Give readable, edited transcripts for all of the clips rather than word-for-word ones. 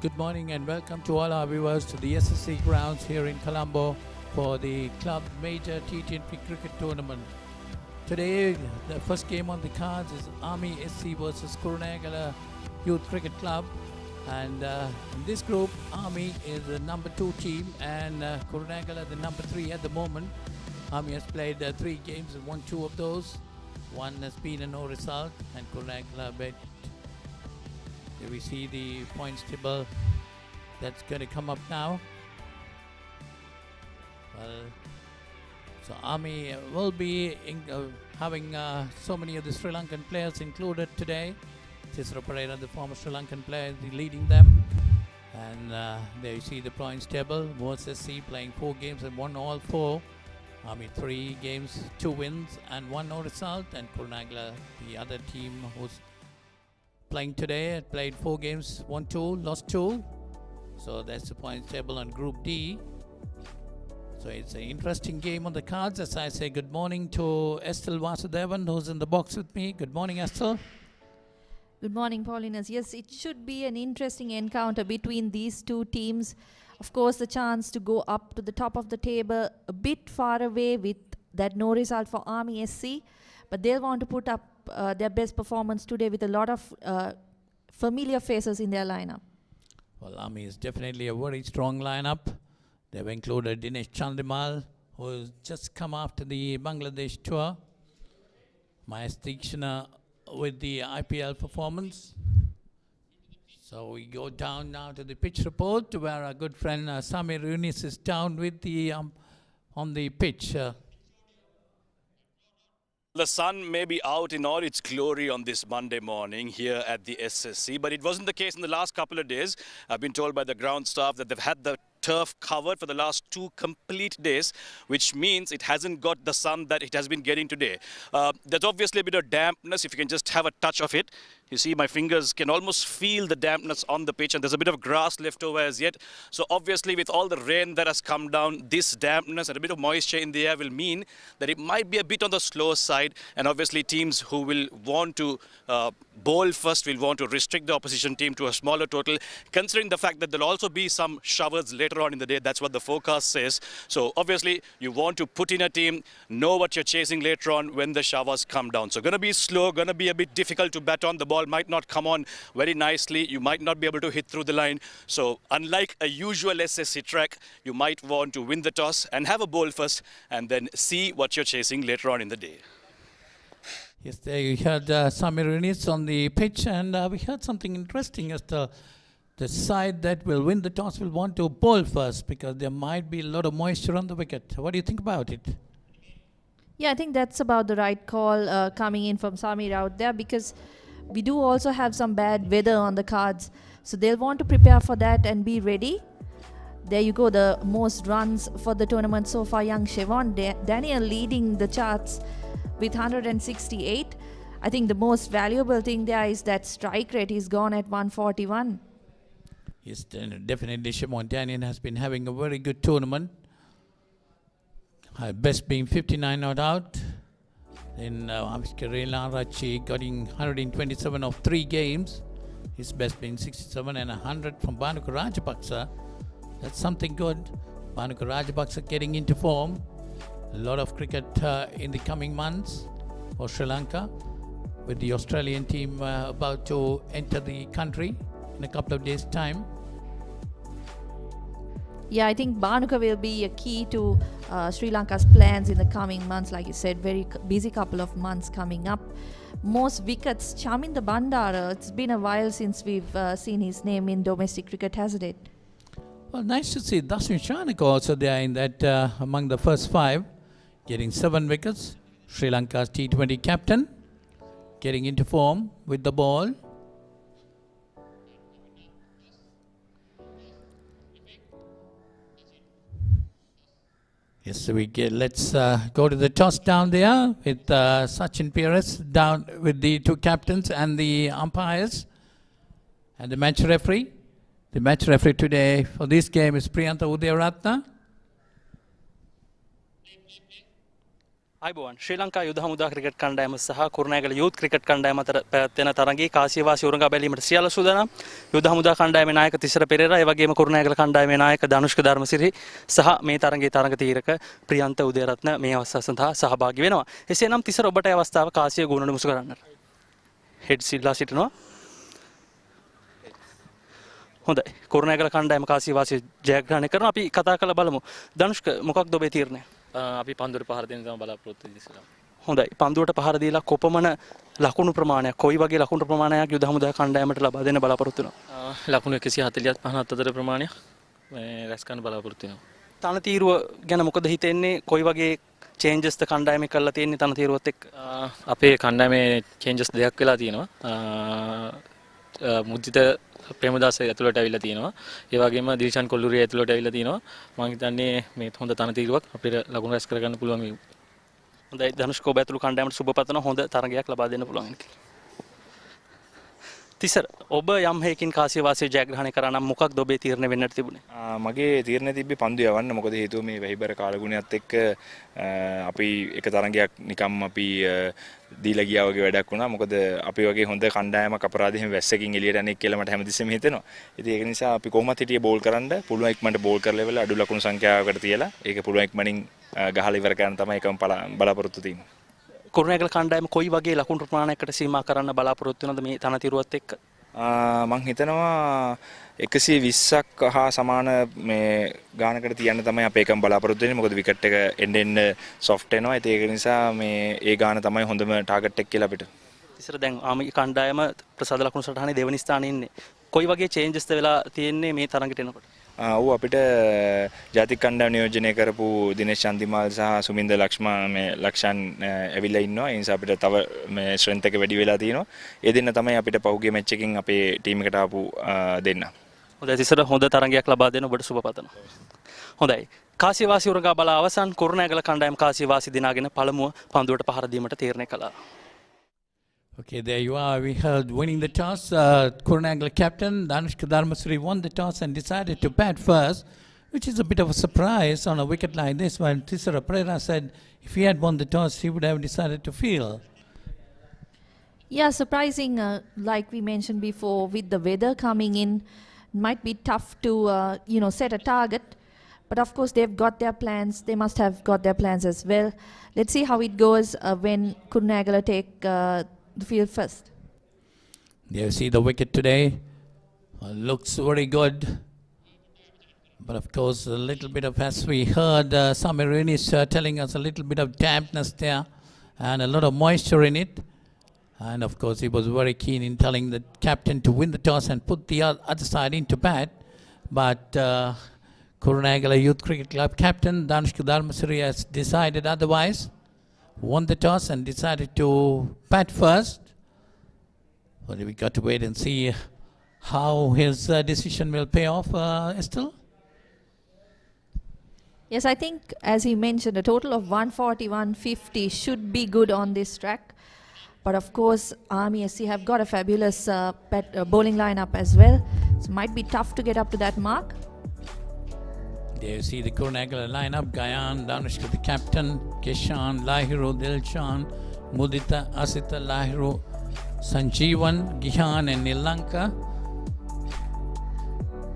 Good morning and welcome to all our viewers to the SLC grounds here in Colombo for the club major T20 cricket tournament. Today, the first game on the cards is Army SC versus Kurunegala Youth Cricket Club. And in this group, Army is the number 2 team and Kurunegala the number 3 at the moment. Army has played 3 games and won 2 of those. One has been a no result and Kurunegala bet. Here we see the points table that's going to come up now. Well, so Army will be having so many of the Sri Lankan players included today. Papare, the former Sri Lankan player, is leading them. And there you see the points table. SLC playing 4 games and won all 4. Army 3 games, 2 wins and 1 no result. And Kurunegala, the other team who's playing today, played 4 games, won 2, lost 2. So that's the points table on Group D. So it's an interesting game on the cards. As I say, good morning to Estelle Vasudevan, who's in the box with me. Good morning, Estelle. Good morning, Paulinus. Yes, it should be an interesting encounter between these 2 teams. Of course, the chance to go up to the top of the table, a bit far away with that no result for Army SC. But they'll want to put up their best performance today with a lot of familiar faces in their lineup. Well, Army is definitely a very strong lineup. They've included Dinesh Chandimal, who has just come after the Bangladesh tour. Mahesh Dikshana with the IPL performance. So we go down now to the pitch report, where our good friend Samir Yunis is down with the on the pitch. The sun may be out in all its glory on this Monday morning here at the SLC, but it wasn't the case in the last couple of days. I've been told by the ground staff that they've had the turf covered for the last 2 complete days, which means it hasn't got the sun that it has been getting today. There's obviously a bit of dampness if you can just have a touch of it. You see, my fingers can almost feel the dampness on the pitch, and there's a bit of grass left over as yet. So obviously, with all the rain that has come down, this dampness and a bit of moisture in the air will mean that it might be a bit on the slow side. And obviously, teams who will want to bowl first will want to restrict the opposition team to a smaller total, considering the fact that there'll also be some showers later on in the day. That's what the forecast says. So obviously, you want to put in a team, know what you're chasing later on when the showers come down. So going to be slow, going to be a bit difficult to bat on. The ball might not come on very nicely. You might not be able to hit through the line. So unlike a usual SLC track, you might want to win the toss and have a bowl first and then see what you're chasing later on in the day. Yes, there you heard Samir Yunis on the pitch, and we heard something interesting as the side that will win the toss will want to bowl first because there might be a lot of moisture on the wicket. What do you think about it? Yeah, I think that's about the right call coming in from Samir out there, because we do also have some bad weather on the cards. So they'll want to prepare for that and be ready. There you go, the most runs for the tournament so far, young Siobhan Daniel leading the charts with 168. I think the most valuable thing there is that strike rate is gone at 141. Yes, definitely Siobhan Daniel has been having a very good tournament. Her best being 59 not out. Then Avishka Rachi getting 127 of 3 games. His best being 67 and 100 from Bhanuka Rajapaksa. That's something good. Bhanuka Rajapaksa getting into form. A lot of cricket in the coming months for Sri Lanka, with the Australian team about to enter the country in a couple of days' time. Yeah, I think Bhanuka will be a key to Sri Lanka's plans in the coming months. Like you said, very busy couple of months coming up. Most wickets, Chaminda Bandara. It's been a while since we've seen his name in domestic cricket, hasn't it? Well, nice to see Daswin Shanaka also there in that among the first 5, getting 7 wickets. Sri Lanka's T20 captain getting into form with the ball. Yes, so let's go to the toss down there with Sachin Pires down with the 2 captains and the umpires and the match referee. The match referee today for this game is Priyantha Udayaratna. අයිබෝන් ශ්‍රී ලංකා යුද හමුදා cricket කණ්ඩායම සහ Kurunegala youth cricket කණ්ඩායම අතර පැවැත්වෙන තරගයේ කාසියවාසී උරඟා බැලීමට සියල්ල සූදානම්. යුද හමුදා කණ්ඩායමේ නායක තිසර පෙරේරා ඒ වගේම කුරුණෑගල කණ්ඩායමේ නායක ධනුෂ්ක ධර්මසිරි සහ මේ තරගයේ තරග තීරක ප්‍රියන්ත උදේරත්න මේ අවස්ථාව සඳහා සහභාගී වෙනවා. එසේනම් තිසර ඔබට අවස්ථාව කාසිය ගුණන මුසු කරන්නට. හෙඩ් සිල්ලා සිටිනවා. හොඳයි. කුරුණෑගල කණ්ඩායම කාසියවාසී ජයග්‍රහණය කරනවා. අපි කතා කරලා බලමු. ධනුෂ්ක මොකක්ද ඔබේ තීරණය? අපි පන්දුවට පහර දෙන්න තමයි බලාපොරොත්තු වෙන්නේ. හොඳයි. පන්දුවට පහර දීලා කොපමණ ලකුණු ප්‍රමාණයක් කොයි වගේ ලකුණු ප්‍රමාණයක් යුද හමුදා කණ්ඩායමට ලබා දෙන්න බලාපොරොත්තු වෙනවා? ලකුණු 140ක් 50ක් අතර ප්‍රමාණයක් රැස් කරන්න බලාපොරොත්තු වෙනවා. තනතිරුව ගැන මොකද හිතෙන්නේ? කොයි වගේ චේන්ජස් ද කණ්ඩායමේ කරලා තියෙන්නේ තනතිරුවත් එක්ක? අපේ කණ්ඩායමේ චේන්ජස් දෙකක් වෙලා තියෙනවා. මුදිත ප්‍රේමදාස ඇතුළට ඇවිල්ලා තියෙනවා. ඒ වගේම දිල්ෂන් කොල්ලුරිය ඇතුළට ඇවිල්ලා තියෙනවා. මම හිතන්නේ මේ හොඳ තනතිරුවක් අපිට ලකුණු රැස් කරගන්න පුළුවන් මේ. හොඳයි ධනුෂ්ක ඔබ ඇතුළු කණ්ඩායමට සුබ පතන හොඳ තරගයක් ලබා දෙන්න පුළුවන්. තිසර ඔබ යම් හේකින් කාසියවාසී ජයග්‍රහණය කරා නම් මොකක්ද ඔබේ තීරණය වෙන්නට තිබුණේ? මගේ තීරණය තිබ්බේ පන්දු යවන්න. මොකද හේතුව මේ වැහිබර කාලගුණයත් එක්ක අපි එක තරගයක් නිකම් අපි දීලා ගියා වගේ වැඩක් වුණා. මොකද අපි වගේ හොඳ කණ්ඩායමක් අපරාධයෙන් වැස්සකින් එළියට යන්නේ කියලා මට හැමතිස්සෙම හිතෙනවා. ඉතින් ඒක නිසා අපි කොහොමත් හිටියේ බෝල් කරන්න පුළුවන් ඉක්මනට බෝල් කරලා ඉවරලා අඩු ලකුණු සංඛ්‍යාවකට තියලා ඒක පුළුවන් ඉක්මනින් ගහලා ඉවර කරන්න තමයි එකම බලාපොරොත්තු තියෙන්නේ. කුරුණෑගල කණ්ඩායම කොයි වගේ ලකුණු ප්‍රමාණයකට සීමා කරන්න බලාපොරොත්තු වෙනවද මේ තනතිරුවත් එක්ක? මම හිතනවා 120ක් හා සමාන මේ ගානකට තියන්න තමයි අපේ එකම බලාපොරොත්තු වෙන්නේ. මොකද විකට් එක එන්න සොෆ්ට් වෙනවා. ඒක නිසා මේ ඒ ගාන තමයි හොඳම ටාගට් එක කියලා අපිට. ඉතින් දැන් ආමි කණ්ඩායම ප්‍රසාද ලකුණු සටහනේ දෙවෙනි ස්ථානයේ ඉන්නේ. කොයි වගේ චේන්ජස්ද වෙලා තියෙන්නේ මේ තරඟට එනකොට? ඌ අපිට ජාතික කණ්ඩායම නියෝජනය කරපු දිනේෂ් චන්දිමාල් සහ සුමින්ද ලක්ෂාන් ඇවිල්ලා ඉන්නවා. ඒ නිසා අපිට තව මේ ස්ට්‍රෙන්ත් එක වැඩි වෙලා තියෙනවා. ඒ දෙන්න තමයි අපිට පහුගිය මැච් එකකින් අපේ ටීම් එකට ආපු දෙන්න. හොඳයි තිසර හොඳ තරගයක් ලබා දෙන්න ඔබට සුබ පතනවා. හොඳයි. කාසියවාසී උරගා බලා අවසන් කුරුණෑගල කණ්ඩායම කාසියවාසී දිනාගෙන පළමුව පන්දුවට පහර දීමට තීරණය කළා. Okay, there you are. We heard winning the toss. Kurunegala captain Dhanushka Dharmasri won the toss and decided to bat first, which is a bit of a surprise on a wicket like this. When Tisara Pereira said if he had won the toss, he would have decided to field. Yeah, surprising. Like we mentioned before, with the weather coming in, might be tough to set a target. But of course, they've got their plans. They must have got their plans as well. Let's see how it goes when Kurunegala take the field first. There you see the wicket today. Looks very good. But of course, a little bit of, as we heard, Samir Inish telling us a little bit of dampness there and a lot of moisture in it. And of course, he was very keen in telling the captain to win the toss and put the other side into bat. But Kurunegala Youth Cricket Club captain Dhanushka Dharmasri has decided otherwise. Won the toss and decided to bat first. Well, we got to wait and see how his decision will pay off, Estelle. Yes, I think as he mentioned, a total of 140, 150 should be good on this track. But of course, Army SC have got a fabulous bowling lineup as well. So it might be tough to get up to that mark. There you see the Kurunegala lineup. Gayan, Dhanushka the captain, Kishan, Lahiru, Dilshan, Mudita, Asita, Lahiru, Sanjeevan, Gihan and Lanka.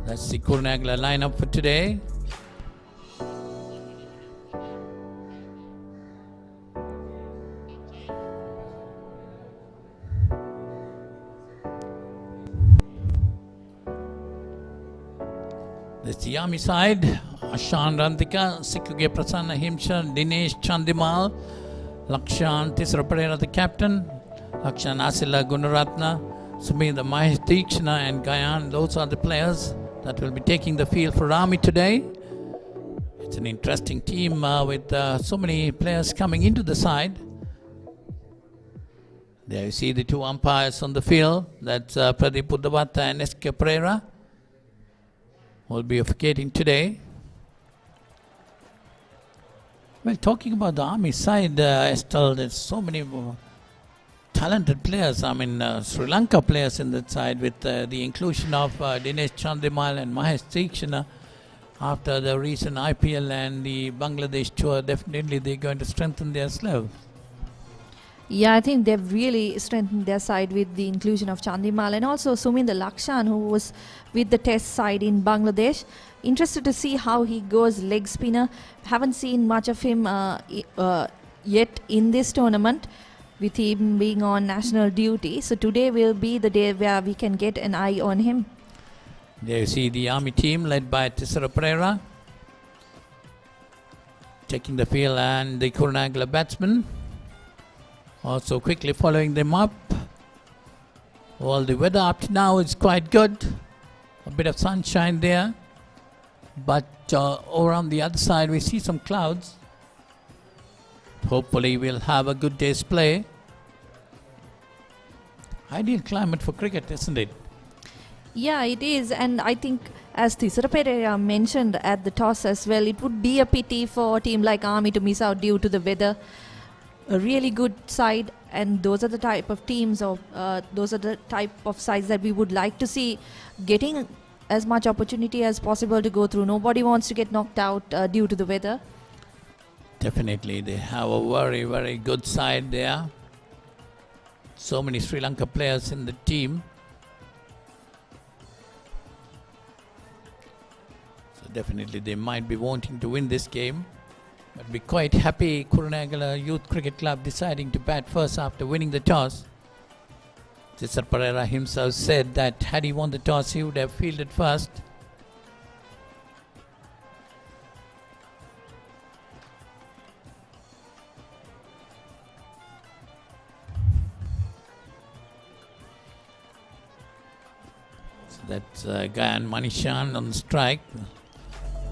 That's the Kurunegala lineup for today. That's the Army side. Ashan Rantika, Sikuge Prasanna Himsha, Dinesh Chandimal, Lakshan Tisra Pereira the captain, Lakshan Asila Gunaratna, Sumida Mahesh Deekshana and Gayan. Those are the players that will be taking the field for Army today. It's an interesting team with so many players coming into the side. There you see the two umpires on the field. That's Pradeep Uddavata and S.K. Pereira. Will be officiating today. Well, talking about the Army side, Estelle, there's so many talented players. I mean, Sri Lanka players in that side with the inclusion of Dinesh Chandimal and Mahesh Deekshana. After the recent IPL and the Bangladesh tour, definitely they're going to strengthen their sleeve. Yeah, I think they've really strengthened their side with the inclusion of Chandimal and also Suminder Lakshan, who was with the test side in Bangladesh. Interested to see how he goes leg spinner. Haven't seen much of him yet in this tournament, with him being on national duty. So today will be the day where we can get an eye on him. There you see the Army team led by Tisara Pereira taking the field, and the Kurunegala batsman also quickly following them up. Well, the weather up to now is quite good. A bit of sunshine there. But over on the other side we see some clouds. Hopefully we'll have a good day's play. Ideal climate for cricket, isn't it? Yeah, it is. And I think, as Tisara Pereira mentioned at the toss as well, it would be a pity for a team like Army to miss out due to the weather. A really good side, and those are the type of teams, or those are the type of sides that we would like to see getting as much opportunity as possible to go through. Nobody wants to get knocked out due to the weather. Definitely, they have a very, very good side there. So many Sri Lanka players in the team. So definitely they might be wanting to win this game. But we're quite happy Kurunegala Youth Cricket Club deciding to bat first after winning the toss. Tisara Pereira himself said that had he won the toss, he would have fielded first. So that's Gayan Manishan on the strike.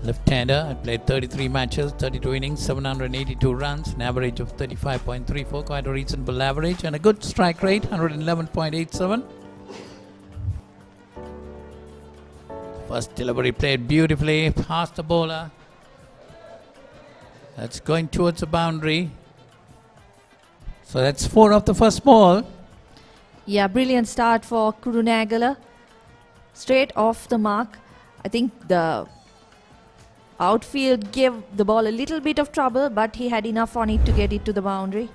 Left-hander had played 33 matches, 32 innings, 782 runs, an average of 35.34, quite a reasonable average, and a good strike rate, 111.87. First delivery played beautifully, past the bowler. That's going towards the boundary. So that's 4 of the first ball. Yeah, brilliant start for Kurunegala. Straight off the mark. I think the outfield gave the ball a little bit of trouble, but he had enough on it to get it to the boundary.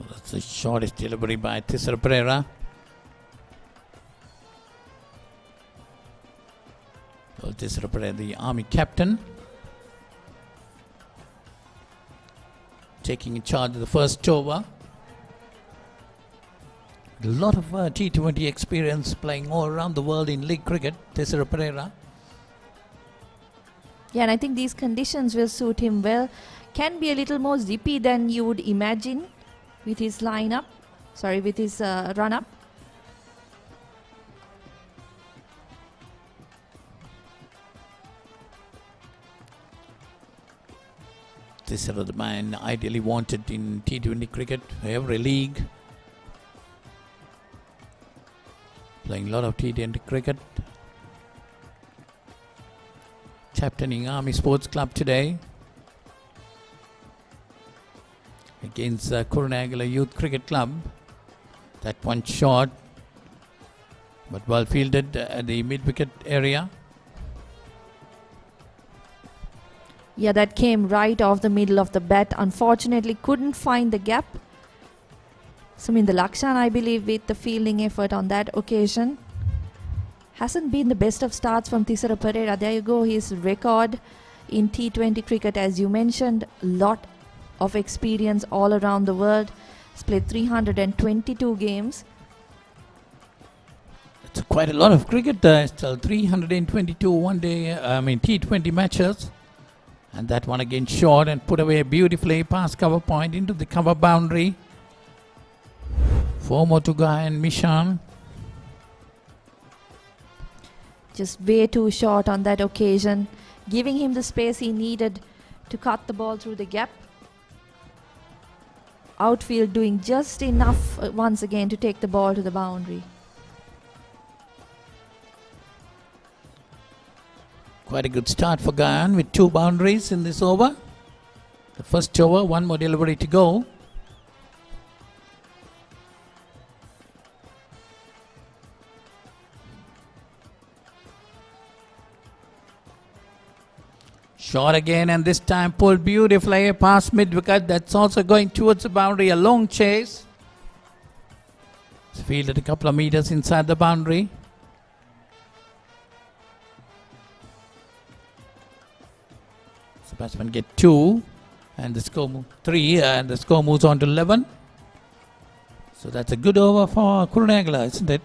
That's the shortest delivery by Tisara Pereira. Well, Tisara Pereira, the Army captain, taking in charge of the first over. A lot of T20 experience, playing all around the world in league cricket, Tisara Pereira. Yeah, and I think these conditions will suit him well. Can be a little more zippy than you would imagine with his lineup. Sorry, with his run-up. This is the man ideally wanted in T20 cricket, every league. Playing a lot of T20 cricket. Captaining Army Sports Club today against Kurunegala Youth Cricket Club. That one shot, but well fielded at the mid-wicket area. Yeah, that came right off the middle of the bat. Unfortunately, couldn't find the gap. Suminder Lakshan, I believe, with the fielding effort on that occasion. Hasn't been the best of starts from Tisara Pereira. There you go, his record in T20 cricket, as you mentioned. Lot of experience all around the world. He's played 322 games. It's quite a lot of cricket. Still 322 T20 matches. And that one again short and put away beautifully past cover point into the cover boundary. 4 more to go and Mishan. Just way too short on that occasion, giving him the space he needed to cut the ball through the gap. outfield doing just enough once again to take the ball to the boundary. Quite a good start for Guyana with 2 boundaries in this over. The first over, 1 more delivery to go. Shot again, and this time pulled beautifully past mid-wicket. That's also going towards the boundary. A long chase. It's fielded a couple of meters inside the boundary. So batsman get 2, and the score 3, and the score moves on to 11. So that's a good over for Kurunegala, isn't it?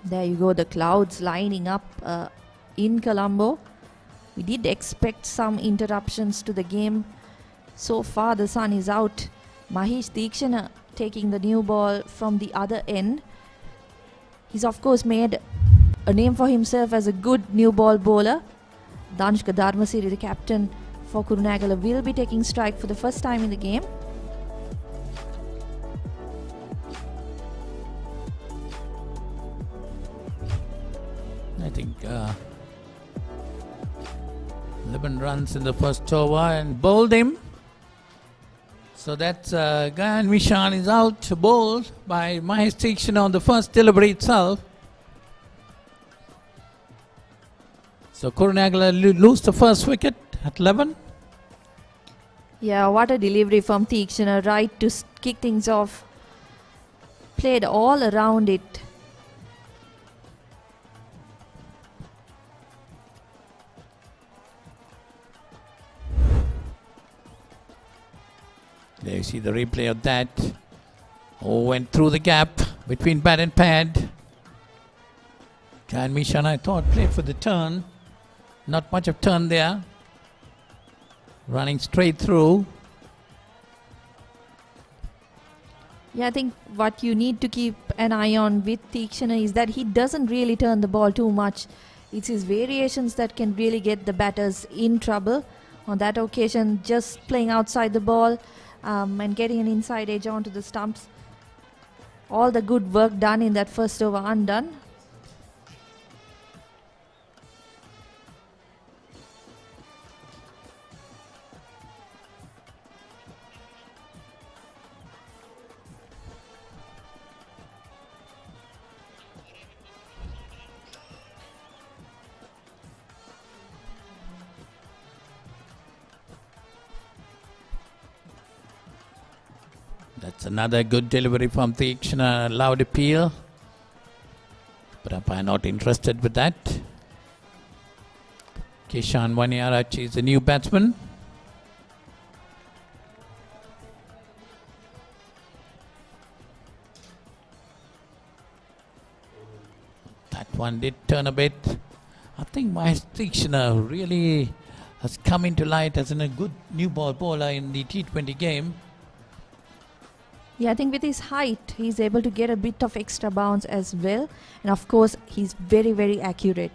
There you go, the clouds lining up in Colombo. We did expect some interruptions to the game. So far the sun is out. Mahesh Deekshana taking the new ball from the other end. He's of course made a name for himself as a good new ball bowler. Danushka Dharmasiri, the captain for Kurunegala, will be taking strike for the first time in the game. I think 11 runs in the first over and bowled him. So that's Gayan Mishan is out, bowled by Mahesh Deekshana on the first delivery itself. So Kurunegala lose the first wicket at 11. Yeah, what a delivery from Deekshana, right to kick things off. Played all around it. There you see the replay of that. Oh, went through the gap between bat and pad. Gayan Mishan, I thought, played for the turn. Not much of turn there. Running straight through. Yeah, I think what you need to keep an eye on with Deekshana is that he doesn't really turn the ball too much. It's his variations that can really get the batters in trouble. On that occasion, just playing outside the ball and getting an inside edge onto the stumps. All the good work done in that first over undone. That's another good delivery from Deekshana, loud appeal. But umpire not interested with that. Kishan Waniarachi is the new batsman. That one did turn a bit. I think Mahesh Deekshana really has come into light as a good new ball bowler in the T20 game. Yeah, I think with his height, he's able to get a bit of extra bounce as well. And of course, he's very, very accurate.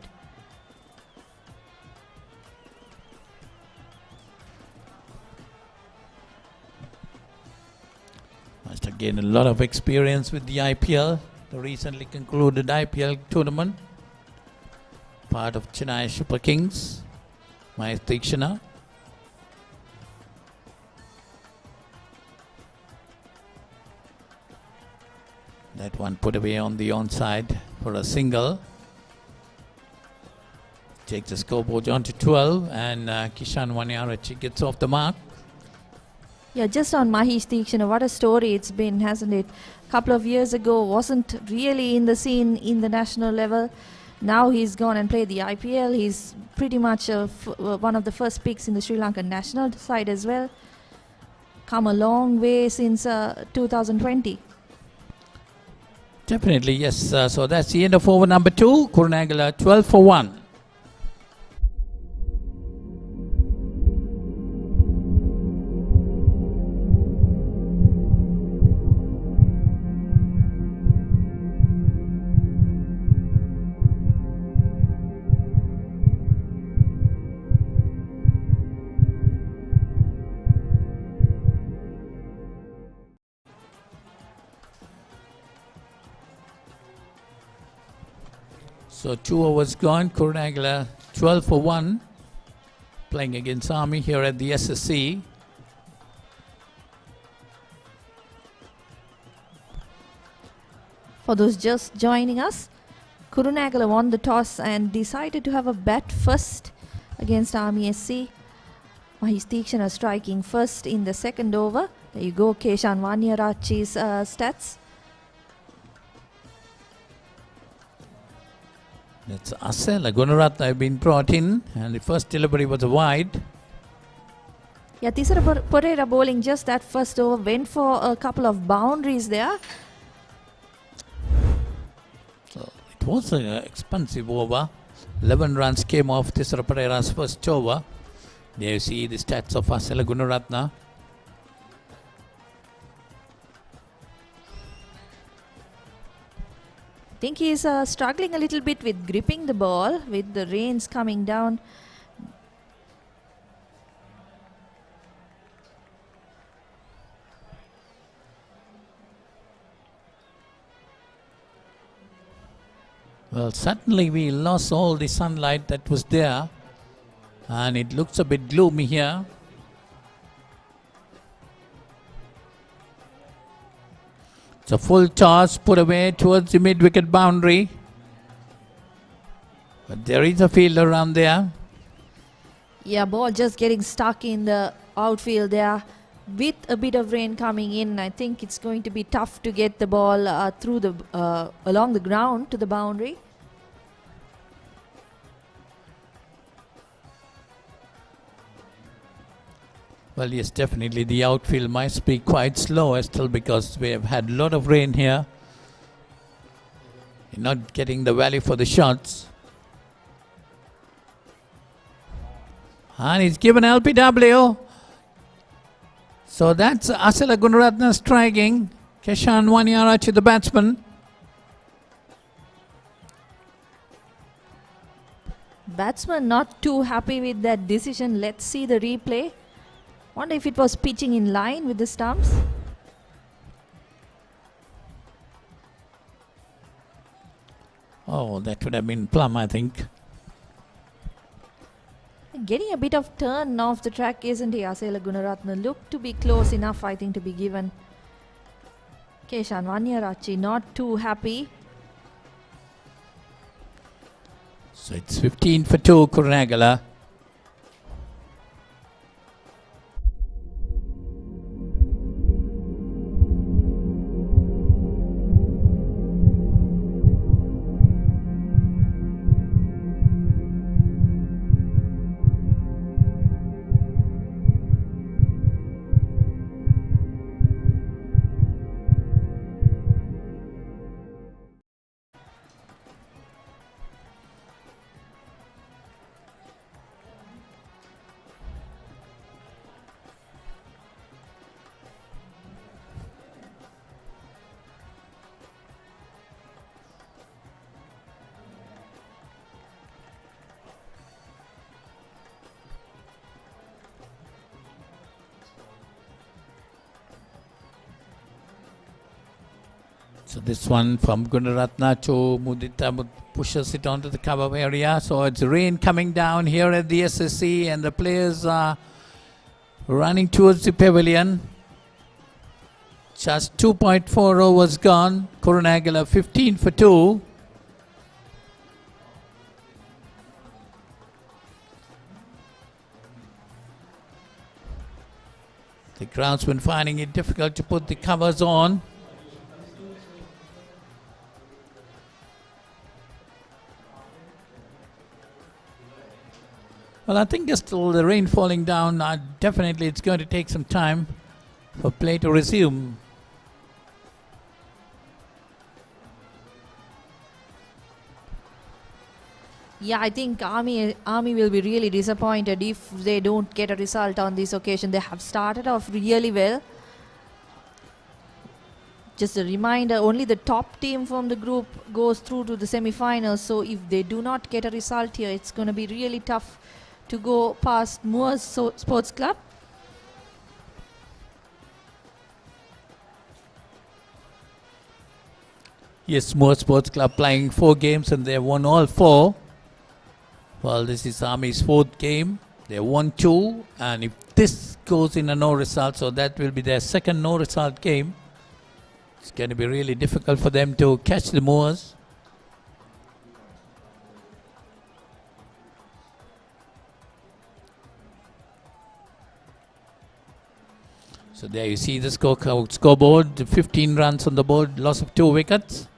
Must have gained a lot of experience with the IPL, the recently concluded IPL tournament. Part of Chennai Super Kings, Mahesh Deekshana. That one put away on the onside for a single. Takes the scoreboard on to 12, and Kishan Waniarachi gets off the mark. Yeah, just on Mahesh Deekshana, what a story it's been, hasn't it? A couple of years ago, wasn't really in the scene in the national level. Now he's gone and played the IPL. He's pretty much one of the first picks in the Sri Lankan national side as well. Come a long way since 2020. Definitely, yes. So that's the end of over number 2. Kurunegala 12 for 1. So 2 overs gone. Kurunegala 12 for 1. Playing against Army here at the SSC. For those just joining us, Kurunegala won the toss and decided to have a bat first against Army SC. Mahesh Tikshana striking first in the second over. There you go, Keshan Vanyarachi's stats. That's Asela Gunaratna have been brought in, and the first delivery was a wide. Yeah, Tisara Pereira bowling just that first over, went for a couple of boundaries there. So it was an expensive over. 11 runs came off Tisara Pereira's first over. There you see the stats of Asela Gunaratna. I think he's struggling a little bit with gripping the ball with the rains coming down. Well, certainly we lost all the sunlight that was there, and it looks a bit gloomy here. It's a full toss put away towards the mid-wicket boundary. But there is a fielder around there. Yeah, ball just getting stuck in the outfield there. With a bit of rain coming in, I think it's going to be tough to get the ball through the along the ground to the boundary. Well, yes, definitely the outfield might be quite slow still because we have had a lot of rain here. You're not getting the value for the shots. And he's given LPW. So that's Asela Gunaratna striking. Keshan Vanyarachi, the batsman. Batsman not too happy with that decision. Let's see the replay. Wonder if it was pitching in line with the stumps. Oh, that would have been plumb, I think. Getting a bit of turn off the track, isn't he, Asela Gunaratna? Looked to be close enough, I think, to be given. Keshan Vanyarachi not too happy. So it's 15 for 2, Kurunegala. So this one from Gunaratna to Mudita pushes it onto the cover area. So it's rain coming down here at the SSC and the players are running towards the pavilion. Just 2.4 overs gone. Kurunegala 15 for 2. The groundsman finding it difficult to put the covers on. Well, I think just still the rain falling down, definitely it's going to take some time for play to resume. Yeah, I think Army will be really disappointed if they don't get a result on this occasion. They have started off really well. Just a reminder, only the top team from the group goes through to the semi-finals. So if they do not get a result here, it's going to be really tough to go past Moores Sports Club. Yes, Moore Sports Club playing 4 games and they have won all 4. Well, this is Army's 4th game. They won 2, and if this goes in a no result, so that will be their second no result game. It's going to be really difficult for them to catch the Moors. So there you see the scoreboard, 15 runs on the board, loss of 2 wickets.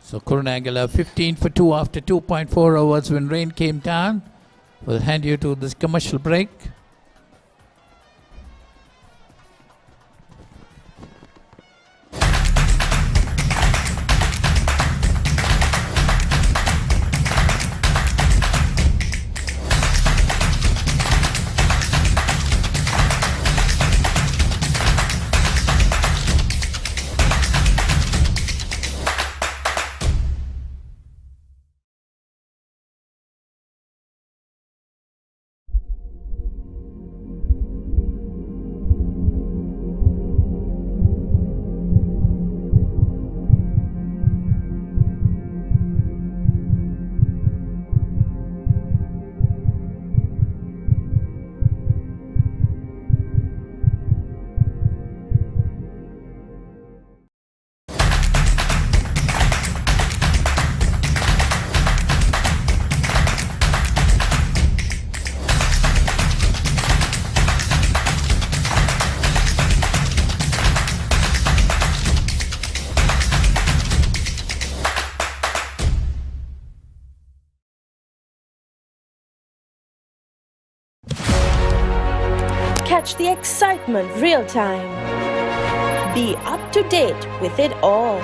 So Kurunegala 15 for 2 after 2.4 overs when rain came down. We'll hand you to this commercial break. Catch the excitement real time. Be up to date with it all.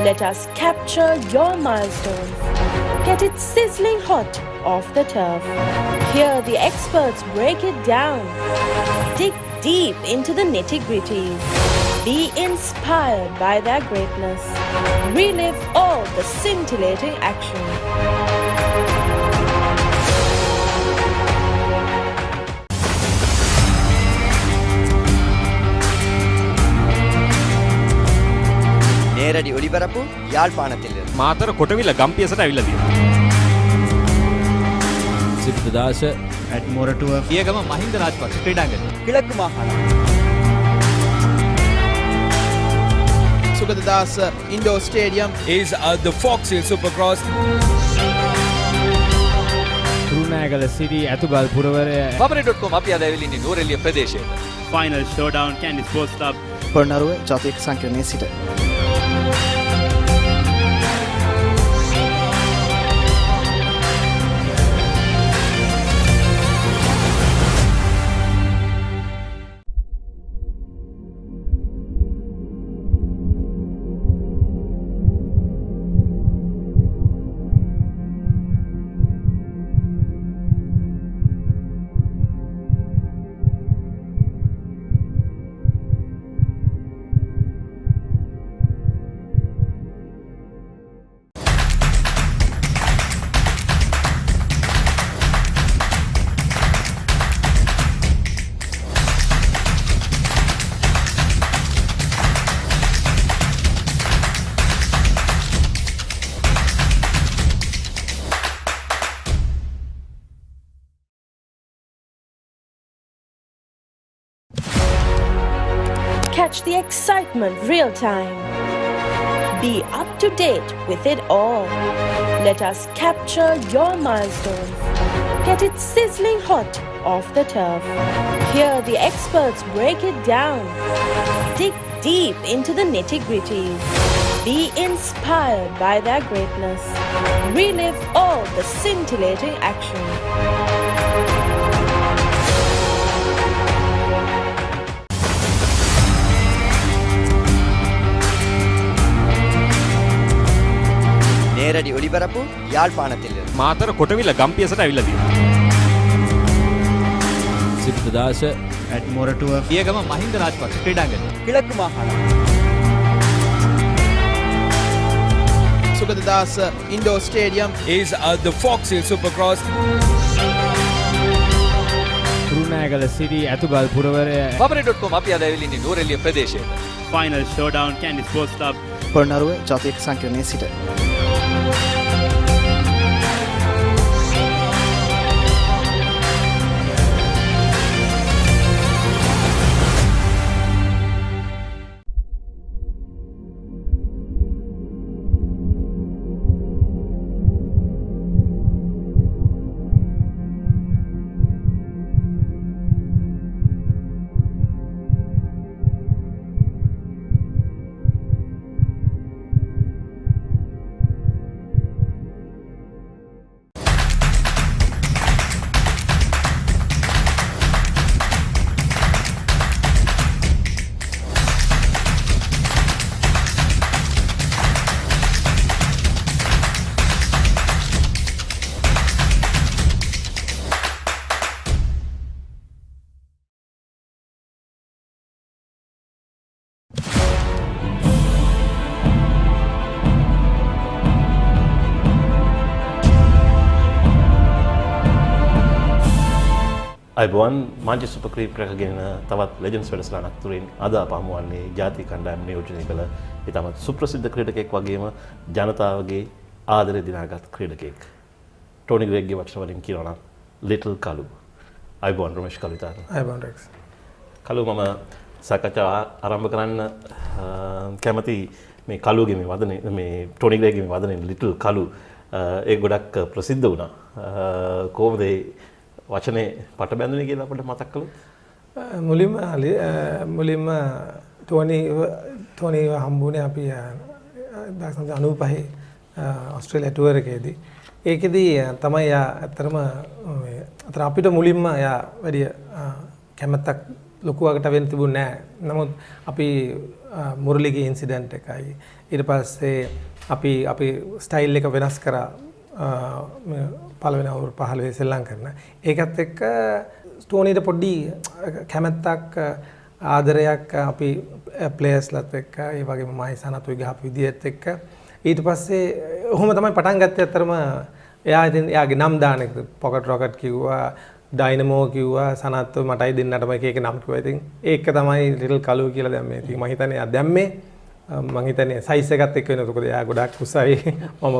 Let us capture your milestones. Get it sizzling hot off the turf. Hear the experts break it down. Dig deep into the nitty-gritties. Be inspired by their greatness. Relive all the scintillating action. நேரடி ஒளிபரப்பு யாழ்ப்பாணத்தில் මාතර කොටවිල ගම්පියසට ඇවිල්ලා තියෙනවා. සිද්ධාස ඇඩ්මෝරටුව පියගම මහින්ද රාජපක්ෂ ක්‍රීඩාංගණය கிழக்கு மாகாணம் Sugadadas Indoor Stadium is the Fox Hill Supercross. Kurunegala City ඇතුගල් පුරවරය Papare.com අපි අද ඇවිල්ලා ඉන්නේ නෝරෙලිය ප්‍රදේශයට. Final Showdown Candy Sports Club Polonnaruwa ජාතික සංකීර්ණයේ සිට Catch the excitement real time. Be up to date with it all. Let us capture your milestones. Get it sizzling hot off the turf. Hear the experts break it down. Dig deep into the nitty-gritties. Be inspired by their greatness. Relive all the scintillating action. ඔලිබරපු යාල්පානතිල්ල. Matara කොටවිල ගම්පියසට ඇවිල්ලා තියෙනවා. සිද්ධදාස ඇඩ්මොරටුව පියගම මහින්ද රාජපක්ෂ ක්‍රීඩාංගණය. කිழக்கு மாகாணம். Sugathadasa indoor stadium is the Fox Hill Supercross. Kurunegala city ඇතුගල් පුරවරය papare.com අපි අද ඇවිල්ලා ඉන්නේ නෝරෙලිය ප්‍රදේශයේ. Final Showdown Candy Sports Club. Polonnaruwa ජාතික සංකීර්ණයේ සිට අයිබෝන් මාන්චෙස්ටර් සුපර් ක්‍රීඩ් රැකගෙන තවත් ලෙජන්ඩ්ස් වැඩසටහනක් තුරින් අද අප හමුවන්නේ ජාතික කණ්ඩායම නියෝජනය කළ ඉතාමත් සුප්‍රසිද්ධ ක්‍රීඩකයෙක් වගේම ජනතාවගේ ආදරය දිනාගත් ක්‍රීඩකයෙක් ටෝනි ග්‍රෙග්ගේ වචන වලින් කියනවා නම් ලිටල් කලු. අයිබෝන් රමේෂ් කලු ඉතාලි. අයිබෝන් රෙක්ස්. කලු මම සාකච්ඡාව ආරම්භ කරන්න කැමති මේ කලුගේ මේ වදනේ මේ ටෝනි ග්‍රෙග්ගේ මේ වදනේ ලිටල් කලු ඒ ගොඩක් ප්‍රසිද්ධ වුණා. කොහොමද වචනේ පට බැඳුනේ කියලා අපිට මතක් කළොත් මුලින්ම ටෝනි හම්බුනේ අපි 1995 ඕස්ට්‍රේලියා ටුවර් එකේදී. ඒකෙදී තමයි යා ඇත්තටම අතන අපිට මුලින්ම යා වැඩි කැමැත්තක් ලොකුවකට වෙන්න තිබුණේ නැහැ. නමුත් අපි මුරලිගේ ඉන්සිඩන්ට් එකයි ඊට පස්සේ අපි ස්ටයිල් එක වෙනස් කරා පළවෙනි අවුරුදු 15 ශ්‍රී ලංකන්න. ඒකත් එක්ක ටෝනිට පොඩි කැමැත්තක් ආදරයක් අපි ප්ලේයර්ස්ලත් එක්ක ඒ වගේම මයි සනතුයි ගහපු විදිහත් එක්ක ඊට පස්සේ ඔහොම තමයි පටන් ගත්තේ. අතරම එයා ඉතින් එයාගේ නම් දාන එක පොකට් රොකට් කිව්වා, ඩයිනමෝ කිව්වා, සනත් මටයි දෙන්නටම එක එක නම් කිව්වා. ඉතින් ඒක තමයි ලිටල් කලු කියලා දැම්මේ. ඉතින් මම හිතන්නේ එයා දැම්මේ මම හිතන්නේ සයිස් එකත් එක්ක වෙනකොට මොකද එයා ගොඩක් උසයි. මම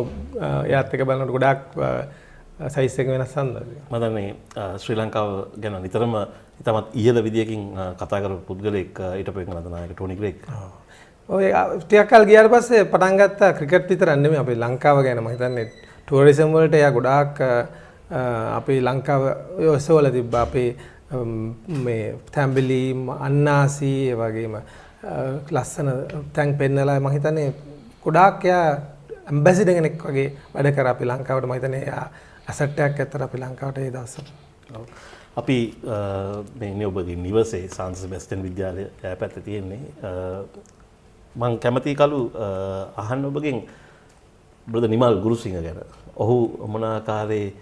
එයාත් එක්ක බලනකොට ගොඩක් සයිස් එක වෙනස් හන්දා. මම දන්නේ ශ්‍රී ලංකාව ගැන නිතරම ඉතාමත් ඉහළ විදියකින් කතා කරපු පුද්ගලෙක් ඊටපු එක නේද ටෝනි ග්‍රෙග්. ඔය ටිකක් කල් ගියාට පස්සේ පටන් ගත්ත ක්‍රිකට් විතරක් නෙමෙයි අපේ ලංකාව ගැන මම හිතන්නේ ටූරිසම් වලට එයා ගොඩාක් අපේ ලංකාව ඔසවල තිබ්බා. අපේ මේ තැම්බිලි අන්නාසි ඒ වගේම ලස්සන තැන් පෙන්නලා මම හිතන්නේ ගොඩාක් එයා ඇම්බැසිඩර් කෙනෙක් වගේ වැඩ කරා අපේ ලංකාවට. මම හිතන්නේ එයා ඇසට් එකක් ඇත්තට අපේ ලංකාවට ඒ දවස්වල. අපි මේ ඔබගේ නිවසේ සාන්ස් බෙස්ටන් විද්‍යාලය පැත්තේ තියෙන්නේ. මම කැමති කලු අහන්න ඔබගෙන් බ්‍රදර් නිමල් ගුරුසිංහ ගැන. ඔහු මොන ආකාරයේ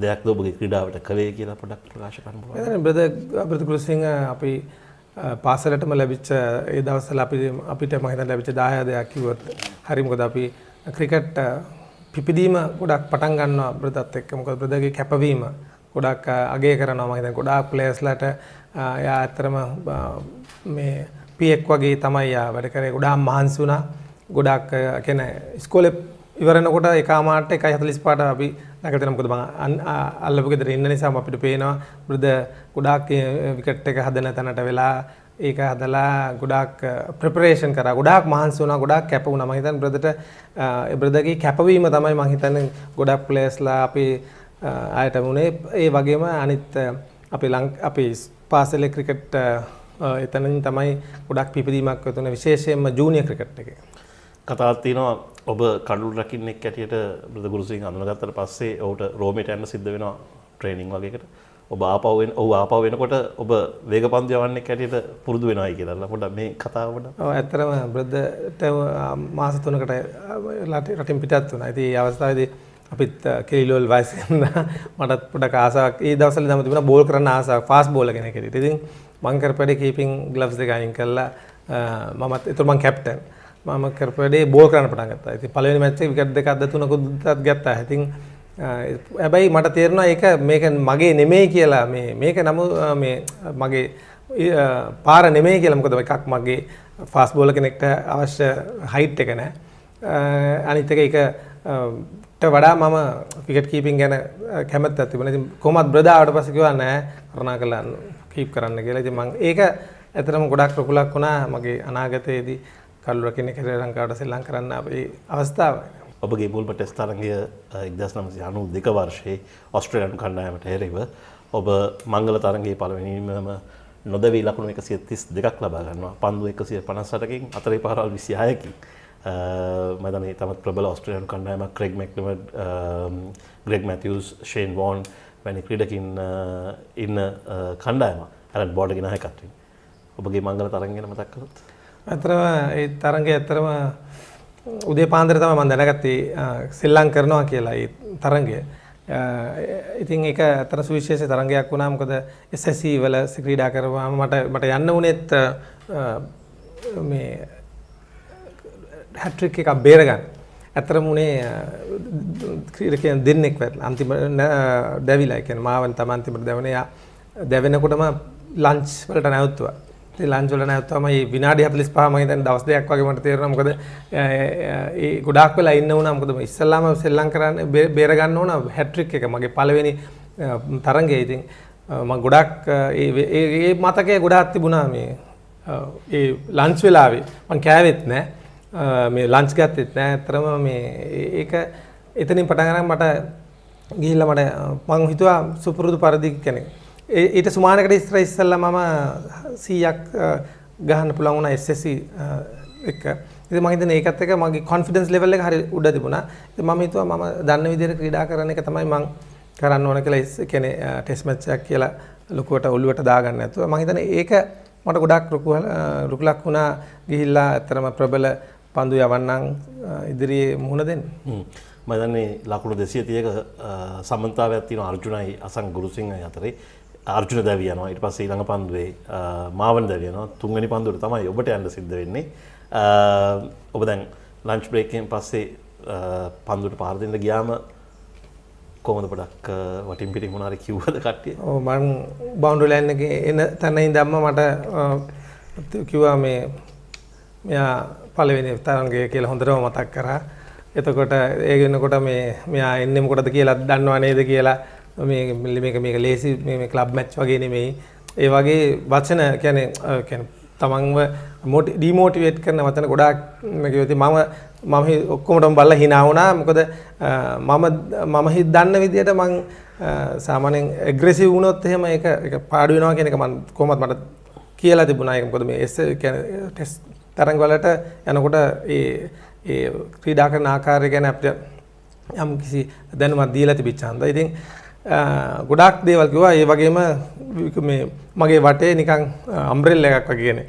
දෙයක්ද ඔබගේ ක්‍රීඩාවට කළේ කියලා පොඩ්ඩක් ප්‍රකාශ කරන්න පුළුවන්. බ්‍රදර් ගුරුසිංහ අපි පාසලටම ලැබිච්ච ඒ දවස්වල අපිට මම හිතන්නේ ලැබිච්ච 10 දෙයක් කිව්වොත් හරි. මොකද අපි ක්‍රිකට් පිපිදීම ගොඩක් පටන් ගන්නවා බ්‍රදර්ත් එක්ක. මොකද බ්‍රදර්ගේ කැපවීම ගොඩක් අගය කරනවා. මම හිතන්නේ ගොඩාක් ප්ලේයර්ස්ලාට එයා ඇත්තටම මේ පිඑක් වගේ තමයි යා වැඩ කරේ. ගොඩාක් මහන්සි වුණා. ගොඩක් කියන්නේ ඉස්කෝලේ ඉවරනකොට එකමාරට 1:45ට අපි නැගිටින මොකද මම අල්ලපු ගෙදර ඉන්න නිසා අපිට පේනවා බ්‍රදර් ගොඩාක් විකට් එක හදන තැනට වෙලා ඒක හදලා ගොඩාක් ප්‍රෙපරේෂන් කරා. ගොඩාක් මහන්සි වුණා. ගොඩාක් කැප වුණා. මම හිතන්නේ බ්‍රදර්ගේ කැපවීම තමයි මම හිතන්නේ ගොඩක් ප්ලේයර්ස්ලා අපි ආයත වුණේ. ඒ වගේම අනිත් අපි පාසලේ ක්‍රිකට් එතනින් තමයි ගොඩක් පිපිදීමක් වෙතුනේ විශේෂයෙන්ම ජූනියර් ක්‍රිකට් එකේ. කතාවක් තියෙනවා ඔබ කඩුළු රකින්නෙක් ඇටියට බ්‍රදර් ගුරුසිංහ අඳුනගත්තට පස්සේ ඔහුට රෝමේට යන්න සිද්ධ වෙනවා ට්‍රේනින් වගේ එකට. ඔබ ආපහු වෙනකොට ඔබ වේග පන්දු යවන්නේ කැටියට පුරුදු වෙනවායි කියලා පොඩ්ඩක් මේ කතාව පොඩ්ඩක්. ඔව් ඇත්තටම බ්‍රදර්ට මාස 3කට රටින් පිටත් වුණා. ඉතින් මේ අවස්ථාවේදී අපිත් කෙලිලෝල් වයසෙන් මටත් පොඩක් ආසාවක් ඒ දවස්වල නම් තිබුණා බෝල් කරන්න ආසාවක් ෆාස්ට් බෝලර් කෙනෙක් හැටියට. ඉතින් මම කරපැඩේ කීපින් ග්ලව්ස් දෙක අයින් කළා මමත් ඒතර මම කැප්ටන්. මම කරපැඩේ බෝල් කරන්න පටන් ගත්තා. ඉතින් පළවෙනි මැච් එකේ විකට් දෙකක් තුනකුත් ගත්තා. ඉතින් හැබැයි මට තේරුණා ඒක මේක මගේ නෙමෙයි කියලා මේක නම මේ මගේ පාර නෙමෙයි කියලා. මොකද එකක් මගේ ෆාස්ට් බෝලර් කෙනෙක්ට අවශ්‍ය හයිට් එක නැහැ. අනිත් එක ට වඩා මම විකට් කීපින් ගැන කැමැත්තක් තිබුණා. ඉතින් කොහොමත් බ්‍රදර් ආවට පස්සේ කිව්වා නෑ කරුණාකරලා කීප් කරන්න කියලා. ඉතින් මම ඒක ඇත්තටම ගොඩක් රුකුලක් වුණා මගේ අනාගතයේදී කළු රකින්න කියලා ලංකාවට සෙල්ලම් කරන්න අපේ අවස්ථාව. ඔබගේ මුල්ම ටෙස්ට් තරගය 1992 වර්ෂයේ ඕස්ට්‍රේලියානු කණ්ඩායමට එරෙහිව ඔබ මංගල තරගයේ පළවෙනිම නොදැවී ලකුණු 132ක් ලබා ගන්නවා. පන්දු 158කින් අතරේ පාරවල් 26කින්. මම දන්නේ තමත් ප්‍රබල ඕස්ට්‍රේලියානු කණ්ඩායමක් ක්‍රෙග් මැක්ඩර්මඩ්, ග්‍රෙග් මැතිව්ස්, ෂේන් වෝන් වැනි ක්‍රීඩකින් ඉන්න කණ්ඩායම ඇලන් බෝඩගේ නායකත්වයෙන්. ඔබගේ මංගල තරගය ගැන මතක් කළොත්. ඇත්තටම ඒ තරගය ඇත්තටම උදේ පාන්දර තමයි මම දැනගත්තේ සෙල්ලම් කරනවා කියලා ඒ තරගය. ඉතින් ඒක අතර සුවිශේෂ තරගයක් වුණා. මොකද SLC වල ක්‍රීඩා කරවම මට යන්න උනේත් මේ හැට්‍රික් එකක් බේරගන්න. ඇත්තටම උනේ ක්‍රීඩකයන් දෙන්නෙක් වැටලා අන්තිම දැවිලා. ඒ කියන්නේ මාවන් තමයි අන්තිමට දැවෙන. යා දැවෙනකොටම ලන්ච් වලට නැවතුවා. ඉතින් ලන්ච් වල නැවතුවාම මේ විනාඩි 45 මම හිතන්නේ දවස් දෙකක් වගේ මට තේරෙනවා. මොකද ඒ ගොඩාක් වෙලා ඉන්න වුණා. මොකද ඉස්සල්ලාම සෙල්ලම් කරන්න බේර ගන්න ඕන හැට්‍රික් එක මගේ පළවෙනි තරගයේ. ඉතින් මම ගොඩාක් ඒ මතකයේ ගොඩාක් තිබුණා මේ ඒ ලන්ච් වෙලාවේ මම කෑවෙත් නැහැ. මේ ලන්ච් ගත්තෙත් නෑ. ඇත්තටම මේ ඒක එතනින් පටන් ගන්න මට ගිහිල්ලා මම හිතුවා සුපුරුදු පරිදි කෙනෙක්. ඊට සුමානකට ඉස්සෙල්ලා මම 100ක් ගහන්න පුළුවන් වුණා SLC එක. ඉතින් මම හිතන්නේ ඒකත් එක්ක මගේ කොන්ෆිඩන්ස් ලෙවල් එක හරි උඩ තිබුණා. ඉතින් මම හිතුවා මම දන්න විදිහට ක්‍රීඩා කරන එක තමයි මම කරන්න ඕන කියලා. ඒ කියන්නේ ටෙස්ට් මැච් එකක් කියලා ලොකුවට ඔළුවට දාගන්න නැතුව මම හිතන්නේ ඒක මට ගොඩක් රුකුලක් වුණා. ගිහිල්ලා ඇත්තටම ප්‍රබල පන්දු යවන්නම් ඉදිරියේ මුහුණ දෙන්න. මම දන්නේ ලකුණු 230ක සම්බන්ධතාවයක් තියෙනවා අර්ජුනයි අසං ගුරුසිංහයි අතරේ. අර්ජුන දැවි යනවා. ඊට පස්සේ ඊළඟ පන්දුවේ මාවන් දැවි යනවා. තුන්වෙනි පන්දුවට තමයි ඔබට යන්න සිද්ධ වෙන්නේ. ඔබ දැන් ලන්ච් බ්‍රේක් එකෙන් පස්සේ පන්දුවට පාර දෙන්න ගියාම කොහොමද පොඩක් වටින් පිටින් මොනාරි කිව්වද කට්ටිය? ඔව් මම බවුන්ඩරි ලයින් එකේ එන තැන ඉඳන්ම මට කිව්වා මෙයා පළවෙනි තරගය කියලා හොඳටම මතක් කරා. එතකොට ඒ වෙනකොට මෙයා එන්නේ මොකටද කියලා දන්නව නේද කියලා මේක ලේසි මේ ක්ලබ් මැච් වගේ නෙමෙයි. ඒ වගේ වචන කියන්නේ තමන්ව ඩිමෝටිවේට් කරන වචන ගොඩාක් කිව්වා. මම ඔක්කොමටම බලලා hina වුණා. මොකද මම දන්න විදියට මම සාමාන්‍යයෙන් ඇග්‍රෙසිව් වුණොත් එහෙම ඒක පාඩු වෙනවා කියන එක මම කොහොමද මට කියලා තිබුණා. ඒක මොකද මේ කියන්නේ ටෙස්ට් තරඟ වලට යනකොට ඒ ක්‍රීඩා කරන ආකාරය ගැන අපිට යම් කිසි දැනුමක් දීලා තිබිච්ච හන්දා. ඉතින් ගොඩාක් දේවල් කිව්වා. ඒ වගේම මේ මගේ වටේ නිකන් අම්බ්‍රෙල්ලා එකක් වගේ කියන්නේ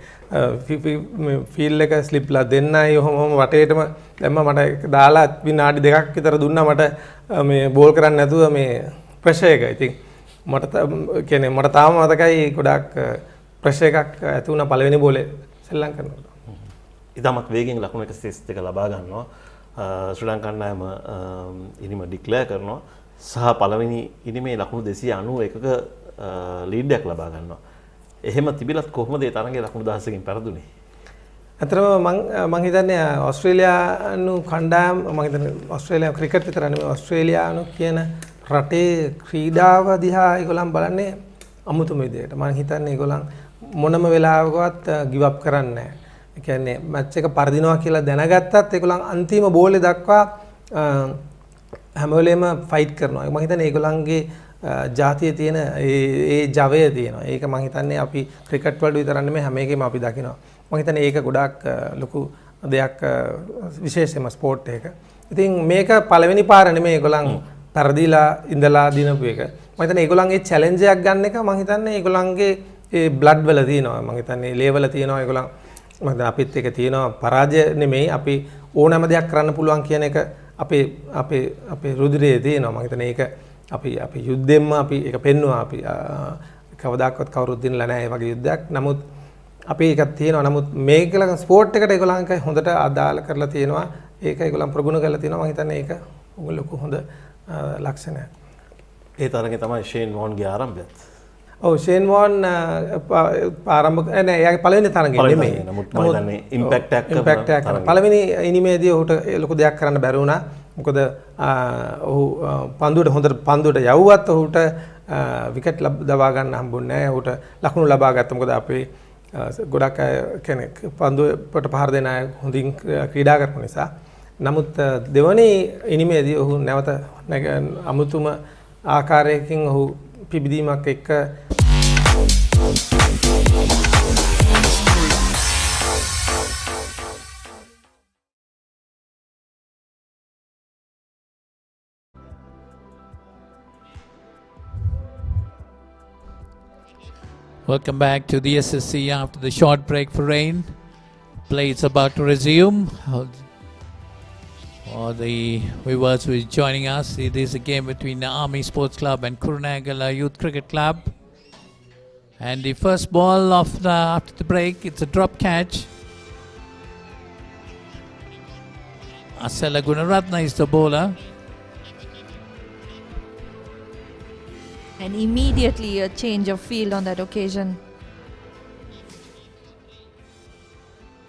මේ ෆීල්ඩ් එක ස්ලිප්ලා දෙන්නයි ඔහොම වටේටම දැම්ම. මට දාලා විනාඩි 2ක් විතර දුන්නා මට මේ බෝල් කරන්න නැතුව මේ ප්‍රෙෂර් එක. ඉතින් මට තාම මතකයි ගොඩාක් ප්‍රෙෂර් එකක් ඇති වුණා පළවෙනි බෝලේ සෙල්ලම් කරනකොට. ඉතාමත් වේගෙන් ලකුණු 132 ලබා ගන්නවා. ශ්‍රී ලංකා කණ්ඩායම ඉනිම ඩික්ලෙයාර් කරනවා සහ පළවෙනි ඉනිමේ ලකුණු 291ක ලීඩ් එකක් ලබා ගන්නවා. එහෙම තිබිලත් කොහොමද ඒ තරඟේ ලකුණු 10කින් පෙරදුනේ? අතරම මම හිතන්නේ ඕස්ට්‍රේලියානු කණ්ඩායම මම හිතන්නේ ඕස්ට්‍රේලියා ක්‍රිකට් විතර නෙමෙයි ඕස්ට්‍රේලියානු කියන රටේ ක්‍රීඩාව දිහා ඒගොල්ලන් බලන්නේ අමුතුම විදියට. මම හිතන්නේ ඒගොල්ලන් මොනම වෙලාවකවත් ගිව් අප් කරන්නේ නැහැ. ඒ කියන්නේ මැච් එක පරදිනවා කියලා දැනගත්තත් ඒගොල්ලන් අන්තිම බෝලේ දක්වා හැම වෙලේම ෆයිට් කරනවා. මම හිතන්නේ ඒගොල්ලන්ගේ ජාතියේ තියෙන ඒ ජවය තියෙනවා. ඒක මම හිතන්නේ අපි ක්‍රිකට් වලට විතර නෙමෙයි හැම එකෙම අපි දකිනවා. මම හිතන්නේ ඒක ගොඩාක් ලොකු දෙයක් විශේෂයෙන්ම ස්පෝර්ට් එක. ඉතින් මේක පළවෙනි පාර නෙමෙයි ඒගොල්ලන් පරදිලා ඉඳලා දිනපු එක. මම හිතන්නේ ඒගොල්ලන්ගේ චැලෙන්ජ් එකක් ගන්න එක මම හිතන්නේ ඒගොල්ලන්ගේ ඒ බ්ලඩ් වල තියෙනවා මම හිතන්නේ ලේවල තියෙනවා ඒගොල්ලන් මම හිතන්නේ අපිත් එක තියෙනවා පරාජය නෙමෙයි අපි ඕනෑම දෙයක් කරන්න පුළුවන් කියන එක අපේ රුධිරයේ තියෙනවා මම හිතන්නේ ඒක අපි යුද්ධෙන්ම අපි ඒක පෙන්නුවා අපි කවදාකවත් කවුරුත් දිනලා නැහැ මේ වගේ යුද්ධයක් නමුත් අපි එකක් තියෙනවා නමුත් මේකල ස්පෝර්ට් එකට ඒගොල්ලන් හොඳට අදාළ කරලා තියෙනවා ඒක ඒගොල්ලන් ප්‍රගුණ කරලා තියෙනවා මම හිතන්නේ ඒක ලොකු හොඳ ලක්ෂණයක් ඒ තරගේ තමයි ෂේන් වෝන්ගේ ආරම්භයත් ඔව් ෂේන් වෝන් ආරම්භ නෑ එයාගේ පළවෙනි තරඟේ නෙමෙයි නමුත් මම හිතන්නේ ඉම්පැක්ට් එකක් පළවෙනි ඉනිමේදී ඔහුට ලොකු දෙයක් කරන්න බැරි වුණා මොකද ඔහු පන්දුවට යවුවත් ඔහුට විකට් ලබා ගන්න හම්බුන්නේ නැහැ ඔහුට ලකුණු ලබා ගත්තා මොකද අපේ ගොඩක් කෙනෙක් පන්දුවට පහර දෙන අය හොඳින් ක්‍රීඩා කරපු නිසා නමුත් දෙවනි ඉනිමේදී ඔහු නැවත අමුතුම ආකාරයකින් ඔහු පිබිදීමක් එක්ක Welcome back to the SSC after the short break for rain. Play is about to resume. For the viewers who is joining us, it is a game between the Army Sports Club and Kurunegala Youth Cricket Club. And the first ball after the break, it's a drop catch. Asela Gunaratna is the bowler. And immediately a change of field on that occasion.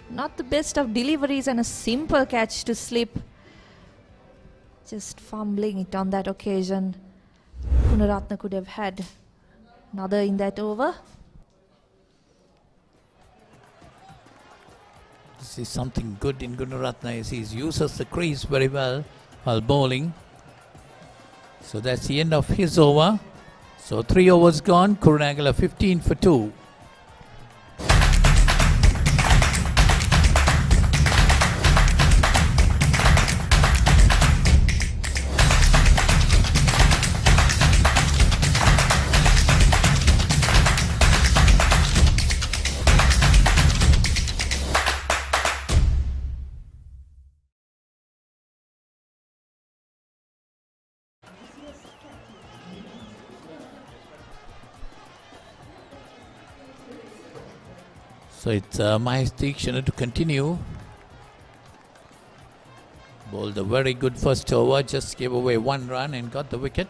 Not the best of deliveries and a simple catch to slip. Just fumbling it on that occasion. Gunaratna could have had another in that over. This is something good in Gunaratna is he uses the crease very well while bowling. So that's the end of his over. So 3 overs gone, Kurunegala 15 for 2. So it's Mahesh Deekshana to continue. Bowled a very good first over, just gave away 1 run and got the wicket.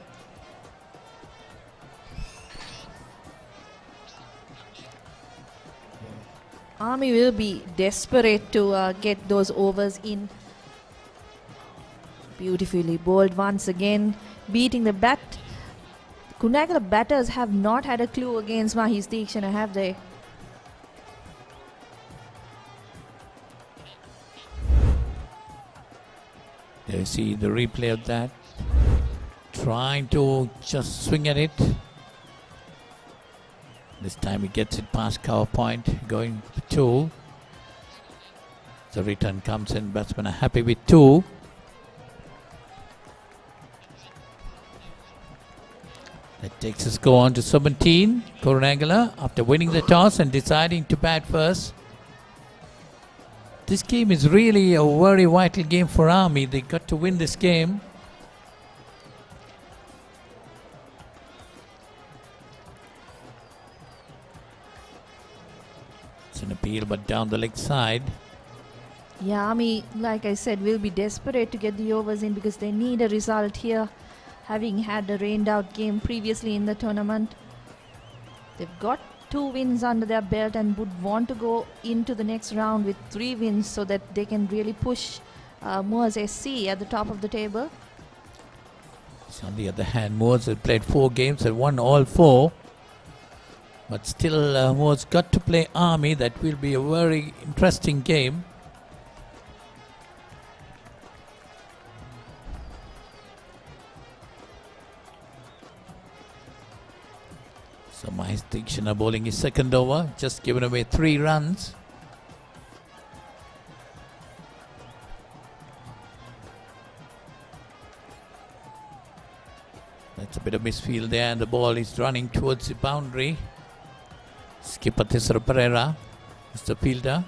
Army will be desperate to get those overs in. Beautifully bowled once again, beating the bat. Kurunegala batters have not had a clue against Mahesh Deekshana, have they? There you see the replay of that. Trying to just swing at it. This time he gets it past cover point, going for 2. The return comes in, batsmen are happy with 2. That takes us go on to 17. Kurunegala, after winning the toss and deciding to bat first. This game is really a very vital game for Army. They got to win this game. It's an appeal, but down the leg side. Yeah, Army, like I said, will be desperate to get the overs in because they need a result here, having had a rained out game previously in the tournament. They've got 2 wins under their belt and would want to go into the next round with 3 wins so that they can really push Moors SC at the top of the table. So on the other hand, Moors have played 4 games and won all 4. But still, Moors got to play Army. That will be a very interesting game. So Mahesh Deekshana bowling his second over, just given away 3 runs. That's a bit the midfield there, and the ball is running towards the boundary. Skipper Tisra Pereira is the fielder.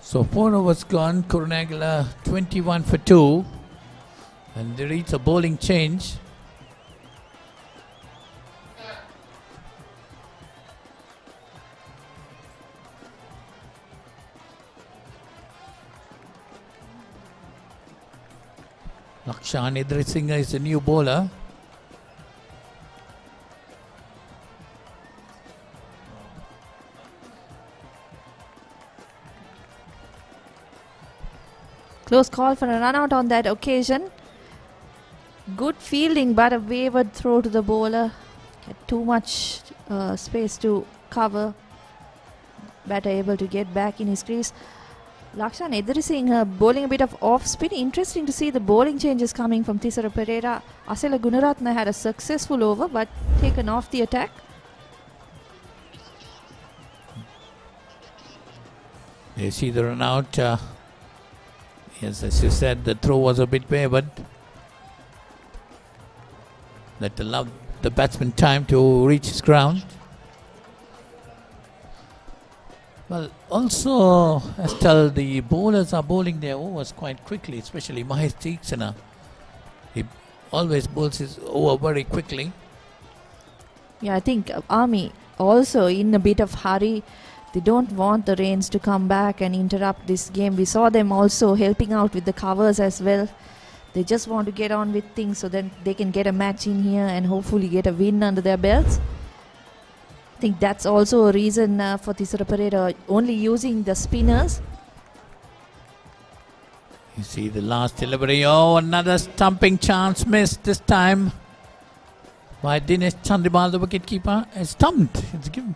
So 4 overs gone, Kurunegala 21 for 2, and there is a bowling change. Lakshan Idrisingha is the new bowler. Close call for a run out on that occasion. Good fielding, but a wayward throw to the bowler. Had too much space to cover. Batter able to get back in his crease. Lakshan Idrisingha bowling a bit of off spin. Interesting to see the bowling changes coming from Tisara Pereira. Asela Gunaratna had a successful over, but taken off the attack. They see the run out. Yes, as you said, the throw was a bit wayward. That allowed the batsman time to reach his ground. Well, also, Estelle, the bowlers are bowling their overs quite quickly, especially Mahesh Deeksana. He always bowls his over very quickly. Yeah, I think Army also in a bit of hurry. They don't want the rains to come back and interrupt this game. We saw them also helping out with the covers as well. They just want to get on with things so that they can get a match in here and hopefully get a win under their belts. I think that's also a reason for Tisara Pereira only using the spinners. You see the last delivery. Oh, another stumping chance missed this time by Dinesh Chandimal, the wicketkeeper. It's stumped. It's given.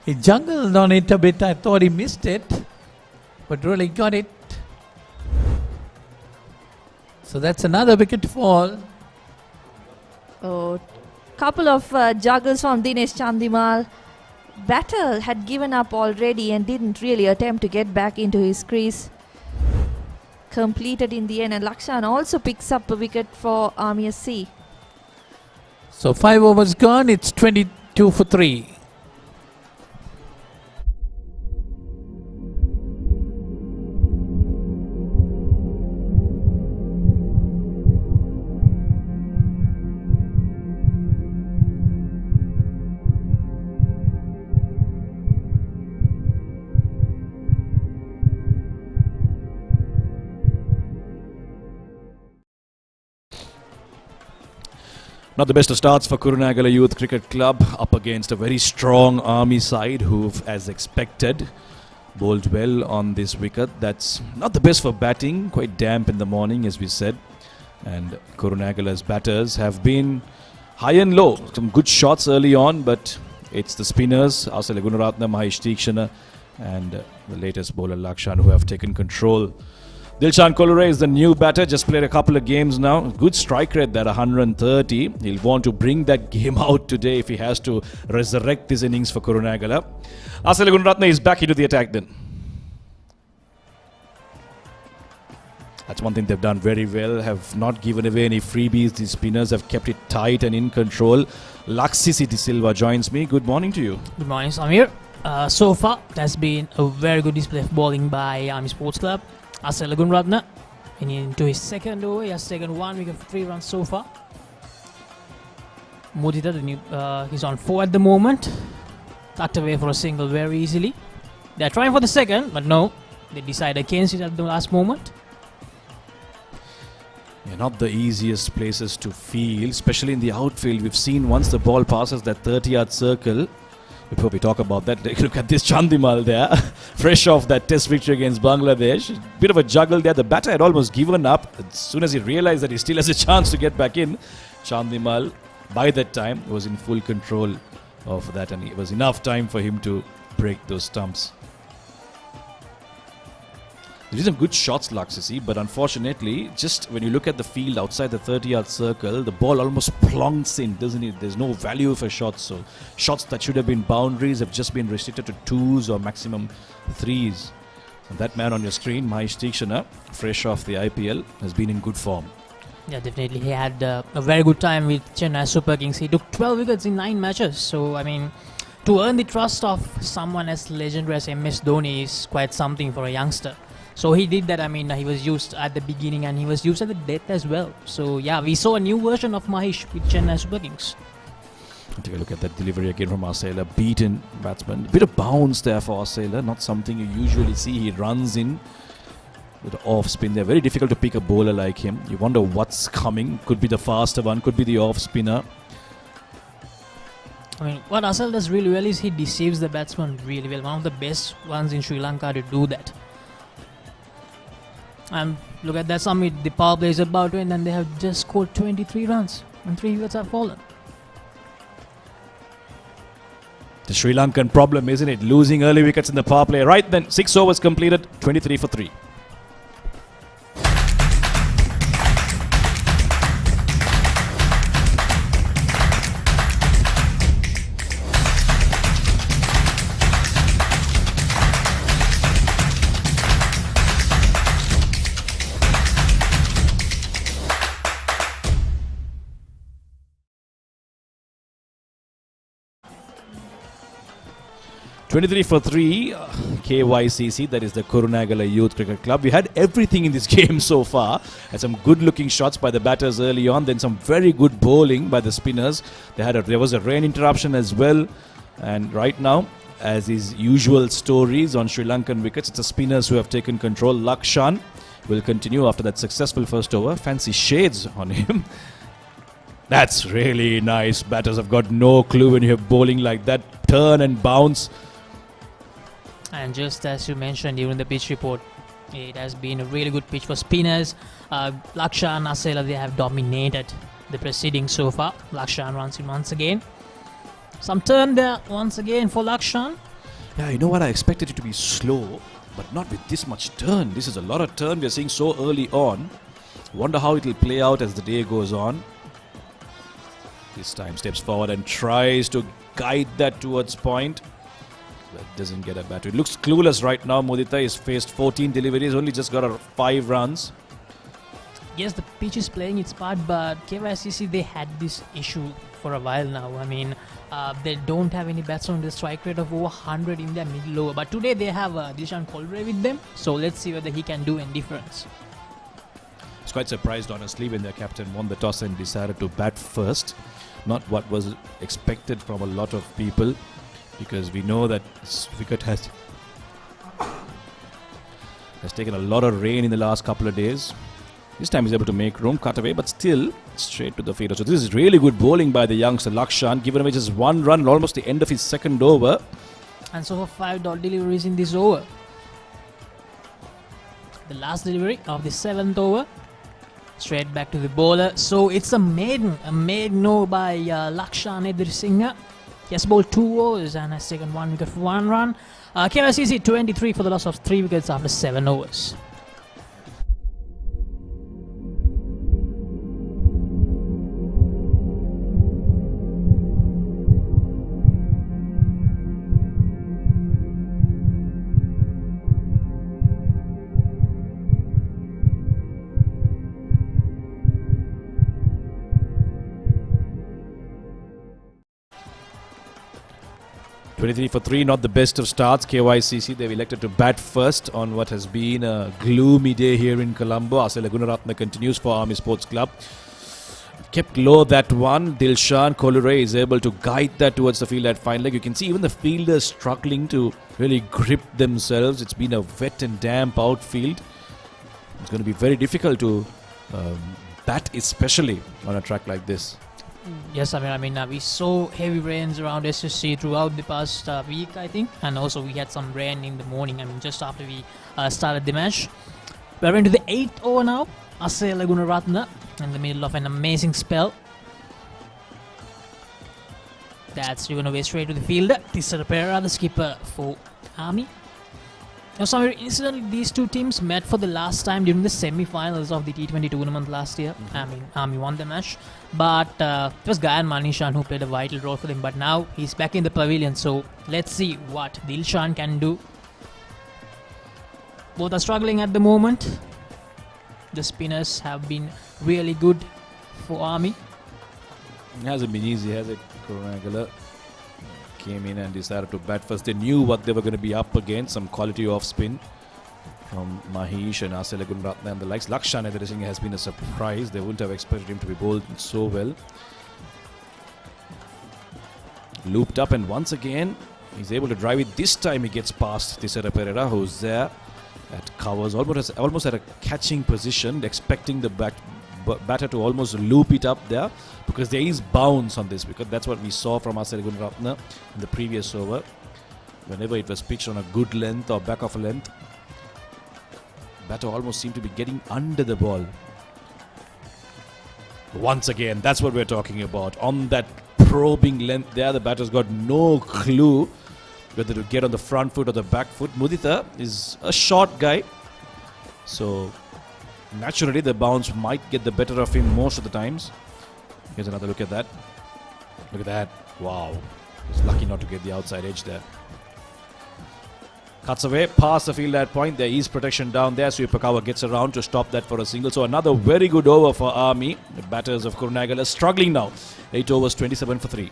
He jungled on it a bit. I thought he missed it, but really got it. So that's another wicket fall. Oh, couple of juggles from Dinesh Chandimal. Batter had given up already and didn't really attempt to get back into his crease. Completed in the end, and Lakshan also picks up a wicket for Army SC. So 5 overs gone. It's 22 for 3. Not the best of starts for Kurunegala Youth Cricket Club up against a very strong Army side who've, as expected, bowled well on this wicket. That's not the best for batting, quite damp in the morning as we said. And Kurunegala's batters have been high and low. Some good shots early on, but it's the spinners, Asela Gunaratna, Mahesh Deekshana and the latest bowler Lakshan who have taken control. Dilshan Kolure is the new batter, just played a couple of games now. Good strike rate there, 130. He'll want to bring that game out today if he has to resurrect this innings for Kurunegala. Asela Gunaratna is back into the attack then. That's one thing they've done very well, have not given away any freebies. These spinners have kept it tight and in control. Laksisi De Silva joins me. Good morning to you. Good morning, Samir. So far, that's been a very good display of bowling by Army Sports Club. Asela Gunaratna into his second over. He has taken 1 wicket for 3 runs so far. Mudita, he's on 4 at the moment. Tucked away for a single very easily. They're trying for the second, but no. They decide against it at the last moment. Yeah, not the easiest places to field, especially in the outfield. We've seen once the ball passes that 30-yard circle, Before we talk about that, take a look at this Chandimal there. Fresh off that test victory against Bangladesh. Bit of a juggle there. The batter had almost given up. As soon as he realized that he still has a chance to get back in, Chandimal, by that time, was in full control of that, and it was enough time for him to break those stumps. There is some good shots, Laksasi, but unfortunately, just when you look at the field outside the 30-yard circle, the ball almost plonks in, doesn't it? There's no value for shots, so shots that should have been boundaries have just been restricted to 2s or maximum 3s. And that man on your screen, Mahesh Tikshana, fresh off the IPL, has been in good form. Yeah, definitely. He had a very good time with Chennai Super Kings. He took 12 wickets in 9 matches. So, I mean, to earn the trust of someone as legendary as MS Dhoni is quite something for a youngster. So he did that. I mean, he was used at the beginning and he was used at the death as well. So yeah, we saw a new version of Mahesh with Chennai Super Kings. Take a look at that delivery again from Arcela. Beaten batsman. Bit of bounce there for Arcela. Not something you usually see. He runs in with off spin there. Very difficult to pick a bowler like him. You wonder what's coming. Could be the faster one. Could be the off spinner. I mean, what Arcela does really well is he deceives the batsman really well. One of the best ones in Sri Lanka to do that. And look at that, Samit, the power play is about to end and they have just scored 23 runs and 3 wickets have fallen. The Sri Lankan problem, isn't it? Losing early wickets in the power play. Right then, 6 overs completed, 23 for 3. 23 for 3, KYCC, that is the Kurunegala Youth Cricket Club. We had everything in this game so far. Had some good-looking shots by the batters early on, then some very good bowling by the spinners. There was a rain interruption as well. And right now, as is usual stories on Sri Lankan wickets, it's the spinners who have taken control. Lakshan will continue after that successful first over. Fancy shades on him. That's really nice. Batters have got no clue when you have bowling like that. Turn and bounce. And just as you mentioned during the pitch report, it has been a really good pitch for spinners. Lakshan, Arcela, they have dominated the proceedings so far. Lakshan runs in once again. Some turn there once again for Lakshan. Yeah, you know what? I expected it to be slow, but not with this much turn. This is a lot of turn we are seeing so early on. Wonder how it will play out as the day goes on. This time steps forward and tries to guide that towards point. But doesn't get a bat. It looks clueless right now. Mudita is faced 14 deliveries, only just got 5 runs. Yes, the pitch is playing its part, but KYCC, they had this issue for a while now. I mean, they don't have any batsmen with a strike rate of over 100 in their middle over. But today they have Dishan Colombo with them. So let's see whether he can do any difference. I was quite surprised, honestly, when their captain won the toss and decided to bat first. Not what was expected from a lot of people, because we know that this wicket has taken a lot of rain in the last couple of days. This time he's able to make room, cut away, but still straight to the fielder. So this is really good bowling by the youngster Lakshan, given away just 1 run, almost the end of his second over. And so for 5 dot deliveries in this over. The last delivery of the 7th over. Straight back to the bowler. So it's a maiden over by Lakshan Edrisinghe. He has bowled 2 overs and has taken 1 wicket for 1 run. KYCC 23 for the loss of 3 wickets after 7 overs. .23 for 3, not the best of starts. KYCC, they've elected to bat first on what has been a gloomy day here in Colombo. Arcela Gunaratna continues for Army Sports Club. Kept low that one. Dilshan Kolure is able to guide that towards the field at fine leg. You can see even the fielders struggling to really grip themselves. It's been a wet and damp outfield. It's going to be very difficult to bat, especially on a track like this. Yes, I mean, we saw heavy rains around SSC throughout the past week, I think, and also we had some rain in the morning. I mean, just after we started the match. We're into the 8th over now. Asela Gunaratna in the middle of an amazing spell. That's driven away straight to the fielder. Tisara Pereira, the skipper for Army. Now, somewhere incidentally, these two teams met for the last time during the semi-finals of the T20 tournament last year. I mean, Army won the match, but it was Gayan Manishan who played a vital role for them. But now he's back in the pavilion, so let's see what Dilshan can do. Both are struggling at the moment. The spinners have been really good for Army. It hasn't been easy, has it? Kurunegala came in and decided to bat first. They knew what they were going to be up against. Some quality off spin from Mahesh and Asela Gunaratna and the likes. Lakshan Etherisinghe has been a surprise. They wouldn't have expected him to be bowled so well. Looped up, and once again he's able to drive it. This time he gets past Tisara Pereira, who's there at covers, almost at a catching position, expecting the batter to almost loop it up there, because there is bounce on this wicket. That's what we saw from Asela Gunaratna in the previous over. Whenever it was pitched on a good length or back of a length, batter almost seemed to be getting under the ball. Once again, that's what we're talking about. On that probing length there, the batter's got no clue whether to get on the front foot or the back foot. Muditha is a short guy, so naturally the bounce might get the better of him most of the times. Here's another look at that. Look at that. Wow. He's lucky not to get the outside edge there. Cuts away past the field at point. There is protection down there. Suyapakawa gets around to stop that for a single. So another very good over for Army. The batters of Kurunegala struggling now. 8 overs, 27 for 3.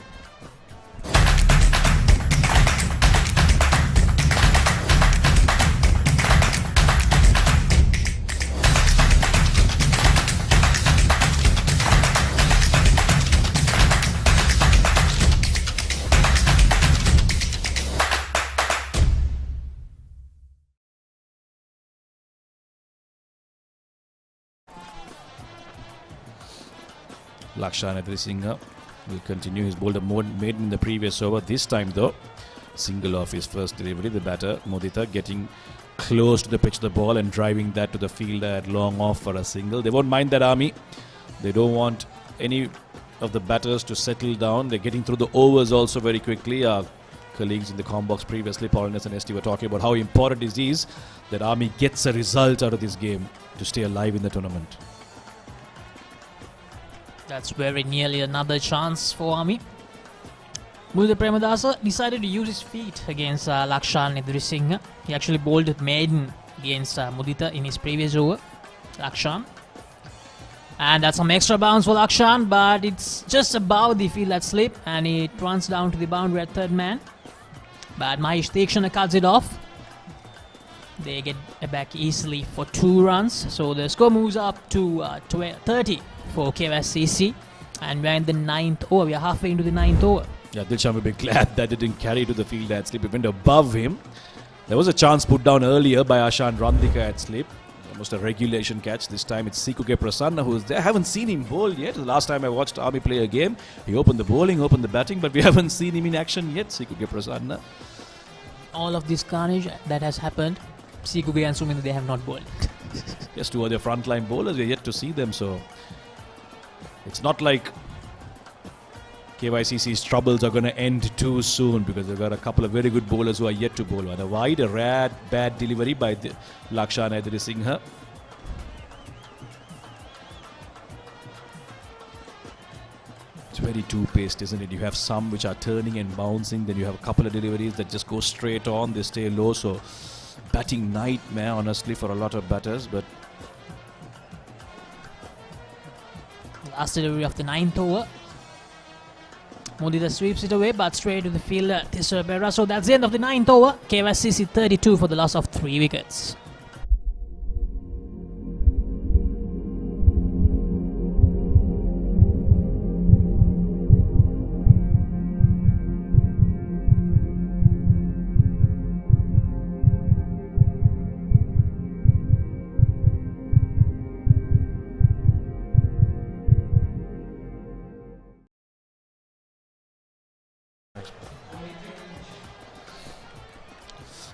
Lakshan Etherisinghe will continue his bowler made in the previous over. This time though, single off his first delivery. The batter Muditha getting close to the pitch of the ball and driving that to the fielder at long off for a single. They won't mind that, Army. They don't want any of the batters to settle down. They're getting through the overs also very quickly. Our colleagues in the comm box previously, Paulinus and ST, were talking about how important it is that Army gets a result out of this game to stay alive in the tournament. That's very nearly another chance for Army. Muditha Premadasa decided to use his feet against Lakshan Etherisinghe. He actually bowled maiden against Muditha in his previous over. Lakshan. And that's some extra bounce for Lakshan, but it's just above the field that slip, and it runs down to the boundary at third man. But Mahesh Theekshana cuts it off. They get back easily for 2 runs. So the score moves up to 30 for KSCC. And we're in the 9th over. We are halfway into the 9th over. Yeah, Dilshan will be glad that it didn't carry to the field at slip. It went above him. There was a chance put down earlier by Ashan Randika at slip. Almost a regulation catch. This time it's Sikuke Prasanna who's there. I haven't seen him bowl yet. The last time I watched Army play a game, he opened the bowling, opened the batting, but we haven't seen him in action yet, Sikuke Prasanna. All of this carnage that has happened, Sikuke and Suminda, they have not bowled. Yes, 2 of their frontline bowlers, we're yet to see them, so it's not like KYCC's troubles are going to end too soon, because they've got a couple of very good bowlers who are yet to bowl. And a wide, a bad delivery by Lakshan Etherisinghe. It's very two-paced, isn't it? You have some which are turning and bouncing, then you have a couple of deliveries that just go straight on, they stay low. So batting nightmare, honestly, for a lot of batters. But last delivery of the 9th over. Muditha sweeps it away, but straight to the fielder, Tisara Pereira. So that's the end of the 9th over. KSCC 32 for the loss of 3 wickets.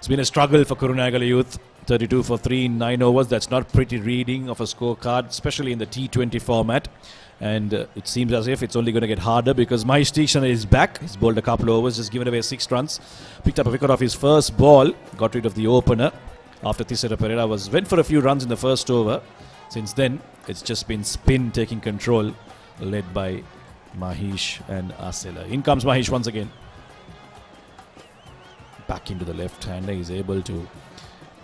It's been a struggle for Kurunegala Youth. 32 for 3 in 9 overs. That's not pretty reading of a scorecard, especially in the T20 format. And it seems as if it's only going to get harder because Mahesh Tikshana is back. He's bowled a couple of overs, just given away 6 runs. Picked up a wicket off his first ball. Got rid of the opener after Thisara Pereira went for a few runs in the first over. Since then, it's just been spin taking control, led by Mahesh and Asela. In comes Mahesh once again. Back into the left-hander. He's able to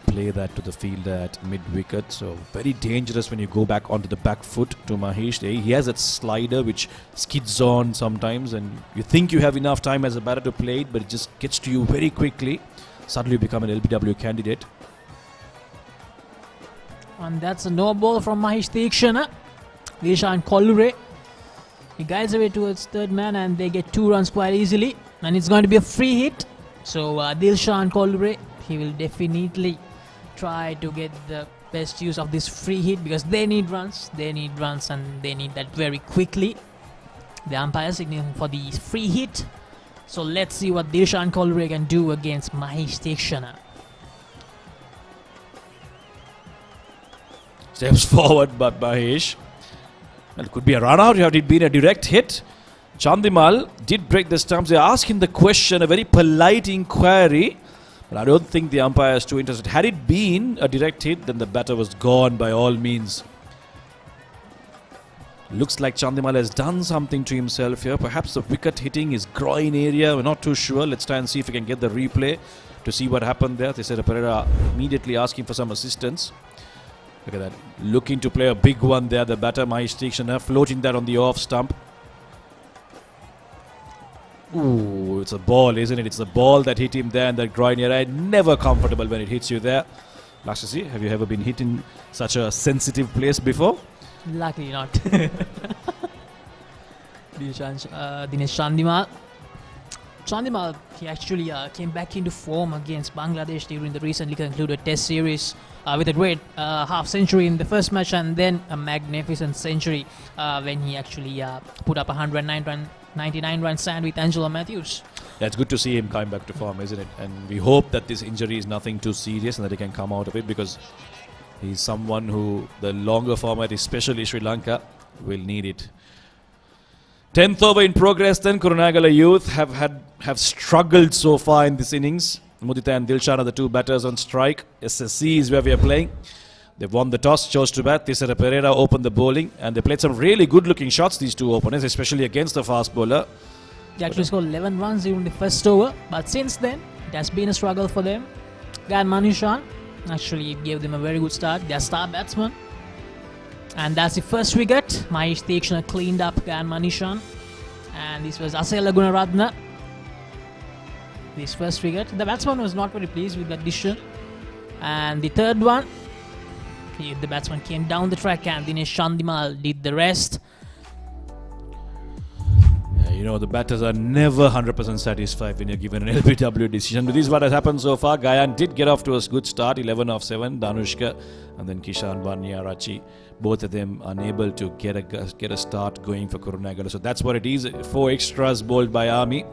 play that to the fielder at mid-wicket. So very dangerous when you go back onto the back foot to Mahesh. He has that slider which skids on sometimes, and you think you have enough time as a batter to play it, but it just gets to you very quickly. Suddenly you become an LBW candidate. And that's a no ball from Mahesh Tikshana. Dilshan Kollure. He guides away towards third man and they get 2 runs quite easily. And it's going to be a free hit. So Dilshan Kollure, he will definitely try to get the best use of this free hit because they need runs. They need runs and they need that very quickly. The umpire signaling for the free hit. So let's see what Dilshan Kollure can do against Mahesh Tikshana. Steps forward, but Mahesh. Well, it could be a run out. Had it been a direct hit, Chandimal did break the stumps. They asked him the question, a very polite inquiry. But I don't think the umpire is too interested. Had it been a direct hit, then the batter was gone by all means. Looks like Chandimal has done something to himself here. Perhaps the wicket hitting his groin area. We're not too sure. Let's try and see if we can get the replay to see what happened there. Thisara Pereira immediately asking for some assistance. Look at that. Looking to play a big one there. The batter, Mahesh Tikshana, floating that on the off stump. Ooh, it's a ball, isn't it? It's the ball that hit him there in that groin area. Never comfortable when it hits you there. Lakshasi, have you ever been hit in such a sensitive place before? Luckily not. Dinesh Chandimal. Chandimal, he actually came back into form against Bangladesh during the recently concluded Test series with a great half century in the first match and then a magnificent century when he actually put up a 199 run stand with Angelo Matthews. Yeah, it's good to see him come back to form, isn't it? And we hope that this injury is nothing too serious and that he can come out of it because he's someone who the longer format, especially Sri Lanka, will need it. 10th over in progress then. Kurunegala Youth have struggled so far in this innings. Mudita and Dilshan are the 2 batters on strike. SLC is where we are playing. They've won the toss, chose to bat. Thisara Pereira opened the bowling and they played some really good looking shots, these 2 opponents, especially against the fast bowler. They actually scored 11 runs during the first over, but since then it has been a struggle for them. Gyan Manishan actually gave them a very good start, their star batsman. And that's the first wicket. Mahesh Tikshana cleaned up Gyan Manishan. And this was Asela Gunaratna. This first wicket. The batsman was not very pleased with that decision. And the third one, the batsman came down the track and Dinesh Chandimal did the rest. You know, the batters are never 100% satisfied when you're given an LBW decision. But this is what has happened so far. Gyan did get off to a good start, 11 off 7. Danushka and then Kishan Vanya Rachi. Both of them unable to get a start going for Kurunegala. So that's what it is. 4 extras bowled by Army.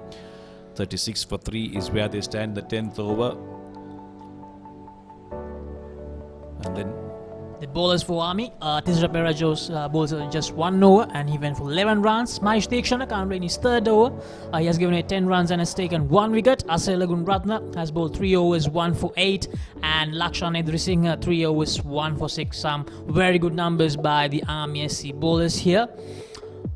36 for 3 is where they stand, the 10th over. And then the bowlers for Army, Thisara Pereira bowls just 1 over and he went for 11 runs. Mahesh Tikshana can't in his 3rd over. He has given it 10 runs and has taken 1 wicket. Asela Gunaratna has bowled 3 overs, 1 for 8. And Lakshan Edrisinghe 3 overs, 1 for 6. Some very good numbers by the Army SC bowlers here.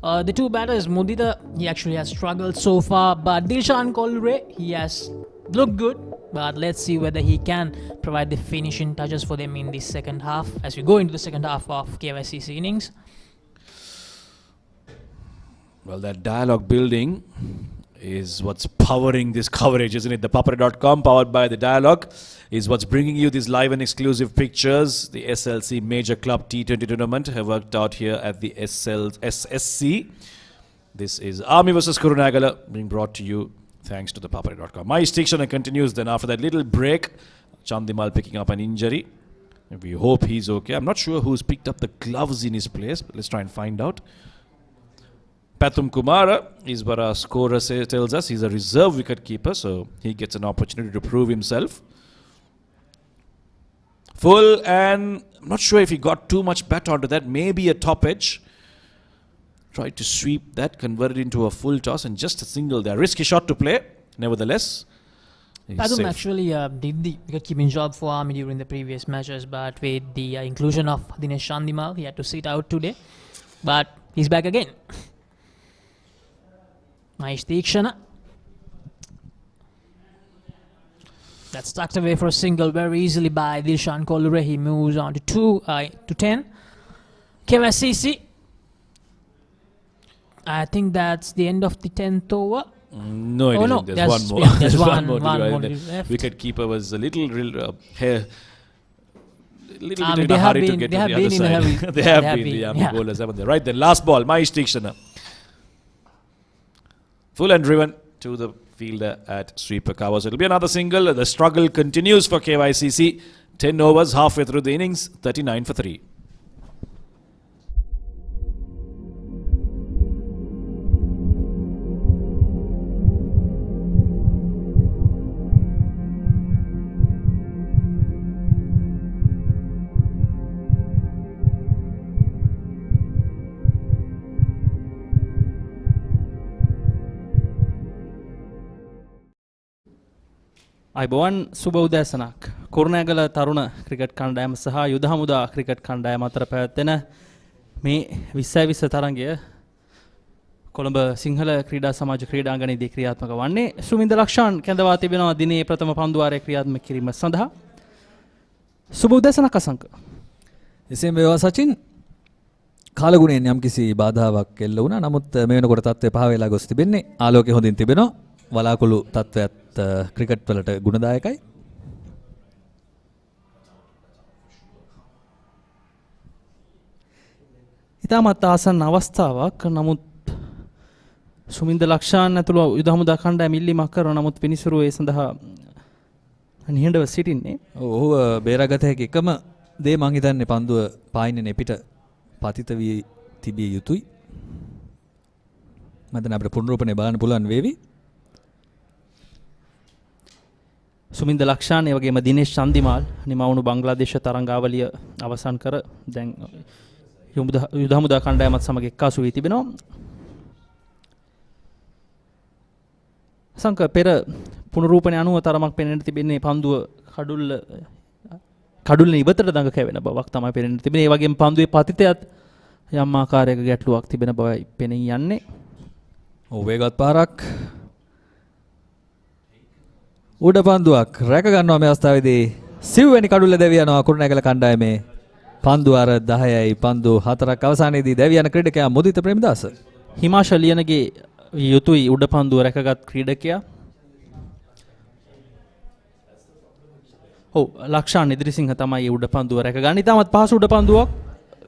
The 2 batters, Mudita, he actually has struggled so far. But Dilshan Kollure, he has looked good. But let's see whether he can provide the finishing touches for them in the second half as we go into the second half of KYCC innings. Well, that dialogue building is what's powering this coverage, isn't it? The Papare.com, powered by the dialogue, is what's bringing you these live and exclusive pictures. The SLC Major Club T20 tournament have worked out here at the SSC. This is Army versus Kurunegala being brought to you thanks to the Papare.com. Mahesh Tikshana continues then after that little break. Chandimal picking up an injury. We hope he's okay. I'm not sure who's picked up the gloves in his place, but let's try and find out. Pathum Kumara is what our scorer tells us. He's a reserve wicket keeper, so he gets an opportunity to prove himself. Full, and I'm not sure if he got too much bat onto that. Maybe a top edge. Tried to sweep that, converted into a full toss, and just a single there. Risky shot to play, nevertheless. Padum actually did the wicket-keeping job for Army during the previous matches, but with the inclusion of Dinesh Chandimal, he had to sit out today. But he's back again. Nice Tikshana. That's tucked away for a single very easily by Dilshan Kollure. He moves on to 10. KYCC. I think that's the end of the 10th over. No, it isn't. There's one more. Yeah, there's one more more left. Wicket keeper was a little bit in they a have hurry to been- get they to have the other been in a side. hurry. They have been. The Army yeah. bowlers have been there. Right then, last ball, Mahesh Tikshana. Full and driven to the fielder at Sri Pakawa. So it'll be another single. The struggle continues for KYCC. 10 overs, halfway through the innings, 39 for 3. අයිබෝවන් සුබ උදෑසනක් කුරුණෑගල තරුණ cricket කණ්ඩායම සහ යුද හමුදා cricket කණ්ඩායම අතර පැවැත්වෙන මේ 2020 තරඟය කොළඹ සිංහල ක්‍රීඩා සමාජ ක්‍රීඩාංගණයේදී ක්‍රියාත්මක වන්නේ සුමින්ද ලක්ෂාන් කැඳවා තිබෙනවා දිනේ ප්‍රථම පන්දුවාරය ක්‍රියාත්මක කිරීම සඳහා සුබ උදෑසනක් අසංක එසේම වේවා සචින් කාලගුණයෙන් යම්කිසි බාධාවක් එල්ල වුණා නමුත් මේ වෙනකොට තත්ත්වය පහ වෙලා ගොස් තිබෙන්නේ ආලෝකය හොඳින් තිබෙනවා වලාකුළු තත්ත්වයත් ක්‍රිකට් වලට ගුණදායකයි ඉතාමත් ආසන්න අවස්ථාවක් නමුත් සුමින්ද ලක්ෂාන් ඇතුළු යුද හමුදා කණ්ඩායම ඉල්ලීමක් කරන නමුත් පිනිසුරු ඒ සඳහා නිහඬව සිටින්නේ ඔහු බේරාගත හැකි එකම දේ මං හිතන්නේ පන්දුව පායින්නේ නෙපිට පතිත වී තිබිය යුතුයි මම දැන් අපිට පුනරුපණය බලන්න පුළුවන් වේවි සුමින්ද ලක්ෂාන් ඒ වගේම දිනේෂ් චන්දිමාල් නිමවුණු බංග්ලාදේශ තරංගාවලිය අවසන් කර දැන් යුද හමුදා කණ්ඩායමත් සමග එක්කාසු වී තිබෙනවා සංක පෙර පුනරූපණය අනුව තරමක් පෙනෙන්න තිබෙන්නේ පන්දුව කඩුල්ලේ ඉවතට දඟ කැවෙන බවක් තමයි පෙනෙන්න තිබෙන්නේ. ඒ වගේම පන්දුවේ පතිතයත් යම් ආකාරයක ගැටලුවක් තිබෙන බවයි පෙනී යන්නේ. ඔව් වේගවත් පාරක් උඩ පන්දුවක් රැක ගන්නවා මේ අවස්ථාවේදී සිව්වෙනි කඩුල්ල දැවි යනවා කුරුණෑගල කණ්ඩායමේ පන්දු අර 10යි පන්දු 4ක් අවසානයේදී දැවි යන ක්‍රීඩකයා මුදිත ප්‍රේමදාස හිමාශා ලියනගේ යුතුයි උඩ පන්දුව රැකගත් ක්‍රීඩකයා ඔව් ලක්ෂාන් ඉදිරිසිංහ තමයි උඩ පන්දුව රැකගන්නේ. ඉතාමත් පහසු උඩ පන්දුවක්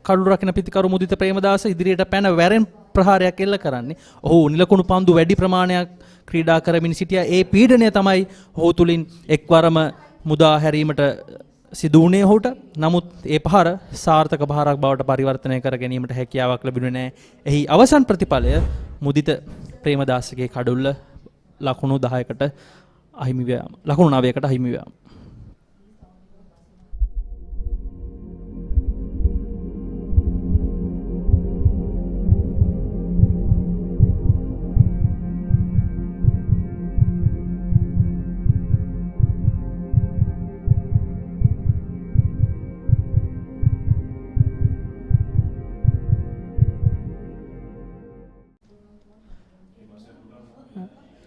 කඩුළු රකින පිතිකරු මුදිත ප්‍රේමදාස ඉදිරියට පැන වැරෙන් ප්‍රහාරයක් එල්ල කරන්නේ. ඔහු නිලකුණු පන්දු වැඩි ප්‍රමාණයක් ක්‍රීඩා කරමින් සිටියා. ඒ පීඩනය තමයි ඔහු තුලින් එක්වරම මුදා හැරීමට සිදු වුණේ ඔහුට. නමුත් ඒ පහර සාර්ථක පහරක් බවට පරිවර්තනය කර ගැනීමට හැකියාවක් ලැබුණේ නැහැ. එහි අවසන් ප්‍රතිඵලය මුදිත ප්‍රේමදාසගේ කඩුල්ල ලකුණු 10කට අහිමි වෑම. ලකුණු 9කට අහිමි වෑම.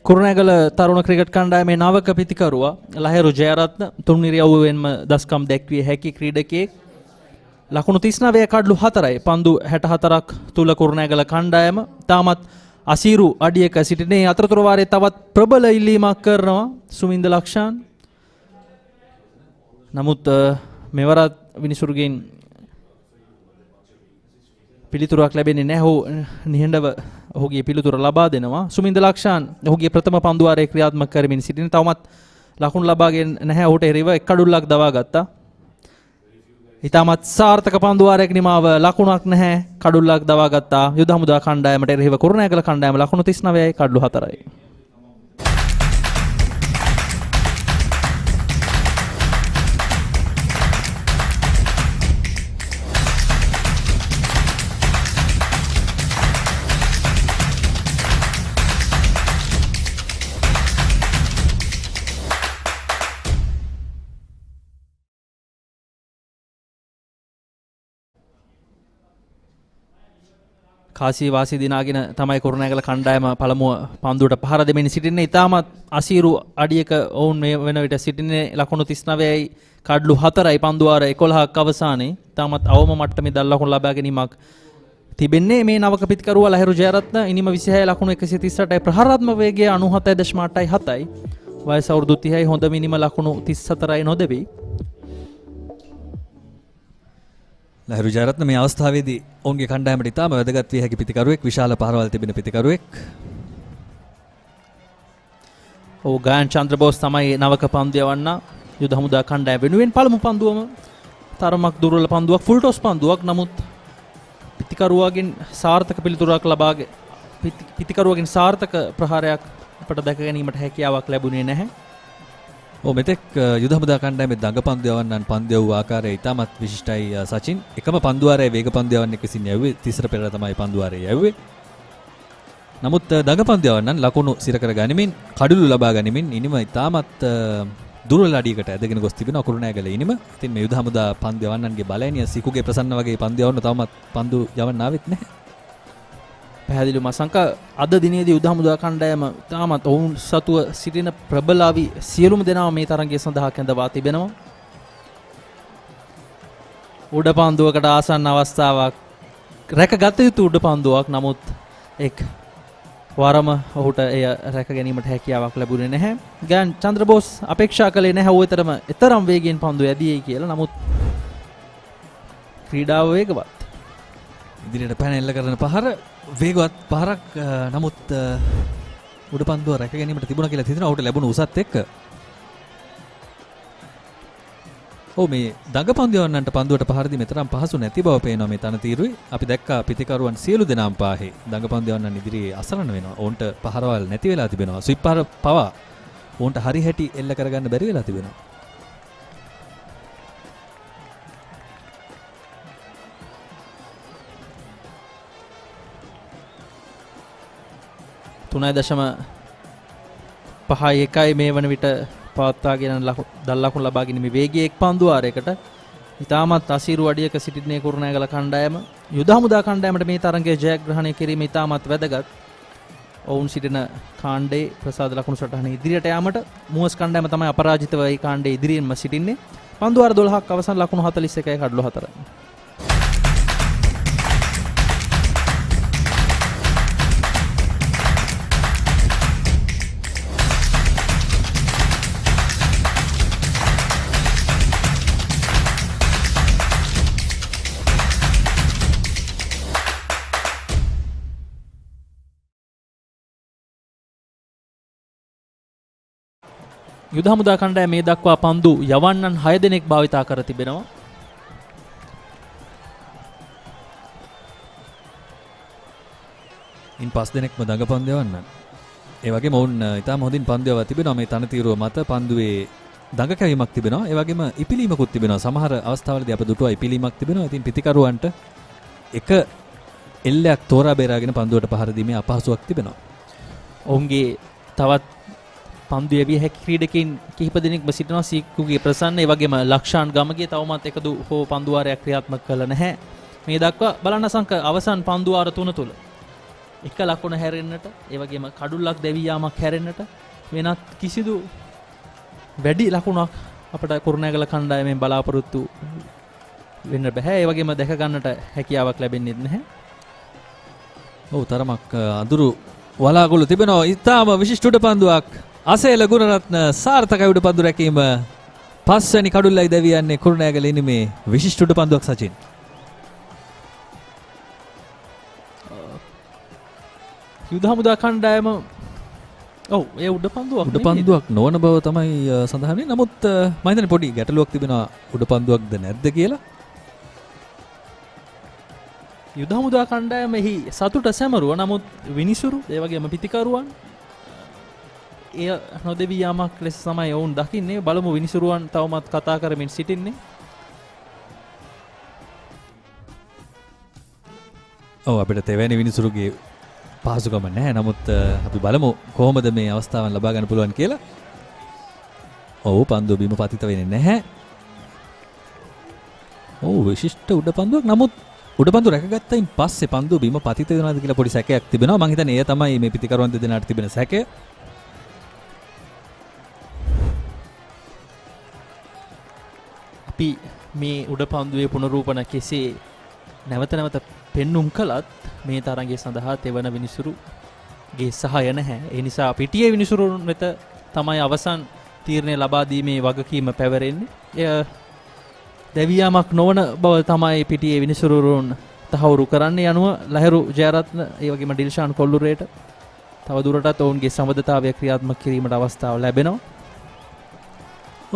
කුරුණෑගල තරුණ ක්‍රිකට් කණ්ඩායමේ නවක පිතිකරුවා ලහිරු ජයරත්න තුන් ඉරියව්වෙන්ම දස්කම් දැක්විය හැකි ක්‍රීඩකයෙක් ලකුණු 39 කඩලු 4යි පන්දු 64ක් තුල කුරුණෑගල කණ්ඩායම තාමත් අසීරු අඩියක සිටිනේ අතරතුර වාරයේ තවත් ප්‍රබල ඉල්ලීමක් කරනවා සුමින්ද ලක්ෂාන් නමුත් මෙවරත් විනිසුරුගෙන් පිළිතුරක් ලැබෙන්නේ නැහැ. ඔහු නිහඬව ඔහුගේ පිළිතුර ලබා දෙනවා. සුමින්ද ලක්ෂාන් ඔහුගේ ප්‍රථම පන්දුවාරයේ ක්‍රියාත්මක කරමින් සිටින තවමත් ලකුණු ලබාගෙන නැහැ. ඔහුට එරෙහිව එක් කඩුල්ලක් දවා ගත්තා. ඉතාමත් සාර්ථක පන්දුවාරයක නිමාව ලකුණක් නැහැ. කඩුල්ලක් දවා ගත්තා. යුද හමුදා කණ්ඩායමට එරෙහිව කුරුණෑගල කණ්ඩායම ලකුණු 39යි කඩලු 4යි. කාසිය වාසිය දිනාගෙන තමයි කුරුණෑගල කණ්ඩායම පළමුව පන්දුවට පහර දෙමින් සිටින්නේ. ඉතාමත් අසීරු අඩියක ඔවුන් මේ වෙන විට සිටින්නේ ලකුණු 39යි කඩලු 4යි පන්දුවාර 11ක් අවසානයේ. ඉතාමත් අවම මට්ටමේ දල් ලකුණු ලබා ගැනීමක් තිබෙන්නේ මේ නවක පිතිකරුවා ලහිරු ජයරත්න. ඉනිම 26 ලකුණු 138යි ප්‍රහාරාත්මක වේගය 97.87යි. වයස අවුරුදු 30යි හොඳ මිනිම ලකුණු 34යි නොදෙවි. ලහිරු ජයරත්න මේ අවස්ථාවේදී ඔවුන්ගේ කණ්ඩායමට ඉතාම වැදගත් විය හැකි පිතිකරුවෙක්, විශාල පහරවල් තිබෙන පිතිකරුවෙක්. ගායන් චන්ද්‍රබෝස් තමයි නවක පන්දු යවන්න යුද හමුදා කණ්ඩායම වෙනුවෙන්. පළමු පන්දුවම තරමක් දුර්වල පන්දුවක්, ෆුල් ටොස් පන්දුවක්. නමුත් පිතිකරුවාගෙන් සාර්ථක පිළිතුරක් ලබාගෙන පිතිකරුවාගෙන් සාර්ථක ප්‍රහාරයක් අපට දැක ගැනීමට හැකියාවක් ලැබුණේ නැහැ. මෙතෙක් යුද හමුදා කණ්ඩායමේ දඟ පන්දු යවන්නන් පන්දු යවූ ආකාරය ඉතාමත් විශිෂ්ටයි සචින්. එකම පන්දුවාරයේ වේග පන්දු යවන්නෙක් විසින් යැව්වේ තිසර පෙරේරා තමයි පන්දුවාරයේ යැව්වේ. නමුත් දඟ පන්දු යවන්නන් ලකුණු සිර කර ගනිමින් කඩලු ලබා ගනිමින් ඉනිම ඉතාමත් දුර්වල අඩියකට ඇදගෙන ගොස් තිබෙනවා කුරුණෑගල ඉනිම. ඉතින් මේ යුද හමුදා පන්දු යවන්නන්ගේ බලයනිය සිකුගේ ප්‍රසන්න වගේ පන්දු යවන්න තවමත් පන්දු යවන්න ආවෙත් නැහැ. පැහැදිලිව මසංක අද දිනේදී යුද හමුදා කණ්ඩායම තාමත් ඔවුන් සතුව සිටින ප්‍රබලාවි සියලුම දෙනාම මේ තරගය සඳහා කැඳවා තිබෙනවා. උඩ පන්දුවකට ආසන්න අවස්ථාවක් රැකගත යුතු උඩ පන්දුවක්. නමුත් එක් වරම ඔහුට එය රැක ගැනීමට හැකියාවක් ලැබුණේ නැහැ. ගායන් චන්ද්‍රබෝස් අපේක්ෂා කළේ නැහැ ඔය තරම් වේගයෙන් පන්දු යදියේ කියලා. නමුත් ක්‍රීඩාව වේගවත්. ඉදිරියට පැන එල්ල කරන පහර වේගවත් පහරක්. නමුත් උඩ පන්දුව රැක ගැනීමට තිබුණා කියලා හිතනවා ඔහුට ලැබුණු උසත් එක්ක. මේ දඟ පන්දු යවන්නන්ට පන්දුවට පහර දීම තරම් පහසු නැති බව පේනවා මේ තනතිරුවේ. අපි දැක්කා පිතිකරුවන් සියලු දෙනාම පාහේ දඟ පන්දු යවන්නන් ඉදිරියේ අසරණ වෙනවා. ඔවුන්ට පහරවල් නැති වෙලා තිබෙනවා. ස්විප් පහර පවා ඔවුන්ට හරි හැටි එල්ල කරගන්න බැරි වෙලා තිබෙනවා. තුනයි දශම 5.1යි මේ වන විට පවත්වාගෙන දල් ලකුණු ලබා ගැනීමේ වේගයේ එක් පන්දුවාරයකට ඉතාමත් අසීරු අඩියක සිටින්නේ කුරුණෑගල කණ්ඩායම. යුද හමුදා කණ්ඩායමට මේ තරගයේ ජයග්‍රහණය කිරීම ඉතාමත් වැදගත්. ඔවුන් සිටින කාණ්ඩේ ප්‍රසාද ලකුණු සටහන ඉදිරියට යාමට මුවස් කණ්ඩායම තමයි අපරාජිතව ඒ කාණ්ඩේ ඉදිරියෙන්ම සිටින්නේ. පන්දුවාර 12ක් අවසන් ලකුණු 41යි කඩලු 4යි. යුද හමුදා කණ්ඩායම මේ දක්වා පන්දු යවන්නන් 6 දෙනෙක් භාවිතා කර තිබෙනවා. ඉන් 5 දෙනෙක්ම දඟ පන්දු යවන්නන්. ඒ වගේම ඔවුන් ඉතාම හොඳින් පන්දු යවා තිබෙනවා. මේ තනතිරුව මත පන්දුවේ දඟ කැවීමක් තිබෙනවා. ඒ වගේම ඉපිලීමකුත් තිබෙනවා. සමහර අවස්ථාවලදී අප දුටුවා ඉපිලීමක් තිබෙනවා. ඉතින් පිතිකරුවන්ට එක එල්ලයක් තෝරා බේරාගෙන පන්දුවට පහර දීමේ අපහසුාවක් තිබෙනවා. ඔවුන්ගේ තවත් පන්දු යවිය හැකි ක්‍රීඩකයන් කිහිප දෙනෙක්ම සිටිනවා. සීකුගේ ප්‍රසන්න, ඒ වගේම ලක්ෂාන් ගමගේ තවමත් එකදු හෝ පන්දුවාරයක් ක්‍රියාත්මක කළ නැහැ. මේ දක්වා බලන්න සංක අවසන් පන්දුවාර 3 තුල එක ලකුණ හැරෙන්නට, ඒ වගේම කඩුල්ලක් දැවී යාමක් හැරෙන්නට වෙනත් කිසිදු වැඩි ලකුණක් අපට කුරුණෑගල කණ්ඩායමෙන් බලාපොරොත්තු වෙන්න බෑ. ඒ වගේම දැක ගන්නට හැකියාවක් ලැබෙන්නේ නැහැ. තරමක් අඳුරු වලාකුළු තිබෙනවා. ඉතාම විශිෂ්ට උඩ පන්දුවක්. අසේල ගුණරත්න සාර්ථකයි උඩ පන්දු රැකීම. 5 වෙනි කඩුල්ලයි දැවී යන්නේ කුරුණෑගල ඉනිමේ විශිෂ්ට උඩ පන්දුවක් සචින්. යුද හමුදා කණ්ඩායම ඒ උඩ පන්දුවක් නොවන බව තමයි සඳහන් වෙන්නේ. නමුත් මම හිතන්නේ පොඩි ගැටලුවක් තිබෙනවා උඩ පන්දුවක්ද නැද්ද කියලා. යුද හමුදා කණ්ඩායම එහි සතුට සැමරුවා. නමුත් විනිසුරු ඒ වගේම පිතිකරුවන් එය නොදෙවී යාමක් ලෙස තමයි ඔවුන් දකින්නේ. බලමු විනිසුරුවන් තවමත් කතා කරමින් සිටින්නේ. අපිට තෙවැනි විනිසුරුගේ පහසුකම නැහැ. නමුත් අපි බලමු කොහොමද මේ අවස්ථාවන් ලබා ගන්න පුළුවන් කියලා. පන්දුව බිම පතිත වෙන්නේ නැහැ. විශිෂ්ට උඩ පන්දුවක්. නමුත් උඩපන්දු රැකගත්තයින් පස්සේ පන්දුව බිම පතිත වෙනවාද කියලා පොඩි සැකයක් තිබෙනවා. මම හිතන්නේ ඒ තමයි මේ පිතිකරුවන් දෙදෙනාට තිබෙන සැකය. අපි මේ උඩපන්දුවේ පුනරූපණ කෙසේ නැවත නැවත පෙන්눔 කළත් මේ තරගය සඳහා තෙවන විනිසුරුගේ සහාය නැහැ. ඒ නිසා පිටියේ විනිසුරුන් වෙත තමයි අවසන් තීරණය ලබා දීමේ වගකීම පැවරෙන්නේ. එය දැවියාමක් නොවන බව තමයි පිටියේ විනිසුරුන් තහවුරු කරන්නේ. යනුව ලහිරු ජයරත්න ඒ වගේම ඩිල්ෂාන් කොල්ලුරේට තව දුරටත් ඔවුන්ගේ සමබරතාවය ක්‍රියාත්මක කිරීමට අවස්ථාව ලැබෙනවා.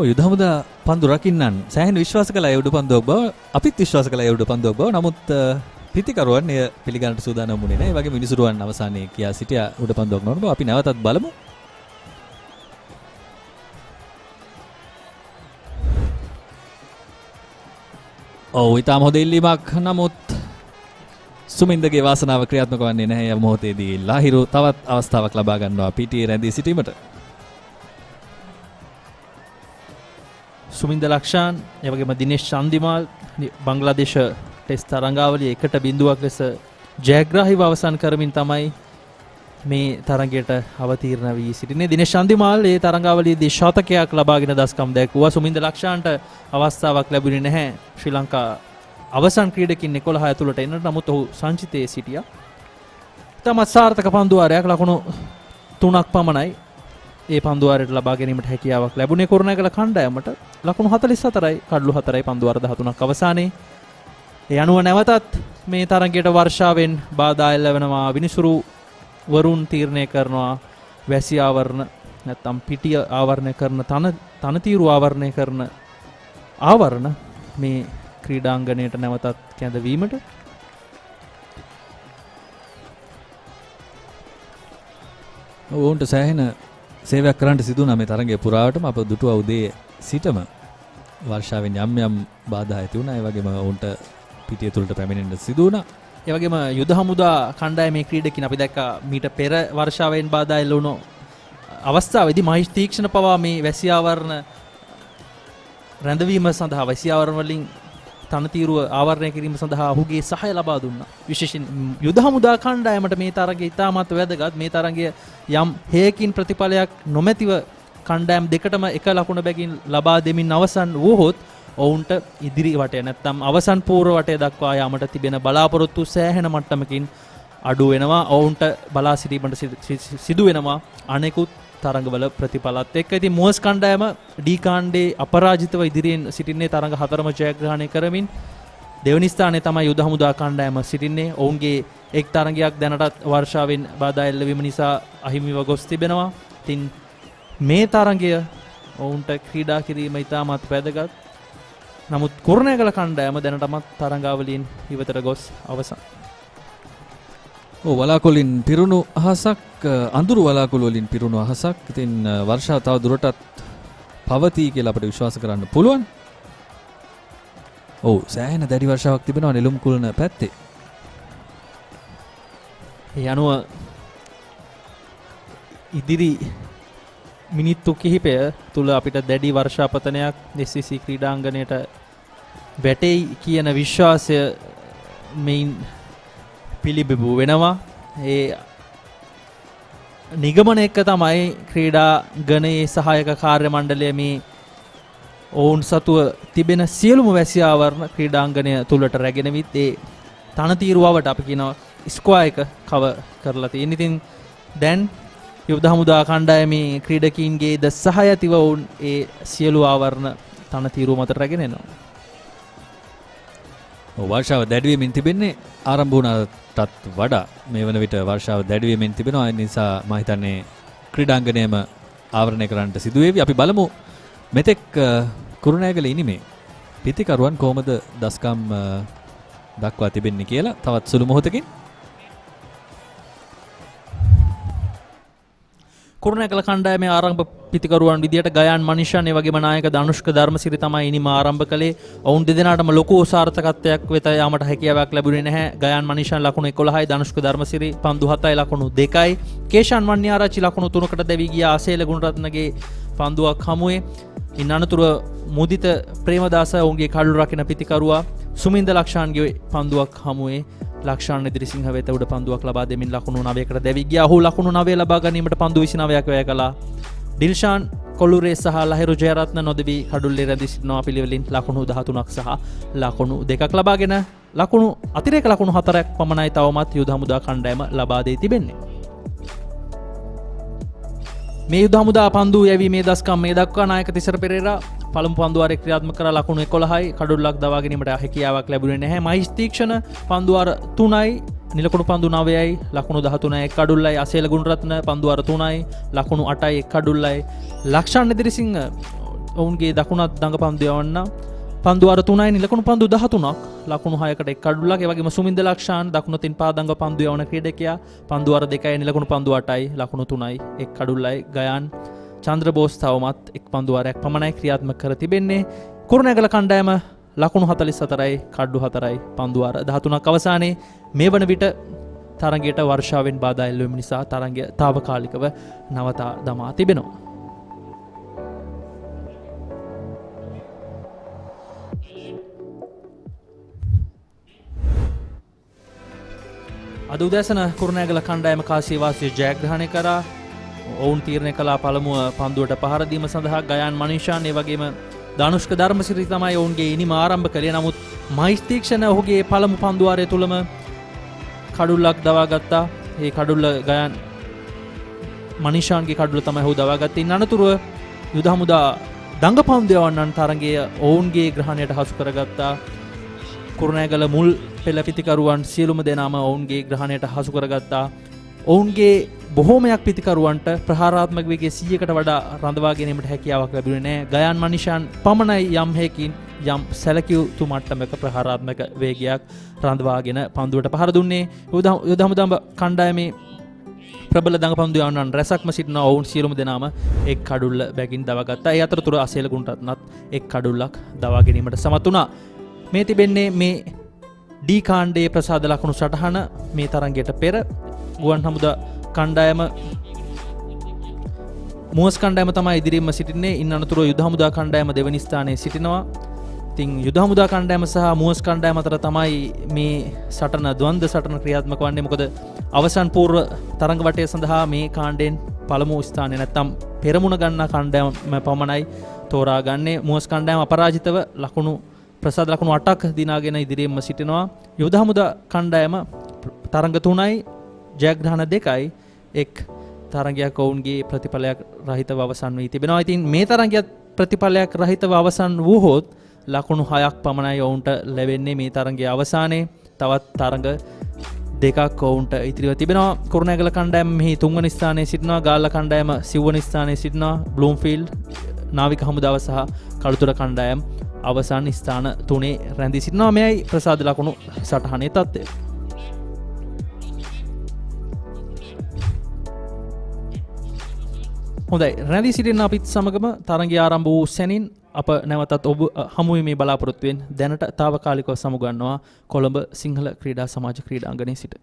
යුද හමුදා පන්දු රකින්නන් සෑහෙන විශ්වාස කළා ඒ උඩ පන්දුවක් බව. අපිත් විශ්වාස කළා ඒ උඩ පන්දුවක් බව. නමුත් පිතිකරුවන් එය පිළිගන්නට සූදානම් වුණේ නැහැ. ඒ වගේම විනිසුරුවන් අවසානයේ කියා සිටියා උඩ පන්දුවක් නොවන බව. අපි නැවතත් බලමු. ඉතාම හොඳ ඉල්ලීමක්. නමුත් සුමින්දගේ වාසනාව ක්‍රියාත්මක වන්නේ නැහැ. යම් මොහොතේදී ලාහිරු තවත් අවස්ථාවක් ලබා ගන්නවා පිටියේ රැඳී සිටීමට. සුමින්ද ලක්ෂාන් ඒ වගේම දිනේෂ් චන්දිමාල් බංග්ලාදේශ ටෙස්ට් තරඟාවලිය 1-0ක් ලෙස ජයග්‍රාහීව අවසන් කරමින් තමයි මේ තරගයට අවතීර්ණ වී සිටින්නේ. දිනේෂ් චන්දිමාල් ඒ තරඟාවලියේදී ශතකයක් ලබාගෙන දස්කම් දැක්වුවා. සුමින්ද ලක්ෂාන්ට අවස්ථාවක් ලැබුණේ නැහැ ශ්‍රී ලංකා අවසන් ක්‍රීඩකින් 11 ඇතුළට එන්නට. නමුත් ඔහු සංචිතයේ සිටියා. තමත් සාර්ථක පන්දුවාරයක් ලකුණු 3ක් පමණයි ඒ පන්දුවාරයට ලබා ගැනීමට හැකියාවක් ලැබුණේ කුරුණෑගල කණ්ඩායමට. ලකුණු 44යි කඩලු 4යි පන්දුවාර 13ක් අවසානයේ. ඒ අනුව නැවතත් මේ තරගයට වර්ෂාවෙන් බාධා එල්ලවෙනවා. විනිසුරු වරුන් තීරණය කරනවා වැසි ආවරණ නැත්නම් පිටිය ආවරණය කරන තනතිරු ආවරණය කරන ආවරණ මේ ක්‍රීඩාංගණයට නැවතත් කැඳවීමට. ඔවුන්ට සෑහෙන සේවයක් කරන්නට සිදු වුණා මේ තරගයේ පුරාවටම. අප දුටුවා උදේ සිටම වර්ෂාවෙන් යම් යම් බාධා ඇති වුණා. ඒ වගේම ඔවුන්ට පිටිය තුලට පැමිණෙන්න සිදු වුණා. ඒ වගේම යුද හමුදා කණ්ඩායමේ ක්‍රීඩකින් අපි දැක්කා මීට පෙර වර්ෂාවෙන් බාධා එල්ල වුණු අවස්ථාවේදී මහේෂ් තීක්ෂණ පවා මේ වැසි ආවරණ රැඳවීම සඳහා වැසි ආවරණ වලින් තනතිරුව ආවරණය කිරීම සඳහා ඔහුගේ සහාය ලබා දුන්නා. විශේෂයෙන් යුද හමුදා කණ්ඩායමට මේ තරගය ඉතාමත් වැදගත්. මේ තරගය යම් හේකින් ප්‍රතිඵලයක් නොමැතිව කණ්ඩායම් දෙකටම එක ලකුණ බැගින් ලබා දෙමින් අවසන් වුවහොත් ඔවුන්ට ඉදිරි වටය නැත්නම් අවසන් පූර්ව වටය දක්වා යාමට තිබෙන බලාපොරොත්තු සෑහෙන මට්ටමකින් අඩු වෙනවා. ඔවුන්ට බලා සිටීමට සිදු වෙනවා අනෙකුත් තරඟවල ප්‍රතිඵලත් එක්ක. ඉතින් මොස් කණ්ඩායම ඩී කාණ්ඩේ අපරාජිතව ඉදිරියෙන් සිටින්නේ තරඟ 4ම ජයග්‍රහණය කරමින්. දෙවනි ස්ථානයේ තමයි යුද හමුදා කණ්ඩායම සිටින්නේ. ඔවුන්ගේ එක් තරඟයක් දැනටත් වර්ෂාවෙන් බාධා එල්ලවීම නිසා අහිමිව ගොස් තිබෙනවා. ඉතින් මේ තරඟය ඔවුන්ට ක්‍රීඩා කිරීම ඉතාමත් වැදගත්. නමුත් කුරුණෑගල කණ්ඩායම දැනටමත් තරඟාවලියෙන් ඉවතට ගොස් අවසන්. වලාකුළුලින් පිරුණු අහසක්, අඳුරු වලාකුළු වලින් පිරුණු අහසක්. ඉතින් වර්ෂාව තව දුරටත් පවතී කියලා අපිට විශ්වාස කරන්න පුළුවන්. සෑහෙන දැඩි වර්ෂාවක් තිබෙනවා නෙළුම් කුළුණ පැත්තේ. ඒ අනුව ඉදිරි මිනිත්තු කිහිපය තුල අපිට දැඩි වර්ෂාපතනයක් SCC ක්‍රීඩාංගණයට වැටෙයි කියන විශ්වාසය මෙයින් පිළිබිඹු වෙනවා. ඒ නිගමන එක්ක තමයි ක්‍රීඩාංගණයේ සහායක කාර්ය මණ්ඩලය මේ ඔවුන් සතුව තිබෙන සියලුම වැසි ආවරණ ක්‍රීඩාංගණය තුලට රැගෙන විත් ඒ තනතිරුවවට අපි කියනවා ස්ක්වයර් එක කවර් කරලා තියෙන. ඉතින් දැන් යුද හමුදා කණ්ඩායමේ ක්‍රීඩකීන්ගේ ද සහාය ඇතිව ඔවුන් ඒ සියලු ආවරණ තනතිරුව මත රැගෙන එනවා. වර්ෂාව දැඩිවෙමින් තිබෙන්නේ ආරම්භ වුණාටත් වඩා මේ වන විට වර්ෂාව දැඩිවෙමින් තිබෙනවා. ඒ නිසා මම හිතන්නේ ක්‍රීඩාංගණයම ආවරණය කරන්නට සිදු වේවි. අපි බලමු මෙතෙක් කුරුණෑගල ඉනිමේ පිතිකරුවන් කොහොමද දස්කම් දක්වා තිබෙන්නේ කියලා තවත් සුළු මොහොතකින්. කුරුණෑගල කණ්ඩායමේ ආරම්භ පිතිකරුවන් විදියට ගයාන් මනිෂාන් ඒ වගේම නායක ධනුෂ්ක ධර්මසිරි තමයි ඉනිම ආරම්භ කළේ. ඔවුන් දෙදෙනාටම ලොකු සාර්ථකත්වයක් වෙත යාමට හැකියාවක් ලැබුණේ නැහැ. ගයාන් මනිෂාන් ලකුණු 11යි, ධනුෂ්ක ධර්මසිරි පන්දු 7යි ලකුණු 2යි. කේෂාන් වන්නිආරච්චි ලකුණු 3කට දැවි ගියා. ආසේල ගුණරත්නගේ පන්දුවක් හමුවේ. ඉන් අනතුරුව මුදිත ප්‍රේමදාස ඔවුන්ගේ කඩළු රකින පිතිකරුවා සුමින්ද ලක්ෂාන්ගේ පන්දුවක් හමුවේ ලක්ෂාන් ඉදිරිසිංහ වෙත උඩ පන්දුවක් ලබා දෙමින් ලකුණු 9කට දැවි ගියා. ඔහු ලකුණු 9 ලබා ගැනීමට පන්දු 29ක් වැය කළා. ඩිල්ෂාන් කොළුරේ සහ ලහිරු ජයරත්න නොදෙවි කඩුල්ලේ රැඳී සිටිනවා පිළිවෙලින් ලකුණු 13ක් සහ ලකුණු 2ක් ලබාගෙන ලකුණු අතිරේක ලකුණු 4ක් පමණයි තවමත් යුද හමුදා කණ්ඩායම ලබා දී තිබෙන්නේ. මේ යුද හමුදා පන්දු යැවීමේ දස්කම් මේ දක්වා නායක තිසර පෙරේරා පළමු පන්දුවාරය ක්‍රියාත්මක කරලා ලකුණු 11යි කඩුල්ලක් දවා ගැනීමට හැකියාවක් ලැබුණේ නැහැ. මහිස් තීක්ෂණ පන්දුවාර 3යි නිලකුණු පන්දු 9යි ලකුණු 13යි එක් කඩුල්ලයි. අසේල ගුණරත්න පන්දුවාර 3යි ලකුණු 8යි එක් කඩුල්ලයි. ලක්ෂාන් ඉදිරිසිංහ ඔවුන්ගේ දකුණත් දඟ පන්දු යවන්න පන්දුවාර 3යි නිලකුණු පන්දු 13ක් ලකුණු 6කට එක් කඩුල්ලක්. ඒ වගේම සුමින්ද ලක්ෂාන් දකුණතින් පාදංග පන්දු යවන ක්‍රීඩකයා පන්දුවාර 2යි නිලකුණු පන්දු 8යි ලකුණු 3යි එක් කඩුල්ලයි. ගයාන් චන්ද්‍රබෝස් තවමත් එක් පන්දුවාරයක් පමණයි ක්‍රියාත්මක කර තිබෙන්නේ. කුරුණෑගල කණ්ඩායම ලකුණු 44යි කඩ්ඩු 4යි පන්දුවාර 13ක් අවසානයේ මේ වන විට තරගයට වර්ෂාවෙන් බාධා එල්ලවීම නිසා තරගය తాවකාලිකව නවතා දමා තිබෙනවා. අද උදෑසන කුරුණෑගල කණ්ඩායම කාසියවාසිය ජයග්‍රහණය කරා. ඔවුන් තීරණය කළා පළමුව පන්දුවට පහර දීම සඳහා ගයාන් මනිෂාන් ඒ වගේම දානුෂ්ක ධර්මසිරි තමයි ඔවුන්ගේ ඉනිම ආරම්භ කළේ. නමුත් මහිස් තීක්ෂණ ඔහුගේ පළමු පන්දුවාරය තුලම කඩුල්ලක් දවා ගත්තා. ඒ කඩුල්ල ගයාන් මනිෂාන්ගේ කඩුල්ල තමයි ඔහු දවා ගත්තේ. ඉන් අනතුරුව යුද හමුදා දඟ පන්දු යවන්නන් තරගය ඔවුන්ගේ ග්‍රහණයට හසු කරගත්තා. කුරුණෑගල මුල් පෙළ පිතිකරුවන් සියලුම දෙනාම ඔවුන්ගේ ග්‍රහණයට හසු කරගත්තා. ඔවුන්ගේ බොහෝමයක් පිතිකරුවන්ට ප්‍රහාරාත්මක වේගයේ 100කට වඩා රඳවා ගැනීමට හැකියාවක් ලැබුණේ නැහැ. ගයාන් මනිෂාන් පමණයි යම් හේකින් යම් සැලකිය යුතු මට්ටමක ප්‍රහාරාත්මක වේගයක් රඳවාගෙන පන්දුවට පහර දුන්නේ. යුද හමුදා කණ්ඩායමේ ප්‍රබල දඟ පන්දු යවන්නන් රැසක්ම සිටින ඔවුන් සියලුම දෙනාම එක් කඩුල්ල බැගින් දවාගත්තා. ඒ අතරතුර අසේල ගුණරත්නත් එක් කඩුල්ලක් දවා ගැනීමට සමත් වුණා. මේ තිබෙන්නේ මේ ඩී කාණ්ඩයේ ප්‍රසාද ලකුණු සටහන. මේ තරගයට පෙර ගුවන් හමුදා කණ්ඩායම මුවස් කණ්ඩායම තමයි ඉදිරියෙන්ම සිටින්නේ. ඉන් අනතුරුව යුද හමුදා කණ්ඩායම දෙවැනි ස්ථානයේ සිටිනවා. ඉතින් යුද හමුදා කණ්ඩායම සහ මුවස් කණ්ඩායම අතර තමයි මේ සටන ද්වන්ද්ව සටන ක්‍රියාත්මක වන්නේ. මොකද අවසන් පූර්ව තරඟ වටය සඳහා මේ කාණ්ඩයෙන් පළමු ස්ථානය නැත්තම් පෙරමුණ ගන්නා කණ්ඩායම පමණයි තෝරාගන්නේ. මුවස් කණ්ඩායම අපරාජිතව ලකුණු ප්‍රසාද ලකුණු 8ක් දිනාගෙන ඉදිරියෙන්ම සිටිනවා. යුද හමුදා කණ්ඩායම තරඟ 3යි ජයග්‍රහණ 2යි එක් තරගයක් ඔවුන්ගේ ප්‍රතිඵලයක් රහිතව අවසන් වී තිබෙනවා. ඉතින් මේ තරගයත් ප්‍රතිඵලයක් රහිතව අවසන් වූහොත් ලකුණු 6ක් පමණයි ඔවුන්ට ලැබෙන්නේ මේ තරගයේ අවසානයේ. තවත් තරග දෙකක් ඔවුන්ට ඉතිරිව තිබෙනවා. කුරුණෑගල කණ්ඩායම මෙහි 3 වෙනි ස්ථානයේ සිටිනවා. ගාල්ල කණ්ඩායම 9 වෙනි ස්ථානයේ සිටිනවා. බ්ලූම්ෆීල්ඩ් නාවික හමුදාව සහ කළුතර කණ්ඩායම අවසන් ස්ථාන 3 රැඳී සිටිනවා. මෙයයි ප්‍රසාද ලකුණු සටහනේ තත්ත්වය. හොඳයි, රැඳී සිටින අපිත් සමගම තරගය ආරම්භ වූ සැනින් අප නැවතත් ඔබ හමුවීමේ බලාපොරොත්තුවෙන් දැනට తాවකාලිකව සමුගන්නවා කොළඹ සිංහල ක්‍රීඩා සමාජ ක්‍රීඩාංගණයේ සිට.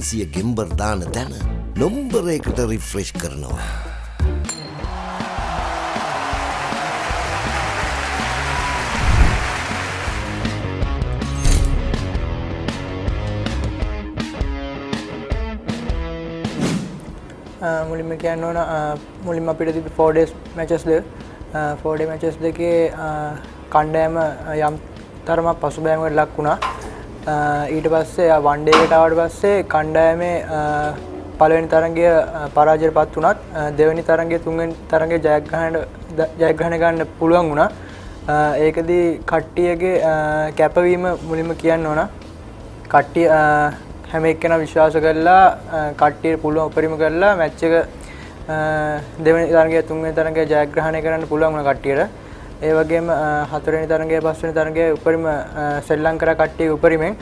සිය ගෙම්බර් දාන තැන නොම්බර එකට රිෆ්‍රෙෂ් කරනවා. මුලින්ම කියන්න ඕන මුලින්ම අපිට තිබි 4 days matches දෙක 4 day matches දෙකේ කණ්ඩායම යම් තරමක් පසුබෑමකට ලක් වුණා. ඊට පස්සේ වන් ඩේ එකට ආවට පස්සේ කණ්ඩායමේ පළවෙනි තරඟය පරාජයටපත් වුණත් දෙවෙනි තරඟය තුන්වෙනි තරඟය ජයග්‍රහණය ගන්න පුළුවන් වුණා. ඒකදී කට්ටියගේ කැපවීම මුලින්ම කියන්න ඕන. කට්ටිය හැම එක්කෙනා විශ්වාස කරලා කට්ටියට පුළුවන් උපරිම කරලා මැච් එක දෙවෙනි තරඟය තුන්වෙනි තරඟය ජයග්‍රහණය කරන්න පුළුවන් වුණා කට්ටියට. ඒ වගේම හතරවෙනි තරඟය පස්වෙනි තරඟය උපරිම ශ්‍රී ලංකා කට්ටිය උපරිමෙන්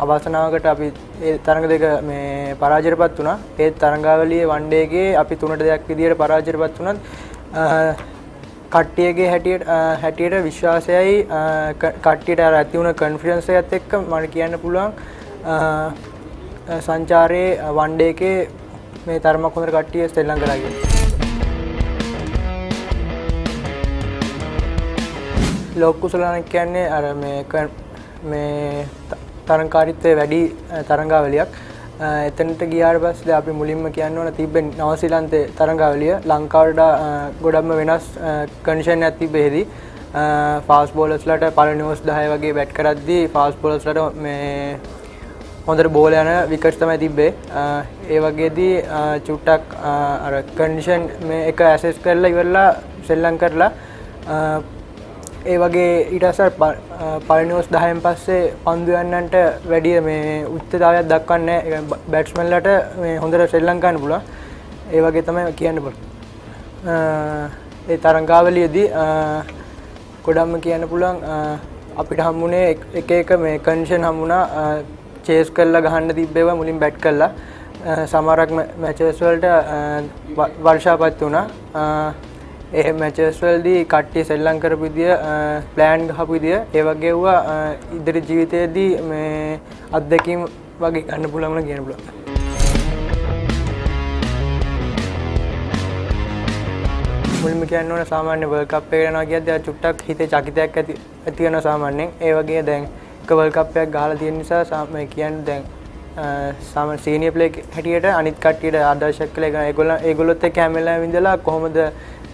අවසනාවකට අපි ඒ තරඟ දෙක මේ පරාජයටපත් වුණා. ඒ තරඟාවලියේ වන් ඩේ එකේ අපි 3-2 විදියට පරාජයටපත් වුණත් කට්ටියගේ හැටියට විශ්වාසයයි කට්ටියට අර ඇති වුණ කොන්ෆිඩන්ස් එකත් එක්ක මට කියන්න පුළුවන් සංචාරයේ වන් ඩේ එකේ මේ තරමක් හොඳට කට්ටිය ශ්‍රී ලංකාවට ගියා. ලෝක කුසලාන කියන්නේ අර මේ තරංකාරීත්වයේ වැඩි තරංගාවලියක්. එතනට ගියාට පස්සේ අපි මුලින්ම කියන්න ඕන තිබ්බේ නවසීලන්තේ තරංගාවලිය ලංකාවට ගොඩක්ම වෙනස් කන්ඩිෂන් එකක් තිබ්බේදී ෆාස්ට් බෝලර්ස්ලාට පළවෙනි ඕවර්ස් 10 වගේ බැට් කරද්දී ෆාස්ට් බෝලර්ස්ලාට මේ හොඳට බෝල යන විකට්ස් තමයි තිබ්බේ. ඒ වගේදී චුට්ටක් අර කන්ඩිෂන් මේ එක ඇසෙස් කරලා ඉවරලා ශ්‍රී ලංකාවටලා ඒ වගේ ඊට පස්සේ පළවෙනි ඕවර්ස් 10න් පස්සේ පන්දු යන්නන්ට වැඩි මේ උච්චතාවයක් දක්වන්නේ නැහැ. බැට්ස්මන්ලාට මේ හොඳට ශ්‍රී ලංකාවට පුළුවන්. ඒ වගේ තමයි කියන්න පුළුවන්. ඒ තරංගාවලියේදී ගොඩක්ම කියන්න පුළුවන් අපිට හම්බුනේ එක එක මේ කන්ඩිෂන් හම්බුණා. චේස් කරලා ගහන්න තිබ්බේවා මුලින් බැට් කරලා සමහරක් මැචස් වලට වර්ෂාපත් වුණා. ඒ මැචස් වලදී කට්ටිය ශ්‍රී ලංකාව කරපු විදිය ප්ලෑන් ගහපු විදිය ඒ වගේ වුණා ඉදිරි ජීවිතයේදී මේ අත්දැකීම් වගේ ගන්න පුළුවන් වුණා කියන්න පුළුවන්. මුලින්ම කියන්න ඕන සාමාන්‍ය වර්ල්ඩ් කප් එකට යනවා කියද්දී චුට්ටක් හිතේ චකිතයක් ඇති වෙනවා සාමාන්‍යයෙන්. ඒ වගේ දැන් එක වර්ල්ඩ් කප් එකක් ගහලා තියෙන නිසා මේ කියන්නේ දැන් සාමාන්‍ය සීනියර් ප්ලේයර් හැටියට අනිත් කට්ටියට ආදර්ශයක් කියලා ඒගොල්ලොත් එක්ක හැම වෙලාවෙම ඉඳලා කොහොමද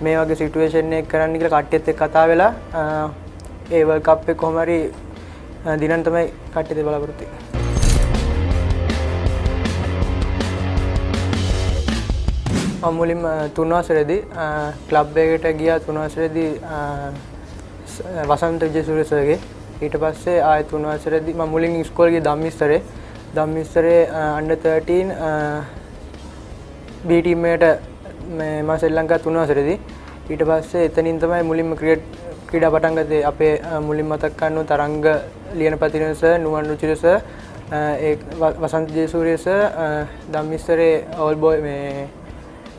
මේ වගේ සිටුේෂන් එක කරන්න කියලා කට්ටියත් එක්ක කතා වෙලා ඒ වර්ල්ඩ් කප් එක කොහොම හරි දිනන්න තමයි කට්ටියද බලාපොරොත්තු වෙන්නේ. මම මුලින්ම 3 වසරේදී ක්ලබ් එකකට ගියා 3 වසරේදී වසන්ත විජේසූරිය සර්ගේ. ඊට පස්සේ ආයෙ 3 වසරේදී මම මුලින් ඉස්කෝලේ ගියේ ධම්මිස්තරේ under 13 B team එකට මම ශ්‍රී ලංකාව 3 වසරේදී. ඊට පස්සේ එතනින් තමයි මුලින්ම ක්‍රීඩා පටන් ගත්තේ. අපේ මුලින් මතක් කරනු තරංග ලියනපතිරණ සර්, නුවන් රුචිර සර්, ඒ වසන්ත විජේසූරිය සර්, ධම්මිස්තරේ ඕල් බෝයි මේ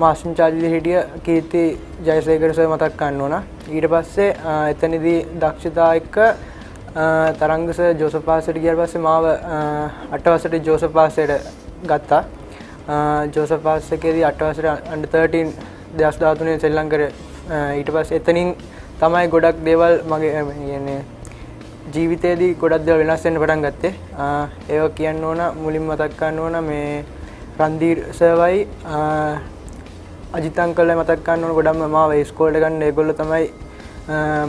මාස්ටර් ඉන්චාර්ජ් හිටිය කීර්ති ජයසේකර සර් මතක් කරන්න ඕන. ඊට පස්සේ එතනදී දක්ෂතා එක්ක තරංග සර් ජෝසප් පාසෙට ගියාට පස්සේ මාව 8 වසරේ ජෝසප් පාසෙට ගත්තා. ජෝසප් පාස් එකේදී 8 වසරේ under 13 2013 ශ්‍රී ලංකාවේ ඊට පස්සේ එතනින් තමයි ගොඩක් දේවල් මගේ කියන්නේ ජීවිතේදී ගොඩක් දේවල් වෙනස් වෙන්න පටන් ගත්තේ. ඒක කියන්න ඕන මුලින්ම මතක් කරන්න ඕන මේ රන්දීර් සර්වයි අජිත් අංකල්ලා මතක් කරන්න ඕන ගොඩක්ම මාව ඉස්කෝලේට ගන්න ඒගොල්ලෝ තමයි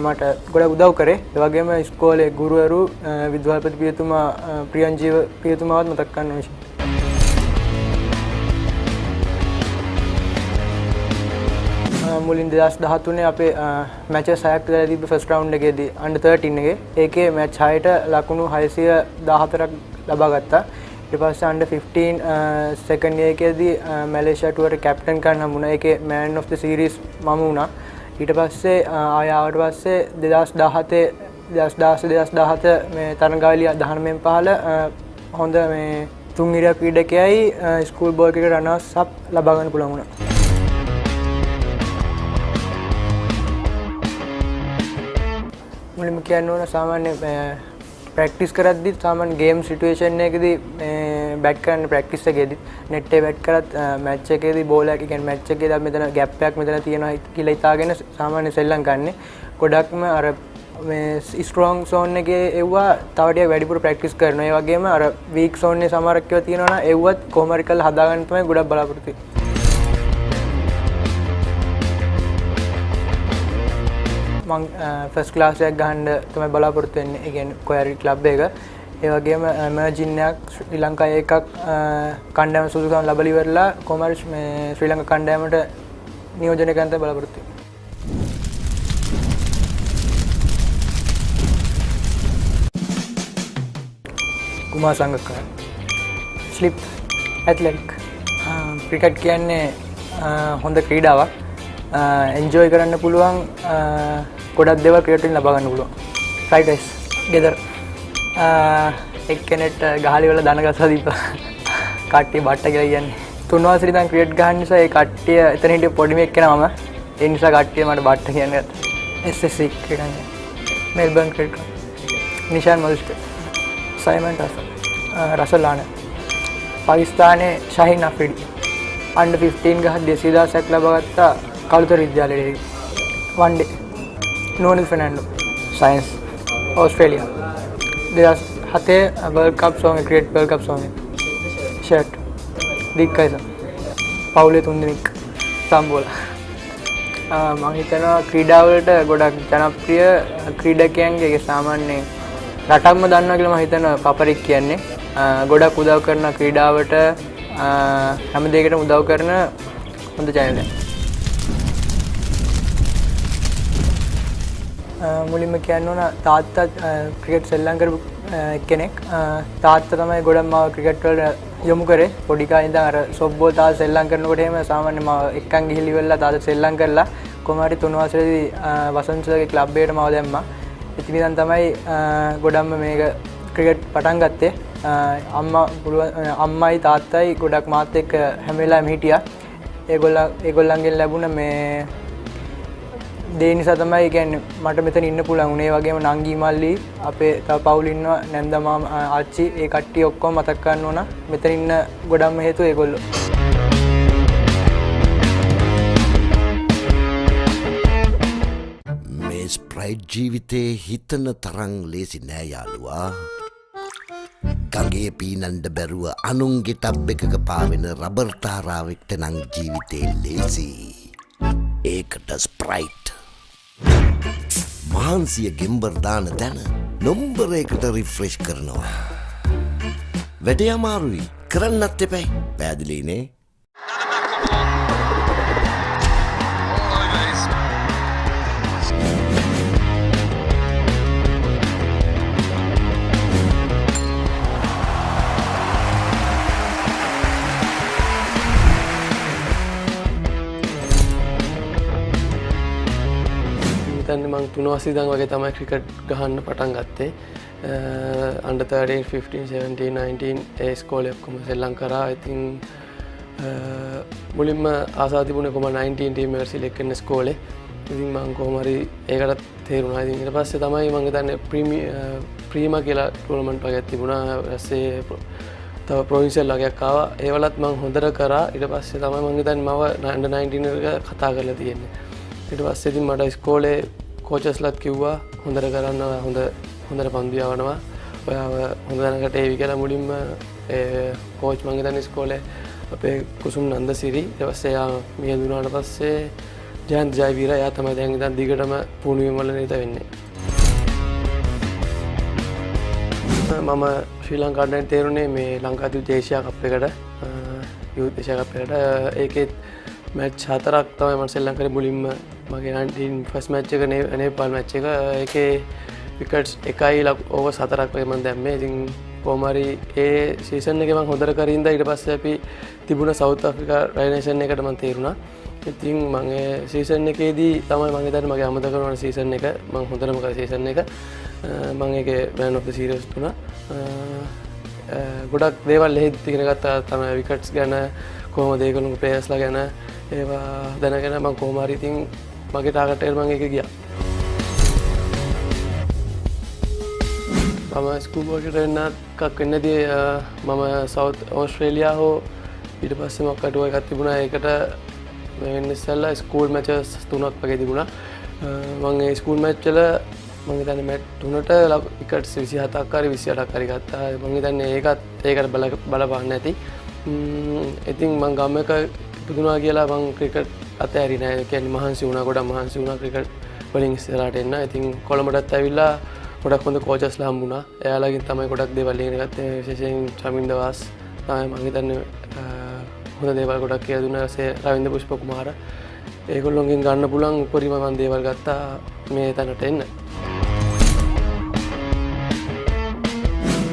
මට ගොඩක් උදව් කරේ. ඒ වගේම ඉස්කෝලේ ගුරුවරු විද්‍යාපති පියතුමා ප්‍රියංජීව පියතුමාවත් මතක් කරන්න ඕනේ. මුලින් 2013 අපේ මැචස් 6ක් දාලා තිබ්බ ෆස්ට් රවුන්ඩ් එකේදී under 13 එකේ ඒකේ මැච් 6ට ලකුණු 614ක් ලබා ගත්තා. ඊට පස්සේ under 15 සෙකන්ඩ් එකේදී මැලේසියා ටුවර් කැප්ටන් කරන්න හම්බුණා. ඒකේ man of the series මම වුණා. ඊට පස්සේ ආය ආවට පස්සේ 2017 මේ තරඟාවලිය 19න් 15 හොඳ මේ තුන්ගිරිය ක්‍රීඩකයයි ස්කූල් බෝල් ක්‍රිකට් රනර්ස් අප් ලබා ගන්න පුළුවන් වුණා. මුලින්ම කියන්න ඕන සාමාන්‍ය ප්‍රැක්ටිස් කරද්දි සාමාන්‍ය ගේම් සිටුේෂන් එකකදී බැට් කරන්න ප්‍රැක්ටිස් එකේදී net එකේ බැට් කරත් මැච් එකේදී බෝල් එක කියන්නේ මැච් එකේදී අපි මෙතන ગેප් එකක් මෙතන තියෙනවා කියලා හිතාගෙන සාමාන්‍ය සෙල්ලම් ගන්නෙ. ගොඩක්ම අර මේ ස්ට්‍රෝං සෝන් එකේ එව්වා තව ටිකක් වැඩිපුර ප්‍රැක්ටිස් කරනවා. ඒ වගේම අර වීක් සෝන් එකේ සමහරක් ඒවා තියෙනවා නම් එව්වත් කොහොම හරි කරලා හදාගන්න තමයි ගොඩක් බලාපොරොත්තු වෙන්නේ. මම ෆස්ට් ක්ලාස් එකක් ගහන්න තමයි බලාපොරොත්තු වෙන්නේ. ඒ කියන්නේ කොහරි ක්ලබ් එක. ඒ වගේම එමර්ජින් එකක් ශ්‍රී ලංකාවේ එකක් කණ්ඩායම සුදුසුකම් ලැබලි ඉවරලා කොමර්ස් මේ ශ්‍රී ලංකා කණ්ඩායමට නියෝජනය කරන්න බලාපොරොත්තු වෙනවා. කුමාර සංගක්කාර ස්ලිප් ඇත්ලටික් ක්‍රිකට් කියන්නේ හොඳ ක්‍රීඩාවක්. එන්ජොයි කරන්න පුළුවන් ගොඩක් දේවල් ක්‍රිකට් වලින් ලබා ගන්න පුළුවන්. ෆයිටර්ස් ගෙදර එක්කෙනෙක්ට ගහලි වල දන ගසලා දීපා කට්ටිය බට්ට කියලා කියන්නේ. තුන්වසරේ ඉඳන් ක්‍රිකට් ගහන්න නිසා ඒ කට්ටිය එතන හිටිය පොඩි මේක කෙනා මම. ඒ නිසා කට්ටිය මට බට්ට කියන්නේ. SLC ක්‍රීඩා මෙල්බර්න් ක්‍රිකට් නිෂාන් මොල්ස්ට් සයිමන් රසලාන පාකිස්තානයේ ශාහින් අෆ්රිඩි අන්ඩර් 15 ගහ 200,000ක් ලබාගත්ත කළුතර විද්‍යාලයේ වන් ඩේ නෝනල් Fernando science Australia 2007 world cup song cricket world cup song shirt දික්කයිස පවුලේ තුන් දෙනෙක් සම්බෝලා මම හිතනවා ක්‍රීඩා වලට ගොඩක් ජනප්‍රිය ක්‍රීඩකයන්ගේ සාමාන්‍ය රටක්ම දන්නවා කියලා මම හිතනවා පපරේ කියන්නේ ගොඩක් උදව් කරන ක්‍රීඩාවට හැම දෙයකටම උදව් කරන හොඳ channel එකක්. මුලින්ම කියන්න ඕන තාත්තා ක්‍රිකට් සෙල්ලම් කරපු කෙනෙක්. තාත්තා තමයි ගොඩක් මාව ක්‍රිකට් වලට යොමු කරේ. පොඩි කාලේ ඉඳන් අර සොෆ්බෝල් තාත්තා සෙල්ලම් කරනකොට එහෙම සාමාන්‍ය මාව එක්කන් ගිහිලි වෙලා තාත්තා සෙල්ලම් කරලා කොහමරි 3 වසරේදී වසන්තලගේ ක්ලබ් එකට මාව දැම්මා. ඉතින් ඉතින් තමයි ගොඩක්ම මේක ක්‍රිකට් පටන් ගත්තේ. අම්මයි තාත්තයි ගොඩක් මාත් එක්ක හැම වෙලාවෙම හිටියා. ඒගොල්ලන්ගෙන් ලැබුණ මේ දේ නිසා තමයි කියන්නේ මට මෙතන ඉන්න පුළුවන් උනේ. වගේම නංගි මල්ලි අපේ තව පවුල් ඉන්නවා නැන්දා මාමා ආච්චි ඒ කට්ටිය ඔක්කොම මතක් කරන්න ඕන. මෙතන ඉන්න ගොඩක්ම හේතුව ඒගොල්ලෝ. මේ ස්ප්‍රයිට් ජීවිතේ හිතන තරම් ලේසි නෑ යාළුවා. ගඟේ පීනන්න බැරුව අනුන්ගේ ටබ් එකක පාවෙන රබර් තාරාවෙක්ට නම් ජීවිතේ ලේසි. ඒකට ස්ප්‍රයිට් මහන්සිය ගෙම්බර් දාන තැන නොම්බරයකට රිෆ්‍රෙෂ් කරනවා. වැඩේ අමාරුයි කරන්නත් එපැයි. පැහැදිලිනේ? මං 3 වසරේ ඉඳන් වගේ තමයි ක්‍රිකට් ගහන්න පටන් ගත්තේ. under 13 15 17 19 ඒ ස්කෝලේ ඔක්කොම සෙල්ලම් කරා. ඉතින් මුලින්ම ආසාව තිබුණේ කොහම 19 ටීම් එකට සිලෙක්ට් කරන ස්කෝලේ. ඉතින් මං කොහොම හරි ඒකට තේරුණා. ඉතින් ඊට පස්සේ තමයි මං හිතන්නේ ප්‍රීමා කියලා ටූර්නමන්ට් වගේක් තිබුණා. ඊපස්සේ තව ප්‍රොවින්ෂල් වගේක් ආවා. ඒවලත් මං හොඳට කරා. ඊට පස්සේ තමයි මං හිතන්නේ මම under 19 එක කතා කරලා තියෙන්නේ. ඊට පස්සේ ඉතින් මට ඉස්කෝලේ කෝචස්ලත් කිව්වා හොඳට කරන්න හොඳට පන්දු යවනවා ඔයාව හොඳ තැනකට ඒවි කියලා මුලින්ම කෝච් මං හිතන්නේ ඉස්කෝලේ අපේ කුසුම් නන්දසිරි ඊට පස්සේ එයා මිය දුනාට පස්සේ ජයන්ත ජයවීර එයා තමයි දැන් ඉතින් දිගටම පුහුණුවීම් වල නිරත වෙන්නේ. මම ශ්‍රී ලංකාවට තේරුනේ මේ ලංකාදීප ඒෂියා කප් එකට යූත් ඒෂියා කප් එකට ඒකේ මැච් 4ක් තමයි මම සෙල්ලම් කරේ මුලින්ම මගේ 19 ෆස්ට් මැච් එක නේපාල් මැච් එක ඒකේ විකට්ස් 1යි ඕවර් 4ක් වගේ මම දැම්මේ. ඉතින් කොහොම හරි ඒ සීසන් එකේ මම හොඳට කරින්ද ඊට පස්සේ අපි තිබුණ සවුත් ආෆ්‍රිකා රයිනේෂන් එකට මම තේරුණා. ඉතින් මම ඒ සීසන් එකේදී තමයි මම හිතන්නේ මගේ අමතක කරන සීසන් එක මම හොඳටම කරා සීසන් එක. මම ඒකේ මෑන් ඔෆ් ද සීරීස් තුනා. ගොඩක් දේවල් එහෙත් ඉගෙන ගත්තා තමයි විකට්ස් ගැන කොහොමද ඒගොල්ලෝ ප්ලේයර්ස්ලා ගැන ඒවා දැනගෙන මම කොහොම හරි ඉතින් මගේ ටාගට් එකට මම ඒක ගියා. මම ස්කූල් වලට එන්න එකක් වෙන්නදී මම සවුත් ඕස්ට්‍රේලියා හෝ ඊට පස්සේ මොකක්ද එකක් තිබුණා. ඒකට වෙන්න ඉස්සෙල්ලා ස්කූල් මැචස් 3ක් වගේ තිබුණා. මම ඒ ස්කූල් මැච් වල මම හිතන්නේ මැච් 3ට විකට්ස් 27ක් හරි 28ක් හරි ගත්තා. මම හිතන්නේ ඒකට බලපාන්න ඇති. ඉතින් මම ගම එක ඉපදුනා කියලා මම ක්‍රිකට් අතෑරියේ නෑ. ඒ කියන්නේ මහන්සි වුණා ගොඩක් මහන්සි වුණා ක්‍රිකට් වලින් ඉස්සරහට එන්න. ඉතින් කොළඹටත් ඇවිල්ලා ගොඩක් හොඳ කෝචස්ලා හම්බුණා. එයාලගෙන් තමයි ගොඩක් දේවල් ඉගෙන ගත්තේ. විශේෂයෙන් චමින්ද වාස් තමයි මම හිතන්නේ හොඳ දේවල් ගොඩක් කියලා දුන්නා. ඊසේ රවින්ද්‍ර පුෂ්ප කුමාර ඒගොල්ලොන්ගෙන් ගන්න පුළුවන් උපරිම මම දේවල් ගත්තා මේ තැනට එන්න.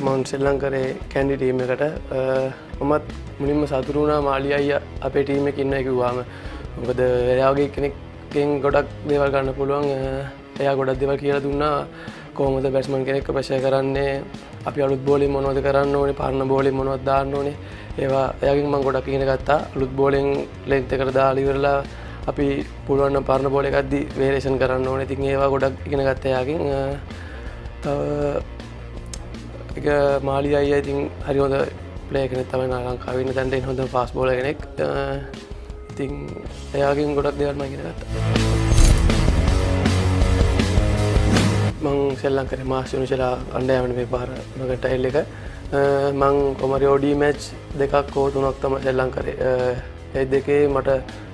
මම ශ්‍රී ලංකාවේ කැන්ඩි ටීම් එකට මමත් මුලින්ම සතුටු වුණා මාලි අයියා අපේ ටීම් එකේ ඉන්නවා කිව්වාම. මොකද එයාගේ කෙනෙක්ගෙන් ගොඩක් දේවල් ගන්න පුළුවන්. එයා ගොඩක් දේවල් කියලා දුන්නා. කොහොමද බැට්ස්මන් කෙනෙක්ව ප්‍රෙෂර් කරන්නේ, අපි අලුත් බෝලින් මොනවද කරන්න ඕනේ, පරණ බෝලින් මොනවද දාන්න ඕනේ. ඒවා එයාගෙන් මම ගොඩක් ඉගෙන ගත්තා. අලුත් බෝලින් ලෙන්ත් එකට දාලා ඉවරලා අපි පුළුවන් නම් පරණ බෝල් එකක්දී වේරියේෂන් කරන්න ඕනේ. ඉතින් ඒවා ගොඩක් ඉගෙන ගත්තා එයාගෙන්. තව මාලි අයියා ඉතින් හරි හොඳ ප්ලේයර් කෙනෙක් තමයි ලංකාවේ ඉන්න තැනට එන හොඳ ෆාස්ට් බෝලර් කෙනෙක්. ඉතින් එයාගෙන් ගොඩක් දේවල් මම ඉගෙන ගත්තා. මං ශ්‍රී ලංකාවේ මාස්ටර් යුනිවර්සිටි අන්ඩර් මේ පාර මගේ ටයිල් එක මං කොමරි OD මැච් දෙකක් හෝ තුනක් තමයි ශ්‍රී ලංකාවේ. ඒ දෙකේ මට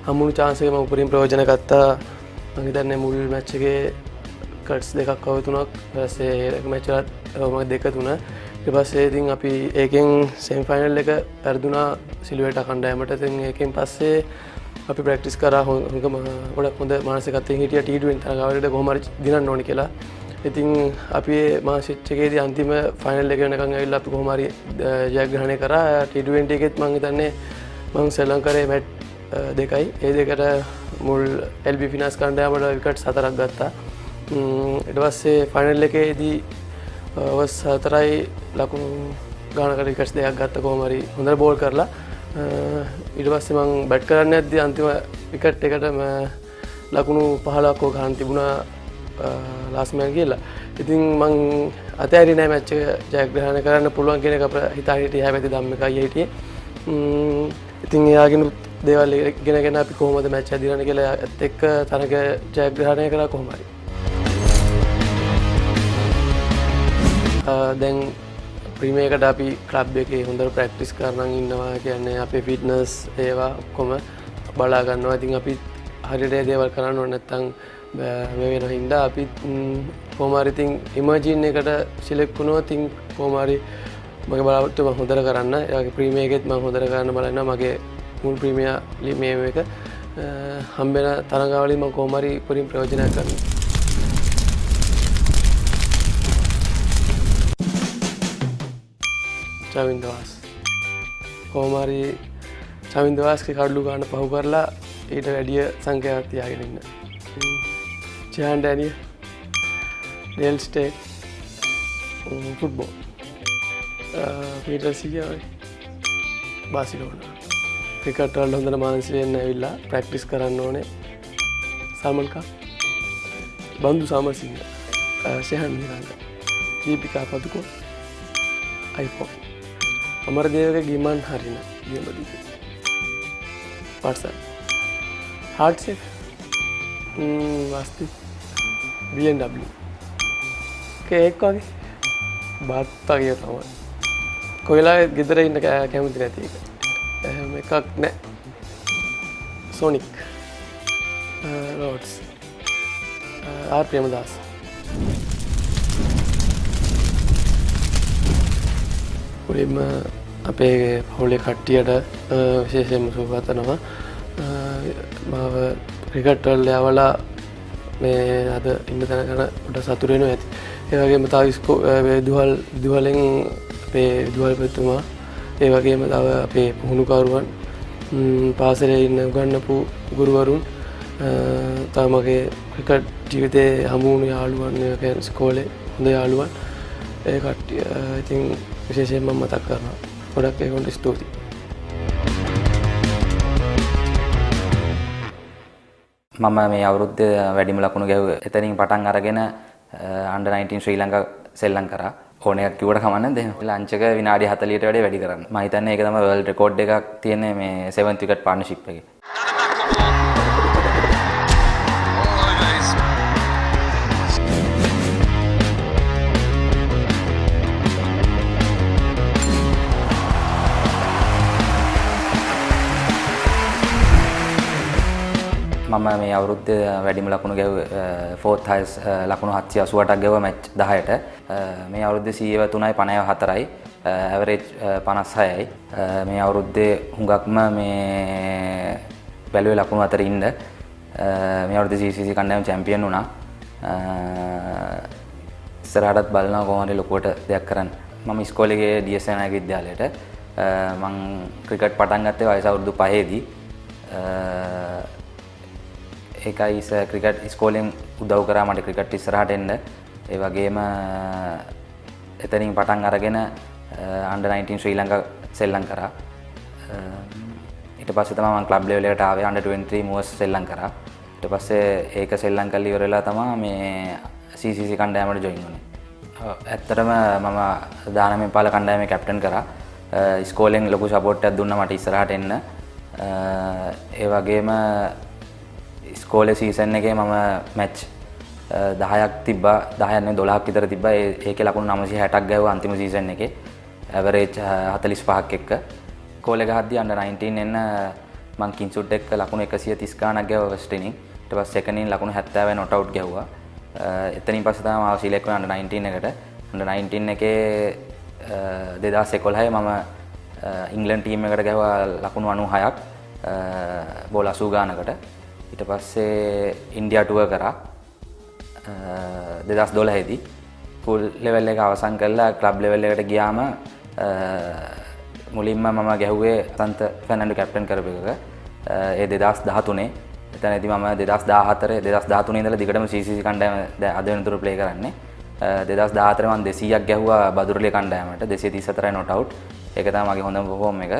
හම්බුණු chance එක මම උපරිම ප්‍රයෝජන ගත්තා. මම හිතන්නේ මුල් මැච් එකේ කට්ස් දෙකක් හෝ තුනක් ඊපස්සේ මැච් වලත් මම දෙක තුන ඊට පස්සේ ඉතින් අපි ඒකෙන් සෙමි ෆයිනල් එක පෙරදුනා සිලුවේට කණ්ඩායමට. ඉතින් ඒකෙන් පස්සේ අපි ප්‍රැක්ටිස් කරා ගොඩක් හොඳ මානසිකත්වයෙන් හිටියා T20 තරගාවලියට කොහොම හරි දිනන්න ඕනේ කියලා. ඉතින් අපි මාසිච් එකේදී අන්තිම ෆයිනල් එක වෙනකන් ඇවිල්ලා අපි කොහොම හරි ජයග්‍රහණය කරා. T20 එකෙත් මම හිතන්නේ මම ශ්‍රී ලංකාවේ මැච් දෙකයි ඒ දෙකට මුල් LB ෆිනාන්ස් කණ්ඩායමට විකට් 4ක් ගත්තා. ඊට පස්සේ ෆයිනල් එකේදී ඔවර්ස් 4යි ලකුණු ගානකට විකට්ස් දෙකක් ගත්තා කොහොම හරි හොඳට බෝල් කරලා. ඊට පස්සේ මම බැට් කරන්න යද්දී අන්තිම විකට් එකට ලකුණු 15ක් හෝ ගන්න තිබුණා ලාස්ට් මෑන් කියලා. ඉතින් මං අතෑරියේ නෑ මැච් එක ජයග්‍රහණය කරන්න පුළුවන් කියන එක හිතා හිටියේ හැබැයි ධම්මිකයි හිටියේ. ඉතින් එයාගෙන දේවල් ඉගෙනගෙන අපි කොහොමද මැච් එක දිනන්නේ කියලා ඒත් එක්ක තරග ජයග්‍රහණය කරා කොහොම හරි. දැන් ප්‍රීමියර් එකට අපි ක්ලබ් එකේ හොඳට ප්‍රැක්ටිස් කරනන් ඉන්නවා. කියන්නේ අපේ ෆිට්නස් ඒවා ඔක්කොම බලා ගන්නවා. ඉතින් අපි හරියට දේවල් කරන්න ඕනේ නැත්නම් මේ වෙන හින්දා අපි කොහොම හරි ඉතින් ඉමර්ජින් එකට සිලෙක්ට් වුණොත් ඉතින් කොහොම හරි මගේ බලාපොරොත්තු මම හොඳට කරන්න. ඒ වගේ ප්‍රීමියර් එකෙත් මම හොඳට කරන්න බලනවා. මගේ මුල් ප්‍රීමියර් මේ එක හම්බෙන තරගාවලින් මම කොහොම හරි උපරිම ප්‍රයෝජනයක් ගන්නවා. චමින්දවාස් කොහොම හරි චමින්දවාස්ගේ කඩලු ගන්න පහු කරලා ඊට වැඩිය සංඛ්‍යාවක් තියාගෙන ඉන්න. Jan Daniel, Real Estate, Football, Peter Siya, Barcelona. Cricket වල හොඳට මානසික වෙන්න ඇවිල්ලා ප්‍රැක්ටිස් කරන්න ඕනේ. සල්මන් කා, බන්දු සමරසිංහ, ෂෙහන් මිරාන්ඩ, දීපිකා පදුකෝ, iPhone. අමරදේවගේ ගිමන් හරින ගියමදී. WhatsApp. Hardship. Vastu BMW cake वगे बात वगे තමයි කොයිලා ගෙදර ඉන්න කැමති නැති එක එහෙම එකක් නෑ. සොනික් රෝඩ්ස් ආර් ප්‍රේමදාස් මුලින්ම අපේ පවුලේ කට්ටියට විශේෂයෙන්ම සුබපතනවා. මාව ක්‍රිකට් වල යවලා මේ අද ඉන්න තැන කරන පොඩ්ඩක් සතුටු වෙනවා ඇති. ඒ වගේම තව දුවලෙන් අපේ දුවල්පතිතුමා ඒ වගේම තව අපේ පුහුණුකරුවන් පාසලේ ඉන්න උගන්වපු ගුරුවරුන් තව මගේ ක්‍රිකට් ජීවිතේ හමු වුණු යාළුවන් ඉස්කෝලේ හොඳ යාළුවන් ඒ කට්ටිය ඉතින් විශේෂයෙන්ම මතක් කරනවා. ගොඩක් ඒගොල්ලන්ට ස්තුතියි. මම මේ අවුරුද්ද වැඩිම ලකුණු ගැහුවේ. එතනින් පටන් අරගෙන under 19 ශ්‍රී ලංකා සෙල්ලම් කරා. ඕන එකක් කිව්වට කමක් නැද්ද එහෙම. ලන්ච් එක විනාඩි 40ට වැඩි වැඩි කරන්න. මම හිතන්නේ ඒක තමයි world record එකක් තියෙන්නේ මේ 7th wicket partnership එකේ. මම මේ අවුරුද්දේ වැඩිම ලකුණු ගැහුවේ ෆෝර්ත් හයිස් ලකුණු 788ක් ගැහුවා මැච් 10ට. මේ අවුරුද්දේ CA 3යි 54යි ඇවරේජ් 56යි. මේ අවුරුද්දේ හුඟක්ම මේ බැලුවේ ලකුණු අතර ඉන්න. මේ අවුරුද්දේ CCC කණ්ඩායම චැම්පියන් වුණා. ඉස්සරහටත් බලනවා කොහොම හරි ලොකුවට දෙයක් කරන්න. මම ඉස්කෝලේ ගියේ DS නායක විද්‍යාලයට. මම ක්‍රිකට් පටන් ගත්තේ වයස අවුරුදු 5ේදී. ඒකයි ක්‍රිකට් ඉස්කෝලෙන් උදව් කරා මට ක්‍රිකට් ඉස්සරහට එන්න. ඒ වගේම එතනින් පටන් අරගෙන under 19 ශ්‍රී ලංකා සෙල්ලම් කරා. ඊට පස්සේ තමයි මම ක්ලබ් ලෙවල් එකට ආවේ under 23 මුවස් සෙල්ලම් කරා. ඊට පස්සේ ඒක සෙල්ලම් කරලා ඉවර වෙලා තමයි මේ CCC කණ්ඩායමට ජොයින් වුණේ. ඇත්තටම මම 19 පාල කණ්ඩායමේ කැප්ටන් කරා. ඉස්කෝලෙන් ලොකු සපෝට් එකක් දුන්නා මට ඉස්සරහට එන්න. ඒ වගේම ඉස්කෝලේ සීසන් එකේ මම මැච් 10ක් තිබ්බා 10ක් නෙවෙයි 12ක් විතර තිබ්බා. ඒකේ ලකුණු 960ක් ගැහුවා අන්තිම සීසන් එකේ. ඇවරේජ් 45ක් එක්ක. ඉස්කෝලේ ගහද්දී under 19 එන්න මං කින්සුට් එක්ක ලකුණු 130 ගාණක් ගැහුවා ෆස්ට් ඉනින්. ඊට පස්සේ සෙකන්ඩ් ඉනින් ලකුණු 70 නොට් අවුට් ගැහුවා. එතනින් පස්සේ තමයි මම සිලෙක්ට් වුණා under 19 එකට. under 19 එකේ 2011 මම ඉංග්ලන්ඩ් ටීම් එකට ගැහුවා ලකුණු 96ක් බෝල් 80 ගානකට. ඊට පස්සේ ඉන්දියා ටුවර් කරා 2012 දී. ෆුල් ලෙවල් එක අවසන් කරලා ක්ලබ් ලෙවල් එකට ගියාම මුලින්ම මම ගැහුවේ අසන්ත ෆර්නැන්ඩෝ කැප්ටන් කරපු එකක. ඒ 2013. එතනදී මම 2014 2013 ඉඳලා දිගටම CCC කණ්ඩායම අද වෙනතුරු ප්ලේ කරන්නේ. 2014 මම 200ක් ගැහුවා බදුරලිය කණ්ඩායමට 234යි නොට් අවුට්. ඒක තමයි මගේ හොඳම පර්ෆෝම් එක.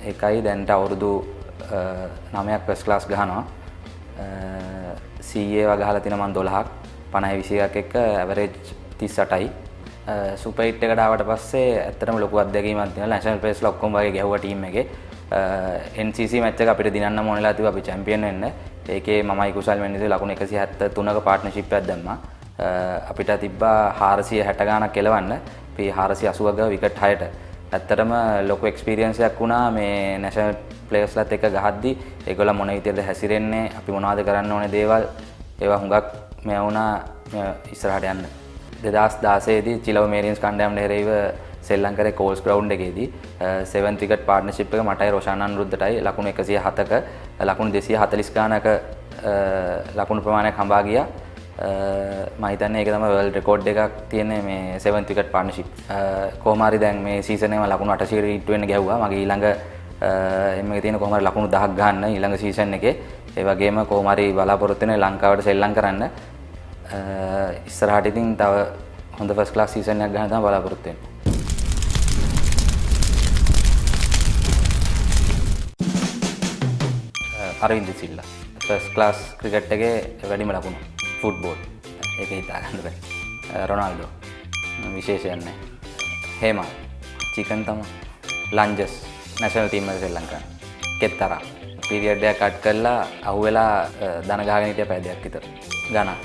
ඒකයි දැන්ට අවුරුදු 9ක් ෆස්ට් ක්ලාස් ගහනවා. CA ගහලා තිනවා මම 12ක් 50 21ක් එක්ක ඇවරේජ් 38යි. සුපර් හිට් එකට ආවට පස්සේ ඇත්තටම ලොකු අත්දැකීමක් තියෙනවා. නැෂනල් ප්ලේස්ලා ඔක්කොම වගේ ගැහුවා ටීම් එකේ. NCC මැච් එක අපිට දිනන්න ඕනෙලා තිබ්බා අපි චැම්පියන් වෙන්න. ඒකේ මමයි කුසල් මෙන්නිසේ ලකුණු 173ක පාර්ට්නර්ෂිප් එකක් දැම්මා. අපිට තිබ්බා 460 ගාණක් එලවන්න. අපි 480ක් ගාව විකට් 6ට. ඇත්තටම ලොකු එක්ස්පීරියන්ස් එකක් වුණා මේ නැෂනල් ප්ලේයර්ස්ලාත් එක්ක ගහද්දි. ඒගොල්ලෝ මොන විදිහටද හැසිරෙන්නේ, අපි මොනවද කරන්න ඕනේ දේවල් ඒවා හුඟක් මේ වුණා ඉස්සරහට යන්න. 2016 දී චිලව මේරියන්ස් කණ්ඩායමට එරෙහිව සෙල්ලම් කරේ කෝල්ස් ග්‍රවුන්ඩ් එකේදී 7th විකට් පාර්ට්නර්ෂිප් එක මටයි රොෂාන් අනුරුද්ධටයි ලකුණු 107ක ලකුණු 240 ගානක ලකුණු ප්‍රමාණයක් හඹා ගියා. මම හිතන්නේ ඒක තමයි වර්ල්ඩ් රෙකෝඩ් එකක් තියෙන්නේ මේ 7th විකට් පාර්ට්නර්ෂිප්. කොහොම හරි දැන් මේ සීසන් එකේම ලකුණු 800 රීට් වෙන්න ගැහුවා. මගේ ඊළඟ එම් එකේ තියෙන කොහොම හරි ලකුණු 1000ක් ගන්න ඊළඟ සීසන් එකේ. ඒ වගේම කොහොම හරි බලාපොරොත්තු වෙන ලංකාවට සෙල්ලම් කරන්න. ඉස්සරහට ඉතින් තව හොඳ ෆස්ට් ක්ලාස් සීසන් එකක් ගන්න තමයි බලාපොරොත්තු වෙන්නේ. අරවින්ද සිල්ලා ෆස්ට් ක්ලාස් ක්‍රිකට් එකේ වැඩිම ලකුණු ෆුට්බෝල් ඒක හිතා ගන්න බෑ. රොනාල්ඩෝ විශේෂයක් නැහැ. හේමල් චිකන් තමයි. ලන්ජස් නැෂනල් ටීම් එකේ ශ්‍රී ලංකාව. කෙත්තරා පීරියඩ් එක කට් කරලා අහුවෙලා දන ගහගෙන හිටිය පැය දෙකක් විතර. ගණන්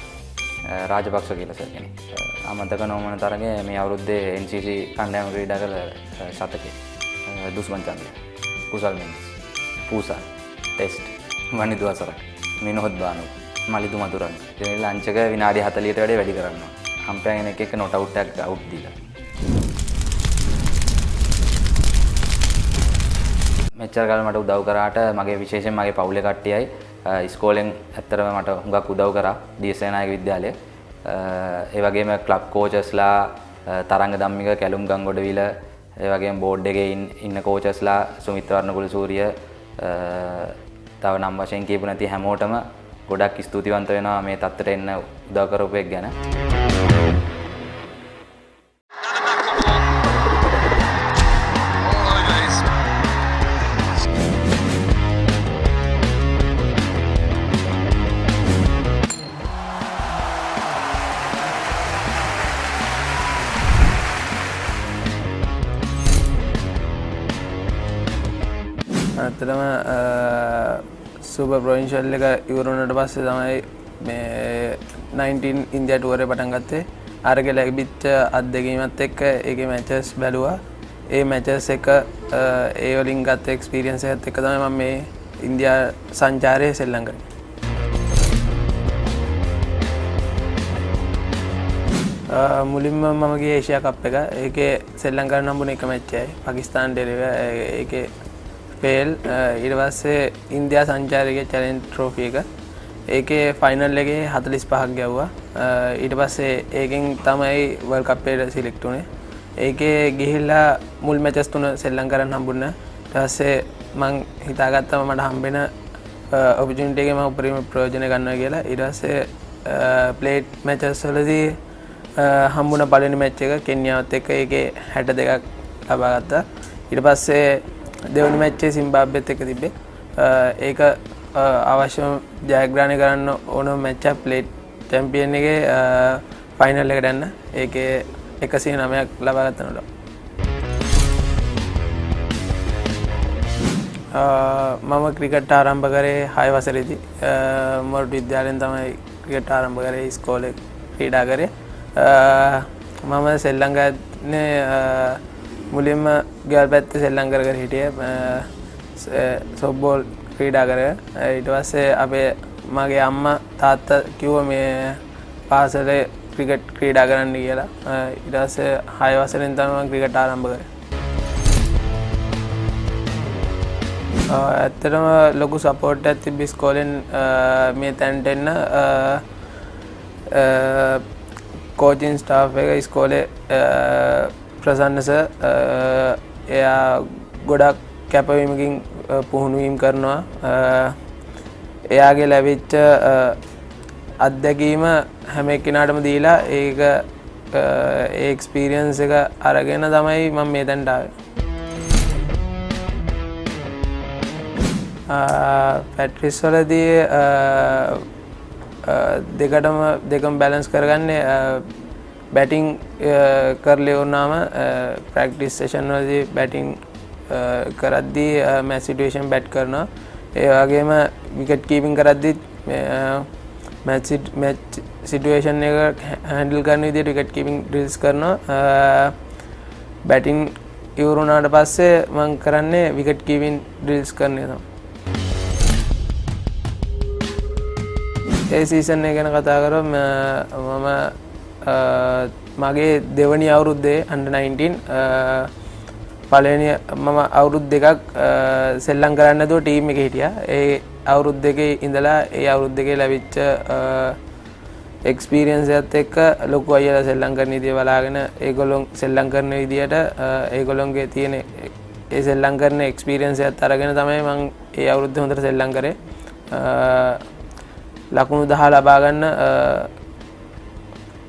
රාජපක්ෂ කියලා සර් කෙනෙක්. අමතක නොවන තරගේ මේ අවුරුද්දේ NCC කණ්ඩායම ක්‍රීඩා කළ ශතකේ. දුස්මන් චන්ද්‍ර කුසල් මෙන්ස් පූසා ටෙස්ට් වනිදු අසරක් මිනෝහත් බානු මලිදු මතුරන් ඉතින් ලංචක විනාඩි 40ට වැඩි කරනවා. අම්පයර් කෙනෙක් එක්ක නොට් අවුට් එකක් අවුට් දීලා. මෙච්චර කාලෙ මට උදව් කරාට මගේ විශේෂයෙන් මගේ පවුලේ කට්ටියයි ඉස්කෝලෙන් ඇත්තටම මට හුඟක් උදව් කරා DS නායක විද්‍යාලය. ඒ වගේම ක්ලබ් කෝචස්ලා තරංග ධම්මික කැලුම් ගංගොඩවිල ඒ වගේම බෝඩ් එකේ ඉන්න කෝචස්ලා සුමිත් වර්ණකුල සූරිය තව නම් වශයෙන් කියපු නැති හැමෝටම ගොඩක් ස්තුතිවන්ත වෙනවා මේ තත්ත්වයට එන්න උදව් කරපු එක ගැන. ඇත්තටම සුපර් ප්‍රොවින්ෂල් එක ඉවර වුණාට පස්සේ තමයි මේ 19 ඉන්දියා ටුවර් එක පටන් ගත්තේ. අරගෙන ලැබිච්ච අත්දැකීමත් එක්ක ඒකේ මැචස් බැලුවා. ඒ මැචස් එක ඒ වලින් ගත්ත එක්ස්පීරියන්ස් එකත් එක්ක තමයි මම මේ ඉන්දියා සංචාරය ශ්‍රී ලංකාවේ. මුලින්ම මම ගියේ ඒෂියා කප් එක. ඒකේ ශ්‍රී ලංකාවට හම්බුන එක මැච් එකයි. පාකිස්තාන් ඩෙලිව ඒකේ ෆේල්. ඊට පස්සේ ඉන්දියා සංචාරයේ චැලෙන්ජ් ට්‍රෝෆි එක. ඒකේ ෆයිනල් එකේ 45ක් ගැව්වා. ඊට පස්සේ ඒකෙන් තමයි වර්ල්ඩ් කප් එකට සිලෙක්ට් වුනේ. ඒකේ ගිහිල්ලා මුල් මැචස් තුන ශ්‍රී ලංකාවට හම්බුණා. ඊට පස්සේ මං හිතාගත්තා මට හම්බෙන ඔපචුනිටි එකේ මම උපරිම ප්‍රයෝජන ගන්නවා කියලා. ඊට පස්සේ ප්ලේට් මැචස් වලදී හම්බුණ පළවෙනි මැච් එක කෙන්යාවත් එක්ක ඒකේ 62ක් ලබා ගත්තා. ඊට පස්සේ දෙවෙනි මැච් එකේ සිම්බාබ්වෙත් එක්ක තිබ්බේ. ඒක අවශ්‍යම ජයග්‍රහණය කරන්න ඕන මැච් එක ප්ලේට් චැම්පියන් එකේ ෆයිනල් එකට යන්න. ඒකේ 109ක් ලබා ගන්නකොට මම ක්‍රිකට් ආරම්භ කරේ 6 වසරේදී. මොරටු විද්‍යාලයෙන් තමයි ක්‍රිකට් ආරම්භ කරේ. ඉස්කෝලේ ක්‍රීඩා කරේ. මම ශ්‍රී ලංකාවේ මුලින්ම ගෙවල් පැත්තේ ශ්‍රී ලංකාව කර හිටියේ සොෆ්ට්බෝල් ක්‍රීඩා කරේ. ඊට පස්සේ අපේ මගේ අම්මා තාත්තා කිව්වා මේ පාසලේ ක්‍රිකට් ක්‍රීඩා කරන්න කියලා. ඊට පස්සේ 6 වසරෙන් තමයි මම ක්‍රිකට් ආරම්භ කරේ. ඇත්තටම ලොකු සපෝට් එකක් තිබ්බ ඉස්කෝලෙන් මේ තැනට එන්න. කෝචින් ස්ටාෆ් එක ඉස්කෝලේ ප්‍රසන්න සර් එයා ගොඩක් කැපවීමකින් පුහුණුවීම් කරනවා. එයාගේ ලැබිච්ච අත්දැකීම හැම එක්කෙනාටම දීලා ඒක ඒ එක්ස්පීරියන්ස් එක අරගෙන තමයි මම මේ තැනට ආවේ. පැට්‍රිස් වලදී දෙකම බැලන්ස් කරගන්නේ බැටිං කරලේ වුණාම ප්‍රැක්ටිස් සෙෂන් වලදී බැටිං කරද්දී මැච් සිටුේෂන් බැට් කරනවා. ඒ වගේම විකට් කීපින් කරද්දී මැච් සිටුේෂන් එක හැන්ඩල් කරන විදිහට විකට් කීපින් ඩ්‍රිල්ස් කරනවා. බැටිං ඉවර වුණාට පස්සේ මම කරන්නේ විකට් කීපින් ඩ්‍රිල්ස් කරන එක තමයි. ඒ සීසන් එක ගැන කතා කරොත් මම මගේ දෙවනි අවුරුද්දේ under 19 පළවෙනි මම අවුරුදු දෙකක් සෙල්ලම් කරන්න නැතුව ටීම් එකේ හිටියා. ඒ අවුරුදු දෙකේ ඉඳලා ඒ අවුරුදු දෙකේ ලැබිච්ච එක්ස්පීරියන්ස් එකත් එක්ක ලොකු අයියලා සෙල්ලම් කරන විදිය බලාගෙන ඒගොල්ලෝ සෙල්ලම් කරන විදියට ඒගොල්ලෝගේ තියෙන ඒ සෙල්ලම් කරන එක්ස්පීරියන්ස් එකත් අරගෙන තමයි මම ඒ අවුරුද්දේ හොඳට සෙල්ලම් කරේ. ලකුණු 10 ලබා ගන්න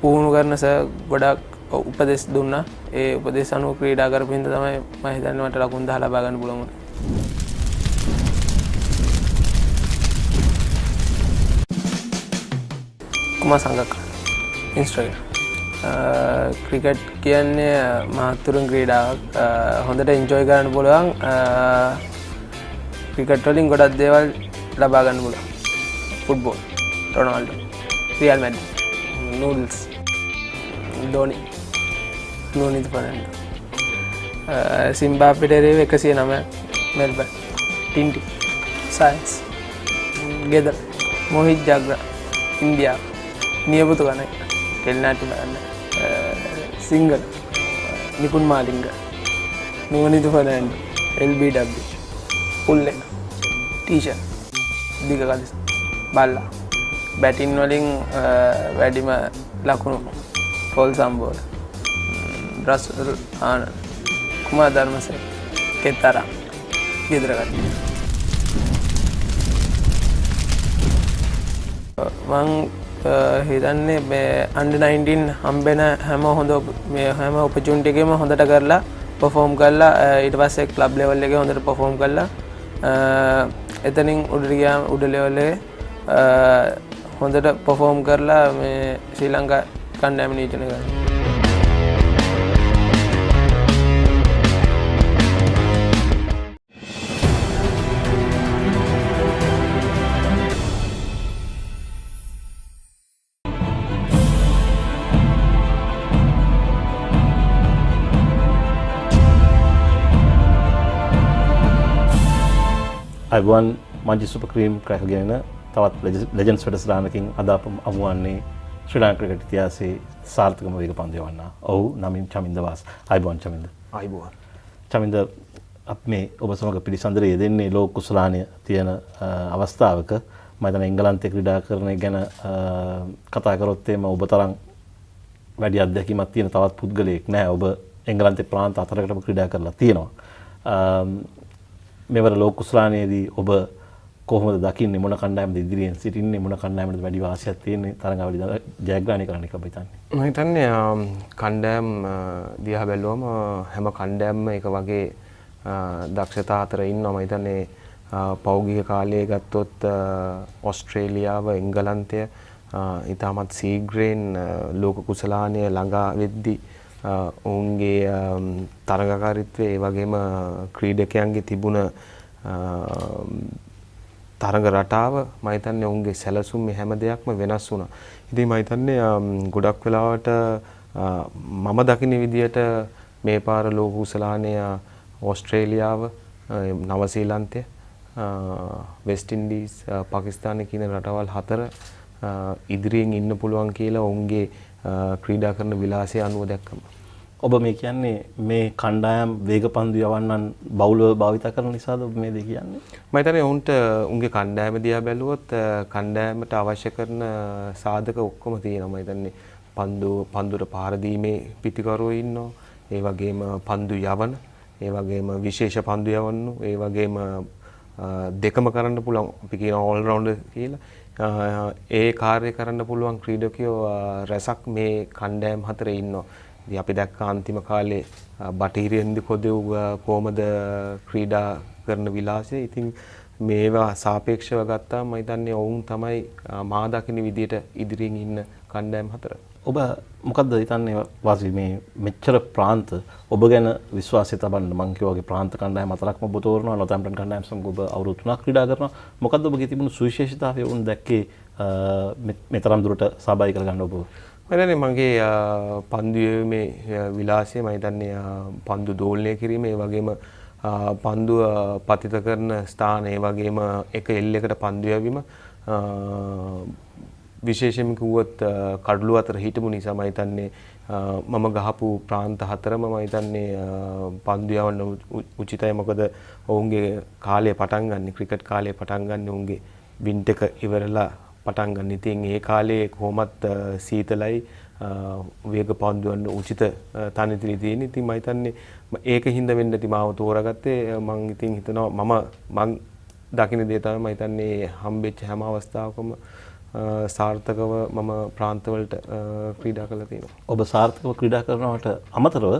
පුහුණු කරන සර් ගොඩක් උපදෙස් දුන්නා. ඒ උපදෙස් අනුව ක්‍රීඩා කරපු හින්දා තමයි මම හිතන්නේ මට ලකුණු 10 ලබා ගන්න පුළුවන් වුණේ. කුමාර සංගක් ඉන්ස්ට්‍රක්ටර්. ක්‍රිකට් කියන්නේ මහතුරුන් ක්‍රීඩාවක්. හොඳට එන්ජොයි කරන්න පුළුවන්. ක්‍රිකට් වලින් ගොඩක් දේවල් ලබා ගන්න පුළුවන්. Football, රොනාල්ඩෝ, real Madrid, noodles, ධෝනි, නෝනිත් Fernando, සිම්බාබ්වෙට එරෙහිව 109 මෙල්බර්න්, ටින්ටි, සයන්ස්, ගෙදර, මොහිත් ජග්‍රා, ඉන්දියාව, නියපොතු කණයි, ටෙලිනාට්‍ය බලන්න, සිංගල්, නිකුන් මාලිංග, නෝනිත් ෆර්නැන්ඩෝ, LBW, පුල්ලෙන්, ටීෂර්, දිග කලිස, බල්ලා, බැටින් වලින් වැඩිම ලකුණු පොල් සම්බෝල, රසල් ආනන්ද, කුමාර ධර්මසේන, කෙතරා, ගෙදර කට්ටිය. මං හිතන්නේ මේ under 19 හම්බෙන හැම ඔපචුනිටි එකෙම හොඳට කරලා perform කරලා ඊට පස්සේ ක්ලබ් ලෙවල් එකේ හොඳට perform කරලා එතනින් උඩට ගියාම උඩ ලෙවල් එකේ හොඳට perform කරලා මේ ශ්‍රී ලංකා කණ්ඩායම නියෝජනය කරනවා. I won මංජි super cream cracker ගෙන තවත් ලෙජන්ඩ්ස් වැඩසටහනකින් අද අප අමුවන්නේ ශ්‍රී ලංකා ක්‍රිකට් ඉතිහාසයේ සාර්ථකම වේග පන්දු යවන්න. ඔව් නමින් චමින්ද වාස්. අයිබෝන් චමින්ද. අයිබෝන්. චමින්ද අප මේ ඔබ සමග පිළිසඳරේ යෙදෙන්නේ ලෝක කුසලානය තියෙන අවස්ථාවක මම හිතන්නේ එංගලන්තේ ක්‍රීඩා කරන ගැන කතා කරොත් එම ඔබ තරම් වැඩි අත්දැකීමක් තියෙන තවත් පුද්ගලයෙක් නැහැ. ඔබ එංගලන්තේ ප්‍රාන්ත 4කටම ක්‍රීඩා කරලා තියෙනවා. මෙවර ලෝක කුසලානයේදී ඔබ කොහොමද දකින්නේ මොන කණ්ඩායමද ඉදිරියෙන් සිටින්නේ මොන කණ්ඩායමද වැඩි වාසියක් තියෙන්නේ තරඟාවලි ජයග්‍රහණය කරන්න කියලා හිතන්නේ? මම හිතන්නේ කණ්ඩායම් දිහා බැලුවම හැම කණ්ඩායම්ම එක වගේ දක්ෂතා අතර ඉන්නවා. මම හිතන්නේ පෞද්ගලික කාලයේ ගත්තොත් ඕස්ට්‍රේලියාව එංගලන්තය ඉතාමත් සීග්‍රයෙන් ලෝක කුසලානය ළඟා වෙද්දී ඔවුන්ගේ තරඟකාරීත්වය ඒ වගේම ක්‍රීඩකයන්ගේ තිබුණ තරඟ රටාව මම හිතන්නේ ඔවුන්ගේ සැලසුම් මේ හැම දෙයක්ම වෙනස් වුණා. ඉතින් මම හිතන්නේ ගොඩක් වෙලාවට මම දකින විදියට මේ පාර ලෝක කුසලානය ඕස්ට්‍රේලියාව නව සීලන්තය වෙස්ට් ඉන්ඩීස් පාකිස්තානය කියන රටවල් හතර ඉදිරියෙන් ඉන්න පුළුවන් කියලා ඔවුන්ගේ ක්‍රීඩා කරන විලාසය අනුව දැක්කම. ඔබ මේ කියන්නේ මේ කණ්ඩායම් වේගපන්දු යවන්නන් බහුලව භාවිත කරන නිසාද ඔබ මේ දේ කියන්නේ? මම හිතන්නේ උන්ට උන්ගේ කණ්ඩායම දිහා බැලුවොත් කණ්ඩායමට අවශ්‍ය කරන සාධක ඔක්කොම තියෙනවා. මම හිතන්නේ පන්දුර පාර දීමේ පිටිකරුවෝ ඉන්නවා. ඒ වගේම පන්දු යවන, ඒ වගේම විශේෂ පන්දු යවන්නු, ඒ වගේම දෙකම කරන්න පුළුවන් අපි කියන ඕල් රවුන්ඩර් කියලා. ඒ කාර්ය කරන්න පුළුවන් ක්‍රීඩකයෝ රැසක් මේ කණ්ඩායම් හතරේ ඉන්නවා. ඉතින් අපි දැක්ක අන්තිම කාලේ බටහිරින්දි කොදෙව් කොහමද ක්‍රීඩා කරන විලාසය. ඉතින් මේවා සාපේක්ෂව ගත්තාම මම හිතන්නේ ඔවුන් තමයි මා දකින විදියට ඉදිරියෙන් ඉන්න කණ්ඩායම් හතර. ඔබ මොකද්ද හිතන්නේ වාසි මේ මෙච්චර ප්‍රාන්ත ඔබ ගැන විශ්වාසය තබන්න මං කියවගේ ප්‍රාන්ත කණ්ඩායම් හතරක්ම ඔබ තෝරනවා. නොතැම්ප්ටන් කණ්ඩායම් සමග ඔබ අවුරුදු 3ක් ක්‍රීඩා කරනවා. මොකද්ද ඔබගේ තිබුණු සුවිශේෂතාවය උන් දැක්කේ මෙතරම් දුරට සහභාගී කරගන්න ඔබ? මම මගේ පන්දු යැවීමේ විලාසය මම හිතන්නේ පන්දු දෝලනය කිරීම, ඒ වගේම පන්දුව පතිත කරන ස්ථාන, ඒ වගේම එක එල්ලයකට පන්දු යැවීම විශේෂයෙන්ම කිව්වොත් කඩළු අතර හිටපු නිසා මම හිතන්නේ මම ගහපු ප්‍රාන්ත හතරම මම හිතන්නේ පන්දු යවන්න උචිතයි. මොකද ඔවුන්ගේ කාලය පටන් ගන්න ක්‍රිකට් කාලය පටන් ගන්න ඔවුන්ගේ වින්ටර් එක ඉවරලා පටන් ගන්න. ඉතින් ඒ කාලේ කොහොමත් සීතලයි වේග පන්දුවන්න උචිත තනතිරි තියෙන. ඉතින් මම හිතන්නේ ඒකින්ද වෙන්න ඇති මාව තෝරාගත්තේ. මම ඉතින් හිතනවා මම දකින්න දේ තමයි මම හිතන්නේ හම්බෙච්ච හැම අවස්ථාවකම සාර්ථකව මම ප්‍රාන්තවලට ක්‍රීඩා කරලා තියෙනවා. ඔබ සාර්ථකව ක්‍රීඩා කරනවට අමතරව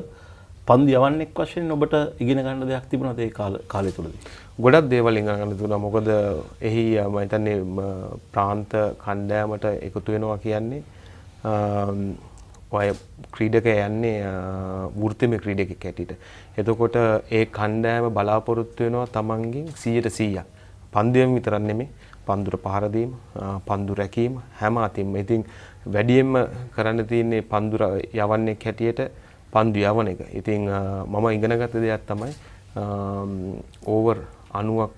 පන්දු යවන්නෙක් වශයෙන් ඔබට ඉගෙන ගන්න දෙයක් තිබුණාද ඒ කාලය තුලදී? ගොඩක් දේවල් ඉගෙන ගන්න තිබුණා. මොකද එහි මම හිතන්නේ ප්‍රාන්ත කණ්ඩායමට එකතු වෙනවා කියන්නේ ඔය ක්‍රීඩකයා යන්නේ වෘත්තිමය ක්‍රීඩකෙක් හැටියට. එතකොට ඒ කණ්ඩායම බලාපොරොත්තු වෙනවා තමන්ගෙන් 100% පන්දු යැවීම විතරක් නෙමෙයි පන්දුර පහර දීම, පන්දු රැකීම හැම අතින්ම. ඉතින් වැඩියෙන්ම කරන්න තියෙන්නේ පන්දුර යවන්නෙක් හැටියට පන්දු යවන එක. ඉතින් මම ඉගෙනගත්ත දෙයක් තමයි ඕවර් 90ක්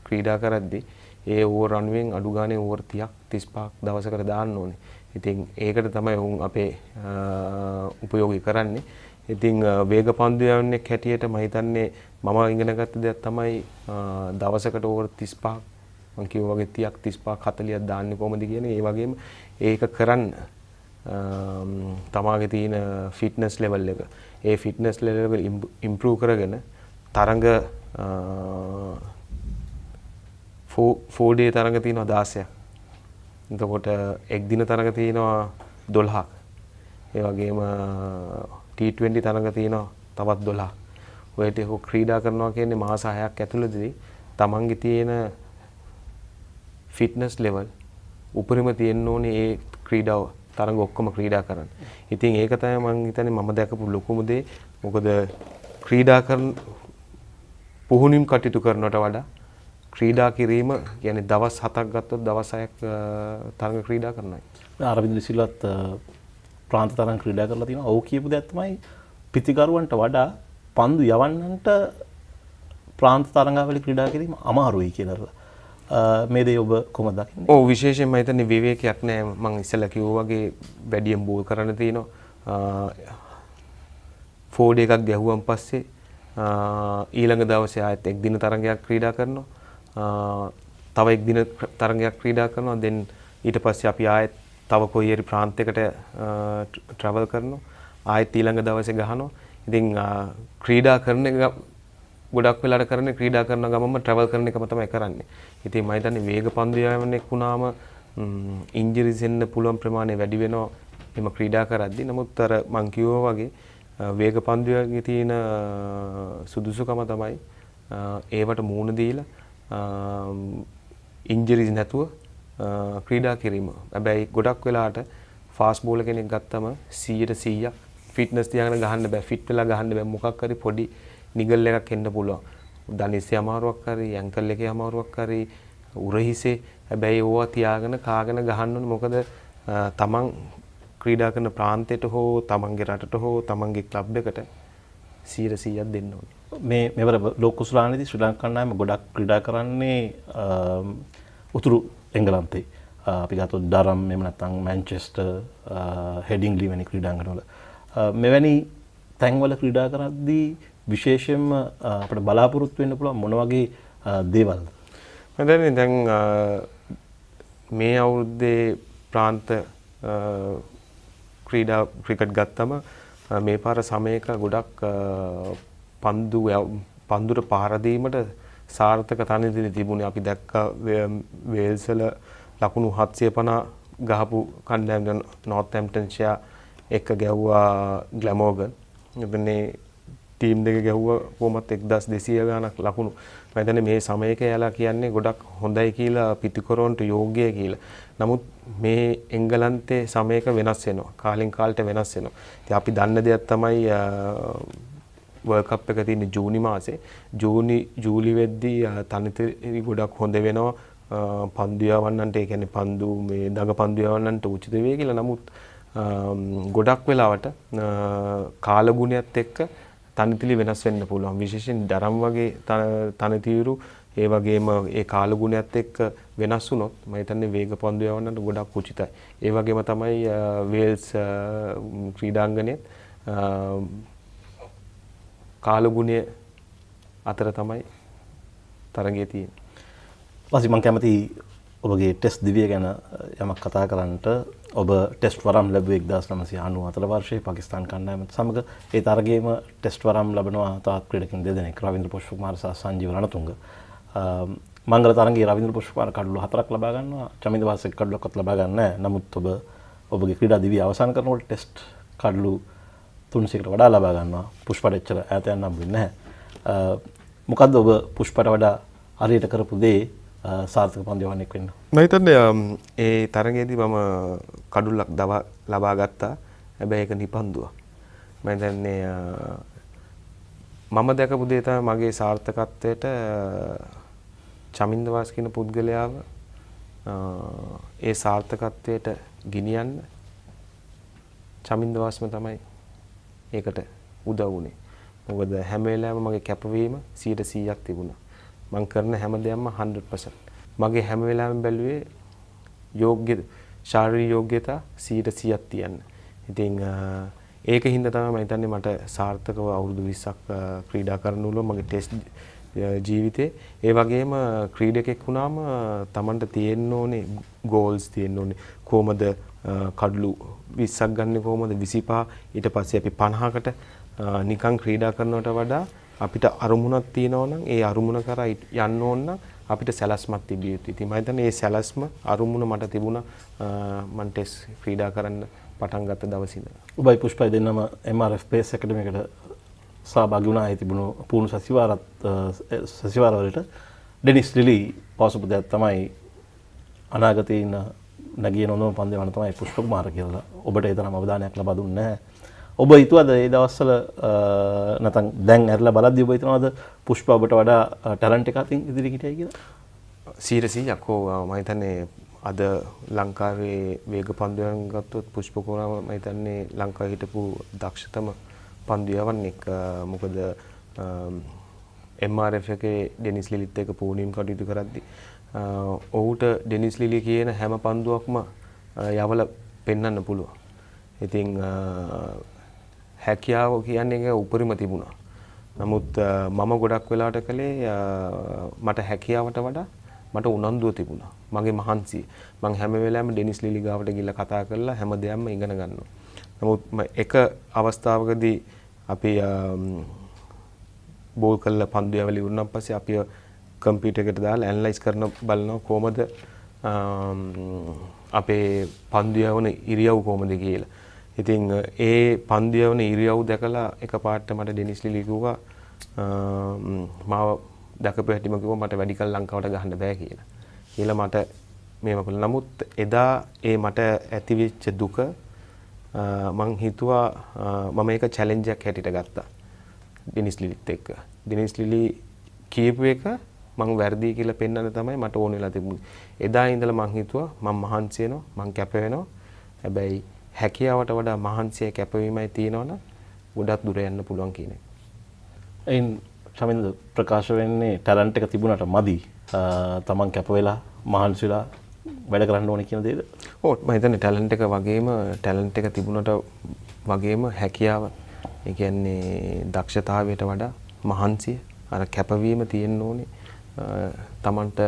ක්‍රීඩා කරද්දී ඒ ඕවර් 90න් අඩු ගානේ ඕවර් 30ක් 35ක් දවසකට දාන්න ඕනේ. ඉතින් ඒකට තමයි උන් අපේ උපයෝගී කරන්නේ. ඉතින් වේග පන්දු යවන්නෙක් හැටියට මම හිතන්නේ මම ඉගෙනගත්ත දෙයක් තමයි දවසකට ඕවර් 35ක් මම කිව්වා වගේ 30ක් 35ක් 40ක් දාන්නේ කොහොමද කියන. ඒ වගේම ඒක කරන්න තමාගේ තියෙන ෆිට්නස් ලෙවල් එක ඒ ෆිට්නස් ලෙවල් එක ඉම්ප්‍රූව් කරගෙන තරඟ 4 day තරඟ තියෙනවා 16ක්. එතකොට එක් දින තරඟ තියෙනවා 12ක්. ඒ වගේම T20 තරඟ තියෙනවා තවත් 12ක්. ඔය ටික ක්‍රීඩා කරනවා කියන්නේ මාස 6ක් ඇතුළතදී තමන්ගේ තියෙන ෆිට්නස් ලෙවල් උපරිම තියෙන්න ඕනේ ඒ ක්‍රීඩාව තරඟ ඔක්කොම ක්‍රීඩා කරන්න. ඉතින් ඒක තමයි මම හිතන්නේ මම දැකපු ලොකුම දේ. මොකද ක්‍රීඩා කරන පුහුණුම් කටයුතු කරනවට වඩා ක්‍රීඩා කිරීම කියන්නේ දවස් 7ක් ගත්තොත් දවස් 6ක් තරඟ ක්‍රීඩා කරනයි. අරවින්ද සිල්වත් ප්‍රාන්ත තරඟ ක්‍රීඩා කරලා තියෙනවා. ඔව් කියපු දෙයක් තමයි පිටිකරුවන්ට වඩා පන්දු යවන්නන්ට ප්‍රාන්ත තරඟාවලි ක්‍රීඩා කිරීම අමාරුයි කියලා. මේ දේ ඔබ කොහොමද දකින්නේ? ඔව් විශේෂයෙන්ම මම හිතන්නේ විවේකයක් නැහැ. මම ඉස්සෙල්ලා කිව්වා වගේ වැඩියෙන් බෝල් කරන්න තියෙනවා. ෆෝඩ් එකක් ගැහුවන් පස්සේ ඊළඟ දවසේ ආයෙත් එක් දින තරගයක් ක්‍රීඩා කරනවා. තව එක් දින තරගයක් ක්‍රීඩා කරනවා. then ඊට පස්සේ අපි ආයෙත් තව කොයි හරි ප්‍රාන්තයකට travel කරනවා. ආයෙත් ඊළඟ දවසේ ගහනවා. ඉතින් ක්‍රීඩා කරන එක ගොඩක් වෙලාට කරන්නේ ක්‍රීඩා කරන ගමන්ම travel කරන එකම තමයි කරන්නේ. ඉතින් මම හිතන්නේ වේග පන්දු යාමනයක් වුණාම ඉන්ජරිස් එන්න පුළුවන් ප්‍රමාණය වැඩි වෙනවා එම ක්‍රීඩා කරද්දී. නමුත් අර මං කිව්වා වගේ වේග පන්දුවේ තියෙන සුදුසුකම තමයි ඒවට මූණ දීලා ඉන්ජරිස් නැතුව ක්‍රීඩා කිරීම. හැබැයි ගොඩක් වෙලාට ෆාස්ට් බෝලර් කෙනෙක් ගත්තම 100% ෆිට්නස් තියාගෙන ගහන්න බෑ. ෆිට් වෙලා ගහන්න බෑ. මොකක් හරි පොඩි නිගල් එකක් එන්න පුළුවන්. දනිස්සේ අමාරුවක් හරි, ඇන්කල් එකේ අමාරුවක් හරි, උරහිසේ. හැබැයි ඕවා තියාගෙන කාගෙන ගහන්න ඕනේ. මොකද තමන් ක්‍රීඩා කරන ප්‍රාන්තයට හෝ තමන්ගේ රටට හෝ තමන්ගේ ක්ලබ් එකට 100%ක් දෙන්න ඕනේ. මේ මෙවර ලෝක කුසලානේදී ශ්‍රී ලංකන් නායම ගොඩක් ක්‍රීඩා කරන්නේ උතුරු එංගලන්තේ. අපි ගත්තොත් ඩරම් එහෙම නැත්නම් මැන්චෙස්ටර්, හෙඩින්ග්ලි වැනි ක්‍රීඩාංගණවල. මෙවැනි තැන්වල ක්‍රීඩා කරද්දී විශේෂයෙන්ම අපිට බලාපොරොත්තු වෙන්න පුළුවන් මොන වගේ දේවල්ද? මම දැන් මේ අවුරුද්දේ ප්‍රාන්ත ක්‍රිකට් ගත්තම මේ පාර සමයක ගොඩක් පන්දුට පාර දීමට සාර්ථක තනදිලි තිබුණේ. අපි දැක්කා වේල්ස් වල ලකුණු 750 ගහපු කණ්ඩායම නෝර්තැම්ප්ටන්ෂයර් එක ගැව්වා ග්ලැමෝගන්. එතනේ ටීම් දෙක ගැහුවා කොහොමත් 1200 ගාණක් ලකුණු. මම හිතන්නේ මේ සමයක යාලා කියන්නේ ගොඩක් හොඳයි කියලා පිටිකරවන්ට යෝග්‍යයි කියලා. නමුත් මේ එංගලන්තේ සමයක වෙනස් වෙනවා. කාලෙන් කාලට වෙනස් වෙනවා. ඉතින් අපි දන්න දෙයක් තමයි වර්ල්ඩ් කප් එක තියෙන්නේ ජූනි මාසේ. ජූලි වෙද්දී තනතිරි ගොඩක් හොඳ වෙනවා. පන්දු යවන්නන්ට ඒ කියන්නේ පන්දු මේ දඟ පන්දු යවන්නන්ට උචිත වෙයි කියලා. නමුත් ගොඩක් වෙලාවට කාලගුණයත් එක්ක තනතිලි වෙනස් වෙන්න පුළුවන්. විශේෂයෙන් ඩරම් වගේ තනතිරු ඒ වගේම ඒ කාලගුණයත් එක්ක වෙනස් වුණොත් මම හිතන්නේ වේග පන්දු යවන්නට ගොඩක් උචිතයි. ඒ වගේම තමයි වේල්ස් ක්‍රීඩාංගණයේ කාලගුණය අතර තමයි තරගයේ තියෙන්නේ. වාසි මම කැමති ඔබගේ ටෙස්ට් දිවිය ගැන යමක් කතා කරන්නට. ඔබ ටෙස්ට් වරම් ලැබුවේ 1994 වර්ෂයේ පාකිස්තාන් කණ්ඩායමත් සමග. ඒ තරගයේම ටෙස්ට් වරම් ලැබෙනවා තවත් ක්‍රීඩකින් දෙදෙනෙක්, රවින්ද්‍ර පුෂ්පකුමාර සහ සංජීව රණතුංග. මංගල තරගයේ රවින්ද්‍ර පුෂ්පකුමාර කඩලු 4ක් ලබා ගන්නවා. චමින්ද වාසෙක් කඩලුවක්වත් ලබා ගන්න නැහැ. නමුත් ඔබගේ ක්‍රීඩා දිවිය අවසන් කරනකොට ටෙස්ට් කඩලු 300කට වඩා ලබා ගන්නවා. පුෂ්පට එච්චර ඈත යන්න හම්බ වෙන්නේ නැහැ. මොකද්ද ඔබ පුෂ්පට වඩා හරියට කරපු දේ සාර්ථක පන්දු යවන්නෙක් වෙන්න? මම හිතන්නේ ඒ තරගයේදී මම කඩුල්ලක් ලබා ගත්තා. හැබැයි ඒක නිපන්දුවක්. මම හිතන්නේ මම දැකපු දේ තමයි මගේ සාර්ථකත්වයට චමින්ද වාස් කියන පුද්ගලයාව ඒ සාර්ථකත්වයට ගෙනියන්න චමින්ද වාස්ම තමයි ඒකට උදව් වුණේ. මොකද හැම වෙලාවෙම මගේ කැපවීම 100%ක් තිබුණා. මම කරන හැම දෙයක්ම 100%. මගේ හැම වෙලාවෙම බැලුවේ යෝග්‍ය ශාරීරික යෝග්‍යතා 100%ක් තියන්න. ඉතින් ඒකින්ද තමයි මම හිතන්නේ මට සාර්ථකව අවුරුදු 20ක් ක්‍රීඩා කරන්න උනොත් මගේ ටෙස්ට් ජීවිතේ. ඒ වගේම ක්‍රීඩකෙක් වුණාම Tamanට තියෙන්න ඕනේ ගෝල්ස් තියෙන්න ඕනේ. කොහමද කඩලු 20ක් ගන්න කොහමද 25 ඊට පස්සේ අපි 50කට නිකන් ක්‍රීඩා කරනවට වඩා අපිට අරමුණක් තියෙනවා නම් ඒ අරමුණ කරා යන්න ඕන නම් අපිට සැලැස්මක් තිබිය යුතුයි. ඉතින් මම හිතන්නේ මේ සැලැස්ම අරමුණ මට තිබුණා මම ටෙස්ට් ක්‍රීඩා කරන්න පටන් ගත්ත දවසේ ඉඳලා. ඔබයි පුෂ්පයි දෙන්නම MRF Pace Academy එකට සහභාගී වුණා. ඒ තිබුණු පුහුණු සතිවාරවලට ඩෙනිස් ලිලි පවසපු දෙයක් තමයි අනාගතයේ ඉන්න නැගිය නොනොම පන්දු යවන තමයි පුෂ්පකුමාර කියලා. ඔබට ඒ තරම් අවධානයක් ලබා දුන්නේ නැහැ. ඔබ හිතුවද මේ දවස්වල නැත්නම් දැන් ඇරලා බලද්දී ඔබ හිතනවද පුෂ්ප ඔබට වඩා ටැලන්ට් එකක් අතින් ඉදිරියට හිටියයි කියලා? 100%ක් මම හිතන්නේ අද ලංකාවේ වේග පන්දුවෙන් ගත්තොත් පුෂ්පකුමාර මම හිතන්නේ ලංකාවේ හිටපු දක්ෂතම පන්දු යවන්නෙක්. මොකද MRF එකේ ඩෙනිස් ලිලිත් එක්ක පූර්ණිම් කටයුතු කරද්දී ඔහුට ඩෙනිස් ලිලි කියන හැම පන්දුවක්ම යවල පෙන්වන්න පුළුවන්. ඉතින් හැකියාව කියන්නේ ඒක උපරිම තිබුණා. නමුත් මම ගොඩක් වෙලාවට කළේ මට හැකියාවට වඩා මට උනන්දුව තිබුණා. මගේ මහන්සිය. මම හැම වෙලාවෙම ඩෙනිස් ලිලි ගාවට ගිහිල්ලා කතා කරලා හැම දෙයක්ම ඉගෙන ගන්නවා. නමුත් එක අවස්ථාවකදී අපි බෝල් කරලා පන්දු යවලා ඉවරනන් පස්සේ අපි කම්පියුටර් එකට දාලා ඇනලයිස් කරන බලනවා කොහමද අපේ පන්දු යවන ඉරියව් කොහමද කියලා. ඉතින් ඒ පන්දු යවන ඉරියව් දැකලා එකපාරට මට ඩෙනිස් ලිලි කිව්වා මාව දැකපු හැටිම කිව්වා මට වැඩි කල් ලංකාවට ගහන්න බෑ කියලා. කියලා මට මේව කළා. නමුත් එදා ඒ මට ඇතිවෙච්ච දුක මං හිතුවා මම ඒක චැලෙන්ජ් එකක් හැටියට ගත්තා. ඩෙනිස් ලිලිත් එක්ක. ඩෙනිස් ලිලි කියපු එක මං වැරදි කියලා පෙන්වන්න තමයි මට ඕන වෙලා තිබුණේ. එදා ඉඳලා මං හිතුවා මං මහන්සි වෙනවා, මං කැප වෙනවා. හැබැයි හැකියාවට වඩා මහන්සිය කැපවීමයි තියෙනවනම් ගොඩක් දුර යන්න පුළුවන් කියන එක. එයින් සමින්ද ප්‍රකාශ වෙන්නේ ටැලන්ට් එක තිබුණාට මදි. තමන් කැප වෙලා මහන්සි වෙලා වැඩ කරන්න ඕනේ කියන දේද? ඔව් මම හිතන්නේ ටැලන්ට් එක වගේම ටැලන්ට් එක තිබුණාට වගේම හැකියාව ඒ කියන්නේ දක්ෂතාවයට වඩා මහන්සිය අර කැපවීම තියෙන්න ඕනේ තමන්ට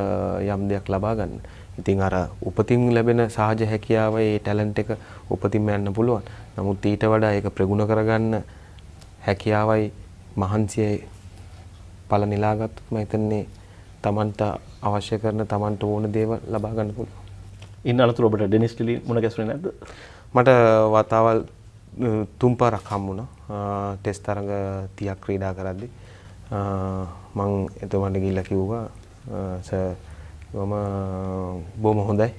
යම් දෙයක් ලබා ගන්න. ඉතින් අර උපතින් ලැබෙන සහජ හැකියාව ඒ ටැලන්ට් එක උපතින්ම යන්න පුළුවන්. නමුත් ඊට වඩා ඒක ප්‍රගුණ කරගන්න හැකියාවයි මහන්සියයි පළ නිලාගත්තොත් මම හිතන්නේ තමන්ට අවශ්‍ය කරන තමන්ට ඕන දේවල් ලබා ගන්න පුළුවන්. ඉන්න අනතුරු ඔබට ඩෙනිස් ලිලි මුණ ගැසුනේ නැද්ද? මට වතාවල් 3 පාරක් හම්බුණා. ටෙස්ට් තරඟ 30ක් ක්‍රීඩා කරද්දී මම එතකොට ගිහිල්ලා කිව්වා සර් මම බොහොම හොඳයි.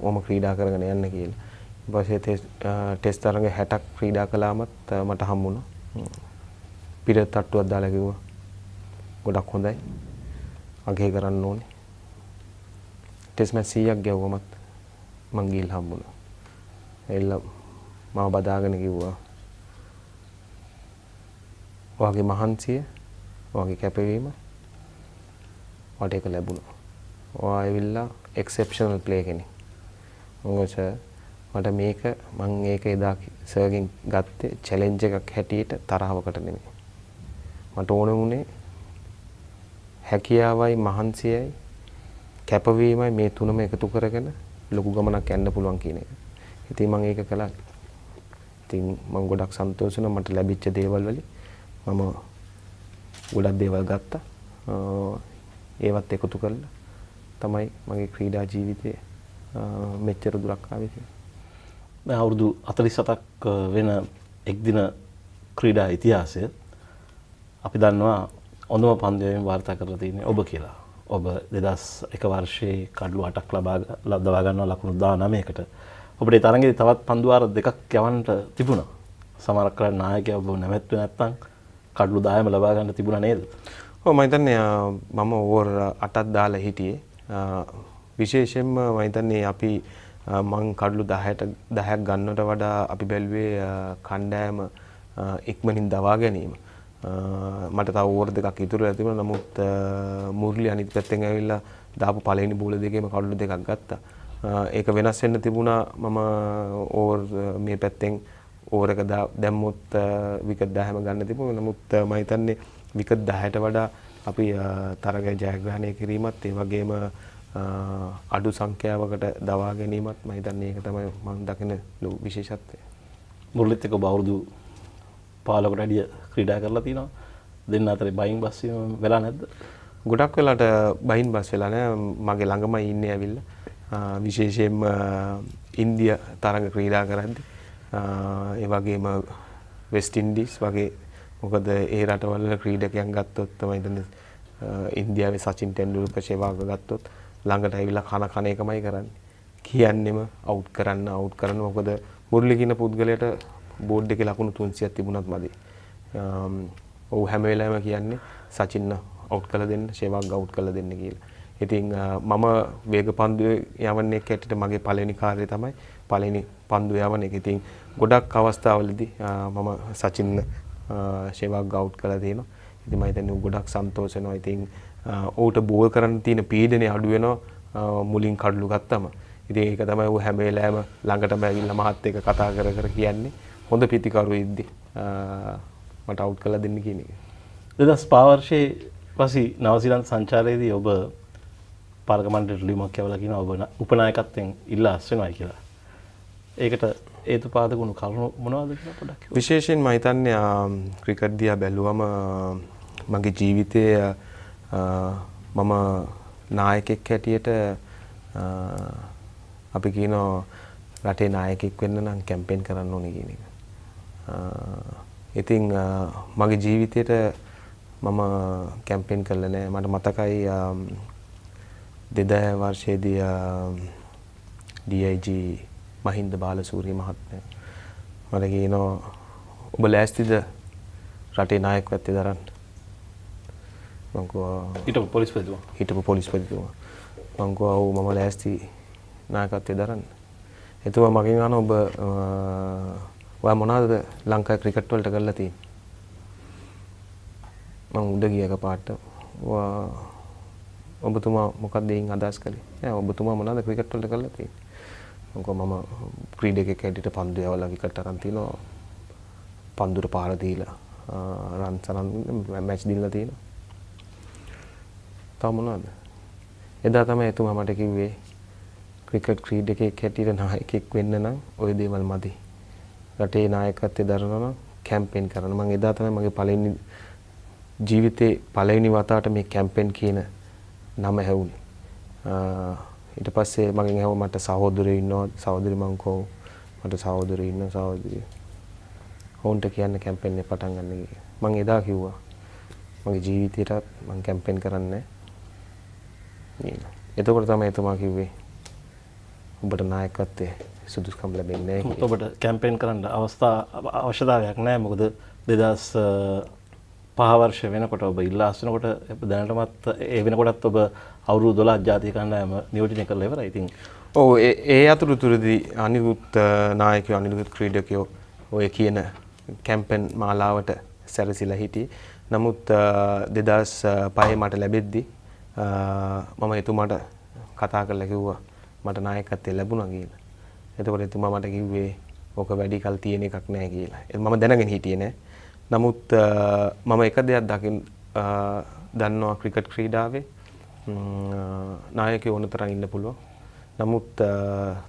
ඔම ක්‍රීඩා කරගෙන යන්න කියලා. ඊපස්සේ ටෙස්ට් තරඟ 60ක් ක්‍රීඩා කළාමත් මට හම්බුණා. පිට තට්ටුවක් දාලා කිව්වා ගොඩක් හොඳයි. අගය කරන්න ඕනේ. ටෙස්ට් මැච් 100ක් ගැව්වමත් මං ගිහිල්ලා හම්බුණා. එල්ල මම බදාගෙන කිව්වා ඔයාගේ මහන්සිය, ඔයාගේ කැපවීම වට එක ලැබුණා. ඔයා ඇවිල්ලා එක්සෙප්ෂනල් ප්ලේ කෙනෙක්. මොකද මට මේක මම ඒක එදා සර්ගෙන් ගත්තේ චැලෙන්ජ් එකක් හැටියට තරහවකට නෙමෙයි. මට ඕන වුණේ හැකියාවයි මහන්සියයි කැපවීමයි මේ තුනම එකතු කරගෙන ලොකු ගමනක් යන්න පුළුවන් කියන එක. ඉතින් මම ඒක කළා. ඉතින් මම ගොඩක් සන්තෝෂ වෙනවා මට ලැබිච්ච දේවල් වලින්. මම ගොඩක් දේවල් ගත්තා. ඒවත් එකතු කරලා තමයි මගේ ක්‍රීඩා ජීවිතේ මෙච්චර දුරක් ආවේ. දැන් අවුරුදු 47ක් වෙන එක්දින ක්‍රීඩා ඉතිහාසය අපි දන්නවා හොඳම පන්දුවෙන් වාර්තා කරලා තියෙන්නේ ඔබ කියලා. ඔබ 2001 වර්ෂයේ කඩලු 8ක් ලබා ගන්නවා ලකුණු 19කට. ඔබට ඒ තරඟේදී තවත් පන්දු වාර දෙකක් යවන්න තිබුණා. සමහරක් කරලා නායකයා ඔබ නැවැත්තුවේ නැත්නම් කඩලු 10ම ලබා ගන්න තිබුණා නේද? ඔව් මම හිතන්නේ මම ඕවර් 8ක් දාලා හිටියේ. විශේෂයෙන්ම මම හිතන්නේ අපි මං කඩලු 10ක් ගන්නවට වඩා අපි බැලුවේ කණ්ඩායම ඉක්මනින් දවා ගැනීම. මට තව ඕවර් දෙකක් ඉතුරු වෙලා තිබුණා. නමුත් මුර්ලි අනිත් පැත්තෙන් ඇවිල්ලා දාපු පළවෙනි බෝල දෙකේම කඩලු දෙකක් ගත්තා. ඒක වෙනස් වෙන්න තිබුණා. මම ඕවර් මේ පැත්තෙන් ඕවර් එක දැම්මොත් විකට් 10ම ගන්න තිබුණා. නමුත් මම හිතන්නේ විකට් 10ට වඩා අපි තරගය ජයග්‍රහණය කිරීමත් ඒ වගේම අඩු සංඛ්‍යාවකට දවා ගැනීමත් මම හිතන්නේ ඒක තමයි මම දකින ලොකු විශේෂත්වය. මුර්ලිත් එක්ක අවුරුදු 15කට වැඩි ක්‍රීඩා කරලා තිනවා. දෙන්න අතරේ බයින් බස් වෙලා නැද්ද? ගොඩක් වෙලාට බයින් බස් වෙලා නැහැ. මගේ ළඟමයි ඉන්නේ ඇවිල්ලා. විශේෂයෙන්ම ඉන්දියා තරඟ ක්‍රීඩා කරද්දී ඒ වගේම වෙස්ට් ඉන්ඩීස් වගේ මොකද ඒ රටවල ක්‍රීඩකයන් ගත්තොත් තමයි හිතන්නේ ඉන්දියාවේ සචින් තෙන්ඩුල්කර් සේවාග ගත්තොත් ළඟට ඇවිල්ලා කන එකමයි කරන්නේ. කියන්නෙම අවුට් කරන්න මොකද මුර්ලි කියන පුද්ගලයාට බෝඩ් එකේ ලකුණු 300ක් තිබුණත් මදි. ඔව් හැම වෙලාවෙම කියන්නේ සචින් අවුට් කරලා දෙන්න, සේවාග අවුට් කරලා දෙන්න කියලා. ඉතින් මම වේග පන්දුවේ යවන්නේ කැටට මගේ පළවෙනි කාර්යය තමයි පළවෙනි පන්දුව යවන එක. ඉතින් ගොඩක් අවස්ථාවලදී මම සචින් සේවාග අවුට් කරලා තියෙනවා. ඉතින් මම හිතන්නේ ගොඩක් සන්තෝෂ වෙනවා. ඉතින් ඌට බෝල් කරන්න තියෙන පීඩනය අඩු වෙනවා මුලින් කඩලු ගත්තම. ඉතින් ඒක තමයි ඌ හැම වෙලාවෙම ළඟටම ඇවිල්ලා මහත් එක්ක කතා කර කර කියන්නේ. හොඳ පිටිකරු ඉද්දි මට අවුට් කරලා දෙන්න කියන එක. 2005 වර්ෂයේ පස්සේ නවසීලන්ත සංචාරයේදී ඔබ පාලක මණ්ඩලයට ලියුමක් කියවලා කියනවා ඔබ උපනායකත්වයෙන් ඉල්ලා අස් වෙනවා කියලා. ඒකට හේතුපාදක වුණු කරුණු මොනවද කියලා පොඩ්ඩක් කියන්න. විශේෂයෙන් මම හිතන්නේ ක්‍රිකට් දිහා බැලුවම මගේ ජීවිතයේ මම නායකයෙක් හැටියට අපි කියනවා රටේ නායකයෙක් වෙන්න නම් කැම්පේන් කරන්න ඕනේ කියන එක. ඉතින් මගේ ජීවිතේට මම කැම්පේන් කළා නෑ. මට මතකයි 2000 වර්ෂයේදී DIG මහින්ද බාලසූරිය මහත්මයා මට කියනවා ඔබ ලෑස්තිද රටේ නායකත්වය දරන්න? මම කිව්වා හිටපු පොලිස්පතිතුමා. මම කිව්වා ඔව් මම ලෑස්ති නායකත්වය දරන්න. එතුමා මගෙන් අහනවා ඔබ ඔයා මොනවද ලංකාවේ ක්‍රිකට් වලට කරලා තියෙන්නේ? මම උඩ ගිය එකපාරට ඔබතුමා මොකක්ද එයින් අදහස් කළේ? ඔබතුමා මොනවද ක්‍රිකට් වලට කරලා තියෙන්නේ? මම ක්‍රීඩකයෙක් හැටියට පන්දු යවලා විකට් අරන් තිනවා. පන්දුර පාර දීලා රන් සරන් මැච් දීලා තියෙනවා. තව මොනවද? එදා තමයි එතුමා මට කිව්වේ ක්‍රිකට් ක්‍රීඩකයෙක් හැටියට නායකයෙක් වෙන්න නම් ওই දේවල් මදි. රටේ නායකත්වයේ දරනවා නම් කැම්පේන් කරන්න. මම එදා තමයි මගේ පළවෙනි ජීවිතේ පළවෙනි වතාවට මේ කැම්පේන් කියන නම ඇහුනේ. ඊට පස්සේ මගෙන් ඇහුවා මට සහෝදරයෝ ඉන්නවා. සහෝදරි මං කෝ මට සහෝදරයෝ ඉන්නවා සහෝදරිය. හොන්ට කියන්න කැම්පේන් එක පටන් ගන්න කියලා. මං එදා කිව්වා මගේ ජීවිතේට මං කැම්පේන් කරන්නේ නැහැ. එතකොට තමයි එතුමා කිව්වේ ඔබට නායකත්වයේ සුදුසුකම් ලැබෙන්නේ නැහැ කියලා. ඔබට කැම්පේන් කරන්න අවශ්‍යතාවයක් නැහැ. මොකද 2005 වර්ෂ වෙනකොට ඔබ ඉල්ලා අස්වෙනකොට දැනටමත් ඒ වෙනකොටත් ඔබ අවුරුදු 12 ජාතික කණ්ඩායම නියෝජනය කරලා ඉවරයි. ඉතින් ඔව් ඒ අතරතුරදී අනිකුත් නායකයෝ අනිකුත් ක්‍රීඩකයෝ ඔය කියන කැම්පේන් මාලාවට සැරසිලා හිටියේ. නමුත් 2005 මට ලැබෙද්දි මම එතුමාට කතා කරලා කිව්වා මට නායකත්වය ලැබුණා කියලා. එතකොට එතුමා මට කිව්වේ ඕක වැඩි කල් තියෙන එකක් නෑ කියලා. මම දැනගෙන හිටියේ නෑ. නමුත් මම එක දෙයක් දන්නවා ක්‍රිකට් ක්‍රීඩාවේ නායකයෝ ඕනතරම් ඉන්න පුළුවන්. නමුත්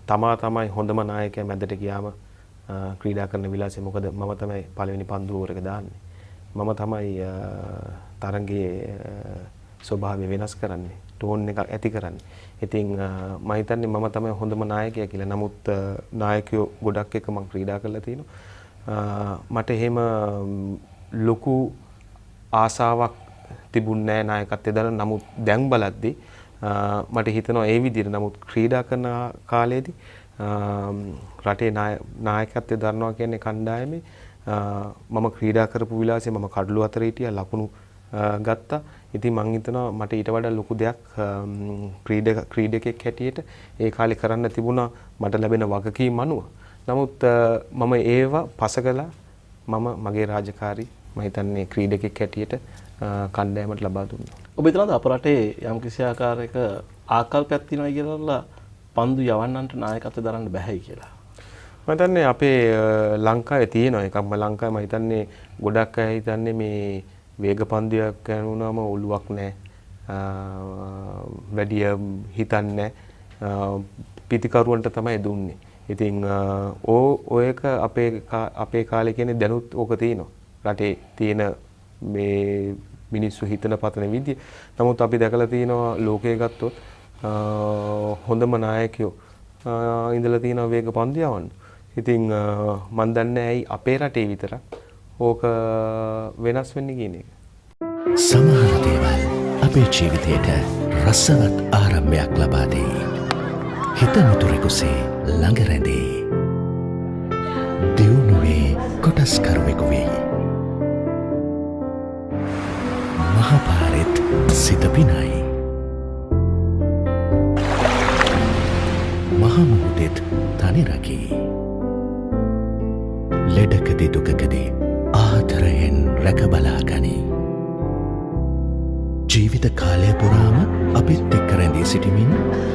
තමා තමයි හොඳම නායකයා මැදට ගියාම ක්‍රීඩා කරන විලාසය. මොකද මම තමයි පළවෙනි පන්දු ඕවර් එක දාන්නේ. මම තමයි තරගයේ ස්වභාවය වෙනස් කරන්නේ. ටෝන් එක ඇති කරන්නේ. ඉතින් මම හිතන්නේ මම තමයි හොඳම නායකයා කියලා. නමුත් නායකයෝ ගොඩක් එක මම ක්‍රීඩා කරලා තිනවා. මට එහෙම ලොකු ආසාවක් තිබුණේ නැහැ නායකත්වයේ දාලා. නමුත් දැන් බලද්දී මට හිතෙනවා ඒ විදිහට. නමුත් ක්‍රීඩා කරන කාලේදී රටේ නායකත්වයේ දරනවා කියන්නේ කණ්ඩායමේ මම ක්‍රීඩා කරපු විලාසය මම කඩළු අතර හිටියා ලකුණු ගත්තා. ඉතින් මං හිතනවා මට ඊට වඩා ලොකු දෙයක් ක්‍රීඩකයෙක් හැටියට ඒ කාලේ කරන්න තිබුණා මට ලැබෙන වගකීම් අනුව. නමුත් මම ඒවා පසකලා මම මගේ රාජකාරී මම හිතන්නේ ක්‍රීඩකයෙක් හැටියට කණ්ඩායමට ලබා දුන්නා. ඔබ හිතනවාද අප රටේ යම්කිසි ආකාරයක ආකල්පයක් තියෙනවා කියලා පන්දු යවන්නන්ට නායකත්වය දරන්න බැහැයි කියලා? මම හිතන්නේ අපේ ලංකාවේ තියෙන එකක්. ලංකාවේ මම හිතන්නේ ගොඩක් අය හිතන්නේ මේ වේග පන්දුවක් කරනවම ඔලුවක් නැහැ. වැඩි හිතන්නේ පිටිකරුවන්ට තමයි දුන්නේ. ඉතින් ඔයක අපේ කාලේ කියන්නේ දැනුත් ඕක තියෙනවා. රටේ තියෙන මේ මිනිස්සු හිතන පතන විදිය. නමුත් අපි දැකලා තියෙනවා ලෝකයේ ගත්තොත් හොඳම නායකයෝ ඉඳලා තියෙනවා වේග පන්දු යවන්න. ඉතින් මම දන්නේ ඇයි අපේ රටේ විතරක් ඕක වෙනස් වෙන්නේ කියන එක. සමහර දේවල් අපේ ජීවිතයට රසවත් ආරම්භයක් ලබා දෙයි. හිත මිතුරෙකුසේ ළඟ රැඳේ. දියුණුවේ කොටස්කරුවෙකු වෙයි. මහපාරෙත් සිත පිනයි. මහමුහුදෙත් තනි රකී. ලෙඩකදී දුකකදී ආදරයෙන් රැක බලා ගනී. ජීවිත කාලය පුරාම අපිත් එක්ක රැඳී සිටිමින්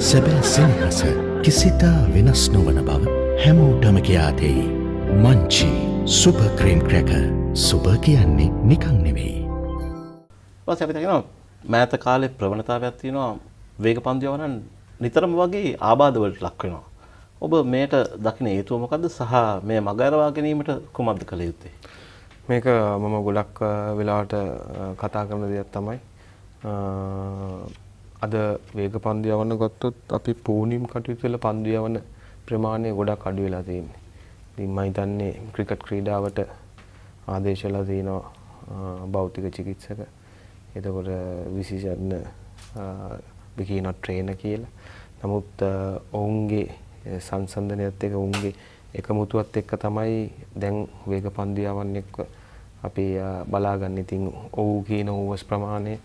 සැබෑ සෙනෙහස කිසිදා වෙනස් නොවන බව හැමෝටම කියා දෙයි. Munchee super cream cracker. Super කියන්නේ නිකන් නෙවෙයි. ඊපස්සේ අපිට කියනවා මෑත කාලේ ප්‍රවණතාවයක් තියෙනවා වේග පන්දු යවන නිතරම වගේ ආබාධ වලට ලක් වෙනවා. ඔබ මේට දකින හේතුව මොකද්ද සහ මේ මගහරවා ගැනීමට කුමක්ද කළ යුත්තේ? මේක මම ගොඩක් වෙලාවට කතා කරන දෙයක් තමයි. අද වේග පන්දු යවන්න ගත්තොත් අපි පූර්ණිම කටයුතු වල පන්දු යවන ප්‍රමාණය ගොඩක් අඩු වෙලා තියෙන්නේ. ඉතින් මම හිතන්නේ ක්‍රිකට් ක්‍රීඩාවට ආදේශලා තියෙනවා භෞතික චිකිත්සක. එතකොට විශේෂඥ බිකින ට්‍රේනර් කියලා. නමුත් ඔවුන්ගේ සංසන්දනයත් එක්ක ඔවුන්ගේ එකමුතුවත් එක්ක තමයි දැන් වේග පන්දු යවන්න එක්ක අපි බලාගන්න. ඉතින් ඔව් කියන ඕවර්ස් ප්‍රමාණය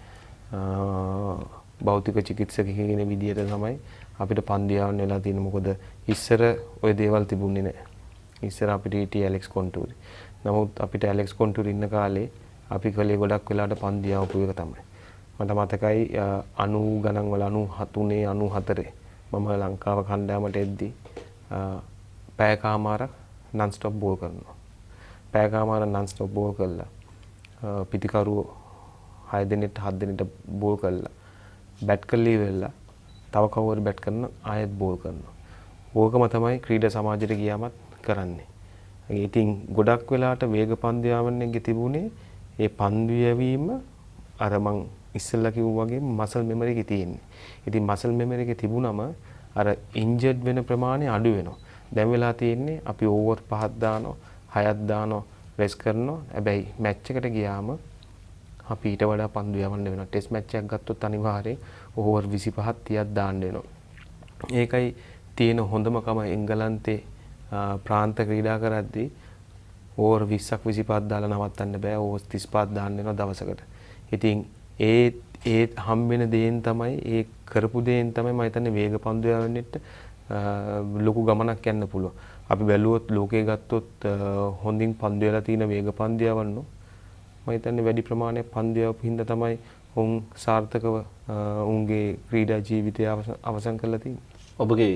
භෞතික චිකිත්සක කියන විදිහට තමයි අපිට පන්දු යවන්න වෙලා තියෙන්නේ. මොකද ඉස්සර ওই දේවල් තිබුණේ නැහැ. ඉස්සර අපිට හිටියේ ඇලෙක්ස් කොන්ටූරි. නමුත් අපිට ඇලෙක්ස් කොන්ටූරි ඉන්න කාලේ අපි කලේ ගොඩක් වෙලාවට පන්දු යවපු එක තමයි. මට මතකයි 90 ගණන් වල 93 94 මම ලංකාව කණ්ඩායමට එද්දි පැයකමාරක් නන් ස්ටොප් බෝල් කරනවා. පැයකමාරක් නන් ස්ටොප් බෝල් කළා. පිටිකරුවෝ 6 දිනෙට 7 දිනෙට බෝල් කළා. බැට් කළේ වෙලා තව කවුරු බැට් කරන ආයෙත් බෝල් කරනවා. ඕකම තමයි ක්‍රීඩා සමාජයට ගියාමත් කරන්නේ. ඉතින් ගොඩක් වෙලාවට වේග පන්දු යවන්නේ තිබුණේ ඒ පන්දු යැවීම අර මං ඉස්සෙල්ලා කිව්වා වගේ මසල් මෙමරි එකේ තියෙන්නේ. ඉතින් මසල් මෙමරි එකේ තිබුණම අර ඉන්ජර්ඩ් වෙන ප්‍රමාණය අඩු වෙනවා. දැන් වෙලා තියෙන්නේ අපි ඕවර් 5ක් දානවා, 6ක් දානවා, රෙස් කරනවා. හැබැයි මැච් එකට ගියාම අපි ඊට වඩා පන්දු යවන්න වෙනවා. ටෙස්ට් මැච් එකක් ගත්තොත් අනිවාර්යෙන් ඕවර් 25ක් 30ක් දාන්න වෙනවා. ඒකයි තියෙන හොඳම කම එංගලන්තේ ප්‍රාන්ත ක්‍රීඩා කරද්දී ඕවර් 20ක් 25ක් දාලා නවත්තන්න බෑ. ඕවර් 35ක් දාන්න වෙනවා දවසකට. ඉතින් ඒ හම්බෙන දේෙන් තමයි ඒ කරපු දේෙන් තමයි මම හිතන්නේ වේග පන්දු යවන්නෙත් ලොකු ගමනක් යන්න පුළුවන්. අපි බැලුවොත් ලෝකේ ගත්තොත් හොඳින් පන්දු යලා තියෙන වේග පන්දු යවන්නු මම හිතන්නේ වැඩි ප්‍රමාණයක් පන්දු යවපු හින්දා තමයි උන් සාර්ථකව උන්ගේ ක්‍රීඩා ජීවිතය අවසන් කරලා තියෙන්නේ. ඔබගේ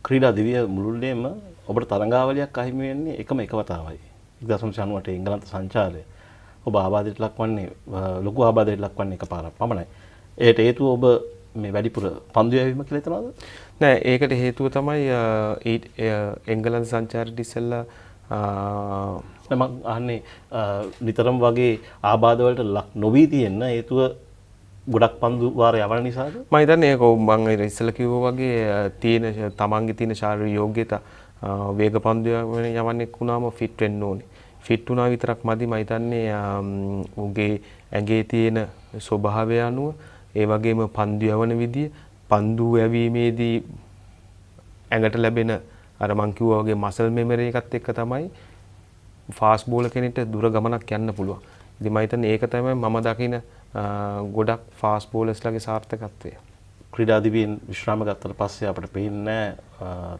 ක්‍රීඩා දිවිය මුළුල්ලේම ඔබට තරඟාවලියක් අහිමි වෙන්නේ එකම එක වතාවයි. 1998 එංගලන්ත සංචාරය. ඔබ ආබාධයට ලක්වන්නේ ලොකු ආබාධයට ලක්වන්නේ එකපාරක් පමණයි. ඒට හේතුව ඔබ මේ වැඩිපුර පන්දු යැවීම කියලා හිතනවද? නෑ, ඒකට හේතුව තමයි එංගලන්ත සංචාරයට ඉස්සෙල්ලා මම අහන්නේ නිතරම වගේ ආබාධ වලට ලක් නොවී තියෙන හේතුව ගොඩක් පන්දු වාර යවන නිසාද? මම හිතන්නේ ඒක මම ඉස්සෙල්ලා කිව්වා වගේ තියෙන තමන්ගේ තියෙන ශාරීරික යෝග්‍යතා වේග පන්දු යවන්නේ වුණාම ෆිට වෙන්න ඕනේ. ෆිට වුණා විතරක් මදි. මම හිතන්නේ උගේ ඇඟේ තියෙන ස්වභාවය අනුව ඒ වගේම පන්දු යවන විදිය පන්දු යැවීමේදී ඇඟට ලැබෙන අර මං කිව්වා වගේ මසල් මෙමරි එකත් එක්ක තමයි ෆාස්ට් බෝලර් කෙනෙක්ට දුර ගමනක් යන්න පුළුවන්. ඉතින් මම හිතන්නේ ඒක තමයි මම දකින ගොඩක් ෆාස්ට් බෝලර්ස්ලාගේ සාර්ථකත්වය. ක්‍රීඩා දිවියෙන් විශ්‍රාම ගත්තට පස්සේ අපිට පේන්නේ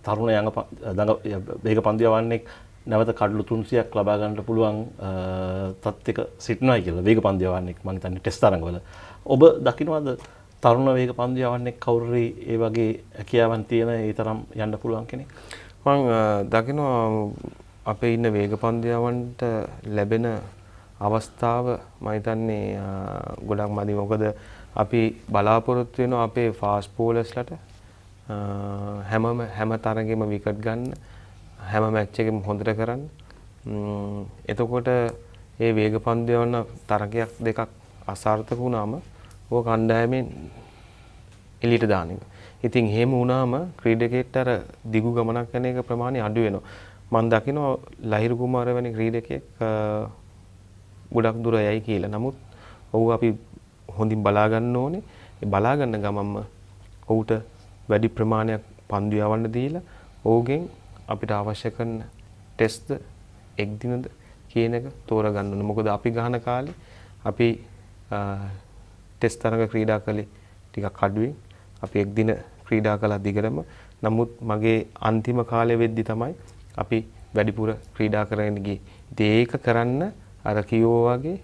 තරුණ වේග පන්දු යවන්නේ නැවත කඩලු 300ක් ලබා ගන්නට පුළුවන් තත්ත්වයක සිටිනවා කියලා වේග පන්දු යවන්නේ මම හිතන්නේ ටෙස්ට් තරඟවල. ඔබ දකින්නවද තරුණ වේග පන්දු යවන්නේ කවුරුරි ඒ වගේ හැකියාවන් තියෙන ඒ තරම් යන්න පුළුවන් කෙනෙක්? මම දකිනවා අපේ ඉන්න වේග පන්දු යවන්නට ලැබෙන අවස්ථාව මම හිතන්නේ ගොඩක් මදි. මොකද අපි බලාපොරොත්තු වෙනවා අපේ ෆාස්ට් බෝලර්ස්ලට හැම තරගෙම විකට් ගන්න, හැම මැච් එකෙම හොඳට කරන්න. එතකොට ඒ වේග පන්දු යවන තරගයක් දෙකක් අසාර්ථක වුණාම ඕක කණ්ඩායමෙන් එළියට දාන එක. ඉතින් එහෙම වුණාම ක්‍රීඩකයෙක්ට අර දිගු ගමනක් යන එක ප්‍රමාණය අඩු වෙනවා. මම දකිනවා ලහිරු කුමාර වැනි ක්‍රීඩකයෙක් ගොඩක් දුර යයි කියලා. නමුත් ඔහු අපි හොඳින් බලා ගන්න ඕනේ. ඒ බලා ගන්න ගමන්ම ඔහුට වැඩි ප්‍රමාණයක් පන්දු යවන්න දීලා ඔහුගෙන් අපිට අවශ්‍ය කරන ටෙස්ට් එක් දිනද කියන එක තෝරගන්න ඕනේ. මොකද අපි ගහන කාලේ අපි ටෙස්ට් තරඟ ක්‍රීඩා කළේ ටිකක් අඩුවෙන්. අපි එක් දින ක්‍රීඩා කළා දිගටම. නමුත් මගේ අන්තිම කාලය වෙද්දි තමයි අපි වැඩිපුර ක්‍රීඩා කරගෙන ගියේ. ඉතින් ඒක කරන්න අර කිව්වා වගේ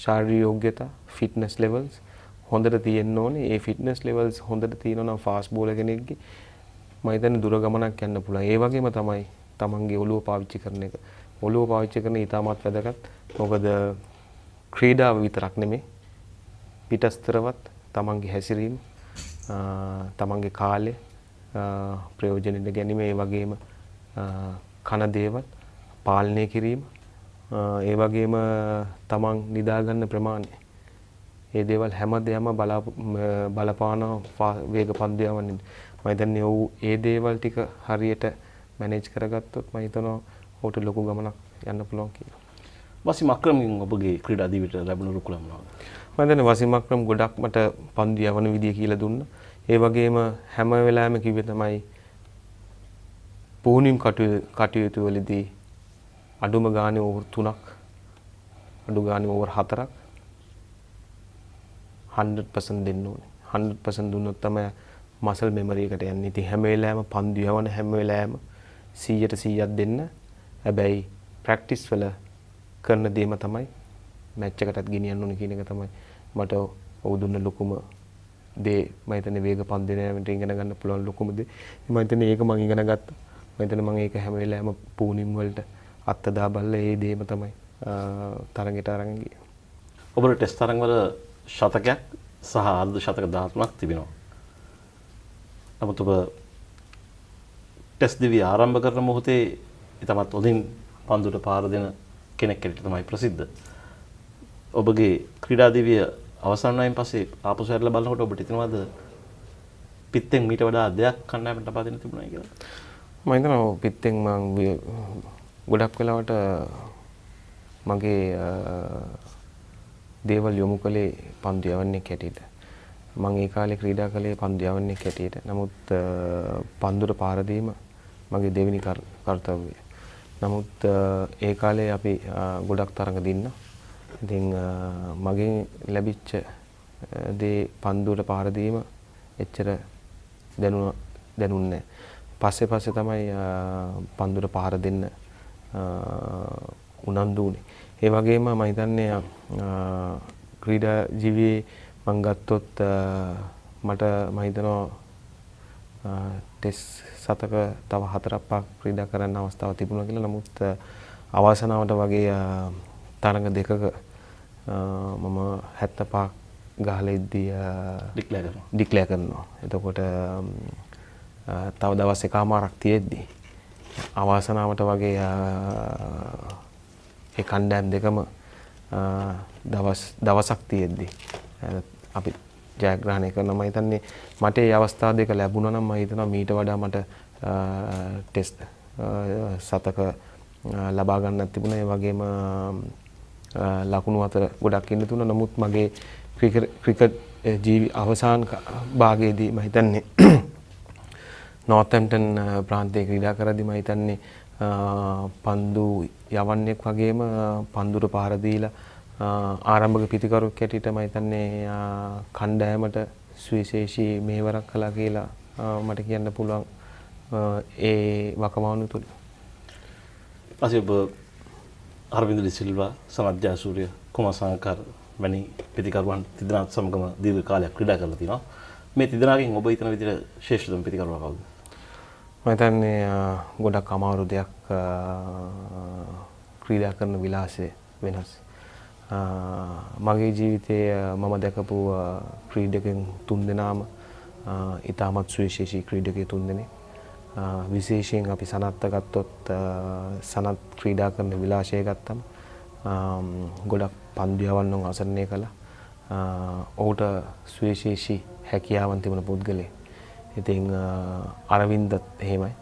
ශාරීරික යෝග්‍යතා ෆිට්නස් ලෙවල්ස් හොඳට තියෙන්න ඕනේ. ඒ ෆිට්නස් ලෙවල්ස් හොඳට තියෙනවා නම් ෆාස්ට් බෝලර් කෙනෙක්ගේ මම හිතන්නේ දුර ගමනක් යන්න පුළුවන්. ඒ වගේම තමයි තමන්ගේ ඔළුව පාවිච්චි කරන එක. ඔළුව පාවිච්චි කරන ඉතාමත් වැදගත්. මොකද ක්‍රීඩාව විතරක් නෙමෙයි පිටස්තරවත් තමන්ගේ හැසිරීම තමන්ගේ කාලය ප්‍රයෝජනෙට ගැනීම ඒ වගේම කන දේවල් පාලනය කිරීම ඒ වගේම තමන් නිදා ගන්න ප්‍රමාණය ඒ දේවල් හැමදේම බලපාන වේග පන්දු යවන්නේ මම හිතන්නේ ඒ දේවල් ටික හරියට මැනේජ් කරගත්තොත් මම හිතනවා ඔහුට ලොකු ගමනක් යන්න පුළුවන් කියලා. වසීම් අක්‍රම්ගෙන් ඔබගේ ක්‍රීඩා දිවිට ලැබුණු රුකුලම් මොනවද? මම හිතන්නේ වසීම් අක්‍රම් ගොඩක් මට පන්දු යවන විදිය කියලා දුන්නා. ඒ වගේම හැම වෙලාවෙම කිව්වේ තමයි පුහුණුම් කටයුතු වලදී අඩුම ගානේ ඕවර් 3ක් අඩු ගානේ ඕවර් 4ක් 100% දෙන්න ඕනේ. 100% දුන්නොත් තමයි මසල් මෙමරි එකට යන්නේ. ඉතින් හැම වෙලාවෙම පන්දු යවන හැම වෙලාවෙම 100ට 100ක් දෙන්න. හැබැයි ප්‍රැක්ටිස් වල කරන දේම තමයි මැච් එකටත් ගෙනියන්න ඕනේ කියන එක තමයි මට ඔව් දුන්න ලොකුම දේ. මම හිතන්නේ වේග පන්දුනේට ඉගෙන ගන්න පුළුවන් ලොකුම දේ. මම හිතන්නේ ඒක මම ඉගෙන ගත්තා. මම හිතන්නේ මම ඒක හැම වෙලාවෙම පුහුණුම් වලට අත්දා බලලා ඒ දේම තමයි තරඟයට අරන් ගියේ. ඔබට ටෙස්ට් තරඟ වල ශතකයක් සහ අර්ධ ශතක 13ක් තිබෙනවා. නමුත් ඔබ ටෙස්ට් දිවිය ආරම්භ කරන මොහොතේ ඊටමත් හොඳින් පන්දුට පාර දෙන කෙනෙක් හැටියට තමයි ප්‍රසිද්ධ. ඔබගේ ක්‍රීඩා දිවිය අවසන් වයින් පස්සේ ආපසු හැරලා බලනකොට ඔබට හිතෙනවද පිත්තෙන් මීට වඩා දෙයක් කණ්ඩායමට ලබා දෙන්න තිබුණා කියලා? මම හිතනවා පිත්තෙන් මම ගොඩක් වෙලාවට මගේ දේවල් යොමු කළේ පන්දු යවන්නේ කැටියට. මම ඒ කාලේ ක්‍රීඩා කළේ පන්දු යවන්නේ කැටියට. නමුත් පන්දුට පාර දීම මගේ දෙවෙනි කර්තව්‍යය. නමුත් ඒ කාලේ අපි ගොඩක් තරඟ දින්නා. ඉතින් මගෙන් ලැබිච්ච දේ පන්දුවට පාර දීම එච්චර දැනුන්නේ පස්සේ තමයි පන්දුවට පාර දෙන්න උනන්දු වුණේ. ඒ වගේම මම හිතන්නේ ක්‍රීඩා ජීවිතේ මම ගත්තොත් මට මම හිතනවා ටෙස්ට් සතක තව 4-5ක් ක්‍රීඩා කරන්න අවස්ථාවක් තිබුණා කියලා. නමුත් අවසානවට වගේ තරඟ දෙකක මම 75ක් ගහලා ඉද්දී ඩික්ලෙයාර් කරනවා. එතකොට තව දවස් එකමාරක් තියෙද්දි අවසානවට වගේ ඒ කණ්ඩායම් දෙකම දවසක් තියෙද්දි අපි ජයග්‍රහණය කරනවා. මම හිතන්නේ මට මේ අවස්ථා දෙක ලැබුණා නම් මම හිතනවා මීට වඩා මට ටෙස්ට් සතක ලබා ගන්නත් තිබුණා. ඒ වගේම ලකුණු අතර ගොඩක් ඉන්න තුන. නමුත් මගේ ක්‍රිකට් ජීවි අවසාන භාගයේදී මම හිතන්නේ නෝර්තැම්ප්ටන් ප්‍රාන්තයේ ක්‍රීඩා කරද්දී මම හිතන්නේ පන්දු යවන්නෙක් වගේම පන්දුට පාර දීලා ආරම්භක පිතිකරුවෙක් හැටියට මම හිතන්නේ කණ්ඩායමට සුවිශේෂී මෙහෙවරක් කළා කියලා මට කියන්න පුළුවන් ඒ වකවානු තුල. අසිබ අරවින්ද ඩිසිල්වා සනත් ජයසූරිය කුමාර සංකර වැනි පිතිකරුවන් තිදෙනාත් සමගම දීර්ඝ කාලයක් ක්‍රීඩා කරලා තිනවා. මේ තිදෙනාගෙන් ඔබ හිතන විදිහට ශ්‍රේෂ්ඨතම පිතිකරුවා කවුද? මම හිතන්නේ ගොඩක් අමාරු දෙයක් ක්‍රීඩා කරන විලාසය වෙනස්. මගේ ජීවිතයේ මම දැකපු ක්‍රීඩකයන් 3 දෙනාම ඉතාමත් සුවිශේෂී ක්‍රීඩකයෝ 3 දෙනෙක්. විශේෂයෙන් අපි සනත්ත ගත්තොත් සනත් ක්‍රීඩා කරන විලාසය ගත්තම ගොඩක් පන්දු යවන්න අවසරණය කළා. ඔහුට සුවිශේෂී හැකියාවන් තිබුණ පුද්ගලයෙක්. ඉතින් අරවින්දත් එහෙමයි.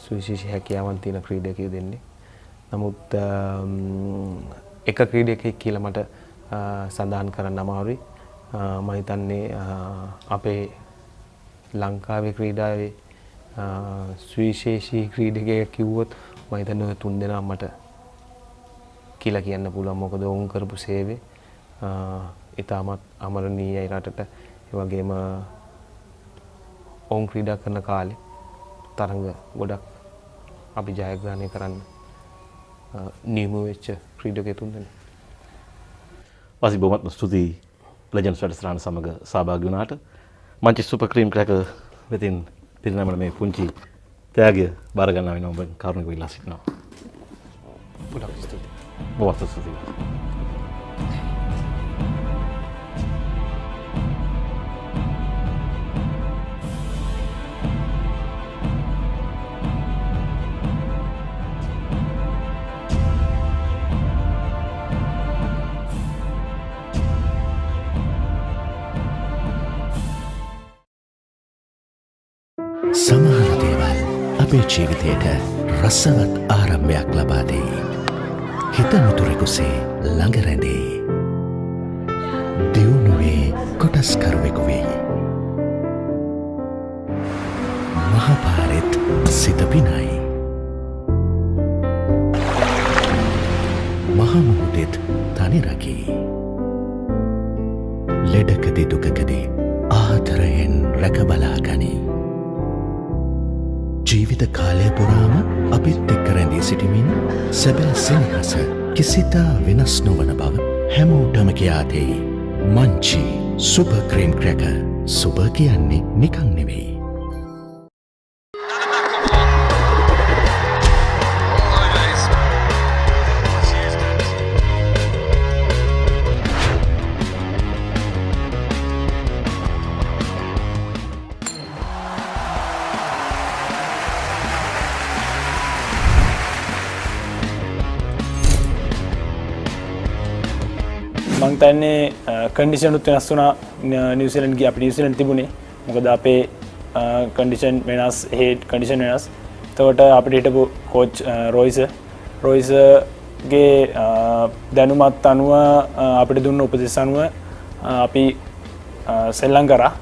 සුවිශේෂී හැකියාවන් තියෙන ක්‍රීඩකයෝ දෙන්නේ. නමුත් එක ක්‍රීඩකයෙක් කියලා මට සඳහන් කරන්න අමාරුයි. මම හිතන්නේ අපේ ලංකාවේ ක්‍රීඩාවේ සුවිශේෂී ක්‍රීඩකයෙක් කිව්වොත් මම හිතන්නේ 3 දෙනා මට කියලා කියන්න පුළුවන්. මොකද ඔවුන් කරපු සේවය ඉතාමත් අමරණීයයි රටට. ඒ වගේම ඔවුන් ක්‍රීඩා කරන කාලේ තරඟ ගොඩක් අපි ජයග්‍රහණය කරන්න නියම වෙච්ච ක්‍රීඩකයෝ 3 දෙනෙක්. වාසි බොහොමත්ම ස්තුතියි ලෙජන්ඩ්ස් වැඩසටහන සමග සහභාගී වුණාට. මන්චෙස්ටර් සුපර් ක්‍රීම් ක්‍රැකර් වෙතින් පිරිනැමන මේ පුංචි ත්‍යාගය බාර ගන්නා වෙනවා ඔබ කරුණිකව ඉල්ලා සිටිනවා. ගොඩක් ස්තුතියි. බොහොම ස්තුතියි. සමහර දේවල් අපේ ජීවිතයට රසවත් ආරම්භයක් ලබා දෙයි. හිත මුතුරෙකුසේ ළඟ රැඳෙයි. දියුණුවේ කොටස්කරුවෙකු වෙයි. මහපාරෙත් සිත පිනයි. මහමුහුදෙත් තනි රකී. ලෙඩකදී දුකකදී ආදරයෙන් රැකබලා ගනී. ජීවිත කාලය පුරාම අපිත් එක්ක රැඳී සිටිමින් සැබෑ සෙනෙහස කිසිතා වෙනස් නොවන බව හැමෝටම කියා දෙයි. Munchee super cream cracker. Super කියන්නේ නිකන් නෙවෙයි. මං තන්නේ කන්ඩිෂන් උත් වෙනස් වුණා නිව්සීලන්ඩ් ගිය අපි නිව්සීලන්ඩ් තිබුණේ මොකද අපේ කන්ඩිෂන් වෙනස් හෙඩ් කන්ඩිෂන් වෙනස් එතකොට අපිට හිටපු කෝච් රොයිසගේ දැනුමත් අනුව අපිට දුන්න උපදෙස් අනුව අපි සෙල්ලම් කරා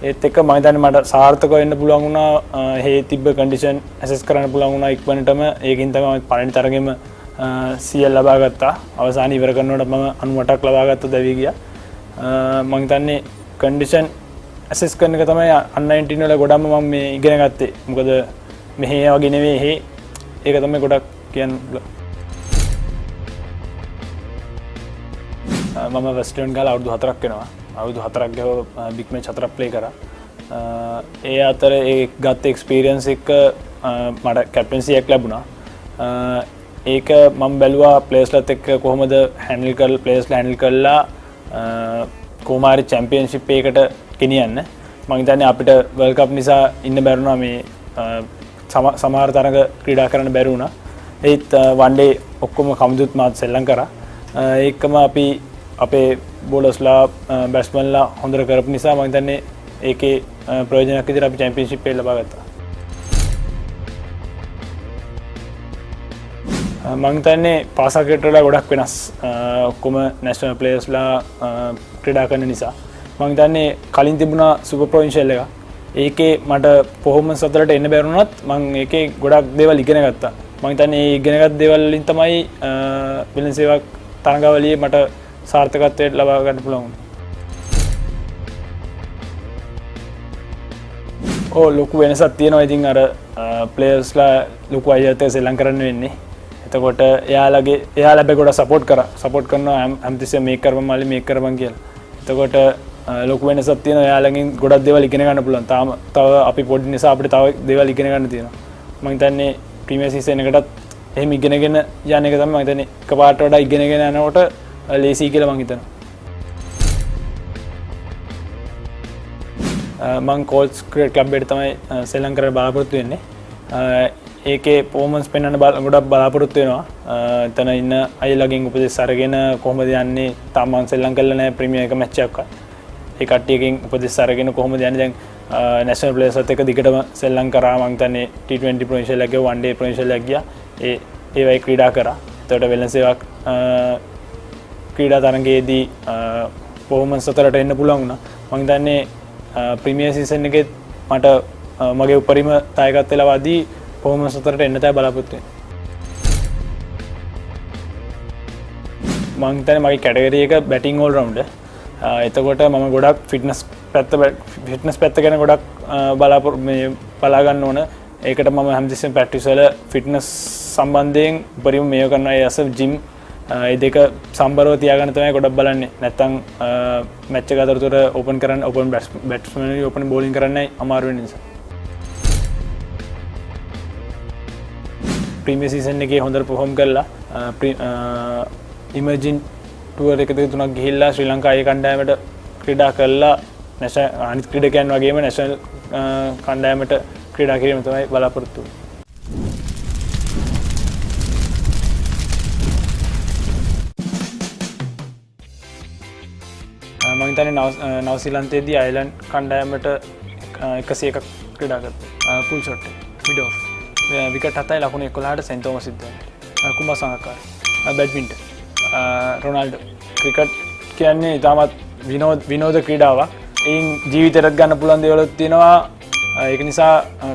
ඒත් එක්ක මම හිතන්නේ මට සාර්ථකව වෙන්න පුළුවන් වුණා හේ තිබ්බ කන්ඩිෂන් ඇසස් කරන්න පුළුවන් වුණා ඉක්මනටම ඒකින් තමයි පළවෙනි තරගෙම සියල් ලබා ගත්තා. අවසාන ඉවර කරනකොට මම 98ක් ලබා ගත්ත දැවි ගියා. මම හිතන්නේ කන්ඩිෂන් ඇසස් කරන එක තමයි අන්-19 වල ගොඩක්ම මම මේ ඉගෙන ගත්තේ. මොකද මෙහෙ වගේ නෙවෙයි ඒක තමයි ගොඩක් කියන්නේ. මම වෙස්ටර්න් ගාලා අවුරුදු 4ක් වෙනවා. අවුරුදු 4ක් ගිහුවා බිග් මැච් 4ක් ප්ලේ කරා. ඒ අතර ඒ ගත්ත එක්ස්පීරියන්ස් එක මට කැප්ටන්සි එකක් ලැබුණා. ඒක මම බැලුවා ප්ලේස්ලත් එක්ක කොහොමද හැන්ඩල් කරලා ප්ලේස්ලා හැන්ඩල් කරලා කොමාරි චැම්පියන්ෂිප් එකකට ගෙනියන්න. මම හිතන්නේ අපිට වර්ල්ඩ් කප් නිසා ඉන්න බැරුණා මේ සමහර තරඟ ක්‍රීඩා කරන්න බැරි වුණා. ඒත් වන් ඩේ ඔක්කොම කමුදුත් මාත් සෙල්ලම් කරා. ඒකම අපි අපේ බෝලර්ස්ලා බැට්ස්මන්ලා හොඳට කරපු නිසා මම හිතන්නේ ඒකේ ප්‍රයෝජනයක් විදිහට අපි චැම්පියන්ෂිප් එක ලබා ගත්තා. මම හිතන්නේ පාසා ක්‍රිකට් වල ගොඩක් වෙනස්. ඔක්කොම නැෂනල් ප්ලේයර්ස්ලා ක්‍රීඩා කරන නිසා. මම හිතන්නේ කලින් තිබුණා සුපර් ප්‍රොවින්ෂල් එක. ඒකේ මට පර්ෆෝමන්ස් අතරට එන්න බැරුණත් මම ඒකේ ගොඩක් දේවල් ඉගෙන ගත්තා. මම හිතන්නේ මේ ඉගෙනගත් දේවල් වලින් තමයි වෙළඳ සේවක තරඟාවලියේ මට සාර්ථකත්වයට ලබා ගන්න පුළුවන් වුණේ. ලොකු වෙනසක් තියෙනවා. ඉතින් අර ප්ලේයර්ස්ලා ලොකු අයත් සෙල්ලම් කරන්න වෙන්නේ. එතකොට එයාලා ගොඩක් සපෝට් කරනවා හැමතිස්සෙම මේක කරපන් මාළි මේක කරපන් කියලා. එතකොට ලොකු වෙනසක් තියෙනවා. එයාලගෙන් ගොඩක් දේවල් ඉගෙන ගන්න පුළුවන්. තව අපි පොඩි නිසා අපිට තව දේවල් ඉගෙන ගන්න තියෙනවා. මම හිතන්නේ ප්‍රීමියර් සීසන් එකටත් එහෙම ඉගෙනගෙන යන එක තමයි මම හිතන්නේ එකපාරට වඩා ඉගෙනගෙන යනකොට ලේසි කියලා මම හිතනවා. මම කෝල්ස් ක්‍රිකට් ක්ලබ් එකට තමයි සෙල්ලම් කරන්න බලාපොරොත්තු වෙන්නේ. ඒකේ පර්ෆෝමන්ස් පෙන්වන්න ගොඩක් බලාපොරොත්තු වෙනවා. එතන ඉන්න අයලගෙන් උපදෙස් අරගෙන කොහොමද යන්නේ තාම මම සෙල්ලම් කරලා නැහැ ප්‍රීමියර් එක මැච් එකක්. ඒ කට්ටියකින් උපදෙස් අරගෙන කොහොමද යන්නේ දැන් නැෂනල් ප්ලේයර්ස්ත් එක්ක දිගටම සෙල්ලම් කරා. මම හිතන්නේ T20 ප්‍රොවින්ෂල් එකේ වන් ඩේ ප්‍රොවින්ෂල් එකක් ගියා. ඒවයි ක්‍රීඩා කරා. එතකොට වෙළඳ සේවක ක්‍රීඩා තරඟයේදී පර්ෆෝමන්ස් අතරට එන්න පුළුවන් වුණා. මම හිතන්නේ ප්‍රීමියර් සීසන් එකේ මට මගේ උපරිම දායකත්වය ලබා දී පර්ෆෝමන්ස් අතරට එන්න තමයි බලාපොරොත්තු වෙන්නේ. මම හිතන්නේ මගේ කැටගරි එක බැටිං ඕල් රවුන්ඩර්. එතකොට මම ගොඩක් ෆිට්නස් පැත්ත ගැන ගොඩක් බලා ගන්න ඕන. ඒකට මම හැමතිස්සෙම ප්‍රැක්ටිස් වල ෆිට්නස් සම්බන්ධයෙන් උපරිම මේව කරනවා. ඒ අස ජිම් ඒ දෙක සම්බරව තියාගන්න තමයි ගොඩක් බලන්නේ. නැත්තම් මැච් එක අතරතුර ඕපන් කරන්න ඕපන් බැට්ස්මන් ඕපන් බෝලින් කරන්නයි අමාරු වෙන නිසා. ප්‍රීමියර් සීසන් එකේ හොඳට පර්ෆෝම් කරලා ඉමර්ජින් ටුවර් එක දෙක තුනක් ගිහිල්ලා ශ්‍රී ලංකාවේ කණ්ඩායමට ක්‍රීඩා කරලා අනිත් ක්‍රීඩකයන් වගේම නැෂනල් කණ්ඩායමට ක්‍රීඩා කිරීම තමයි බලාපොරොත්තු වෙන්නේ. මම හිතන්නේ නවසීලන්තයේදී අයිලන්ඩ් කණ්ඩායමට 101ක් ක්‍රීඩා කරා. ෆුල් ෂොට් එක මිඩ් ඔෆ්. විකට් 7යි ලකුණු 11ට සෙන් තෝමස් සිද්ධාර්ථ. කුමාර සංගකාර. බැඩ්මින්ටන්. රොනාල්ඩෝ. ක්‍රිකට් කියන්නේ ඉතාමත් විනෝද ක්‍රීඩාවක්. එයින් ජීවිතයටත් ගන්න පුළුවන් දේවලුත් තියෙනවා. ඒක නිසා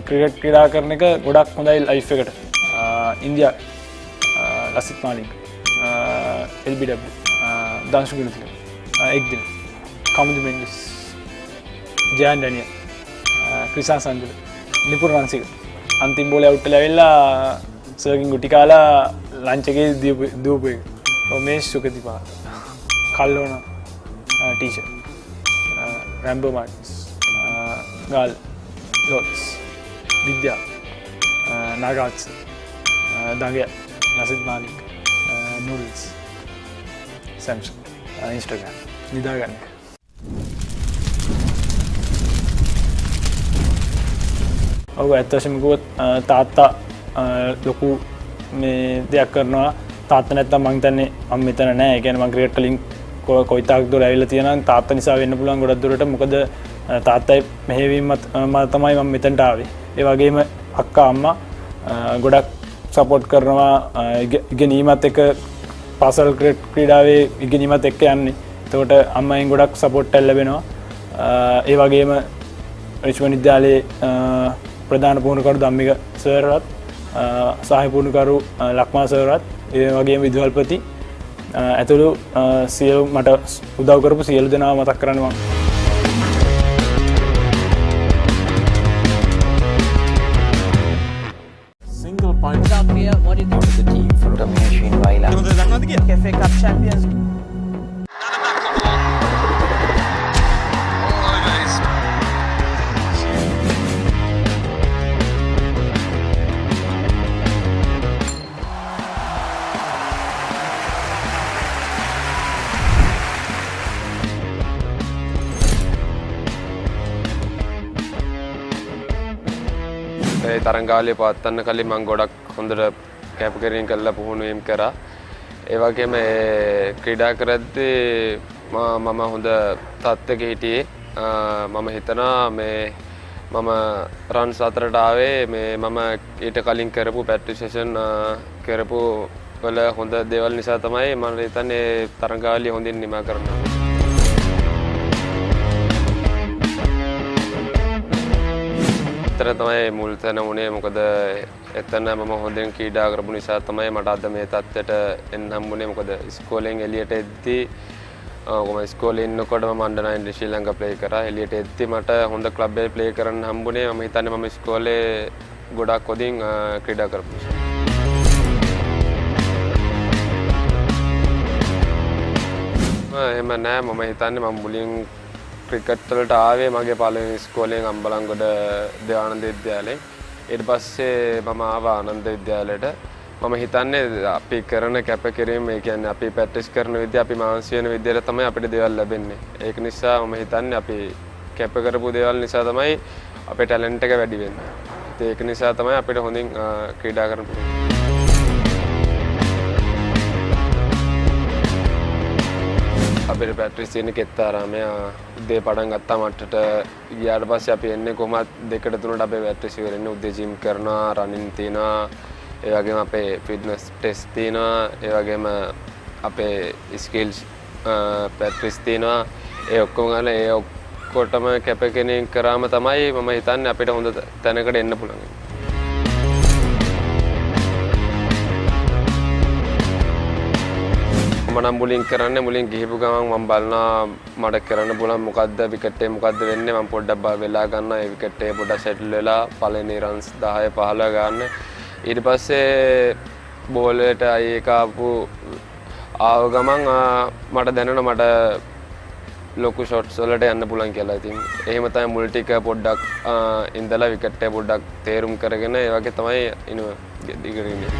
ක්‍රිකට් ක්‍රීඩා කරන එක ගොඩක් හොඳයි ලයිෆ් එකට. ඉන්දියා ලසිත් මාලිංග. LBW. දාංශු ගුණතිලක. එක්දින. කමුදු මෙන්ඩිස්. ජයන් ඩැනියල්. ක්‍රිෂාන් සංජුල. නිපුර රන්සික. අන්තිම බෝලේ අවුට් වෙලා ඇවිල්ලා සර්කින් ගුටි කාලා ලන්ච් එකේ දීපු එක. රොමේෂ් සුකතිපා. කල්ලෝන ටීචර්. රැම්බෝ මාර්ටින්ස්. ගාල් ලොට්ස්. විද්‍යා. නාගාත්ස්. දඟය. නසිත් මාලික්. නූඩල්ස්. සැම්සන්. ඉන්ස්ටාග්‍රෑම්. නිදාගන්න. ඔව් ඇත්ත වශයෙන්ම කිව්වොත් තාත්තා ලොකු මේ දෙයක් කරනවා. තාත්තා නැත්තම් මං හිතන්නේ මම මෙතන නෑ. ඒ කියන්නේ මං ක්‍රිකට් වලින් කොයිතාක් දුර ඇවිල්ලා තියෙනවා. තාත්තා නිසා වෙන්න පුළුවන් ගොඩක් දුරට. මොකද තාත්තයි මෙහෙවීම තමයි මම මෙතනට ආවේ. ඒ වගේම අක්කා අම්මා ගොඩක් සපෝට් කරනවා. ඉගෙනීමත් එක්ක පාසල් ක්‍රීඩාවේ ඉගෙනීමත් එක්ක යන්නේ. එතකොට අම්මෙන් ගොඩක් සපෝට් එකක් ලැබෙනවා. ඒ වගේම රිච්මන්ඩ් විද්‍යාලයේ ප්‍රධාන පුහුණුකරු ධම්මික සර්වත් සහාය පුහුණුකරු ලක්මා සර්වත් ඒ වගේම විදුහල්පති ඇතුළු සියලු මට උදව් කරපු සියලු දෙනාව මතක් කරන්න මම single point up here. What is the team from Ramesh in Vaila? FA Cup champions. තරංගාවලිය පවත්වන්න කලින් මම ගොඩක් හොඳට කැපකිරීම කළා පුහුණු වීම කරා. ඒ වගේම ක්‍රීඩා කරද්දී මම හොඳ තත්ත්වයක හිටියේ. මම හිතනවා මම රන්ස් 4ට ආවේ මම ඊට කලින් කරපු ප්‍රැක්ටිස් සෙෂන් කරපු වල හොඳ දේවල් නිසා තමයි මම හිතන්නේ තරංගාවලිය හොඳින් නිමා කරනවා. එතන තමයි මුල් තැන උනේ. මොකද එතන මම හොඳින් ක්‍රීඩා කරපු නිසා තමයි මට අද මේ තත්ත්වයට එන්න හම්බුනේ. මොකද ඉස්කෝලෙන් එළියට එද්දී කොහොම ඉස්කෝලේ ඉන්නකොට මම අnder 9 ශ්‍රී ලංකා ප්ලේ කරා. එළියට එද්දී මට හොඳ ක්ලබ් එකේ ප්ලේ කරන්න හම්බුනේ. මම හිතන්නේ මම ඉස්කෝලේ ගොඩක් හොඳින් ක්‍රීඩා කරපු නිසා. එහෙම නෑ. මම හිතන්නේ මම මුලින් ක්‍රිකට් වලට ආවේ මගේ පළවෙනි ඉස්කෝලෙන් අම්බලන්ගොඩ දේවානන්ද විද්‍යාලයෙන්. ඊට පස්සේ මම ආවා ආනන්ද විද්‍යාලයට. මම හිතන්නේ අපි කරන කැපකිරීම, ඒ කියන්නේ අපි ප්‍රැක්ටිස් කරන විදිය, අපි මානසික වෙන විදියට තමයි අපිට දේවල් ලැබෙන්නේ. ඒක නිසා මම හිතන්නේ අපි කැප කරපු දේවල් නිසා තමයි අපේ ටැලන්ට් එක වැඩි වෙන්නේ. ඒක නිසා තමයි අපිට හොඳින් ක්‍රීඩා කරන්න පුළුවන්. අපිට ප්‍රැක්ටිස් තියෙන කෙත්තාරාමය උදේ පටන් ගත්තා මට්ටට ගියාට පස්සේ අපි එන්නේ කොහොමද 2ට 3ට අපේ ප්‍රැක්ටිස් ඉවර වෙන්නේ. උදේ ජිම් කරනවා, රනින් තියෙනවා, ඒ වගේම අපේ ෆිට්නස් ටෙස්ට් තියෙනවා, ඒ වගේම අපේ ස්කිල්ස් ප්‍රැක්ටිස් තියෙනවා. ඒ ඔක්කොම ගන්න ඒ ඔක්කොටම කැපකිරීම කරාම තමයි මම හිතන්නේ අපිට හොඳ තැනකට එන්න පුළුවන්. මම මුලින් කරන්නේ මුලින් ගිහිපු ගමන් මම බලනවා මට කරන්න පුළුවන් මොකද්ද විකට් එකේ මොකද්ද වෙන්නේ. මම පොඩ්ඩක් වෙලා ගන්නවා. ඒ විකට් එකේ පොඩ්ඩක් සෙටල් වෙලා පළවෙනි රන්ස් 10 15 ගන්න. ඊට පස්සේ බෝල් එකට ඒක ආපු ආව ගමන් මට දැනෙනවා මට ලොකු ෂොට්ස් වලට යන්න පුළුවන් කියලා. ඉතින් එහෙම තමයි මුල් ටික පොඩ්ඩක් ඉඳලා විකට් එක පොඩ්ඩක් තේරුම් කරගෙන ඒ වගේ තමයි දිගට ඉන්නේ.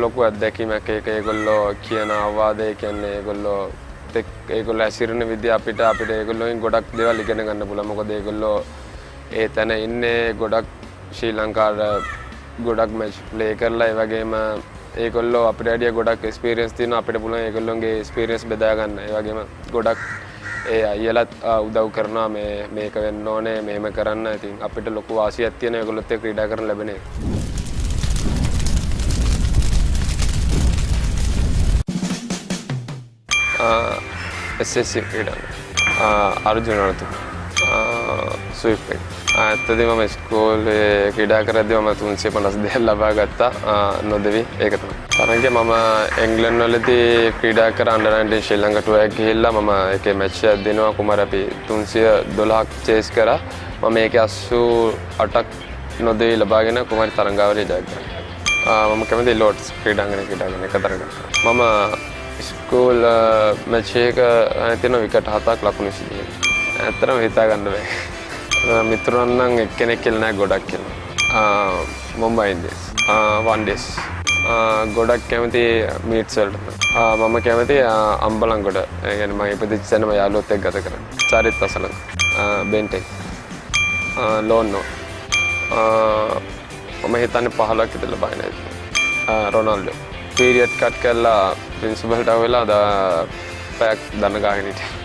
ලොකු අත්දැකීමක් ඒක. ඒගොල්ලෝ කියන අවවාදය කියන්නේ ඒගොල්ලෝ ඇසිරෙන විදිහ අපිට ඒගොල්ලෝගෙන් ගොඩක් දේවල් ඉගෙන ගන්න පුළුවන්. මොකද ඒගොල්ලෝ ඒ තැන ඉන්නේ ගොඩක් ශ්‍රී ලංකාවට ගොඩක් මැච් ප්ලේ කරලා ඒ වගේම ඒගොල්ලෝ අපිට වැඩිය ගොඩක් එක්ස්පීරියන්ස් තියෙනවා. අපිට පුළුවන් ඒගොල්ලෝගේ එක්ස්පීරියන්ස් බෙදා ගන්න. ඒ වගේම ගොඩක් ඒ අයියලත් උදව් කරනවා මේක වෙන්න ඕනේ මෙහෙම කරන්න. ඉතින් අපිට ලොකු වාසියක් තියෙන ඒගොල්ලොත් එක්ක ක්‍රීඩා කරන්න ලැබෙන්නේ. SLC ක්‍රීඩාංග අර්ජුන රතු ස්විප් එක. ඇත්තටම මම ඉස්කෝලේ ක්‍රීඩා කරද්දී මම 352 ලබා ගත්තා නොදෙවි. ඒක තමයි. තරඟේ මම එංග්ලන්ඩ් වලදී ක්‍රීඩා කර අnder 19 ශ්‍රී ලංකා ටුවර් එක ගිහිල්ලා මම ඒකේ මැච් එකක් දෙනවා කුමාර අපි 312ක් චේස් කරා. මම ඒකේ 88ක් නොදෙවි ලබාගෙන කුමාරි තරඟාවලිය ජය ගත්තා. මම කැමති ලෝඩ්ස් ක්‍රීඩාංගණය ක්‍රීඩා කරන එක තරඟ. මම ස්කූල් මැච් එක තියෙන විකට් 7ක් ලකුණු 20. ඇත්තටම හිතා ගන්න බෑ. මිතුරන් නම් එක්කෙනෙක් කියලා නෑ ගොඩක් කියලා. මුම්බයි ඉන්දියන්ස් one days ගොඩක් කැමති මීට්ස් වලට. මම කැමති අම්බලන්ගොඩ. ඒ කියන්නේ මම ඉපදිච්ච තැනම යාළුවොත් එක්ක ගත කරන්නේ. චරිත් අසලං බෙන්ටෙක් ලෝන්නෝ මම හිතන්නේ 15ක් විතර ලබන්නේ නැහැ. රොනාල්ඩෝ පීරියඩ් කට් කරලා ප්‍රින්සිපල්ට ආවෙලා පැයක් දන්න ගාගෙන හිටියා.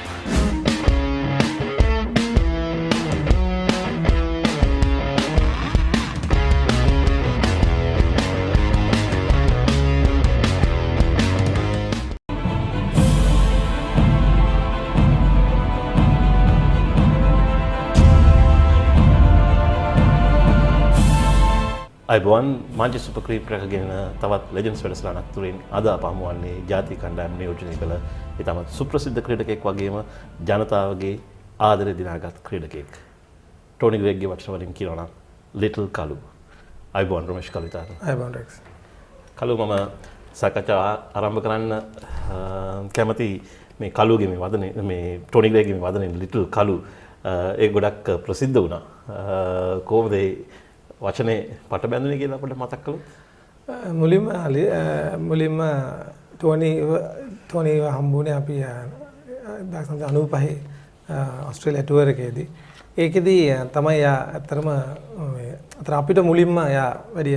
අයිබෝන් මාජි සුපර් ක්‍රීඩ් රැකගෙන තවත් ලෙජන්ඩ්ස් වැඩසටහනක් තුලින් අද අප හමුවන්නේ ජාතික කණ්ඩායම නියෝජනය කළ ඉතාමත් සුප්‍රසිද්ධ ක්‍රීඩකයෙක් වගේම ජනතාවගේ ආදරය දිනාගත් ක්‍රීඩකයෙක්. ටෝනි ග්‍රෙග්ගේ වචන වලින් කියනවා නම් ලිටල් කලු. අයිබෝන් රමේෂ් කලුතාර. අයිබෝන් රෙක්ස්. කලු මම සාකච්ඡාව ආරම්භ කරන්න කැමති මේ කලුගේ මේ වදනේ මේ ටෝනි ග්‍රෙග්ගේ මේ වදනේ ලිටල් කලු ඒ ගොඩක් ප්‍රසිද්ධ වුණා. කොහොමද වචනේ පට බැඳුනේ කියලා අපිට මතක් කළොත් මුලින්ම ටෝනි හම්බුනේ අපි 1995 ඕස්ට්‍රේලියා ටුවර් එකේදී. ඒකෙදී තමයි යා ඇත්තටම අතර අපිට මුලින්ම යා වැඩි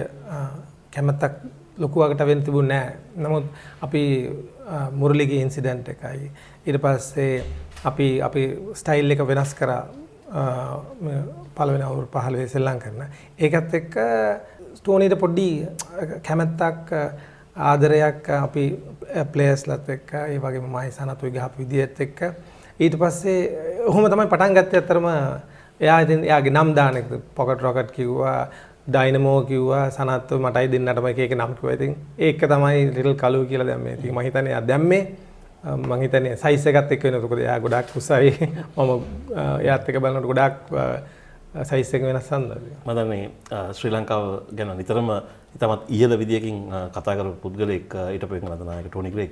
කැමැත්තක් ලොකුවකට වෙන්න තිබුණේ නැහැ. නමුත් අපි මුරලිගේ ඉන්සිඩන්ට් එකයි ඊට පස්සේ අපි ස්ටයිල් එක වෙනස් කරා පළවෙනි අවුරුදු 15 සෙල්ලම් කරන. ඒකත් එක්ක ටෝනිට පොඩි කැමැත්තක් ආදරයක් අපි ප්ලේයර්ස්ලත් එක්ක ඒ වගේම මයි සනතුයි ගහපු විදිහත් එක්ක ඊට පස්සේ ඔහොම තමයි පටන් ගත්තේ. අතරම එයා ඉතින් එයාගේ නම් දාන එක පොකට් රොකට් කිව්වා, ඩයිනමෝ කිව්වා, සනත් මටයි දෙන්නටම එක එක නම් කිව්වා. ඉතින් ඒක තමයි ලිටල් කලු කියලා දැම්මේ. ඉතින් මම හිතන්නේ එයා දැම්මේ මම හිතන්නේ සයිස් එකත් එක්ක වෙනවද? මොකද එයා ගොඩක් උසයි. මම එයාත් එක්ක බලනකොට ගොඩක් සයිස් එක වෙනස් වුණා. මම දන්නේ ශ්‍රී ලංකාව ගැන නිතරම ඉතාමත් ඉහළ විදියකින් කතා කරපු පුද්ගලෙක් හිටපු එකනද නායක ටෝනි ග්‍රෙග්.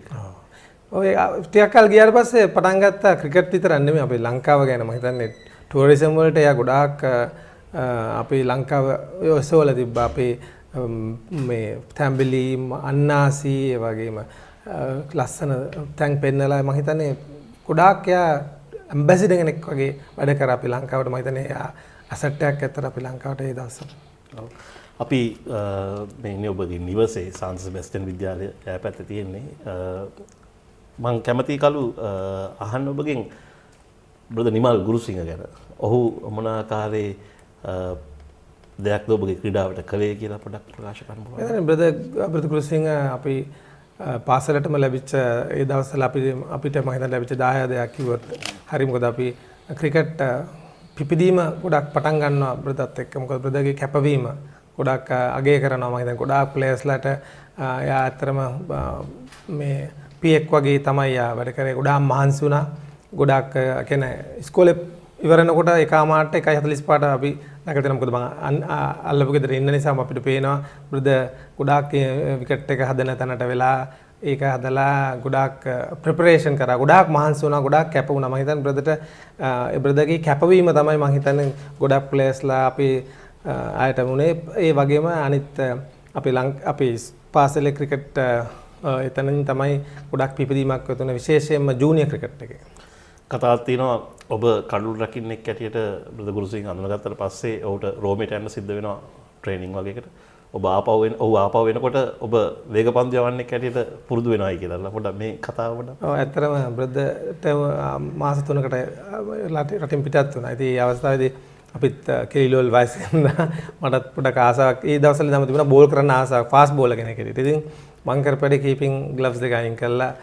ඔය ටිකක් කල් ගියාට පස්සේ පටන් ගත්තා ක්‍රිකට් විතරක් නෙමෙයි අපේ ලංකාව ගැන මම හිතන්නේ ටුවරිසම් වලට එයා ගොඩාක් අපේ ලංකාව ඔසවල තිබ්බා. අපේ මේ තැම්බිලි අන්නාසි ඒ වගේම ලස්සන තැන් පෙන්නලා මම හිතන්නේ ගොඩාක් එයා ඇම්බැසිඩර් කෙනෙක් වගේ වැඩ කරා අපේ ලංකාවට. මම හිතන්නේ එයා ඇසට් එකක් ඇත්තට අපේ ලංකාවට ඒ දවස්වල. අපි මේ ඔබගේ නිවසේ සාන්ත සෙබැස්ටියන් විද්‍යාලය පැත්තේ තියෙන්නේ. මම කැමති කලු අහන්න ඔබගෙන් බ්‍රදර් නිමල් ගුරුසිංහ ගැන. ඔහු මොන ආකාරයේ දෙයක්ද ඔබගේ ක්‍රීඩාවට කළේ කියලා පොඩ්ඩක් ප්‍රකාශ කරන්න පුළුවන්ද? බ්‍රදර් ගුරුසිංහ අපි පාසලටම ලැබිච්ච ඒ දවස්වල අපිට මම හිතන්නේ ලැබිච්ච දායාදයක් කිව්වොත් හරි. මොකද අපි ක්‍රිකට් පිපිදීම ගොඩක් පටන් ගන්නවා බ්‍රදර්ත් එක්ක. මොකද බ්‍රදර්ගේ කැපවීම ගොඩක් අගය කරනවා. මම හිතන්නේ ගොඩාක් ප්ලේයර්ස්ලාට එයා ඇත්තටම මේ පියෙක් වගේ තමයි යා වැඩ කරේ. ගොඩාක් මහන්සි වුණා. ගොඩක් කියන්නේ ඉස්කෝලේ ඉවරනකොට 1:45ට 1:45ට අපි දැකලා මොකද මම අල්ලපු ගෙදර ඉන්න නිසාම අපිට පේනවා බෘද ගොඩාක් විකට් එක හදන තැනට වෙලා ඒක හදලා ගොඩාක් ප්‍රෙපරේෂන් කරා ගොඩාක් මහන්සි වුණා ගොඩාක් කැප වුණා මම හිතන්නේ බ්‍රදර්ට ඒ බ්‍රදර්ගේ කැපවීම තමයි මම හිතන්නේ ගොඩක් ප්ලේයර්ස්ලා අපි ආයත මුනේ ඒ වගේම අනිත් අපි පාසලේ ක්‍රිකට් එතනින් තමයි ගොඩක් පිපිදීමක් වෙතුන විශේෂයෙන්ම ජූනියර් ක්‍රිකට් එකේ කතාවක් තියෙනවා ඔබ කඩුළු රකින්නෙක් ඇටියට බ්‍රදර් ගුරුසිංහ අඳුනගත්තට පස්සේ ඔහුට රෝමේට යන්න සිද්ධ වෙනවා ට්‍රේනින් වගේකට ඔබ ආපහු වෙනකොට ඔබ වේගපන්දු යවන්නෙක් ඇටියට පුරුදු වෙනවායි කියලා පොඩ්ඩක් මේ කතාව පොඩ්ඩක් ඔව් ඇත්තටම බ්‍රදර්ට මාස 3කට රටින් පිටත් වුණා. ඉතින් ඒ අවස්ථාවේදී අපිත් කෙලිලෝල් වයසෙන් මටත් පොඩක් ආසාවක් ඒ දවස්වල නම් තිබුණා බෝල් කරන්න ආසාවක් ෆාස්ට් බෝලර් කෙනෙක් හැටියට. ඉතින් මම කරපැඩේ කීපින් ග්ලව්ස් දෙක අයින් කළා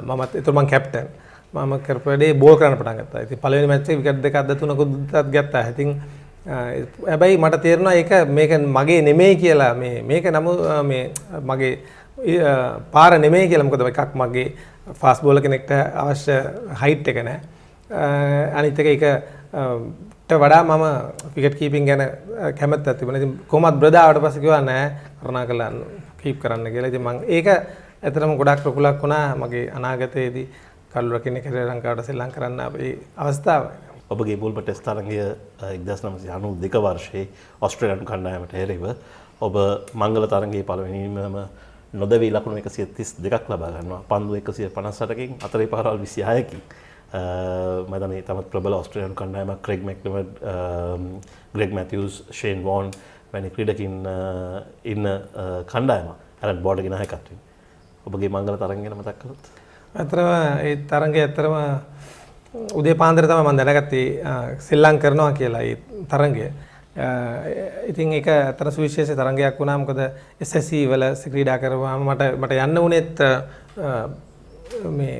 මමත් ඒතර මම කැප්ටන් මම කරපැඩේ බෝල් කරන්න පටන් ගත්තා. ඉතින් පළවෙනි මැච් එකේ විකට් දෙකක් අද තුනකුත් ගත්තා. ඉතින් හැබැයි මට තේරුණා ඒක මේක මගේ නෙමෙයි කියලා මේක මේ මගේ පාර නෙමෙයි කියලා මොකද එකක් මගේ ෆාස්ට් බෝලර් කෙනෙක්ට අවශ්‍ය හයිට් එක නැහැ. අනිත් එක ඒකට වඩා මම විකට් කීපින් ගැන කැමැත්තක් තිබුණා. ඉතින් කොහොමත් බ්‍රදර් ආවට පස්සේ කිව්වා නෑ කරුණාකරලා කීප් කරන්න කියලා. ඉතින් මම ඒක ඇත්තටම ගොඩක් රුකුලක් වුණා මගේ අනාගතයේදී කළු රකින්න ශ්‍රී ලංකාවට සෙල්ලම් කරන්න අපේ අවස්ථාව. ඔබගේ මුල්ම ටෙස්ට් තරගය 1992 වර්ෂයේ ඕස්ට්‍රේලියානු කණ්ඩායමට එරෙහිව ඔබ මංගල තරගයේ පළවෙනිම නොදැවී ලකුණු 132ක් ලබා ගන්නවා. පන්දු 158කින් අතරේ පාරවල් 26කින් මම දන්නේ තමත් ප්‍රබල ඕස්ට්‍රේලියානු කණ්ඩායමක් ක්‍රෙග් මැක්ඩර්මඩ්, ග්‍රෙග් මැතිව්ස්, ෂේන් වෝන් වැනි ක්‍රීඩකින් ඉන්න කණ්ඩායමක් ඇලන් බෝඩගේ නායකත්වයෙන්. ඔබගේ මංගල තරගය ගැන මතක් කළොත්. ඇත්තටම ඒ තරගය ඇත්තටම උදේ පාන්දර තමයි මම දැනගත්තේ සෙල්ලම් කරනවා කියලා ඒ තරගය. ඉතින් ඒක අතර සුවිශේෂ තරගයක් වුණා. මොකද SLC වල ක්‍රීඩා කරවම මට යන්න උනේත් මේ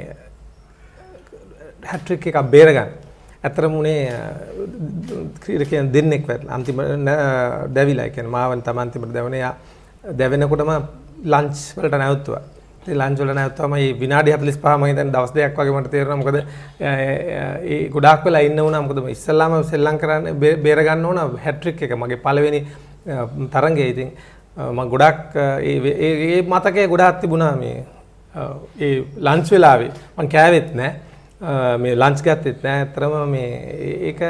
හැට්‍රික් එකක් බේරගන්න. ඇත්තටම උනේ ක්‍රීඩකයන් දෙන්නෙක් වැටලා අන්තිම දැවිලා. ඒ කියන්නේ මාවන් තමයි අන්තිමට දැවුනේ. දැවෙනකොටම ලන්ච් වලට නැවතුවා. ඒ ලන්ච් වල නැවතුවම මේ විනාඩි 45 මම හිතන්නේ දවස් දෙකක් වගේ මට තේරුණා. මොකද ඒ ගොඩාක් වෙලා ඉන්න වුණා. මොකද ඉස්සල්ලාම සෙල්ලම් කරන්න බේර ගන්න ඕන හැට්‍රික් එක මගේ පළවෙනි තරගයේ. ඉතින් මම ගොඩාක් ඒ මතකයේ ගොඩාක් තිබුණා මේ ඒ ලන්ච් වෙලාවේ මම කෑවෙත් නැහැ. මේ ලන්ච් ගත්තෙත් නැහැ. අතරම මේ ඒක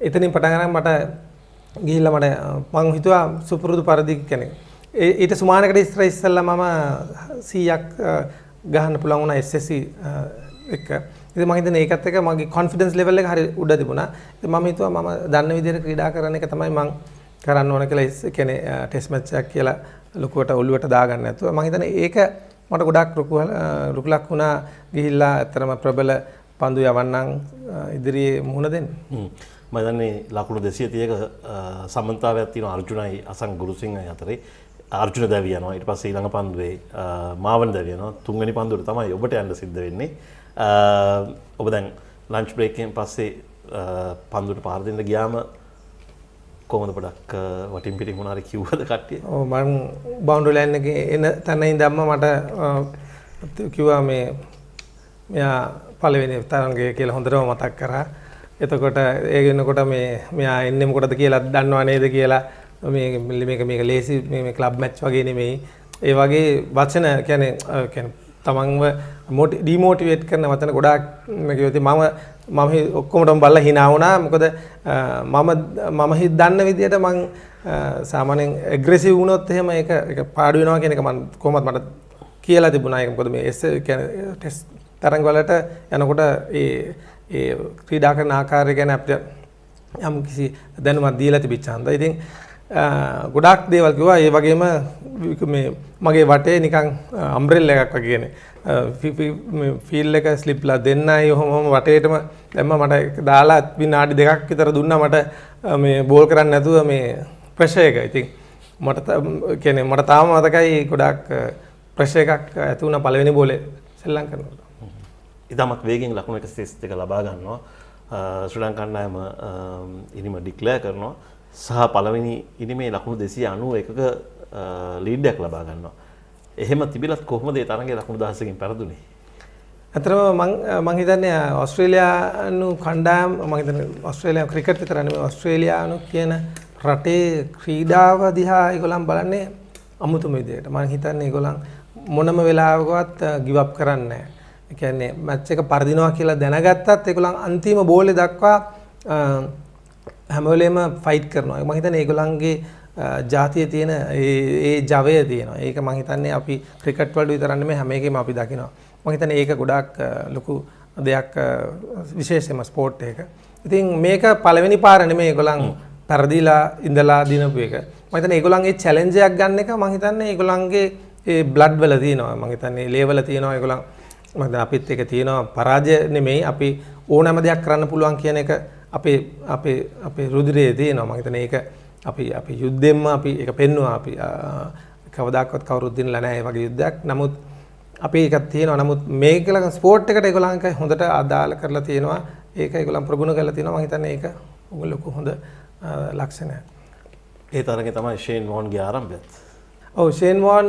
එතනින් පටන් ගන්න මට ගිහිල්ලා මම හිතුවා සුපුරුදු පරිදි කෙනෙක් ඊට සුමානකට ඉස්සෙල්ලා මම 100ක් ගහන්න පුළුවන් වුණා SLC එක. ඉතින් මම හිතන්නේ ඒකත් එක්ක මගේ කොන්ෆිඩන්ස් ලෙවල් එක හරි උඩ තිබුණා. ඉතින් මම හිතුවා මම දන්න විදිහට ක්‍රීඩා කරන එක තමයි මම කරන්න ඕන කියලා. ඒ කියන්නේ ටෙස්ට් මැච් එකක් කියලා ලොකුවට ඔළුවට දාගන්න නැතුව මම හිතන්නේ ඒක මට ගොඩක් රුකුලක් වුණා. ගිහිල්ලා ඇත්තටම ප්‍රබල පන්දු යවන්නම් ඉදිරියේ මුහුණ දෙන්න. මම දන්නේ ලකුණු 230ක සමන්තාවයක් තියෙනවා අර්ජුනයි අසං ගුරුසිංහයි අතරේ. අර්ජුන දැවි යනවා. ඊට පස්සේ ඊළඟ පන්දුවේ මාවන් දැවි යනවා. තුන්වෙනි පන්දුවට තමයි ඔබට යන්න සිද්ධ වෙන්නේ. ඔබ දැන් ලන්ච් බ්‍රේක් එකෙන් පස්සේ පන්දුවට පාර දෙන්න ගියාම කොහොමද පොඩක් වටින් පිටින් මොනාරි කිව්වද කට්ටිය? ඔව් මම බවුන්ඩරි ලයින් එකේ එන තැන ඉඳන්ම මට කිව්වා මෙයා පළවෙනි තරගය කියලා හොඳටම මතක් කරා. එතකොට ඒ වෙනකොට මෙයා එන්නේ මොකටද කියලා දන්නව නේද කියලා මේක ලේසි මේ ක්ලබ් මැච් වගේ නෙමෙයි. ඒ වගේ වචන කියන්නේ තමන්ව ඩිමෝටිවේට් කරන වචන ගොඩාක් කිව්වා. මම ඔක්කොමටම බලලා hina වුණා. මොකද මම දන්න විදියට මම සාමාන්‍යයෙන් ඇග්‍රෙසිව් වුණොත් එහෙම ඒක පාඩු වෙනවා කියන එක මම කොහොමද මට කියලා තිබුණා. ඒක මොකද මේ කියන්නේ ටෙස්ට් තරඟ වලට යනකොට ඒ ක්‍රීඩා කරන ආකාරය ගැන අපිට යම් කිසි දැනුමක් දීලා තිබිච්ච හන්ද. ඉතින් ගොඩාක් දේවල් කිව්වා. ඒ වගේම මේ මගේ වටේ නිකන් අම්බ්‍රෙල්ලා එකක් වගේ කියන්නේ ෆීල්ඩ් එක ස්ලිප්ලා දෙන්නයි ඔහොම වටේටම දැම්ම මට දාලා විනාඩි 2ක් විතර දුන්නා මට මේ බෝල් කරන්න නැතුව මේ ප්‍රෙෂර් එක. ඉතින් මට තාම මතකයි ගොඩාක් ප්‍රෙෂර් එකක් ඇති වුණා පළවෙනි බෝලේ සෙල්ලම් කරනකොට. ඉතාමත් වේගෙන් ලකුණු 132 ලබා ගන්නවා. ශ්‍රී ලංකා කණ්ඩායම ඉනිම ඩික්ලෙයාර් කරනවා සහ පළවෙනි ඉනිමේ ලකුණු 291ක ලීඩ් එකක් ලබා ගන්නවා. එහෙම තිබිලත් කොහොමද ඒ තරඟේ ලකුණු 10කින් පෙරදුනේ? අතරම මම හිතන්නේ ඕස්ට්‍රේලියානු කණ්ඩායම් මම හිතන්නේ ඕස්ට්‍රේලියා ක්‍රිකට් විතර නෙමෙයි ඕස්ට්‍රේලියානු කියන රටේ ක්‍රීඩාව දිහා ඒගොල්ලන් බලන්නේ අමුතුම විදියට. මම හිතන්නේ ඒගොල්ලන් මොනම වෙලාවකවත් ගිව් අප් කරන්නේ නැහැ. ඒ කියන්නේ මැච් එක පරදිනවා කියලා දැනගත්තත් ඒගොල්ලන් අන්තිම බෝලේ දක්වා හැම වෙලේම ෆයිට් කරනවා. මම හිතන්නේ ඒගොල්ලන්ගේ ජාතියේ තියෙන ඒ ජවය තියෙනවා. ඒක මම හිතන්නේ අපි ක්‍රිකට් වලට විතර නෙමෙයි හැම එකෙම අපි දකිනවා. මම හිතන්නේ ඒක ගොඩාක් ලොකු දෙයක් විශේෂයෙන්ම ස්පෝර්ට් එක. ඉතින් මේක පළවෙනි පාර නෙමෙයි ඒගොල්ලන් පරදිලා ඉඳලා දිනපු එක. මම හිතන්නේ ඒගොල්ලන්ගේ චැලෙන්ජ් එකක් ගන්න එක මම හිතන්නේ ඒගොල්ලන්ගේ ඒ බ්ලඩ් වල තියෙනවා. මම හිතන්නේ ලේවල තියෙනවා ඒගොල්ලන් මම හිතන්නේ අපිත් එක තියෙනවා පරාජය නෙමෙයි අපි ඕනෑම දෙයක් කරන්න පුළුවන් කියන එක අපේ රුධිරයේ තියෙනවා. මම හිතන්නේ ඒක අපි යුද්ධෙන්ම අපි ඒක පෙන්නුවා. අපි කවදාකවත් කවුරුත් දිනලා නැහැ මේ වගේ යුද්ධයක්. නමුත් අපි එකක් තියෙනවා. නමුත් මේකල ස්පෝර්ට් එකට ඒගොල්ලන්ක හොඳට අදාළ කරලා තියෙනවා. ඒක ඒගොල්ලන් ප්‍රගුණ කරලා තියෙනවා. මම හිතන්නේ ඒක ලොකු හොඳ ලක්ෂණයක්. ඒ තරගේ තමයි ෂේන් වෝන්ගේ ආරම්භයත්. ඔව් ෂේන් වෝන්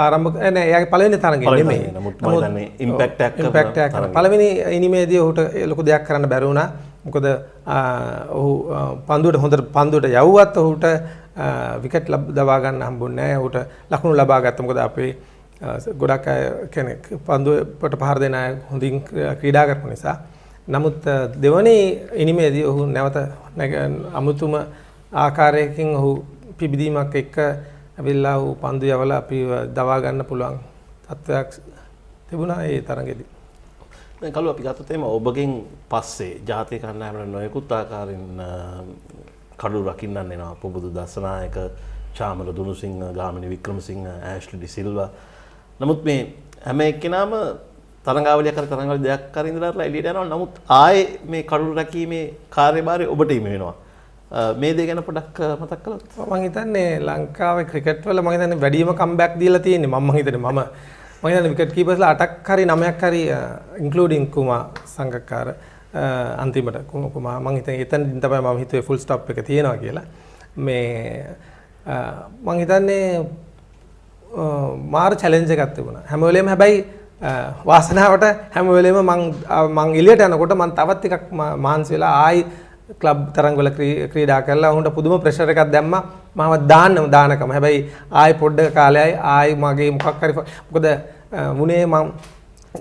ආරම්භ නෑ එයාගේ පළවෙනි තරඟේ නෙමෙයි. නමුත් මම හිතන්නේ ඉම්පැක්ට් එකක් පළවෙනි ඉනිමේදී ඔහුට ලොකු දෙයක් කරන්න බැරි වුණා. මොකද ඔහු පන්දුවට යවුවත් ඔහුට විකට් දවා ගන්න හම්බුන්නේ නැහැ. ඔහුට ලකුණු ලබා ගත්තා. මොකද අපේ ගොඩක් අය කෙනෙක් පන්දුවට පහර දෙන අය හොඳින් ක්‍රීඩා කරපු නිසා. නමුත් දෙවනි ඉනිමේදී ඔහු නැවත අමුතුම ආකාරයකින් ඔහු පිබිදීමක් එක්ක ඇවිල්ලා ඔහු පන්දු යවලා අපි දවා ගන්න පුළුවන් තත්ත්වයක් තිබුණා ඒ තරඟෙදී. දැන් කලු අපි ගත්තොත් එහෙම ඔබගෙන් පස්සේ ජාතික කණ්ඩායමට නොයෙකුත් ආකාරයෙන් කඩු රකින්නන් එනවා. පුබුදු දසනායක, චාමර දුනුසිංහ, ගාමිණී වික්‍රමසිංහ, ඇෂ්ලි ඩි සිල්වා. නමුත් මේ හැම එක්කෙනාම තරඟාවලියක් කර තරඟාවලිය දෙයක් කර ඉඳලා එළියට යනවා. නමුත් ආයේ මේ කඩු රැකීමේ කාර්යභාරය ඔබට හිමි වෙනවා. මේ දේ ගැන පොඩ්ඩක් මතක් කළොත්. මම හිතන්නේ ලංකාවේ ක්‍රිකට් වල මම හිතන්නේ වැඩිම කම්බැක් දීලා තියෙන්නේ මම හිතන්නේ මම හිතන්නේ විකට් කීපර්ස්ලා 8ක් හරි 9ක් හරි ඉන්ක්ලූඩින් කුමා සංගක්කාර අන්තිමට කුමා මම හිතන්නේ එතනින් තමයි මම හිතුවේ ෆුල් ස්ටොප් එක තියෙනවා කියලා. මේ මම හිතන්නේ මාර චැලෙන්ජ් එකක් තිබුණා. හැම වෙලේම හැබැයි වාසනාවට හැම වෙලේම මං එළියට යනකොට මං තවත් ටිකක් මාන්සි වෙලා ආයි ක්ලබ් තරඟවල ක්‍රීඩා කරලා උන්ට පුදුම ප්‍රෙෂර් එකක් දැම්මා. මාව දානකම. හැබැයි ආයි පොඩ්ඩක කාලෙයි ආයි මගේ මොකක් හරි මොකද මුනේ මම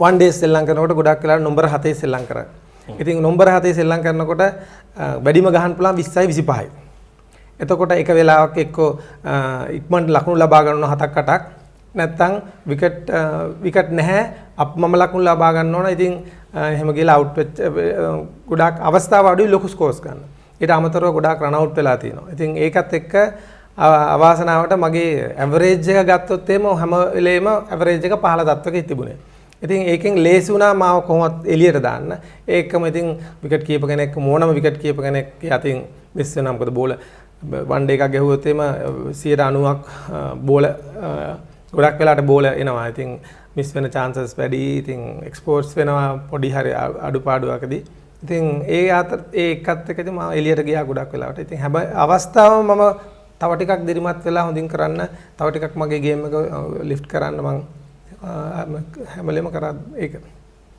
වන් ඩේ සෙල්ලම් කරනකොට ගොඩක් වෙලාවට නම්බර 7 සෙල්ලම් කරා. ඉතින් නම්බර 7 සෙල්ලම් කරනකොට වැඩිම ගහන්න පුළුවන් 20යි 25යි. එතකොට එක වෙලාවක එක්කෝ ඉක්මනට ලකුණු ලබා ගන්නවා 7ක් 8ක්. නැත්තම් විකට් නැහැ මම ලකුණු ලබා ගන්න ඕන. ඉතින් එහෙම ගිහලා අවුට් වෙච්ච ගොඩාක් අවස්ථාව අඩුයි ලොකු ස්කෝර්ස් ගන්න. ඊට අමතරව ගොඩාක් රන් අවුට් වෙලා තියෙනවා. ඉතින් ඒකත් එක්ක අවාසනාවට මගේ ඇවරේජ් එක ගත්තොත් එහෙම හැම වෙලේම ඇවරේජ් එක පහළ තත්ත්වයක තිබුණේ. ඉතින් ඒකෙන් ලේසි වුණා මාව කොහොමද එළියට දාන්න. ඒකම ඉතින් විකට් කීපර් කෙනෙක් මොනම විකට් කීපර් කෙනෙක් යතින් මිස් වෙනවා. මොකද බෝල වන් ඩේ එකක් ගැහුවොත් එහෙම 90ක් බෝල ගොඩක් වෙලාට බෝල එනවා. ඉතින් මිස් වෙන chances වැඩි. ඉතින් එක්ස්පෝර්ට්ස් වෙනවා පොඩි හරි අඩුපාඩුවකදී. ඉතින් ඒ එකත් එක්කදී මම එළියට ගියා ගොඩක් වෙලාවට. ඉතින් හැබැයි අවස්ථාව මම තව ටිකක් දිරිමත් වෙලා හොඳින් කරන්න, තව ටිකක් මගේ ගේම් එක ලිෆ්ට් කරන්න මම හැමලෙම කරා ඒක.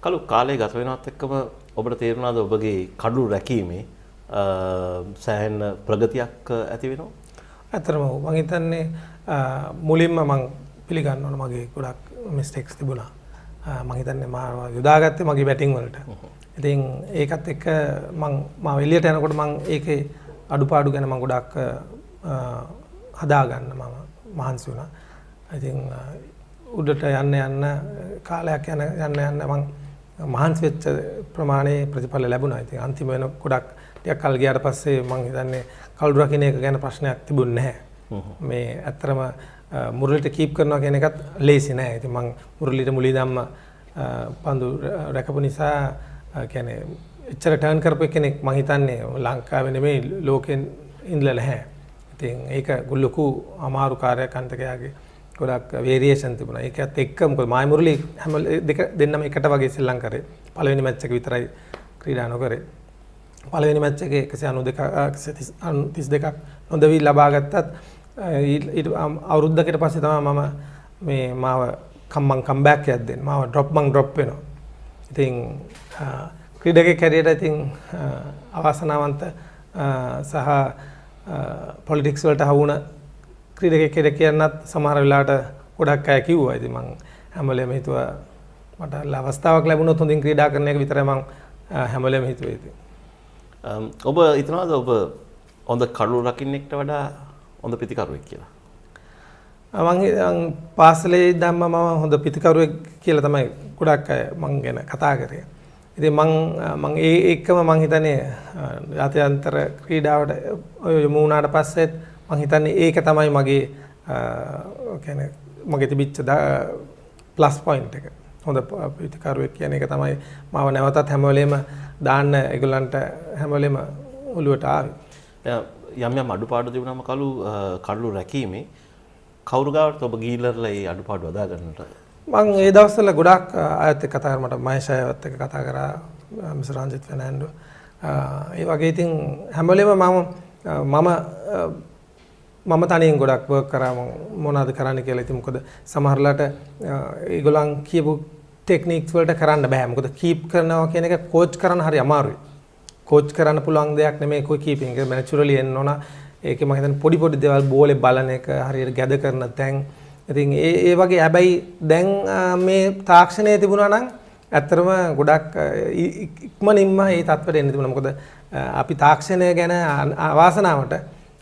කලු කාලේ ගත වෙනවත් එක්කම ඔබට තේරුණාද ඔබගේ කඩු රැකීමේ සෑහෙන ප්‍රගතියක් ඇති වෙනවා? ඇත්තටම මම හිතන්නේ මුලින්ම මම පිළිගන්න ඕන මගේ ගොඩක් මිස්ටේක්ස් තිබුණා. මම හිතන්නේ මාව යොදාගත්තේ මගේ බැටිං වලට. ඉතින් ඒකත් එක්ක මම එළියට යනකොට මම ඒකේ අඩුපාඩු ගැන මම ගොඩක් හදාගන්න මම මහන්සි වුණා. ඉතින් උඩට යන්න කාලයක් යන්න මම මහන්සි වෙච්ච ප්‍රමාණයේ ප්‍රතිඵල ලැබුණා. ඉතින් අන්තිම වෙන ගොඩක් ටිකක් කල් ගියාට පස්සේ මම හිතන්නේ කළු රකින්න එක ගැන ප්‍රශ්නයක් තිබුණේ නැහැ. මේ ඇත්තරම මුරලිට කීප් කරනවා කියන එකත් ලේසි නෑ. ඉතින් මම මුරලිට මුලින්දම්ම පන්දු රැකපු නිසා කියන්නේ එච්චර ටර්න් කරපු කෙනෙක් මම හිතන්නේ ලංකාවේ නෙමෙයි ලෝකෙන් ඉඳලා නැහැ. ඉතින් ඒක ලොකු අමාරු කාර්යයක් අන්තකයාගේ ගොඩක් වේරියේෂන් තිබුණා. ඒකත් එක්ක මොකද මායි මුරලි හැම දෙන්නම එකට වගේ සෙල්ලම් කරේ. පළවෙනි මැච් එක විතරයි ක්‍රීඩා නොකරේ. පළවෙනි මැච් එකේ 192ක් නොදවි ලබා ගත්තත් ඊට අවුරුද්දකට පස්සේ තමයි මම මේ මාව මං කම්බැක් එකක් දෙන්න. මාව ඩ්‍රොප් වෙනවා. ඉතින් ක්‍රීඩකයෙක් හැටියට ඉතින් අවාසනාවන්ත සහ පොලිටික්ස් වලට හවුන ක්‍රීඩකයෙක් හැටියට කියන්නත් සමහර වෙලාවට ගොඩක් අය කිව්වා. ඉතින් මං හැම වෙලේම හිතුවා මට අවස්ථාවක් ලැබුණොත් හොඳින් ක්‍රීඩා කරන එක විතරයි මං හැම වෙලේම හිතුවේ ඉතින්. ඔබ හිතනවාද ඔබ හොඳ කඩළු රකින්නෙක්ට වඩා හොඳ පිතිකරුවෙක් කියලා? මං පාසලේ දැම්ම මම හොඳ පිතිකරුවෙක් කියලා තමයි ගොඩක් අය මං ගැන කතා කරේ. ඉතින් මං ඒකම මං හිතන්නේ ජාත්‍යන්තර ක්‍රීඩාවට යොමු වුණාට පස්සෙත් මං හිතන්නේ ඒක තමයි මගේ කියන්නේ මගේ තිබිච්ච ප්ලස් පොයින්ට් එක. හොඳ පිතිකරුවෙක් කියන එක තමයි මාව නැවතත් හැම වෙලේම දාන්න ඒගොල්ලන්ට හැම වෙලේම ඔළුවට ආවේ. යම් අඩුපාඩු තිබුණාම කඩළු රැකීමේ කවුරු ගාවට ඔබ ගිහිල්ලා ඒ අඩුපාඩු අදා ගන්නට? මම ඒ දවස්වල ගොඩක් අයත් එක්ක කතා කරා. මට මහේෂ් අයත් එක්ක කතා කරා, මිස්ටර් රංජිත් ෆර්නැන්ඩෝ. ඒ වගේ ඉතින් හැම වෙලේම මම තනියෙන් ගොඩක් වර්ක් කරා මොනවද කරන්න කියලා. ඉතින් මොකද සමහරලාට ඒගොල්ලන් කියපු ටෙක්නික්ස් වලට කරන්න බෑ. මොකද කීප් කරනවා කියන එක කෝච් කරන්න හරි අමාරුයි. කෝච් කරන්න පුළුවන් දෙයක් නෙමෙයි කීපින් එක. නැචරලි එන්න ඕන. ඒකේ මම හිතන්නේ පොඩි දේවල් බෝලේ බලන එක හරියට ගැද කරන තැන්. ඉතින් ඒ වගේ හැබැයි දැන් මේ තාක්ෂණයේ තිබුණා නම් ඇත්තටම ගොඩක් ඉක්මනින්ම මේ තත්ත්වයට එන්න තිබුණා. මොකද අපි තාක්ෂණය ගැන අවාසනාවට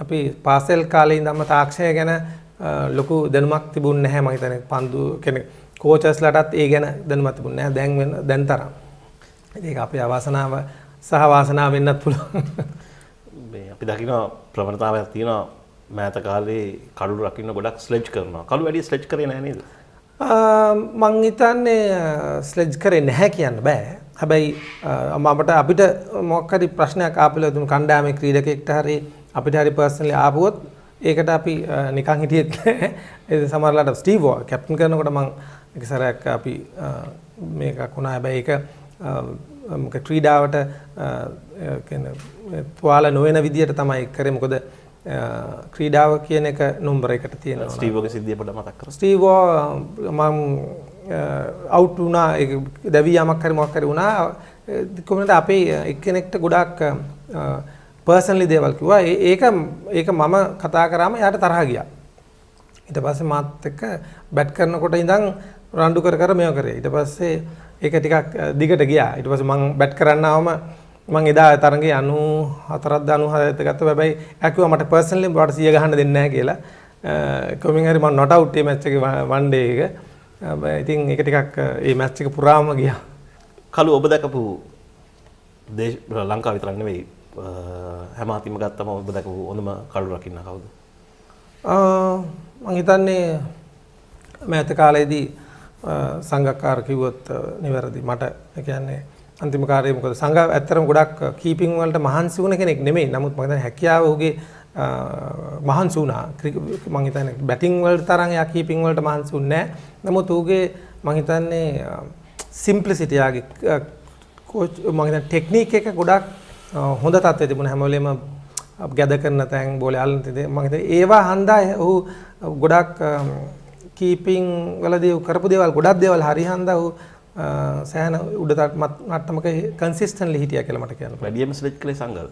අපි පාසල් කාලේ ඉඳන්ම තාක්ෂණය ගැන ලොකු දැනුමක් තිබුණේ නැහැ. මම හිතන්නේ පන්දු කෙනෙක් කෝචර්ස්ලාටත් ඒ ගැන දැනුමක් තිබුණේ නැහැ. දැන් තරම්. ඒක අපේ අවාසනාව සහ වාසනාව වෙන්නත් පුළුවන්. අපි දකිනවා ප්‍රවණතාවයක් තියෙනවා මෑත කාලේ කඩළු රකින්න ගොඩක් ස්ලෙජ් කරනවා. කළු වැඩි ස්ලෙජ් කරේ නැහැ නේද? මං හිතන්නේ ස්ලෙජ් කරේ නැහැ කියන්න බෑ. හැබැයි අපිට මොකක් හරි ප්‍රශ්නයක් ආපෙලා තුන් කණ්ඩායමේ ක්‍රීඩකෙක්ට හරි අපිට හරි පර්සනලි ආපුවොත් ඒකට අපි නිකන් හිටියෙත් නැහැ. ඒ සමහරලාට ස්ටීව් වෝ කැප්ටන් කරනකොට මං එක සැරයක් අපි මේකක් වුණා. හැබැයි ඒක ක්‍රීඩාවට කියන්නේ තුවාල නොවන විදියට තමයි කරේ. මොකද ක්‍රීඩාව කියන එක නම්බර එකට තියෙනවා. ස්ටීව් වගේ සිද්ධිය පොඩ්ඩක් මතක් කරමු. ස්ටීව් මම අවුට් වුණා. ඒක දැවියාමක් හරි මොකක් හරි වුණා. කොහොමද අපේ එක්කෙනෙක්ට ගොඩක් පර්සනලි දේවල් කිව්වා. ඒක මම කතා කරාම එයාට තරහ ගියා. ඊට පස්සේ මාත් එක්ක බැට් කරනකොට ඉඳන් රණ්ඩු කර මේව කරේ. ඊට පස්සේ ඒක ටිකක් දිගට ගියා. ඊට පස්සේ මම බැට් කරන්න ආවම මම එදා තරඟේ 94ද 96ද ගත්තා. හැබැයි එයා කිව්වා මට පර්සනලි ඔයාලට 100 ගහන්න දෙන්නේ නැහැ කියලා. කොමින් හරි මම not out මේ මැච් එකේ one day එක. ඉතින් ඒක ටිකක් මේ මැච් එක පුරාම ගියා. කළු ඔබ දැකපු ලංකාව විතරක් නෙවෙයි හැම අතින්ම ගත්තම ඔබ දැකපු හොඳම කළු රකින්න කවුද? මම හිතන්නේ මෑත කාලේදී සංඝකාර කිව්වොත් නිවැරදි. මට කියන්නේ අන්තිම කාර්යය මොකද සංඝ ඇත්තටම ගොඩක් කීපින් වලට මහන්සි වුණ කෙනෙක් නෙමෙයි. නමුත් මම හිතන්නේ හැකියාව ඔහුගේ මහන්සි වුණා. මම හිතන්නේ බැටිං වලට තරම් එයා කීපින් වලට මහන්සි වුණේ නැහැ. නමුත් ඔහුගේ මම හිතන්නේ සිම්ප්ලිසිටි යාගේ කෝච් මම හිතන්නේ ටෙක්නික් එක ගොඩක් හොඳ තත්ත්වයේ තිබුණා. හැම වෙලේම ගැද කරන තැන් බෝලේ අල්ලන තැන් මම හිතන්නේ ඒවා හන්දා ඔහු ගොඩක් කීපින් වලදී කරපු දේවල් ගොඩක් දේවල් හරි හන්දා ඔහු සෑහන උඩ මට්ටමක කන්සිස්ටන්ට්ලි හිටියා කියලා මට කියන්න පුළුවන්. වැඩියම ස්ලෙජ් කළේ සංඝද?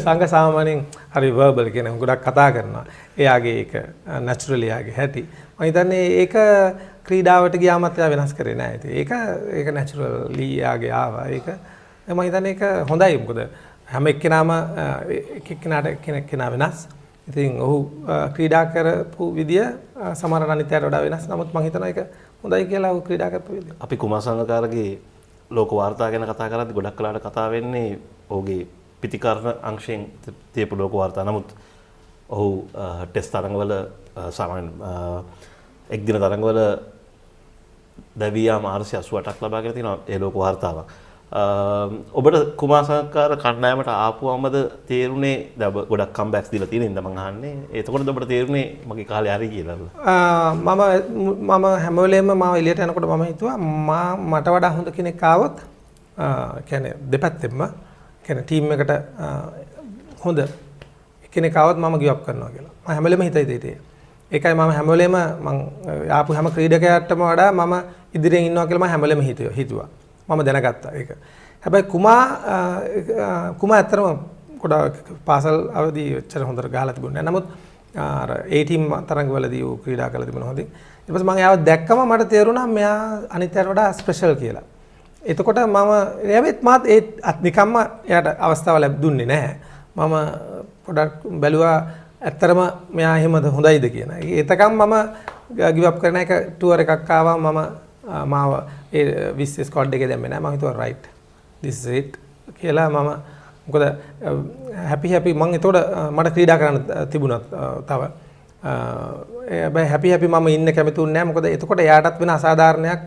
සංඝ සාමාන්‍යයෙන් හරි වර්බල් කියන ගොඩක් කතා කරනවා. එයාගේ ඒක නැචරලි එයාගේ හැටි. මම හිතන්නේ ඒක ක්‍රීඩාවට ගියාමත් එයා වෙනස් කරේ නැහැ. ඉතින් ඒක නැචරලි එයාගේ ආවා. ඒක මම හිතන්නේ ඒක හොඳයි. මොකද හැම එක්කෙනාම එක්කෙනාට කෙනා වෙනස්. ඉතින් ඔහු ක්‍රීඩා කරපු විදිය සමහර අනිත්‍යයට වඩා වෙනස්. නමුත් මම හිතනවා ඒක හොඳයි කියලා ඔහු ක්‍රීඩා කරපු විදිය. අපි කුමාර සංඝකාරගේ ලෝක වාර්තා ගැන කතා කරද්දී ගොඩක් කලාට කතා වෙන්නේ ඔහුගේ පිතිකරණ අංශයෙන් තියපු ලෝක වාර්තා. නමුත් ඔහු ටෙස්ට් තරඟවල සාමාන්‍ය එක්දින තරඟවල දැවියාම 488ක් ලබාගෙන තියෙනවා ඒ ලෝක වාර්තාවක්. ඔබට කුමාර සංඝකාර කණ්ඩායමට ආපුවමද තේරුනේ ගොඩක් කම්බැක්ස් දීලා තියෙන ඉඳ මං අහන්නේ. එතකොට ඔබට තේරුනේ මගේ කාලේ හරි කියලා. මම හැම වෙලේම මාව එළියට යනකොට මම හිතුවා මට වඩා හොඳ කෙනෙක් ආවොත් කියන්නේ දෙපැත්තෙන්ම කියන්නේ ටීම් එකට හොඳ කෙනෙක් ආවොත් මම ගිව් අප් කරනවා කියලා. මම හැම වෙලේම හිතයි දෙයිද. ඒකයි මම හැම වෙලේම මං ආපු හැම ක්‍රීඩකයාටම වඩා මම ඉදිරියෙන් ඉන්නවා කියලා මම හැම වෙලේම හිතුවා. මම දැනගත්තා ඒක. හැබැයි කුමා ඇත්තටම ගොඩාක් පාසල් අවදී එච්චර හොඳට ගහලා තිබුණේ නැහැ. නමුත් අර ඒ ටීම් තරඟවලදී ඌ ක්‍රීඩා කරලා තිබුණා හොඳින්. ඊට පස්සේ මම එයාව දැක්කම මට තේරුණා මෙයා අනිත්‍යයට වඩා ස්පෙෂල් කියලා. එතකොට මම එයාවෙත් මාත් ඒ නිකම්ම එයාට අවස්ථාව දුන්නේ නැහැ. මම පොඩක් බැලුවා ඇත්තරම මෙයා එහෙමද හොඳයිද කියන. ඒතකම් මම ගිව් අප් කරන එක ටුවර් එකක් ආවා මම මාව ඒ 20 ස්ක්වොඩ් එකේ දැම්මේ නැහැ. මම හිතුවා රයිට් this is it කියලා මම මොකද හැපි මම එතකොට මට ක්‍රීඩා කරන්න තිබුණා තව. හැබැයි මම ඉන්න කැමතිුන්නේ නැහැ. මොකද එතකොට එයාටත් වෙන අසාධාරණයක්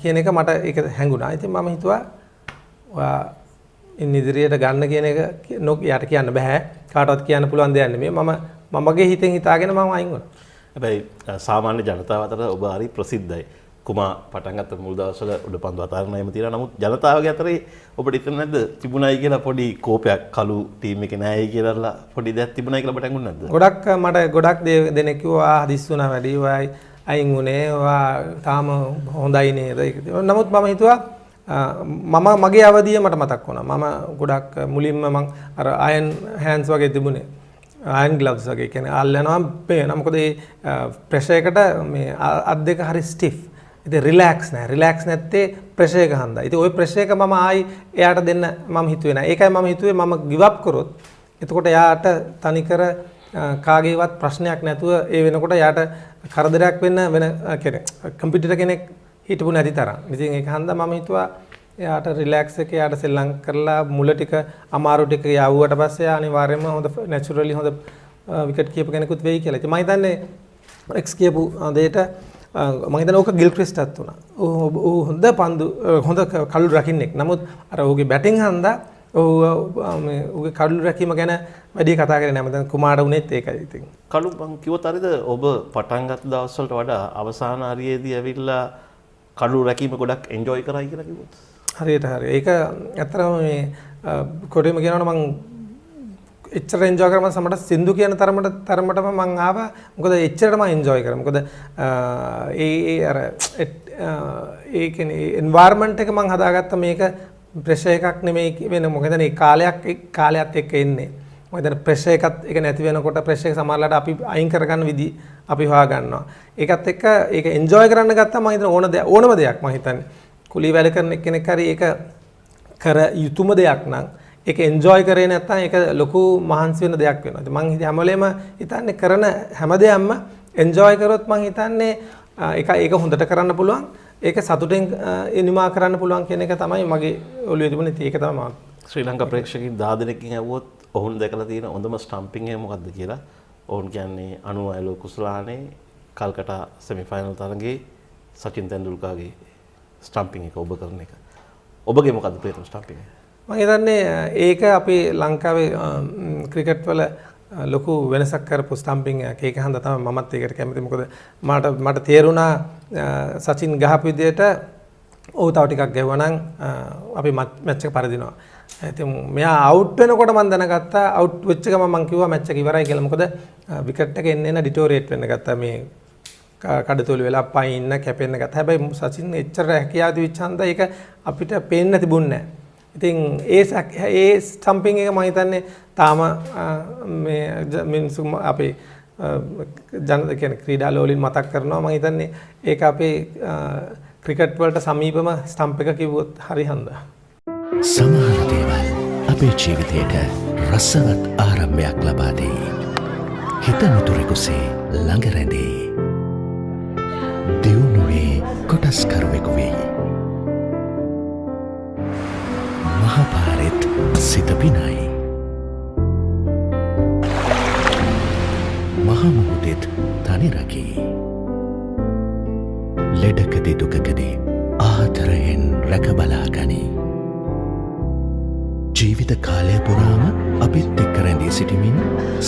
කියන එක මට ඒක හැඟුණා. ඉතින් මම හිතුවා ඔයා ඉන්න ඉදිරියට ගන්න කියන එක යාට කියන්න බෑ. කාටවත් කියන්න පුළුවන් දෙයක් නෙමෙයි. මම මගේ හිතෙන් හිතාගෙන මම අයින් වුණා. හැබැයි සාමාන්‍ය ජනතාව අතර ඔබ හරි ප්‍රසිද්ධයි. කුමා පටන් ගත්ත මුල් දවස්වල උඩපන්දු අතාරණයම තියෙනවා. නමුත් ජනතාවගේ අතරේ ඔබට හිතෙන්නේ නැද්ද තිබුණයි කියලා පොඩි කෝපයක් කළු ටීම් එකේ නැහැයි කියලා පොඩි දෙයක් තිබුණයි කියලා ඔබට හංගුන්නේ නැද්ද? මට ගොඩක් දෙනෙක් කිව්වා හදිස් වුණා වැඩි වයි අයින් වුණේ ඔයා තාම හොඳයි නේද? නමුත් මම හිතුවා මගේ අවදිය මට මතක් වුණා. මම ගොඩක් මුලින්ම මං අර අයන් හෑන්ඩ්ස් වගේ තිබුණේ. අයන් ග්ලව්ස් වගේ කියන්නේ අල්ලනවා පේනවා. මොකද ඒ ප්‍රෙෂර් එකට මේ අත් දෙක හරි ස්ටිෆ්. ඉතින් රිලැක්ස් නැහැ. රිලැක්ස් නැත්තේ ප්‍රෙෂර් එක හන්දා. ඉතින් ওই ප්‍රෙෂර් එක මම ආයි එයාට දෙන්න මම හිතුවේ නැහැ. ඒකයි මම හිතුවේ මම ගිව් අප් කරොත් එතකොට එයාට තනිකර කාගේවත් ප්‍රශ්නයක් නැතුව ඒ වෙනකොට එයාට කරදරයක් වෙන්න වෙන කෙනෙක් කම්පියුටර් කෙනෙක් හිටපු නැති තරම්. ඉතින් ඒක හන්දා මම හිතුවා එයාට රිලැක්ස් එක එයාට සෙල්ලම් කරලා මුල ටික අමාරු ටික යවුවට පස්සේ අනිවාර්යයෙන්ම හොඳ නැචරලි හොඳ විකට් කීපර් කෙනෙකුත් වෙයි කියලා. ඉතින් මම හිතන්නේ එක්ස් කියපු දෙයට මම හිතන්නේ ඕක ගිල්ක්‍රිස්ටත් උනා. ඌ හොඳ පන්දු හොඳ කළු රකින්නෙක්. නමුත් අර ඌගේ බැටිං හන්දා ඌගේ කළු රැකීම ගැන වැඩි කතා කරේ නැහැ. මම කුමාරට උනේත් ඒකයි ඉතින්. කළු මං කිව්වොත් හරියද ඔබ පටන් ගත්ත දවස් වලට වඩා අවසාන හරියේදී ඇවිල්ලා කළු රැකීම ගොඩක් එන්ජොයි කරයි කියලා කිව්වොත්. හරියට හරි. ඒක ඇත්තටම මේ කොටේම කියනවනේ මං එච්චර එන්ජොයි කරා. මම සමහරට සින්දු කියන තරමටම මං ආවා. මොකද එච්චරටම එන්ජොයි කරා. මොකද අර ඒ කියන්නේ එන්වයරන්මන්ට් එක මං හදාගත්ත මේක ප්‍රෙෂර් එකක් නෙමෙයි වෙන මොකද මේ කාලයත් එක්ක එන්නේ. මොකද ප්‍රෙෂර් එකත් ඒක නැති වෙනකොට ප්‍රෙෂර් එක සමහරලාට අපි අයින් කරගන්න විදි අපි හොයා ගන්නවා. ඒකත් එක්ක ඒක එන්ජොයි කරන්න ගත්තා මම හිතන ඕනම දෙයක් මම හිතන්නේ. කුලී වැඩ කරන කෙනෙක් හරි ඒක කර යුතුයම දෙයක් නම් ඒක එන්ජොයි කරේ නැත්නම් ඒක ලොකු මහන්සි වෙන දෙයක් වෙනවා. ඉතින් මම හැම වෙලේම හිතන්නේ කරන හැම දෙයක්ම එන්ජොයි කරොත් මම හිතන්නේ ඒක හොඳට කරන්න පුළුවන්. ඒක සතුටෙන් නිමා කරන්න පුළුවන් කියන එක තමයි මගේ ඔළුවේ තිබුණේ. ඒක තමයි මම ශ්‍රී ලංකා ප්‍රේක්ෂකයන් 10 දෙනෙක්ගෙන් ඇහුවොත් ඔවුන් දැකලා තියෙන හොඳම ස්ටම්පින් එක මොකක්ද කියලා. ඔවුන් කියන්නේ 96 ලෝක කුසලානේ කල්කටා සෙමි ෆයිනල් තරඟේ සචින් තෙන්ඩුල්කර්ගේ ස්ටම්පින් එක ඔබ කරන එක. ඔබගේ මොකක්ද ප්‍රේතම ස්ටම්පින් එක? මම හිතන්නේ ඒක අපි ලංකාවේ ක්‍රිකට් වල ලොකු වෙනසක් කරපු ස්ටම්පින් එකක්. ඒක හන්ද තමයි මමත් ඒකට කැමති. මොකද මට තේරුණා සචින් ගහපු විදියට ඔව් තව ටිකක් ගැවුවා නම් අපි මැච් එක පරදිනවා. ඉතින් මෙයා අවුට් වෙනකොට මම දැනගත්තා අවුට් වෙච්ච ගමන් මම කිව්වා මැච් එක ඉවරයි කියලා. මොකද විකට් එක එන්න ඩිටෝරියේට් වෙන්න ගත්තා. මේ කඩතොල වෙලා පයින්න කැපෙන්න ගත්තා. හැබැයි සචින් එච්චර හැකියාව තිබිච්ච හන්දා ඒක අපිට පේන්න තිබුණේ නැහැ. ඉතින් ඒ ස්ටම්පින් එක මම හිතන්නේ තාම මේ මිනිස්සු අපේ ජනත කියන්නේ ක්‍රීඩා වලින් මතක් කරනවා. මම හිතන්නේ ඒක අපේ ක්‍රිකට් වලට සමීපම ස්ටම්ප් එක කිව්වොත් හරි හන්දා. සමහර දේවල් අපේ ජීවිතයට රසවත් ආරම්භයක් ලබා දෙයි. හිත මුතුරෙකුසේ ළඟ රැඳේ. දියුණුවේ කොටස්කරුවෙකු වෙයි. මහපාරෙත් සිත පිනයි. මහමුහුදෙත් තනි රකී. ලෙඩකදී දුකකදී ආදරයෙන් රැකබලා ගනී. ජීවිත කාලය පුරාම අපිත් එක්ක රැඳී සිටිමින්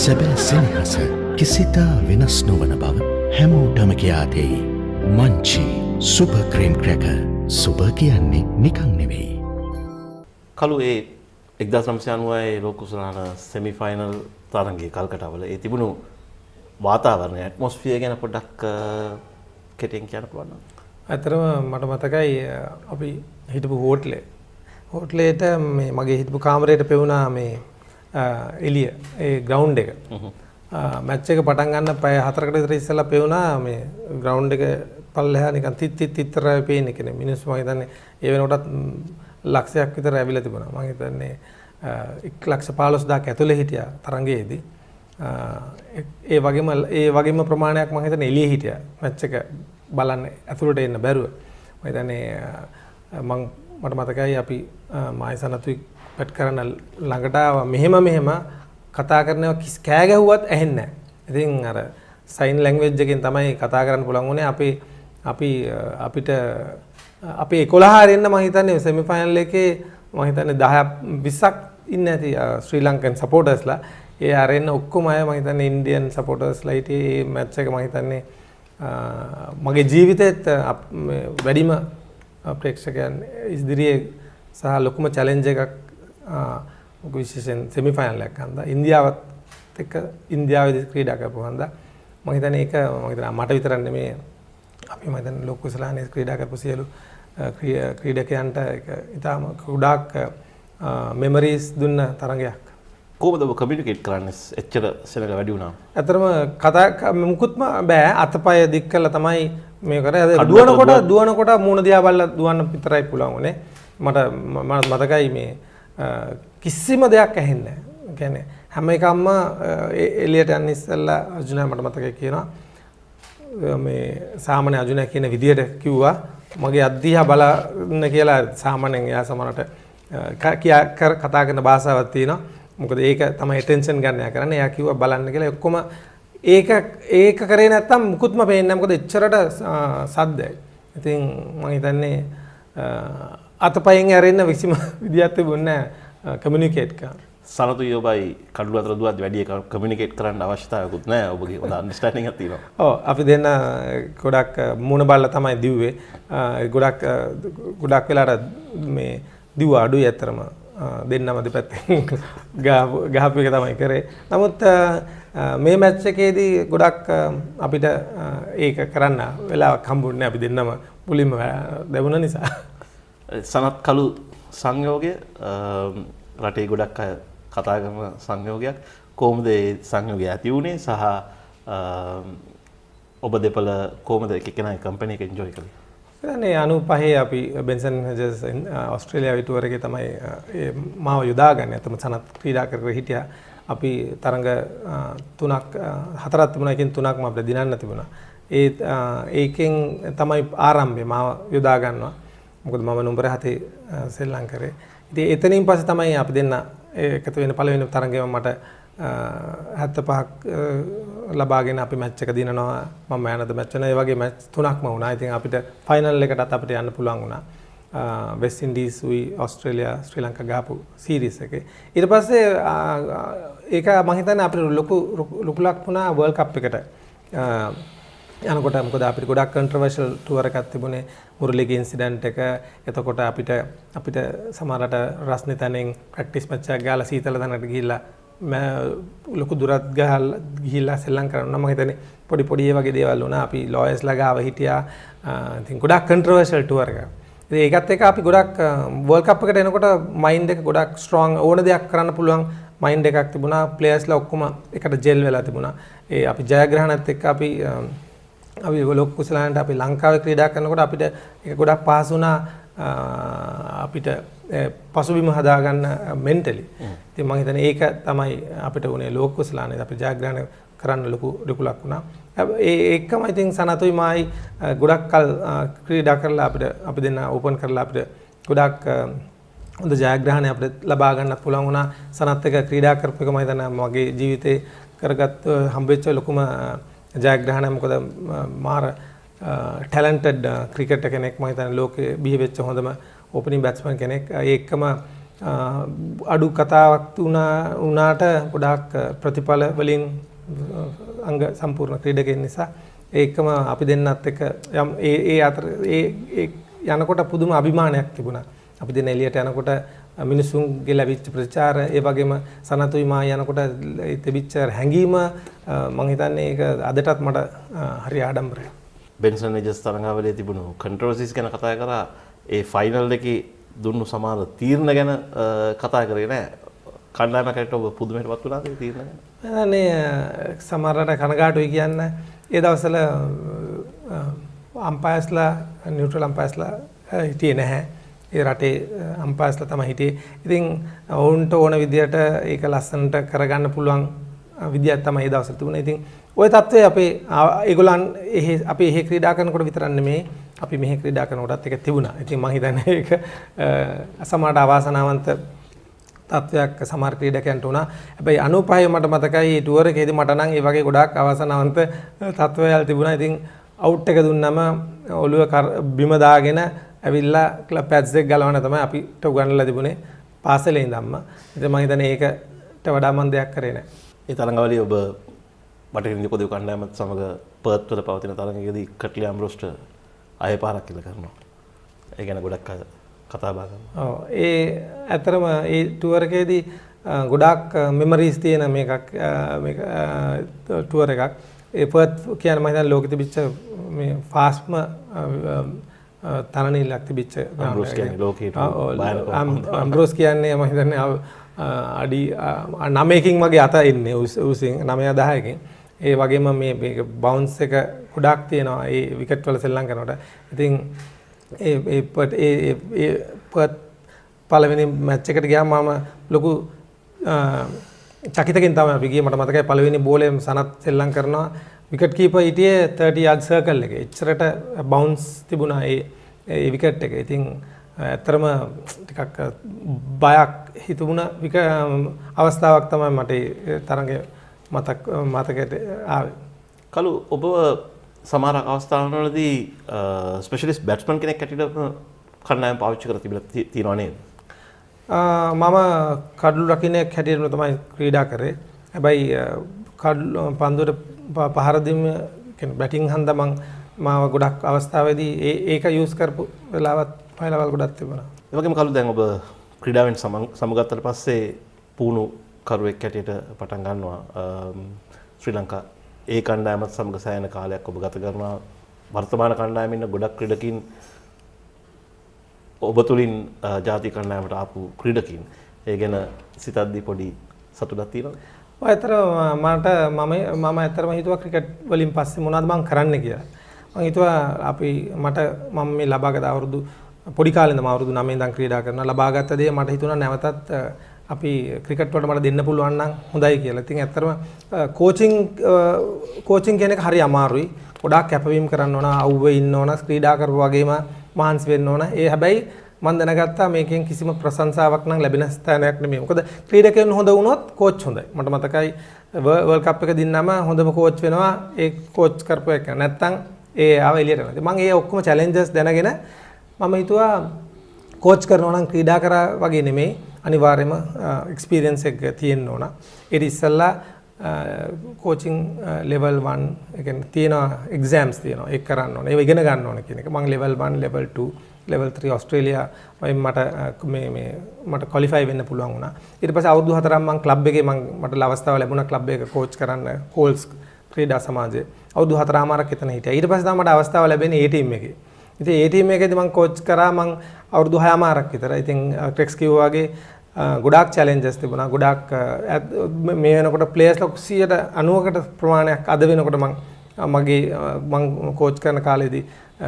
සැබෑ සෙනෙහස කිසිතා වෙනස් නොවන බව හැමෝටම කියා දෙයි. Munchee super cream cracker. Super කියන්නේ නිකන් නෙවෙයි. කළු ඒ 1990 ලෝක කුසලාන සෙමි ෆයිනල් තරඟයේ කල්කටාවල ඒ තිබුණු වාතාවරණය ඇට්මොස්ෆියර් ගැන පොඩ්ඩක් කෙටියෙන් කියන්න පුළුවන් නම්? ඇත්තටම මට මතකයි අපි හිටපු හෝටලේට මේ මගේ හිටපු කාමරයට පෙවුනා මේ එළිය ඒ ග්‍රවුන්ඩ් එක. මැච් එක පටන් ගන්න පැය 4කට විතර ඉස්සෙල්ලා පෙවුනා මේ ග්‍රවුන්ඩ් එක පල්ලෙහා නිකන් තිත්තරයි පේන්නේ කෙනෙක්. මිනිස්සු මම හිතන්නේ ඒ වෙනකොටත් ලක්ෂයක් විතර ඇවිල්ලා තිබුණා. මම හිතන්නේ 1,15,000ක් ඇතුලේ හිටියා තරඟයේදී. ඒ වගේම ප්‍රමාණයක් මම හිතන්නේ එළියේ හිටියා මැච් එක බලන්න ඇතුළට එන්න බැරුව. මම හිතන්නේ මට මතකයි අපි මායිසනතුයි පැට් කරන ළඟට ආවා මෙහෙම කතා කරනවා කෑ ගැහුවත් ඇහෙන්නේ නැහැ. ඉතින් අර සයින් ලැන්ග්වේජ් එකෙන් තමයි කතා කරන්න පුළුවන් උනේ. අපිට 11 හරින්න මම හිතන්නේ සෙමි ෆයිනල් එකේ මම හිතන්නේ 10ක් 20ක් ඉන්නේ නැති ශ්‍රී ලංකන් සපෝටර්ස්ලා. ඒ ආරෙන්න ඔක්කොම අය මම හිතන්නේ ඉන්දියන් සපෝටර්ස්ලා හිටියේ. මේ මැච් එක මම හිතන්නේ මගේ ජීවිතේත් වැඩිම ප්‍රේක්ෂකයන් ඉදිරියේ සහ ලොකුම චැලෙන්ජ් එකක් විශේෂයෙන් සෙමි ෆයිනල් එකක් හන්දා ඉන්දියාවත් එක්ක ඉන්දියාවේදී ක්‍රීඩා කරපු හන්දා මම හිතන්නේ ඒක මට විතරක් නෙමෙයි අපි මම හිතන්නේ ලෝක කුසලානේ ක්‍රීඩා කරපු සියලු ක්‍රීඩකයන්ට ඒක ඉතාම ගොඩාක් මෙමරිස් දුන්න තරගයක්. කොහොමද ඔබ කමියුනිකේට් කරන්නේ එච්චර සෙනඟ වැඩි වුණාම? ඇත්තටම කතා මුකුත්ම බෑ අතපය දික් කළා තමයි මේ කරේ. දුවනකොට මූණ දිහා බලලා දුවන්න විතරයි පුළුවන් උනේ. මට මතකයි මේ කිසිම දෙයක් ඇහෙන්නේ නැහැ. කියන්නේ හැම එකක්ම එළියට යන්න ඉස්සෙල්ලා අර්ජුනයා මට මතකයි කියනවා මේ සාමාන්‍ය අර්ජුනයා කියන විදියට කිව්වා මගේ අත් දිහා බලන්න කියලා. සාමාන්‍යයෙන් එයා සමහරට කතා කරන භාෂාවක් තියෙනවා. මොකද ඒක තමයි ඇටෙන්ෂන් ගන්න යා කරන්නේ. එයා කිව්වා බලන්න කියලා. ඔක්කොම ඒක කරේ නැත්තම් මුකුත්ම පේන්නේ නැහැ. මොකද එච්චරට සද්දයි. ඉතින් මම හිතන්නේ අතපයෙන් ඇරෙන්න කිසිම විදියක් තිබුණේ නැහැ කමියුනිකේට් කරන්න. සනතුයි ඔබයි කඩුව අතර දුවද්දි වැඩි කමියුනිකේට් කරන්න අවශ්‍යතාවයකුත් නැහැ. ඔබගේ හොඳ අන්ඩර්ස්ටෑන්ඩින්ග් එකක් තියෙනවා. ඔව් අපි දෙන්න ගොඩක් මුණ බලලා තමයි දිව්වේ. ගොඩක් වෙලාට මේ දිව අඩුයි ඇත්තරම. දෙන්නම දෙපැත්තෙන් ගහපු එක තමයි කරේ. නමුත් මේ මැච් එකේදී ගොඩක් අපිට ඒක කරන්න වෙලාවක් හම්බුනේ අපි දෙන්නම මුලින්ම දැවුණ නිසා. සනත් කළු සංයෝගය රටේ ගොඩක් අය කතා කරන සංයෝගයක්. කොහොමද ඒ සංයෝගය ඇති වුණේ සහ ඔබ දෙපළ කොහොමද එකෙනා කම්පැනි එක එන්ජොයි කළේ? ඉතින් 95 අපි බෙන්සන් හෙජස් ඕස්ට්‍රේලියාවේ ටුවර් එකේ තමයි මාව යොදාගන්නේ. අතම සනත් ක්‍රීඩා කරගෙන හිටියා. අපි තරඟ 4ක් තිබුණා. එකෙන් 3ක්ම අපිට දිනන්න තිබුණා. ඒකෙන් තමයි ආරම්භය මාව යොදා ගන්නවා. මොකද මම නම්බර 7 ශ්‍රී ලංකාවේ. ඉතින් එතනින් පස්සේ තමයි අපි දෙන්න එකතු වෙන පළවෙනි තරඟෙම මට 75ක් ලබාගෙන අපි මැච් එක දිනනවා. මම මෑන් ඔෆ් ද මැච් වෙනවා. ඒ වගේ මැච් 3ක්ම වුණා. ඉතින් අපිට ෆයිනල් එකටත් අපිට යන්න පුළුවන් වුණා. වෙස්ට් ඉන්ඩීස් උයි ඕස්ට්‍රේලියා ශ්‍රී ලංකා ගාපු සීරීස් එකේ. ඊට පස්සේ ඒක මම හිතන්නේ අපිට ලොකු ලක් වුණා වර්ල්ඩ් කප් එකට. යනකොට මොකද අපිට ගොඩක් කන්ට්‍රොවර්ෂල් ටුවර් එකක් තිබුණේ මුරලිගේ ඉන්සිඩන්ට් එක. එතකොට අපිට සමහරට රස්නිතනෙන් ප්‍රැක්ටිස් මැච් එකක් ගාලා සීතල තැනකට ගිහිල්ලා ලොකු දුරත් ගිහිල්ලා සෙල්ලම් කරනවා. මම හිතන්නේ පොඩි ඒ වගේ දේවල් වුණා. අපි ලෝයර්ස්ලා ගාව හිටියා. ඉතින් ගොඩක් කන්ට්‍රොවර්ෂල් ටුවර් එකක්. ඉතින් ඒකත් එක්ක අපි ගොඩක් වර්ල්ඩ් කප් එකට එනකොට මයින්ඩ් එක ගොඩක් ස්ට්‍රෝං ඕන දෙයක් කරන්න පුළුවන් මයින්ඩ් එකක් තිබුණා. ප්ලේයර්ස්ලා ඔක්කොම එකට ජෙල් වෙලා තිබුණා. ඒ අපි ජයග්‍රහණත් එක්ක අපි ලෝක කුසලාන්ට අපි ලංකාවේ ක්‍රීඩා කරනකොට අපිට ඒක ගොඩක් පහසු වුණා. අපිට පසුබිම හදාගන්න මෙන්ටලි. ඉතින් මම හිතන්නේ ඒක තමයි අපිට උනේ ලෝක කුසලානේ අපි ජයග්‍රහණ කරන්න ලොකු ලකුණක් වුණා. ඒකම ඉතින් සනතුයි මායි ගොඩක් කල් ක්‍රීඩා කරලා අපි දෙන්න ඕපන් කරලා අපිට ගොඩක් හොඳ ජයග්‍රහණයක් අපිට ලබා ගන්නත් පුළුවන් වුණා. සනත් එක ක්‍රීඩා කරපු එක මම හිතන්නේ මගේ ජීවිතේ කරගත් හම්බෙච්ච ලොකුම ජයග්‍රහණය. මොකද මාර ටැලන්ටඩ් ක්‍රිකටර් කෙනෙක් මම හිතන්නේ ලෝකේ බිහි වෙච්ච හොඳම ඕපනින් බැට්ස්මන් කෙනෙක්. ඒකම අඩු කතාවක් වුණාට ගොඩාක් ප්‍රතිඵල වලින් අංග සම්පූර්ණ ක්‍රීඩකයෙක් නිසා ඒකම අපි දෙන්නත් එක්ක ඒ අතර ඒ යනකොට පුදුම අභිමානයක් තිබුණා. අපි දෙන්න එළියට යනකොට මිනිසුන්ගේ ලැබිච්ච ප්‍රචාර ඒ වගේම සනතුයි මා යනකොට තිබිච්ච හැඟීම මම හිතන්නේ ඒක අදටත් මට හරි ආඩම්බරයි. බෙන්සන් එජස් තරඟාවලියේ තිබුණු කන්ට්‍රෝවර්සිස් ගැන කතා කරා. ඒ ෆයිනල් එකේ දුන්නු සමහර තීරණ ගැන කතා කරේ නෑ. කණ්ඩායමකට ඔබ පුදුමයටපත් වුණාද ඒ තීරණ ගැන? සමහරට කනගාටුයි කියන්න. ඒ දවස්වල අම්පයර්ස්ලා නියුට්‍රල් අම්පයර්ස්ලා හිටියේ නැහැ. ඒ රටේ අම්පයර්ස්ලා තමයි හිටියේ. ඉතින් ඔවුන්ට ඕන විදියට ඒක ලස්සනට කරගන්න පුළුවන් විදියක් තමයි ඒ දවස්වල තිබුණේ. ඉතින් ওই තත්ත්වය අපේ ඒගොල්ලන් අපි එහෙ ක්‍රීඩා කරනකොට විතරක් නෙමෙයි අපි මෙහෙ ක්‍රීඩා කරනකොටත් ඒක තිබුණා. ඉතින් මම හිතන්නේ ඒක සමහරට අවාසනාවන්ත තත්ත්වයක් සමහර ක්‍රීඩකයන්ට වුණා. හැබැයි 95 මට මතකයි ටුවර් එකේදී මට නම් ඒ වගේ ගොඩාක් අවාසනාවන්ත තත්ත්වයල් තිබුණා. ඉතින් අවුට් එක දුන්නම ඔළුව බිම දාගෙන ඇවිල්ලා ක්ලබ් පැඩ්ස් දෙක ගලවන්න තමයි අපිට උගන්වලා තිබුණේ පාසලේ ඉඳන්ම. ඉතින් මම හිතන්නේ ඒකට වඩා මම දෙයක් කරේ නැහැ. ඒ තරඟවලිය ඔබ බටහිර නිකොදෙව් කණ්ඩායමත් සමග පර්ත් වල පවතින තරඟයකදී කට්ලි අම්බ්‍රෝස්ට අය පාරක් කියලා කරනවා. ඒ ගැන ගොඩක් කතා බහ කරනවා. ඔව් ඒ ඇතරම ඒ ටුවර් එකේදී ගොඩාක් මෙමරිස් තියෙන මේක ටුවර් එකක්. ඒ පර්ත් කියන්නේ මම හිතන්නේ ලෝකෙ තිබිච්ච මේ ෆාස්ට්ම තරණීලක් තිබිච්ච අම්බ්‍රෝස් කියන්නේ ලෝකේ අම්බ්‍රෝස් කියන්නේ මම හිතන්නේ අඩි 9කින් වගේ අත එන්නේ උසින් 9-10කින්. ඒ වගේම මේක බවුන්ස් එක ගොඩක් තියෙනවා ඒ විකට් වල සෙල්ලම් කරනකොට. ඉතින් ඒ පර්ත් පළවෙනි මැච් එකට ගියාම මම ලොකු චකිතකින් තමයි අපි ගියේ. මට මතකයි පළවෙනි බෝලේ සනත් සෙල්ලම් කරනවා. විකට් කීපර් හිටියේ 30 යාඩ් සර්කල් එකේ. එච්චරට බවුන්ස් තිබුණා ඒ විකට් එක. ඉතින් ඇත්තරම ටිකක් බයක් හිතුණ අවස්ථාවක් තමයි මට තරඟේ මතකයට ආවේ. කලු ඔබ සමහර අවස්ථාවලදී ස්පෙෂලිස්ට් බැට්ස්මන් කෙනෙක් හැටියට කණ්ඩායම පාවිච්චි කර තිබිලා තියෙනවා නේද? මම කඩළු රකින්නෙක් හැටියට තමයි ක්‍රීඩා කරේ. හැබැයි කඩළු පන්දුවට පහර දීම කියන්නේ බැටිං හන්ද මම ගොඩක් අවස්ථාවේදී ඒක යූස් කරපු වෙලාවත් පහලවල් ගොඩක් තිබුණා. ඒ වගේම කලු දැන් ඔබ ක්‍රීඩාවෙන් සමුගත්තට පස්සේ පුහුණු කරුවෙක් හැටියට පටන් ගන්නවා ශ්‍රී ලංකා ඒ කණ්ඩායමත් සමග සෑහෙන කාලයක් ඔබ ගත කරනවා. වර්තමාන කණ්ඩායමේ ඉන්න ගොඩක් ක්‍රීඩකින් ඔබ තුලින් ජාතික කණ්ඩායමට ආපු ක්‍රීඩකින් ඒ ගැන සිතද්දී පොඩි සතුටක් තියෙනවද? ඔය අතර මම ඇත්තටම හිතුවා ක්‍රිකට් වලින් පස්සේ මොනවද මම කරන්න කියලා. මම හිතුවා මම මේ ලබාගත් අවුරුදු පොඩි කාලේ ඉඳන් අවුරුදු 9 ඉඳන් ක්‍රීඩා කරනවා. ලබාගත් දේ මට හිතුණා නැවතත් අපි ක්‍රිකට් වලට මට දෙන්න පුළුවන් නම් හොඳයි කියලා. ඉතින් ඇත්තටම කෝචින් කියන එක හරි අමාරුයි. ගොඩාක් කැපවීම කරන්න ඕන, අවුවේ ඉන්න ඕන, ක්‍රීඩා කරපු වගේම මහන්සි වෙන්න ඕන. හැබැයි මම දැනගත්තා මේකෙන් කිසිම ප්‍රශංසාවක් නම් ලැබෙන ස්ථානයක් නෙමෙයි. මොකද ක්‍රීඩකයන් හොඳ වුණොත් කෝච් හොඳයි. මට මතකයි වර්ල්ඩ් කප් එක දින්නම හොඳම කෝච් වෙනවා ඒ කෝච් කරපු එක. නැත්තම් ඒ ආව එළියට යනවා. මම ඒ ඔක්කොම චැලෙන්ජස් දැනගෙන මම හිතුවා කෝච් කරනවා නම් ක්‍රීඩා කරා වගේ නෙමෙයි. අනිවාර්යයෙන්ම එක්ස්පීරියන්ස් එක තියෙන්න ඕන. ඊට ඉස්සෙල්ලා කෝචින් ලෙවල් 1 ඒ කියන්නේ තියෙනවා එක්සෑම්ස් තියෙනවා. ඒක කරන්න ඕනේ. ඒක ඉගෙන ගන්න ඕනේ කියන එක. මම ලෙවල් 1, ලෙවල් 2, ලෙවල් 3 ඕස්ට්‍රේලියා මට ක්වොලිෆයි වෙන්න පුළුවන් වුණා. ඊට පස්සේ අවුරුදු 4ක් මම ක්ලබ් එකේ මට අවස්ථාව ලැබුණා ක්ලබ් එක කෝච් කරන්න කෝල්ස් ක්‍රීඩා සමාජයේ. අවුරුදු 4මාරක් එතන හිටියා. ඊට පස්සේ තමයි මට අවස්ථාව ලැබෙන්නේ ඒ ටීම් එකේ. ඉතින් ඒ ටීම් එකේදී මම කෝච් කරා මම අවුරුදු 6මාරක් විතර. ඉතින් ට්‍රෙක්ස් කිව්වා වගේ ගොඩාක් චැලෙන්ජස් තිබුණා. ගොඩාක් මේ වෙනකොට ප්ලේයර්ස්ලා 90කට ප්‍රමාණයක් අද වෙනකොට මම කෝච් කරන කාලේදී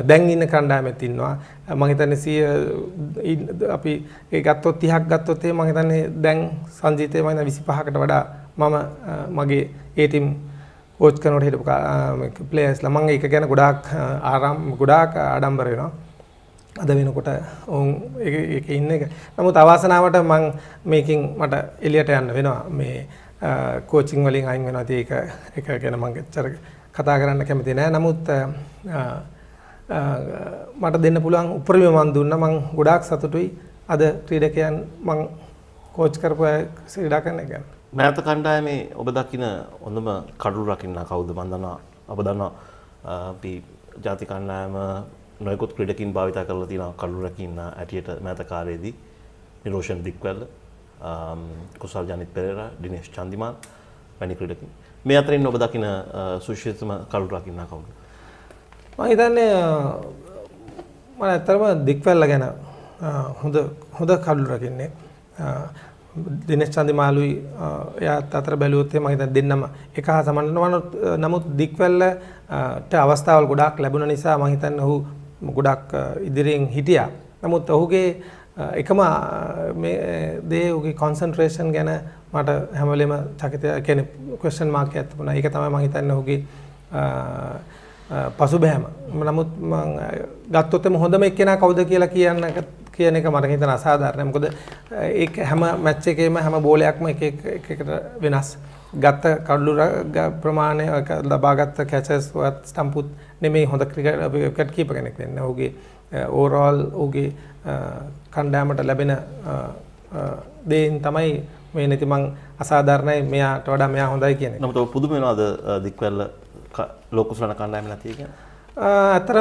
දැන් ඉන්න කණ්ඩායමෙත් ඉන්නවා. මම හිතන්නේ අපි ඒ ගත්තොත් 30ක් ගත්තොත් මම හිතන්නේ දැන් සංජීතේ මම 25කට වඩා මම මගේ ඒ ටීම් කෝච් කරනකොට හිටපු ප්ලේයර්ස්ලා මම ඒක ගැන ගොඩාක් ආඩම්බර වෙනවා. අද වෙනකොට ඒකේ ඉන්න එක. නමුත් අවාසනාවට මම මේකෙන් මට එළියට යන්න වෙනවා. මේ කෝචින් වලින් අයින් වෙනවා. ඒක ගැන මම එච්චර කතා කරන්න කැමති නෑ. නමුත් මට දෙන්න පුළුවන් උපරිම මම දුන්නා. මම ගොඩාක් සතුටුයි අද ක්‍රීඩකයන් මම කෝච් කරපු ක්‍රීඩා කරන එක ගැන. මෑත කණ්ඩායමේ ඔබ දකින හොඳම කඩළු රකින්න කවුද? මම දන්නවා ඔබ දන්නවා අපි ජාතික කණ්ඩායම නොයෙකුත් ක්‍රීඩකින් භාවිතා කරලා තියෙනවා කඩළු රකින්න ඇටියට මෑත කාලේදී. නිරෝෂන් දික්වැල්ල, කුසල් ජනිත් පෙරේරා, දිනේෂ් චන්දිමාල් වැනි ක්‍රීඩකින්. මේ අතරින් ඔබ දකින සුශීලතම කළුරු රකින්නා කවුද? මම හිතන්නේ මම ඇත්තටම දික්වැල්ල ගැන හොඳ කළුරු රකින්නේ. දිනේෂ් චන්දිමාලුයි එයාත් අතර බැලුවොත් මම හිතන්නේ දෙන්නම එක හා සමාන වෙනවා. නමුත් දික්වැල්ලට අවස්ථාවල් ගොඩාක් ලැබුණ නිසා මම හිතන්නේ ඔහු ගොඩක් ඉදිරියෙන් හිටියා. නමුත් ඔහුගේ එකම මේ දේ ඔහුගේ කොන්සන්ට්‍රේෂන් ගැන මට හැම වෙලෙම චකිතය කියන්නේ ක්වෙස්චන් මාක් එකක් තිබුණා. ඒක තමයි මම හිතන්නේ ඔහුගේ පසුබෑම. නමුත් මම ගත්තොත් හොඳම එක්කෙනා කවුද කියලා කියන එක මට හිතන අසාධාරණයි. මොකද ඒක හැම මැච් එකේම හැම බෝලයක්ම එක එකට වෙනස්. ගත්ත කඩලු ප්‍රමාණය ලබාගත් කැචස් වත් ස්ටම්පුත් නෙමෙයි හොඳ ක්‍රිකට් කීපර් කෙනෙක් වෙන්නේ. ඔහුගේ ඕවරෝල් ඔහුගේ කණ්ඩායමට ලැබෙන දේන් තමයි මේ නැති මං අසාධාරණයි මෙයාට වඩා මෙයා හොඳයි කියන එක. නමුත් ඔබ පුදුම වෙනවද දික්වැල්ල ලෝකුසලන කණ්ඩායම නැති කියන? අතර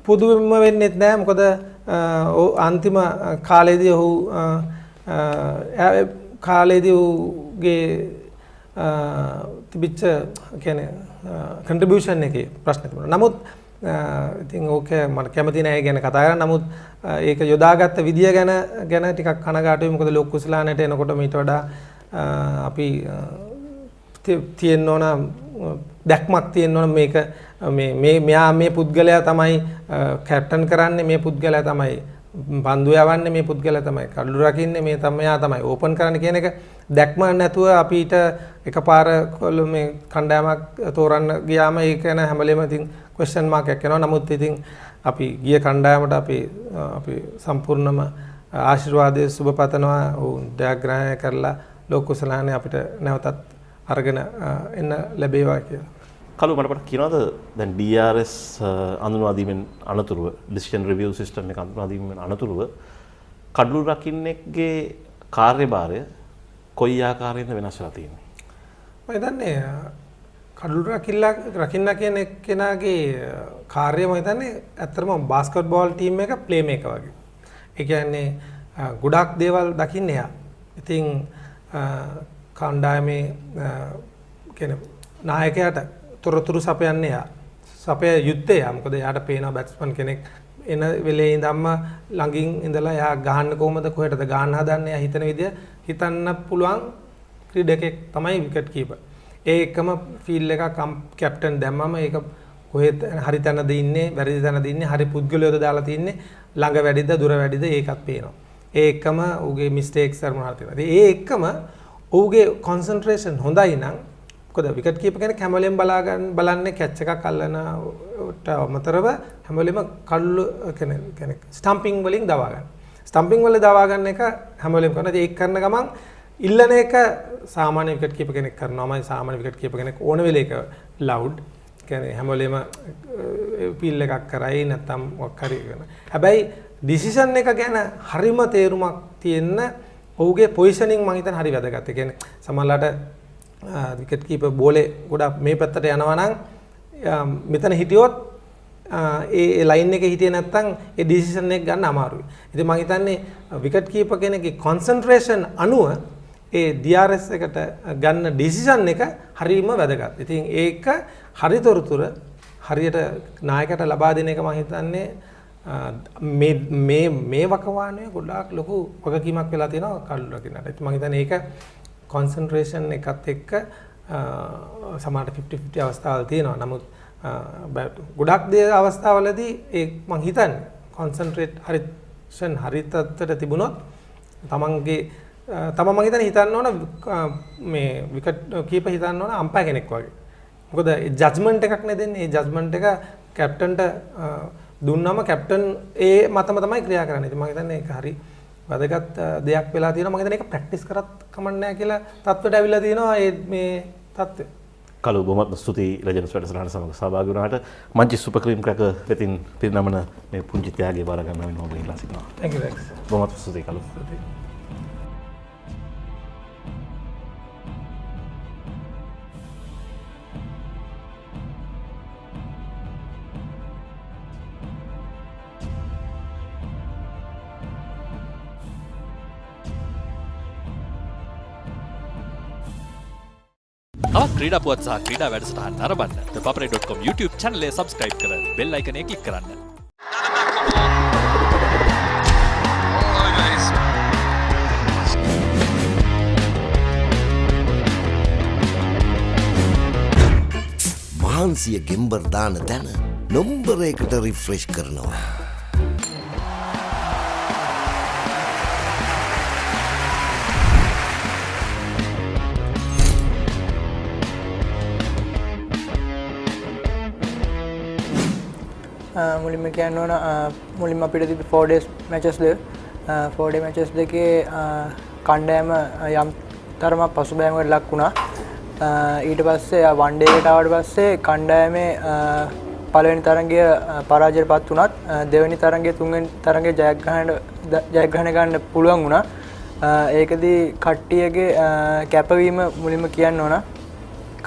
පුදුම වෙන්නේ නැහැ. මොකද අන්තිම කාලේදී ඔහු ඔහුගේ තිබිච්ච කියන්නේ කන්ට්‍රිබියුෂන් එකේ ප්‍රශ්න තිබුණා. නමුත් ඉතින් ඕකේ මට කැමති නෑ ගැන කතා කරන්න. නමුත් ඒක යොදාගත්ත විදිය ගැන ටිකක් කනගාටුයි. මොකද ලෝක කුසලානට එනකොට මීට වඩා අපි තියෙන්න ඕන දැක්මක් තියෙන්න ඕන මේක මෙයා මේ පුද්ගලයා තමයි කැප්ටන් කරන්නේ, මේ පුද්ගලයා තමයි පන්දු යවන්නේ, මේ පුද්ගලයා තමයි කඩලු රකින්නේ, මේ මෙයා තමයි ඕපන් කරන්න කියන එක දැක්ම නැතුව අපිට එකපාර මේ කණ්ඩායමක් තෝරන්න ගියාම ඒක ගැන හැම වෙලෙම ඉතින් ක්වෙස්චන් මාක් එකක් එනවා. නමුත් ඉතින් අපි ගිය කණ්ඩායමට අපි සම්පූර්ණම ආශිර්වාදයේ සුබ පතනවා. ජයග්‍රහණය කරලා ලෝක කුසලානේ අපිට නැවතත් අරගෙන එන්න ලැබේවා කියලා. කලු මට කියනවාද දැන් DRS අඳුනවා දීමෙන් අනතුරුව decision review system එක අඳුනවා දීමෙන් අනතුරුව කඩලු රකින්නෙක්ගේ කාර්යභාරය කොයි ආකාරයෙන්ද වෙනස් වෙලා තියෙන්නේ? මම හිතන්නේ කඩලු රකින්න කියන එක්කෙනාගේ කාර්යය මම හිතන්නේ ඇත්තටම බාස්කට් බෝල් ටීම් එක ප්ලේ මේකර් වගේ. ඒ කියන්නේ ගොඩක් දේවල් දකින්න එයා. ඉතින් කණ්ඩායමේ කියන්නේ නායකයාට තොරතුරු සපයන්නේ එයා. සපය යුත්තේ එයා. මොකද එයාට පේනවා බැට්ස්මන් කෙනෙක් එන වෙලේ ඉඳන්ම ළඟින් ඉඳලා එයා ගහන්න කොහමද කොහෙටද ගහන්න හදන්නේ එයා හිතන විදිය හිතන්න පුළුවන් ක්‍රීඩකෙක් තමයි විකට් කීපර්. ඒ එකම ෆීල්ඩ් එකක් කැප්ටන් දැම්මම ඒක කොහෙද හරි තැනද ඉන්නේ වැරදි තැනද ඉන්නේ හරි පුද්ගලයෝද දාලා තින්නේ ළඟ වැඩිද දුර වැඩිද ඒකත් පේනවා. ඒ එකම ඌගේ මිස්ටේක්ස් හරි මොනවද තියෙනවා. ඒ එකම ඌගේ කොන්සන්ට්‍රේෂන් හොඳයි නම් මොකද විකට් කීපර් කෙනෙක් හැම වෙලෙම බලන්නේ කැච් එකක් අල්ලනට අමතරව හැම වෙලෙම කල්ලු කෙනෙක් ස්ටම්පින් වලින් දවා ගන්න. ස්ටම්පින් වල දවා ගන්න එක හැම වෙලෙම කරනවා. ඒක කරන ගමන් ඉල්ලන එක සාමාන්‍ය විකට් කීපර් කෙනෙක් කරනවාමයි සාමාන්‍ය විකට් කීපර් කෙනෙක් ඕන වෙලේ එක ලවුඩ් කියන්නේ හැම වෙලෙම පීල් එකක් කරයි නැත්නම් මොකක් හරි කරන. හැබැයි ඩිසිෂන් එක ගැන හරිම තේරුමක් තියෙන ඔහුගේ පොසිෂනින් මම හිතන්නේ හරි වැදගත්. ඒ කියන්නේ සමහරලාට විකට් කීපර් බෝලේ ගොඩක් මේ පැත්තට යනවා නම් මෙතන හිටියොත් ඒ ලයින් එකේ හිටියේ නැත්නම් ඒ ඩිසිෂන් එක ගන්න අමාරුයි. ඉතින් මම හිතන්නේ විකට් කීපර් කෙනෙක්ගේ කොන්සන්ට්‍රේෂන් අනුව ඒ DRS එකට ගන්න ඩිසිෂන් එක හරිම වැදගත්. ඉතින් ඒක හරිතොරතුර හරියට නායකයට ලබා දෙන එක මම හිතන්නේ මේ වකවානුවේ ගොඩාක් ලොකු වගකීමක් වෙලා තියෙනවා කඩලු රකින්නට. ඉතින් මම හිතන්නේ ඒක කොන්සන්ට්‍රේෂන් එකත් එක්ක සමහරට 50-50 අවස්ථාවල් තියෙනවා. නමුත් ගොඩක් දේ අවස්ථාවලදී ඒ මම හිතන්නේ කොන්සන්ට්‍රේෂන් හරිතත්තට තිබුණොත් තමන්ගේ මම හිතන්න ඕන මේ විකට් කීපර් හිතන්න ඕන අම්පයර් කෙනෙක් වගේ. මොකද ජජ්මන්ට් එකක් නේ දෙන්නේ. ඒ ජජ්මන්ට් එක කැප්ටන්ට දුන්නම කැප්ටන් ඒ මතම තමයි ක්‍රියා කරන්නේ. ඉතින් මම හිතන්නේ ඒක හරි වැදගත් දෙයක් වෙලා තියෙනවා. මම හිතන්නේ ඒක ප්‍රැක්ටිස් කරත් කමක් නැහැ කියලා තත්ත්වයට අවිලා තියෙනවා මේ තත්ත්වය. කලු බොහොමත් ස්තුතියි ලෙජන්ඩ්ස් වැඩසටහන සමග සහභාගී වුණාට. මංචි සුපර් ක්‍රීම් ක්‍රැකර් වෙතින් පිරිනමන මේ පුංචි ත්‍යාගය බාර ගන්න වෙන ඔබ ඉල්ලා සිටිනවා. Thank you Rex. බොහොමත් ස්තුතියි කලු. තවත් ක්‍රීඩා පුවත් සහ ක්‍රීඩා වැඩසටහන් නරඹන්න papare.com YouTube channel එක subscribe කර bell icon එක click කරන්න. මහන්සිය ගෙම්බර් දාන තැන නොම්බරයකට රිෆ්‍රෙෂ් කරනවා. මුලින්ම කියන්න ඕන මුලින්ම අපිට තිබි 4 days matches දෙක 4 day matches දෙකේ කණ්ඩායම යම් තරමක් පසුබෑමකට ලක් වුණා. ඊට පස්සේ one day එකට ආවට පස්සේ කණ්ඩායමේ පළවෙනි තරඟය පරාජයටපත් වුණත් දෙවෙනි තරඟය තුන්වෙනි තරඟය ජයග්‍රහණය ගන්න පුළුවන් වුණා. ඒකදී කට්ටියගේ කැපවීම මුලින්ම කියන්න ඕන.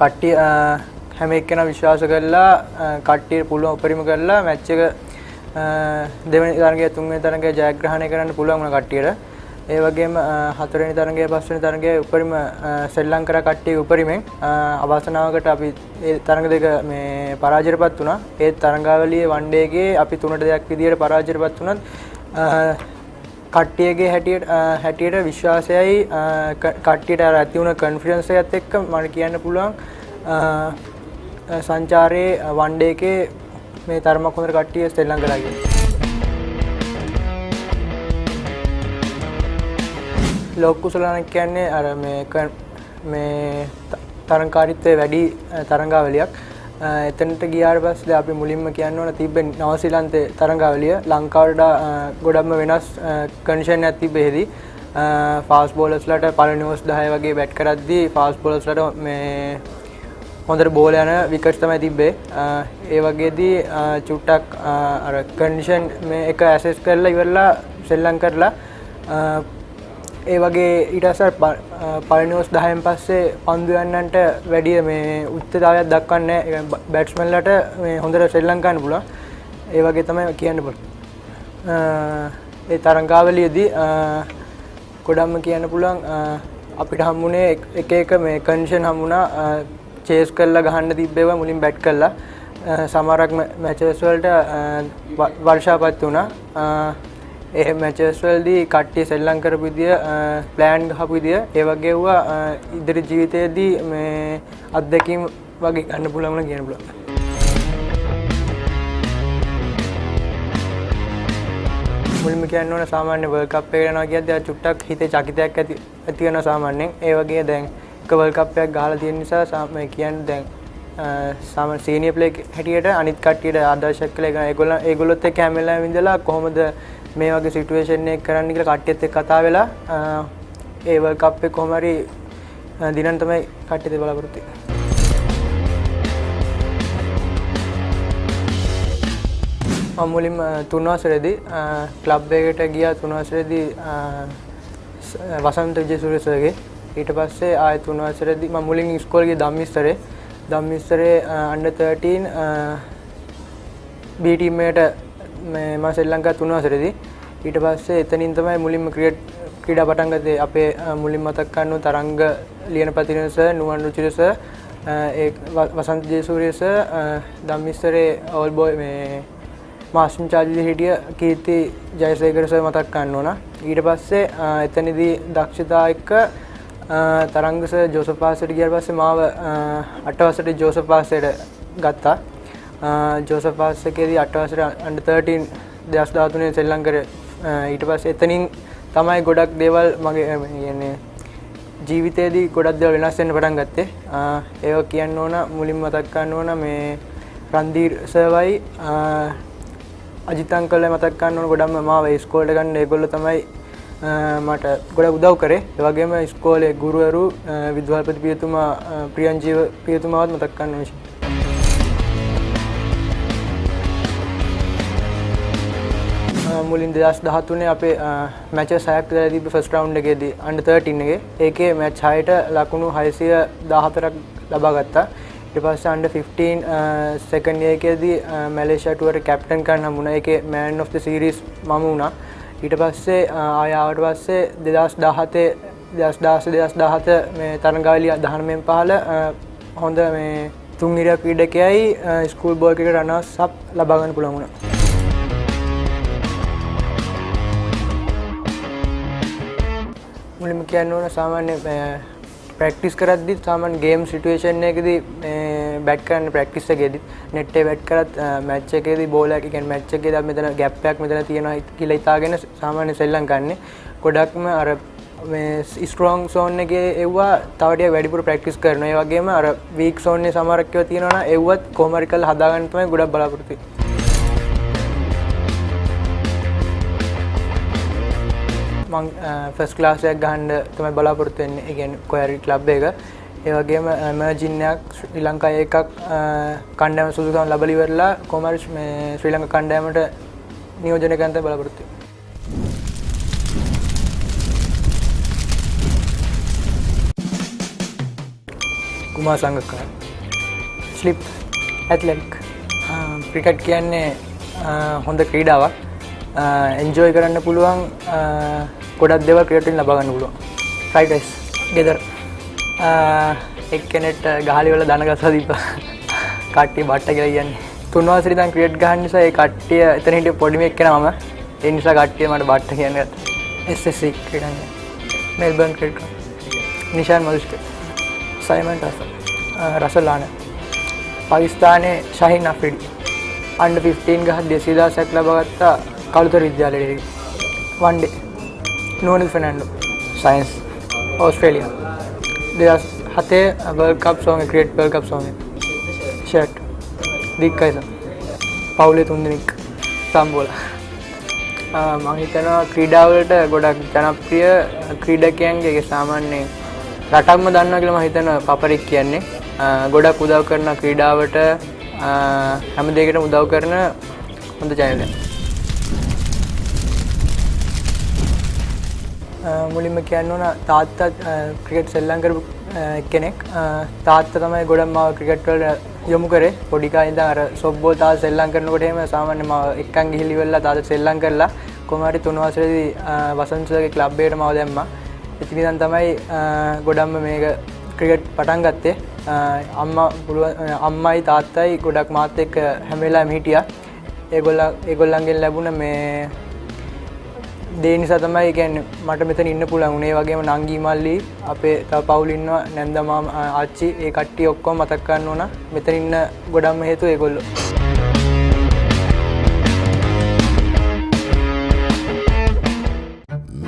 කට්ටිය හැම එක්කෙනා විශ්වාස කරලා කට්ටිය පුළුවන් උපරිම කරලා මැච් එක දෙවෙනි තරඟය තුන්වෙනි තරඟය ජයග්‍රහණය කරන්න පුළුවන් වුණා කට්ටියට. ඒ වගේම හතරවෙනි තරඟය පස්වෙනි තරඟය උපරිම ශ්‍රී ලංකා කට්ටිය උපරිමෙන් අවසනාවකට අපි ඒ තරඟ දෙක මේ පරාජයටපත් වුණා. ඒ තරඟාවලියේ වන් ඩේ එකේ අපි 3-2 විදියට පරාජයටපත් වුණත් කට්ටියගේ හැටියට විශ්වාසයයි කට්ටියට ඇති වුණ කොන්ෆිඩන්ස් එකත් එක්ක මම කියන්න පුළුවන් සංචාරයේ වන් ඩේ එකේ මේ තරමක් හොඳට කට්ටිය ශ්‍රී ලංකාවලා ගියා. ලෝක කුසලාන කියන්නේ අර මේ තරංකාරීත්වයේ වැඩි තරංගාවලියක්. එතනට ගියාට පස්සේ අපි මුලින්ම කියන්න ඕන තිබ්බේ නවසීලන්තේ තරංගාවලිය ලංකාවට ගොඩක්ම වෙනස් කන්ඩිෂන් එකක් තිබ්බේදී ෆාස්ට් බෝලර්ස්ලාට පළවෙනි ඕවර්ස් 10 වගේ බැට් කරද්දී ෆාස්ට් බෝලර්ස්ලාට මේ හොඳට බෝල යන විකට්ස් තමයි තිබ්බේ. ඒ වගේදී චුට්ටක් අර කන්ඩිෂන් මේ එක ඇසෙස් කරලා ඉවරලා ශ්‍රී ලංකාවලා ඒ වගේ ඊට පස්සේ පළවෙනි ඕවර්ස් 10න් පස්සේ පන්දු යන්නන්ට වැඩි මේ උච්චතාවයක් දක්වන්නේ නැහැ. බැට්ස්මන්ලාට මේ හොඳට ශ්‍රී ලංකාවන්න පුළුවන්. ඒ වගේ තමයි කියන්න පුළුවන්. ඒ තරංගාවලියේදී ගොඩක්ම කියන්න පුළුවන් අපිට හම්බුනේ එක එක මේ කන්ඩිෂන් හම්බුණා. චේස් කරලා ගහන්න තිබ්බේවා මුලින් බැට් කරලා සමහරක් මැචස් වලට වර්ෂාපත් වුණා. ඒ මැචස් වලදී කට්ටිය ශ්‍රී ලංකාව කරපු විදිය ප්ලෑන් ගහපු විදිය ඒ වගේ වුණා ඉදිරි ජීවිතයේදී මේ අත්දැකීම් වගේ ගන්න පුළුවන් කියන පුළුවන්. මුලින්ම කියන්න ඕන සාමාන්‍ය වර්ල්ඩ් කප් එක යනවා කියද්දී චුට්ටක් හිතේ චකිතයක් ඇති වෙනවා සාමාන්‍යයෙන්. ඒ වගේ දැන් එක වර්ල්ඩ් කප් එකක් ගහලා තියෙන නිසා මේ කියන්නේ දැන් සාමාන්‍ය සීනියර් ප්ලේ හැටියට අනිත් කට්ටියට ආදර්ශයක් කියලා ඒගොල්ලොත් එක්ක හැම වෙලාවෙම ඉඳලා කොහොමද මේ වගේ සිටුේෂන් එක කරන්න කියලා කට්ටියත් එක්ක කතා වෙලා ඒ වර්ල්ඩ් කප් එක කොහොම හරි දිනන්න තමයි කට්ටියද බලාපොරොත්තු වෙන්නේ. මම මුලින්ම 3 වසරේදී ක්ලබ් එකකට ගියා 3 වසරේදී වසන්ත විජේසූරිය සර්ගේ. ඊට පස්සේ ආයෙ 3 වසරේදී මම මුලින් ඉස්කෝලේ ගියේ ධම්මිස්තරේ under 13 B team එකට මම ශ්‍රී ලංකාව 3 වසරේදී. ඊට පස්සේ එතනින් තමයි මුලින්ම ක්‍රීඩා පටන් ගත්තේ. අපේ මුලින් මතක් කරනවා තරංග ලියනපතින සර්, නුවන් රුචිර සර්, ඒ වසන්ත විජේසූරිය සර්, ධම්මිස්තරේ ඕල් බෝයි මේ මාස්ටර් ඉන්චාර්ජ් හිටිය කීර්ති ජයසේකර සර් මතක් කරන්න ඕන. ඊට පස්සේ එතනදී දක්ෂතා එක්ක තරංග සර් ජෝසප් පාසෙට ගියාට පස්සේ මාව 8 වසරේ ජෝසප් පාසෙට ගත්තා. ජෝසප් පාස් එකේදී 8 වසරේ under 13 2013 ශ්‍රී ලංකාවේ ඊට පස්සේ එතනින් තමයි ගොඩක් දේවල් මගේ කියන්නේ ජීවිතේදී ගොඩක් දේවල් වෙනස් වෙන්න පටන් ගත්තේ. ඒක කියන්න ඕන මුලින්ම මතක් කරන්න ඕන මේ රන්දීර් සර්වයි අජිත් අංකල්ලා මතක් කරන්න ඕන ගොඩක්ම මාව ඉස්කෝලේට ගන්න ඒගොල්ලෝ තමයි මට ගොඩක් උදව් කරේ. ඒ වගේම ඉස්කෝලේ ගුරුවරු විද්‍යාපති පියතුමා ප්‍රියංජීව පියතුමාවත් මතක් කරන්න ඕනේ. මුලින් 2013 අපේ මැචස් 6ක් දාලා තිබ්බ ෆස්ට් රවුන්ඩ් එකේදී under 13 එකේ ඒකේ මැච් 6ට ලකුණු 614ක් ලබා ගත්තා. ඊට පස්සේ under 15 සෙකන්ඩ් එකේදී මැලේසියා ටුවර් කැප්ටන් කරන්න හම්බුණා. ඒකේ man of the series මම වුණා. ඊට පස්සේ ආය ආවට පස්සේ 2017 මේ තරඟාවලිය 19න් 15 හොඳ මේ තුන්ගිරිය ක්‍රීඩකයයි ස්කූල් බෝල් ක්‍රිකට් රනර්ස් අප් ලබා ගන්න පුළුවන් වුණා. මුලින්ම කියන්න ඕන සාමාන්‍ය ප්‍රැක්ටිස් කරද්දි සාමාන්‍ය ගේම් සිටුේෂන් එකකදී බැට් කරන්න ප්‍රැක්ටිස් එකේදී net එක බැට් කරත් මැච් එකේදී බෝල් එක කියන්නේ මැච් එකේදී මෙතන ગેප් එකක් මෙතන තියෙනවා කියලා හිතාගෙන සාමාන්‍ය සෙල්ලම් ගන්න. ගොඩක්ම අර මේ ස්ට්‍රෝං සෝන් එකේ එව්වා තව ටිකක් වැඩිපුර ප්‍රැක්ටිස් කරනවා. ඒ වගේම අර වීක් සෝන් එකේ සමහරක් ඒවා තියෙනවා නම් එව්වත් කොහොම හරි කරලා හදා ගන්න තමයි ගොඩක් බලාපොරොත්තු වෙන්නේ. මම ෆස්ට් ක්ලාස් එකක් ගහන්න තමයි බලාපොරොත්තු වෙන්නේ. ඒ කියන්නේ කොහරි ක්ලබ් එක. ඒ වගේම එමර්ජින් එකක් ශ්‍රී ලංකාවේ එකක් කණ්ඩායම සුදුසුකම් ලැබලි ඉවරලා කොහොම හරි මේ ශ්‍රී ලංකා කණ්ඩායමට නියෝජනය කරන්න තමයි බලාපොරොත්තු වෙන්නේ. කුමාර සංගක්කාර ස්ලිප් ඇත්ලටික් ක්‍රිකට් කියන්නේ හොඳ ක්‍රීඩාවක්. එන්ජොයි කරන්න පුළුවන් ගොඩක් දේවල් ක්‍රිකට් වලින් ලබා ගන්න පුළුවන්. ෆ්‍රයිඩ් රයිස් ගෙදර එක්කෙනෙක්ට ගහලි වල දන ගසා දීපා කට්ටිය බට්ට කියලා කියන්නේ. තුන්වසරේ ඉඳන් ක්‍රිකට් ගහන්න නිසා ඒ කට්ටිය එතන හිටිය පොඩි මෙක් කෙනා මම. ඒ නිසා කට්ටිය මට බට්ට කියන්නේ ගත්තා. SLC ක්‍රීඩන්නේ. Melbourne cricket. Nishan Madushka. Simon Russell Ananda. පාකිස්තානයේ ශහීන් අෆ්රිඩි. under 15 ගහද්දී 200,000ක් ලබාගත්තා කළුතර විද්‍යාලයේ. one day නෝනිල් Fernando science Australia 2007 World Cup song cricket World Cup song shirt දික්කයිස පවුලේ තුන් දෙනෙක් සම්බෝලා. මම හිතනවා ක්‍රීඩා වලට ගොඩක් ජනප්‍රිය ක්‍රීඩකයන්ගේ සාමාන්‍ය රටක්ම දන්නවා කියලා මම හිතනවා පපරික් කියන්නේ. ගොඩක් උදව් කරන ක්‍රීඩාවට හැම දෙයකටම උදව් කරන හොඳ channel එකක්. මුලින්ම කියන්න ඕන තාත්තා ක්‍රිකට් සෙල්ලම් කරපු කෙනෙක්. තාත්තා තමයි ගොඩක් මාව ක්‍රිකට් වලට යොමු කරේ. පොඩි කාලේ ඉඳන් අර සොෆ්ට්බෝල් තාත්තා සෙල්ලම් කරනකොට එහෙම සාමාන්‍ය මාව එක්කන් ගිහිලි වෙලා තාත්තා සෙල්ලම් කරලා කොහොම හරි 3 වසරේදී වසන්තගේ ක්ලබ් එකට මාව දැම්මා. ඉතින් ඉතින් තමයි ගොඩක්ම මේක ක්‍රිකට් පටන් ගත්තේ. අම්මයි තාත්තයි ගොඩක් මාත් එක්ක හැම වෙලාවෙම හිටියා. ඒගොල්ලන්ගෙන් ලැබුණ මේ දේ නිසා තමයි කියන්නේ මට මෙතන ඉන්න පුළුවන් උනේ. වගේම නංගි මල්ලි අපේ තව පවුල් ඉන්නවා නැන්දා මාමා ආච්චි ඒ කට්ටිය ඔක්කොම මතක් කරන්න ඕන. මෙතන ඉන්න ගොඩක්ම හේතුව ඒගොල්ලෝ.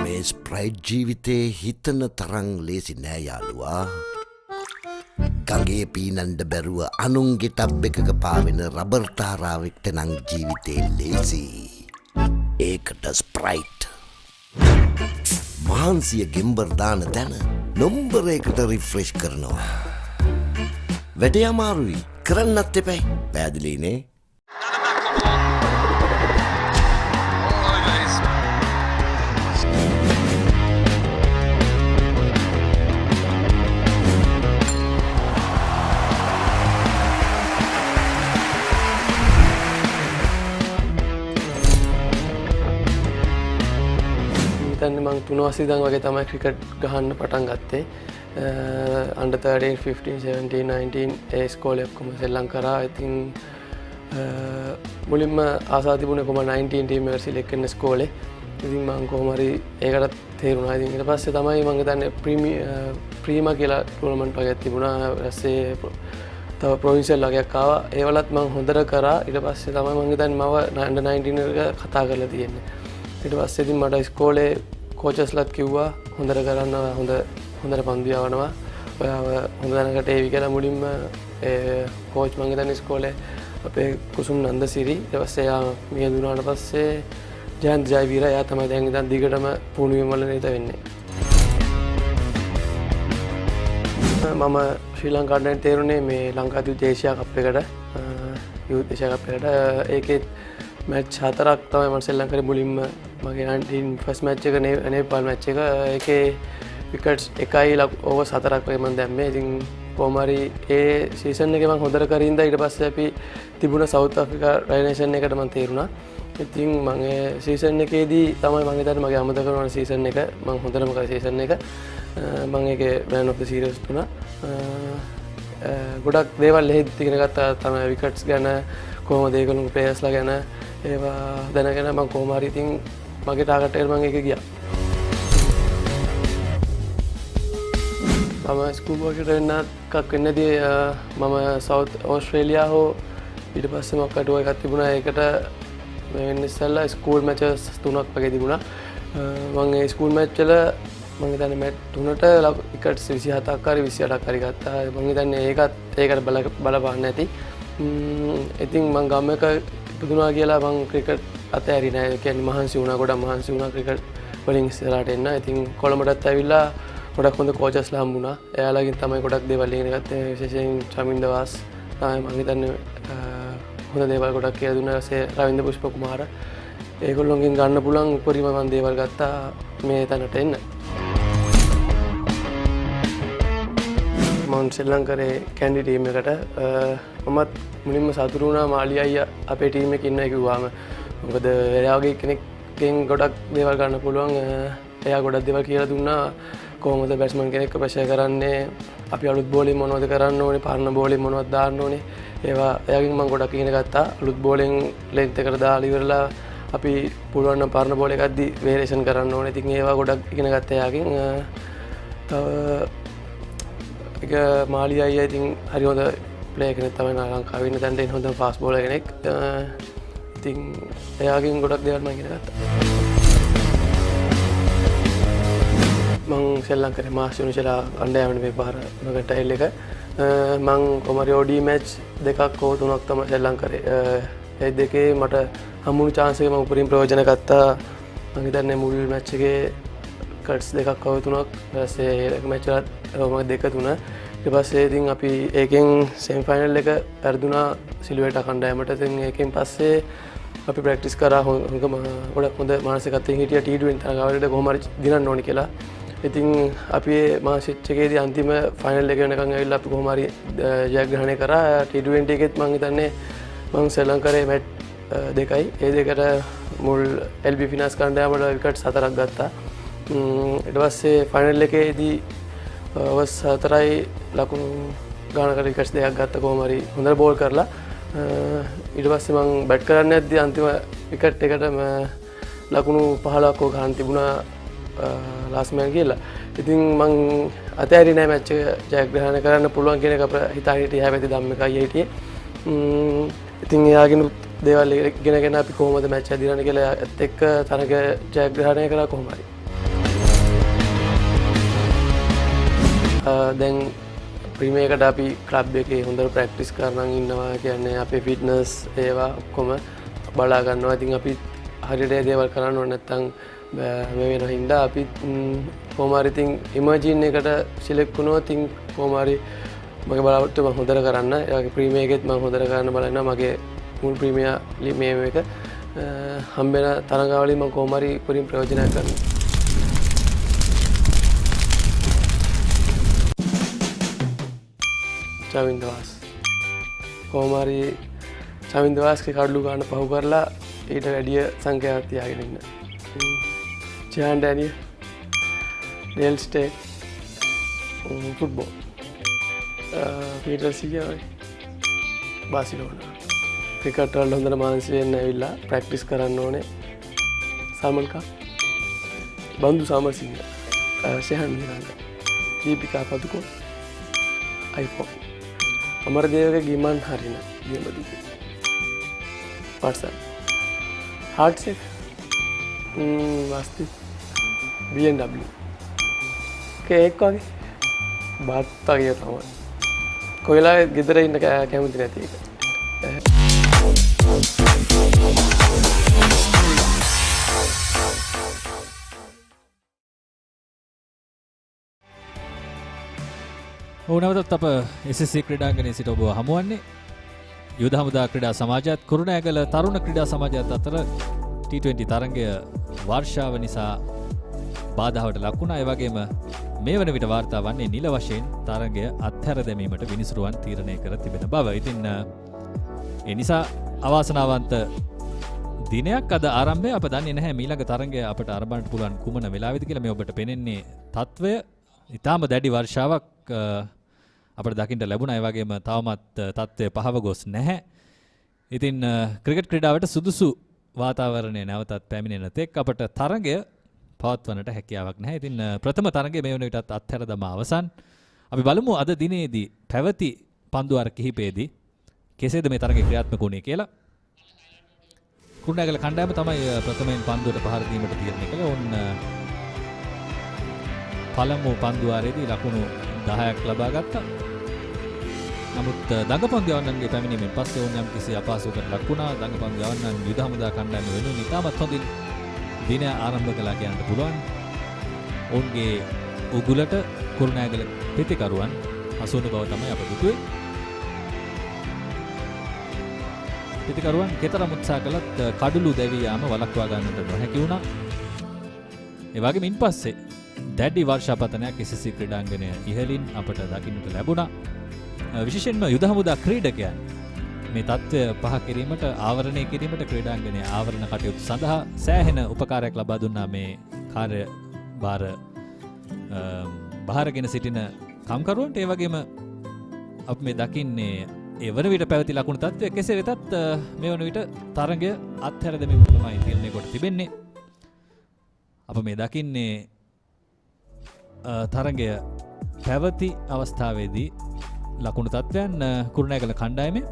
මේ ස්ප්‍රයිට් ජීවිතේ හිතන තරම් ලේසි නෑ යාළුවා. ගඟේ පීනන්න බැරුව අනුන්ගේ ටබ් එකක පාවෙන රබර් තාරාවෙක්ට නම් ජීවිතේ ලේසි. ඒකට ස්ප්‍රයිට් මහන්සිය ගෙම්බර් දාන තැන නොම්බර එකට රිෆ්‍රෙෂ් කරනවා. වැඩේ අමාරුයි කරන්නත් එපැයි. පැහැදිලිනේ? මං 3 වසරේ ඉඳන් වගේ තමයි ක්‍රිකට් ගහන්න පටන් ගත්තේ. under 13 15 17 19 ඒ ස්කෝලේ ඔක්කොම සෙල්ලම් කරා. ඉතින් මුලින්ම ආසාව තිබුණේ කොහොම 19 ටීම් එකට සිලෙක්ට් වෙන්න ස්කෝලේ. ඉතින් මං කොහොම හරි ඒකට තේරුණා. ඉතින් ඊට පස්සේ තමයි මං හිතන්නේ ප්‍රීමා කියලා ටූර්නමන්ට් වගේක් තිබුණා. ඊපස්සේ තව ප්‍රොවින්ෂල් වගේක් ආවා. ඒවලත් මං හොඳට කරා. ඊට පස්සේ තමයි මං හිතන්නේ මම under 19 එක කතා කරලා තියෙන්නේ. ඊට පස්සේ ඉතින් මට ඉස්කෝලේ කෝචස්ලත් කිව්වා හොඳට කරන්න හොඳට පන්දු යවනවා ඔයාව හොඳ තැනකට ඒවි කියලා. මුලින්ම කෝච් මං හිතන්නේ ඉස්කෝලේ අපේ කුසුම් නන්දසිරි. ඊට පස්සේ එයා මිය දුනාට පස්සේ ජයන්ත් ජයවීර එයා තමයි දැන් ඉතින් දිගටම පුහුණුවීම් වල නිරත වෙන්නේ. මම ශ්‍රී ලංකාවට තේරුනේ මේ ලංකා යුත් ඒෂියා කප් එකට යුත් ඒෂියා කප් එකට ඒකේ මැච් 4ක් තමයි මම සෙල්ලම් කරේ. මුලින්ම මගේ 19 ෆස්ට් මැච් එක නේපාල් මැච් එක ඒකේ විකට්ස් 1යි ඕවර් 4ක් වගේ මම දැම්මේ. ඉතින් කොහොම හරි ඒ සීසන් එකේ මම හොඳට කරින්ද ඊට පස්සේ අපි තිබුණ සවුත් ආෆ්‍රිකා රයිනේෂන් එකට මම තේරුණා. ඉතින් මම ඒ සීසන් එකේදී තමයි මම හිතන්නේ මගේ අමතක කරන සීසන් එක මම හොඳටම කරේ සීසන් එක. මම ඒකේ මෑන් ඔෆ් ද සීරීස් තුනා. ගොඩක් දේවල් එහෙත් ඉගෙන ගත්තා තමයි විකට්ස් ගැන කොහොමද ඒගොල්ලෝ ප්ලේයර්ස්ලා ගැන ඒවා දැනගෙන මම කොහොම හරි ඉතින් මගේ ටාගට් එකට මම ඒක ගියා. මම ස්කූල් වර්ක් එකට එකක් වෙන්නදී මම සවුත් ඕස්ට්‍රේලියා හෝ ඊට පස්සේ මොකක්ද එකක් තිබුණා ඒකට වෙන්න ඉස්සෙල්ලා ස්කූල් මැචස් 3ක් වගේ තිබුණා. මම ඒ ස්කූල් මැච් වල මම හිතන්නේ මැච් 3ට විකට්ස් 27ක් හරි 28ක් හරි ගත්තා. මම හිතන්නේ ඒකට බලපාන්න ඇති. ඉතින් මම ගම් එක ඉපදුනා කියලා මම ක්‍රිකට් අතෑරියේ නෑ. ඒ කියන්නේ මහන්සි වුණා ගොඩක් මහන්සි වුණා ක්‍රිකට් වලින් ඉස්සරහට එන්න. ඉතින් කොළඹටත් ඇවිල්ලා ගොඩක් හොඳ කෝචස්ලා හම්බුණා. එයාලගෙන් තමයි ගොඩක් දේවල් ඉගෙන ගත්තේ. විශේෂයෙන් චමින්ද වාස් තමයි මම හිතන්නේ හොඳ දේවල් ගොඩක් කියලා දුන්නා. ඊට රවින්ද්‍ර පුෂ්ප කුමාර ඒගොල්ලොන්ගෙන් ගන්න පුළුවන් උපරිම මම දේවල් ගත්තා මේ තැනට එන්න. මම ශ්‍රී ලංකාවේ කැන්ඩි ටීම් එකට මමත් මුලින්ම සතුටු වුණා මාලි අයියා අපේ ටීම් එකේ ඉන්නවා කිව්වාම. මොකද එයාගේ කෙනෙක්ගෙන් ගොඩක් දේවල් ගන්න පුළුවන්. එයා ගොඩක් දේවල් කියලා දුන්නා. කොහොමද බැට්ස්මන් කෙනෙක්ව ප්‍රෙෂර් කරන්නේ, අපි අලුත් බෝලින් මොනවද කරන්න ඕනේ, පරණ බෝලින් මොනවද දාන්න ඕනේ. ඒවා එයාගෙන් මම ගොඩක් ඉගෙන ගත්තා. අලුත් බෝලින් ලෙන්ත් එකට දාලා ඉවරලා අපි පුළුවන් නම් පරණ බෝල් එකක්දී වේරියේෂන් කරන්න ඕනේ. ඉතින් ඒවා ගොඩක් ඉගෙන ගත්තා එයාගෙන්. තව ඒක මාලි අයියා ඉතින් හරි හොඳ ප්ලේයර් කෙනෙක් තමයි ලංකාවේ ඉන්න තැනට එන හොඳම ෆාස්ට් බෝලර් කෙනෙක්. ඉතින් එයාගෙන් ගොඩක් දේවල් මම ඉගෙන ගත්තා. මම ශ්‍රී ලංකාවේ මාස් යුනිවර්සිටි අන්ඩර් මේ පාර මගේ ටයිල් එක මම කොමරි OD මැච් දෙකක් හෝ තුනක් තමයි ශ්‍රී ලංකාවේ. ඒ දෙකේ මට හම්බුණු chance එක මම උපරිම ප්‍රයෝජන ගත්තා. මම හිතන්නේ මුල් මැච් එකේ කට්ස් දෙකක් හෝ තුනක් ඊපස්සේ මැච් වලත් මම දෙක තුන ඊට පස්සේ ඉතින් අපි ඒකෙන් සෙමි ෆයිනල් එක පෙරදුනා සිල්වර්ට කණ්ඩායමට. ඉතින් ඒකෙන් පස්සේ අපි ප්‍රැක්ටිස් කරා ගොඩක් හොඳ මානසිකත්වයෙන් හිටියා T20 තරගාවලියට කොහොම හරි දිනන්න ඕනි කියලා. ඉතින් අපි මාසිච් එකේදී අන්තිම ෆයිනල් එක වෙනකන් ඇවිල්ලා අපි කොහොම හරි ජයග්‍රහණය කරා. T20 එකෙත් මම හිතන්නේ මම ශ්‍රී ලංකාවේ මැච් දෙකයි ඒ දෙකට මුල් LB ෆිනාන්ස් කණ්ඩායමට විකට් 4ක් ගත්තා. ඊට පස්සේ ෆයිනල් එකේදී අවස් 4යි ලකුණු ගානකට විකට්ස් දෙකක් ගත්තා කොහොම හරි හොඳට බෝල් කරලා. ඊට පස්සේ මම බැට් කරන්න යද්දී අන්තිම විකට් එකට ලකුණු 15ක් හෝ ගන්න තිබුණා ලාස්ට් මෑන් කියලා. ඉතින් මං අතෑරියේ නෑ මැච් එක ජයග්‍රහණය කරන්න පුළුවන් කියන එක හිතා හිටියේ හැබැයි ධම්මිකයි හිටියේ. ඉතින් එයාගෙන දේවල් ඉගෙනගෙන අපි කොහොමද මැච් එක දිනන්නේ කියලා ඒත් එක්ක තරග ජයග්‍රහණය කරා කොහොම හරි. දැන් ප්‍රීමියර් එකට අපි ක්ලබ් එකේ හොඳට ප්‍රැක්ටිස් කරනන් ඉන්නවා. කියන්නේ අපේ ෆිට්නස් ඒවා ඔක්කොම බලා ගන්නවා. ඉතින් අපි හරියට දේවල් කරන්න ඕනේ නැත්නම් මේ වෙන හින්දා අපි කොහොම හරි ඉතින් ඉමර්ජින් එකට සිලෙක්ට් වුණොත් ඉතින් කොහොම හරි මගේ බලාපොරොත්තු මම හොඳට කරන්න. ඒ වගේ ප්‍රීමියර් එකෙත් මම හොඳට කරන්න බලනවා. මගේ මුල් ප්‍රීමියර් මේ එක හම්බෙන තරගාවලින් මම කොහොම හරි උපරිම ප්‍රයෝජනයක් ගන්නවා. චමින්ද වාස් කොහොම හරි චමින්ද වාස්ගේ කඩලු ගන්න පහු කරලා ඊට වැඩිය සංඛ්‍යාවක් තියාගෙන ඉන්න. Jan Daniel, Dale Steak, football, Peter Seager, Barcelona. Cricket වල හොඳට මානසික වෙන්න ඇවිල්ලා ප්‍රැක්ටිස් කරන්න ඕනේ. සල්මන් කා, බන්දු සාමසිංහ, ෂෙහන් මිරාන්ඩ, දීපිකා පදුකෝ, අයිෆෝන්. අමරදේවගේ ගිමන් හරින ගියමදී. WhatsApp. Heartsafe. वास्ती BMW केक वगे बात वगे තමයි කොයිලා ගෙදර ඉන්න කැමති නැති එක. ඕනවතත් අප SSC ක්‍රීඩාංගණයේ සිට ඔබ හමුවන්නේ යුද හමුදා ක්‍රීඩා සමාජයත් කුරුණෑගල තරුණ ක්‍රීඩා සමාජයත් අතර T20 තරගය වර්ෂාව නිසා බාධාවට ලක් වුණා. ඒ වගේම මේ වන විට වාර්තා වන්නේ නිල වශයෙන් තරගය අත්හැර දැමීමට විනිසුරුවන් තීරණය කර තිබෙන බව. ඉතින් ඒ නිසා අවාසනාවන්ත දිනයක් අද ආරම්භය. අප දන්නේ නැහැ මීළඟ තරගය අපට ආරම්භ කරන්න පුළුවන් කුමන වෙලාවෙද කියලා. මේ ඔබට පෙනෙන්නේ තත්වය ඊටාම දැඩි වර්ෂාවක් අපිට දකින්න ලැබුණා. ඒ වගේම තවමත් තත්ත්වය පහව ගොස් නැහැ. ඉතින් ක්‍රිකට් ක්‍රීඩාවට සුදුසු වාතාවරණය නැවතත් පැමිණෙන තෙක් අපට තරගය පවත්වන්නට හැකියාවක් නැහැ. ඉතින් ප්‍රථම තරගය මේ වන විටත් අත්හැර දමා අවසන්. අපි බලමු අද දිනේදී පැවති පන්දු අර කිහිපයේදී කෙසේද මේ තරගය ක්‍රියාත්මක වුණේ කියලා. කුරුණෑගල කණ්ඩායම තමයි ප්‍රථමයෙන් පන්දුවට පහර දීමට තීරණය කළේ. ඔන්න පළමු පන්දු වාරයේදී ලකුණු 10ක් ලබා ගත්තා. නමුත් දඟපන්දු යවන්නන්ගේ පැමිණීමෙන් පස්සේ ඕන යම් කිසි අපහසුවකට ලක් වුණා. දඟපන්දු යවන්නන් යුද හමුදා කණ්ඩායම වෙනුවෙන් ඉතාමත් හොඳින් දිනය ආරම්භ කළා කියන්න පුළුවන්. ඔවුන්ගේ උගුලට කුරුණෑගල පිතිකරුවන් හසුවන බව තමයි අප දුටුවේ. පිතිකරුවන් කෙතරම් උත්සාහ කළත් කඩළු දැවී යාම වළක්වා ගන්නට නොහැකි වුණා. ඒ වගේම ඉන්පස්සේ දැඩි වර්ෂාපතනයක් SLC ක්‍රීඩාංගණය ඉහළින් අපට දකින්නට ලැබුණා. විශේෂයෙන්ම යුද හමුදා ක්‍රීඩකයන් මේ තත්ත්වය පහ කිරීමට ආවරණය කිරීමට ක්‍රීඩාංගණයේ ආවරණ කටයුතු සඳහා සෑහෙන උපකාරයක් ලබා දුන්නා මේ කාර්යභාර බාරගෙන සිටින කම්කරුවන්ට. ඒ වගේම අපි මේ දකින්නේ ඒ වන විට පැවති ලකුණු තත්ත්වය. කෙසේ වෙතත් මේ වන විට තරගය අත්හැර දැමීම තමයි තීරණය කොට තිබෙන්නේ. අප මේ දකින්නේ තරගය පැවති අවස්ථාවේදී ලකුණු තත්ත්වයන් කුරුණෑගල කණ්ඩායමේ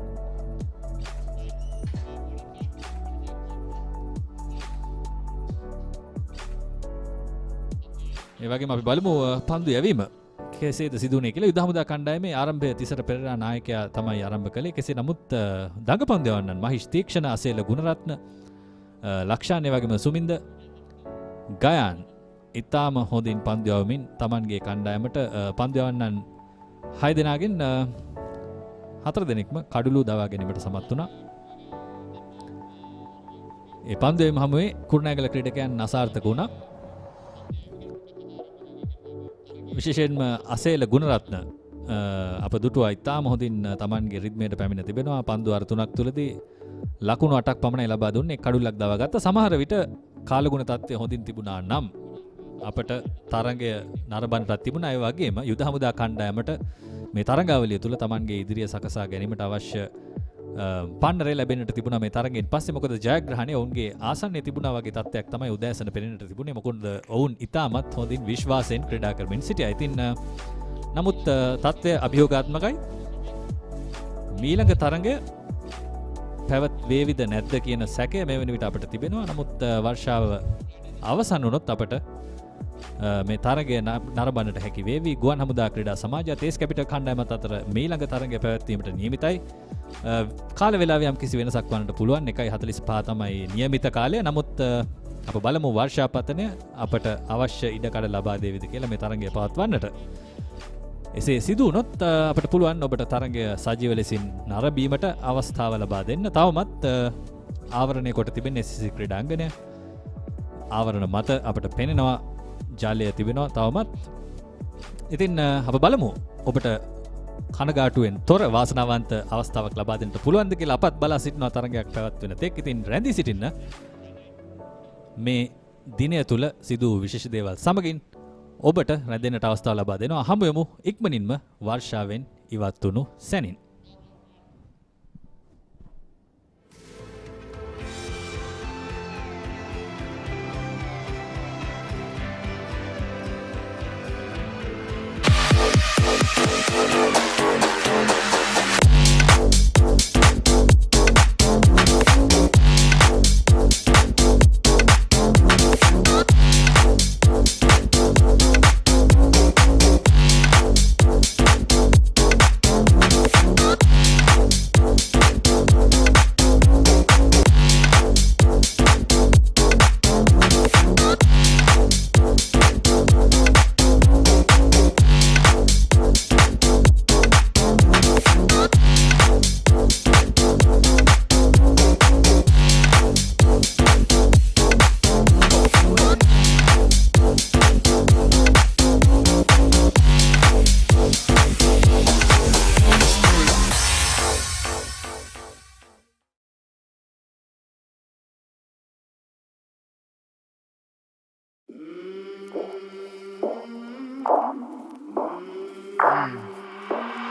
ඒ වගේම අපි බලමු පන්දු යැවීම කෙසේද සිදුවුනේ කියලා. යුද හමුදා කණ්ඩායමේ ආරම්භය තිසර පෙරේරා නායකයා තමයි ආරම්භ කළේ. කෙසේ නමුත් දඟපන්දු යවන්නන් මහිෂ් තීක්ෂණ, අසේල ගුණරත්න, ලක්ෂාන් ඒ වගේම සුමින්ද ගයාන් ඉතාම හොඳින් පන්දු යවමින් Tamanගේ කණ්ඩායමට පන්දු යවන්නන් 6 දෙනාගෙන් 4 දෙනෙක්ම කඩළු දවා ගැනීමට සමත් වුණා. ඒ පන්දු යැවීම හමුවේ කුරුණෑගල ක්‍රීඩකයන් අසාර්ථක වුණා. විශේෂයෙන්ම අසේල ගුණරත්න අප දුටුවා ඉතාම හොඳින් Tamanගේ රිද්මයට පැමිණ තිබෙනවා. පන්දු අර 3ක් තුලදී ලකුණු 8ක් පමණයි ලබා දුන්නේ. කඩුල්ලක් දවා ගත්තා. සමහර විට කාලගුණ තත්ත්වය හොඳින් තිබුණා නම් අපට තරගය නරඹන්නට තිබුණා. ඒ වගේම යුද හමුදා කණ්ඩායමට මේ තරගාවලිය තුල Tamanගේ ඉදිරිය සකසා ගැනීමට අවශ්‍ය පන්නරේ ලැබෙන්නට තිබුණා මේ තරගයෙන් පස්සේ. මොකද ජයග්‍රහණය ඔවුන්ගේ ආසන්නයේ තිබුණා වගේ තත්ත්වයක් තමයි උදෑසන පෙනෙන්නට තිබුණේ. මොකද ඔවුන් ඉතාමත් හොඳින් විශ්වාසයෙන් ක්‍රීඩා කරමින් සිටියා. ඉතින් නමුත් තත්ත්වය අභියෝගාත්මකයි. මීළඟ තරගය පැවත් වේවිද නැද්ද කියන සැකය මේ වෙන විට අපට තිබෙනවා. නමුත් වර්ෂාව අවසන් වුණොත් අපට මේ තරගය නරඹන්නට හැකි වේවි. ගුවන් හමුදා ක්‍රීඩා සමාජය තේස් කැපිටල් කණ්ඩායමත් අතර මීළඟ තරගය පැවැත්වීමට නියමිතයි. කාල වේලාවේ යම් කිසි වෙනසක් වන්නට පුළුවන්. 1:45 තමයි නියමිත කාලය. නමුත් අප බලමු වර්ෂාපතනය අපට අවශ්‍ය ඉඩකඩ ලබා දේවිද කියලා මේ තරගය පවත්වන්නට. එසේ සිදු වුණොත් අපට පුළුවන් ඔබට තරගය සජීව ලෙසින් නරඹීමට අවස්ථාව ලබා දෙන්න. තවමත් ආවරණය කොට තිබෙන SLC ක්‍රීඩාංගණය ආවරණ මත අපට පෙනෙනවා ජාලය තිබෙනවා තවමත්. ඉතින් අප බලමු ඔබට කනගාටුවෙන් තොර වාසනාවන්ත අවස්ථාවක් ලබා දෙන්න පුළුවන්ද කියලා. අපත් බලා සිටිනවා තරගයක් පැවැත්වෙන තෙක්. ඉතින් රැඳී සිටින්න මේ දිනය තුල සිදු විශේෂ දේවල් සමගින් ඔබට රැඳෙන්නට අවස්ථාව ලබා දෙනවා. හමු යමු ඉක්මනින්ම වර්ෂාවෙන් ඉවත් වුණු සැනින්.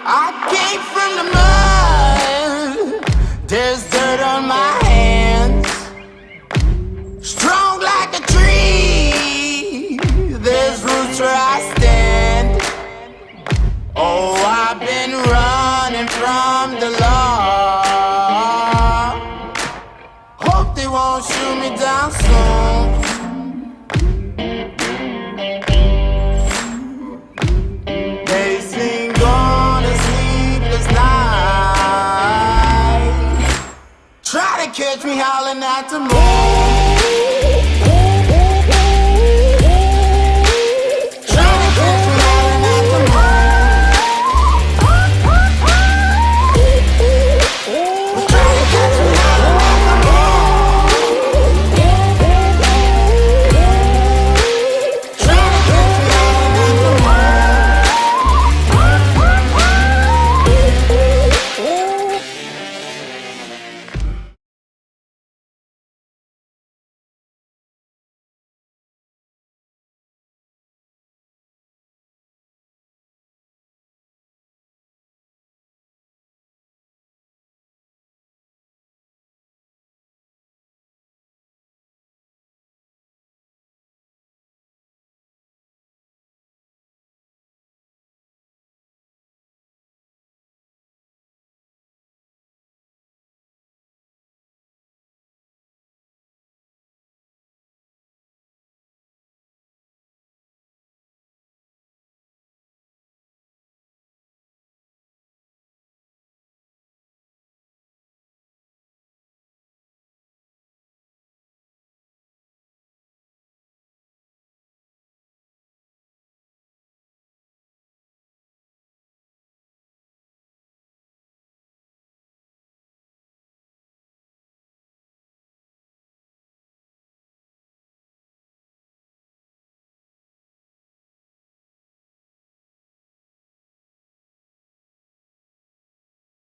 I came from the mud. There's dirt on my hands. Strong like a tree. There's roots where I stand. Oh, I've been running from the law. Hope they won't shoot me down soon. They sing on a sleepless night. Try to catch me howling at the moon.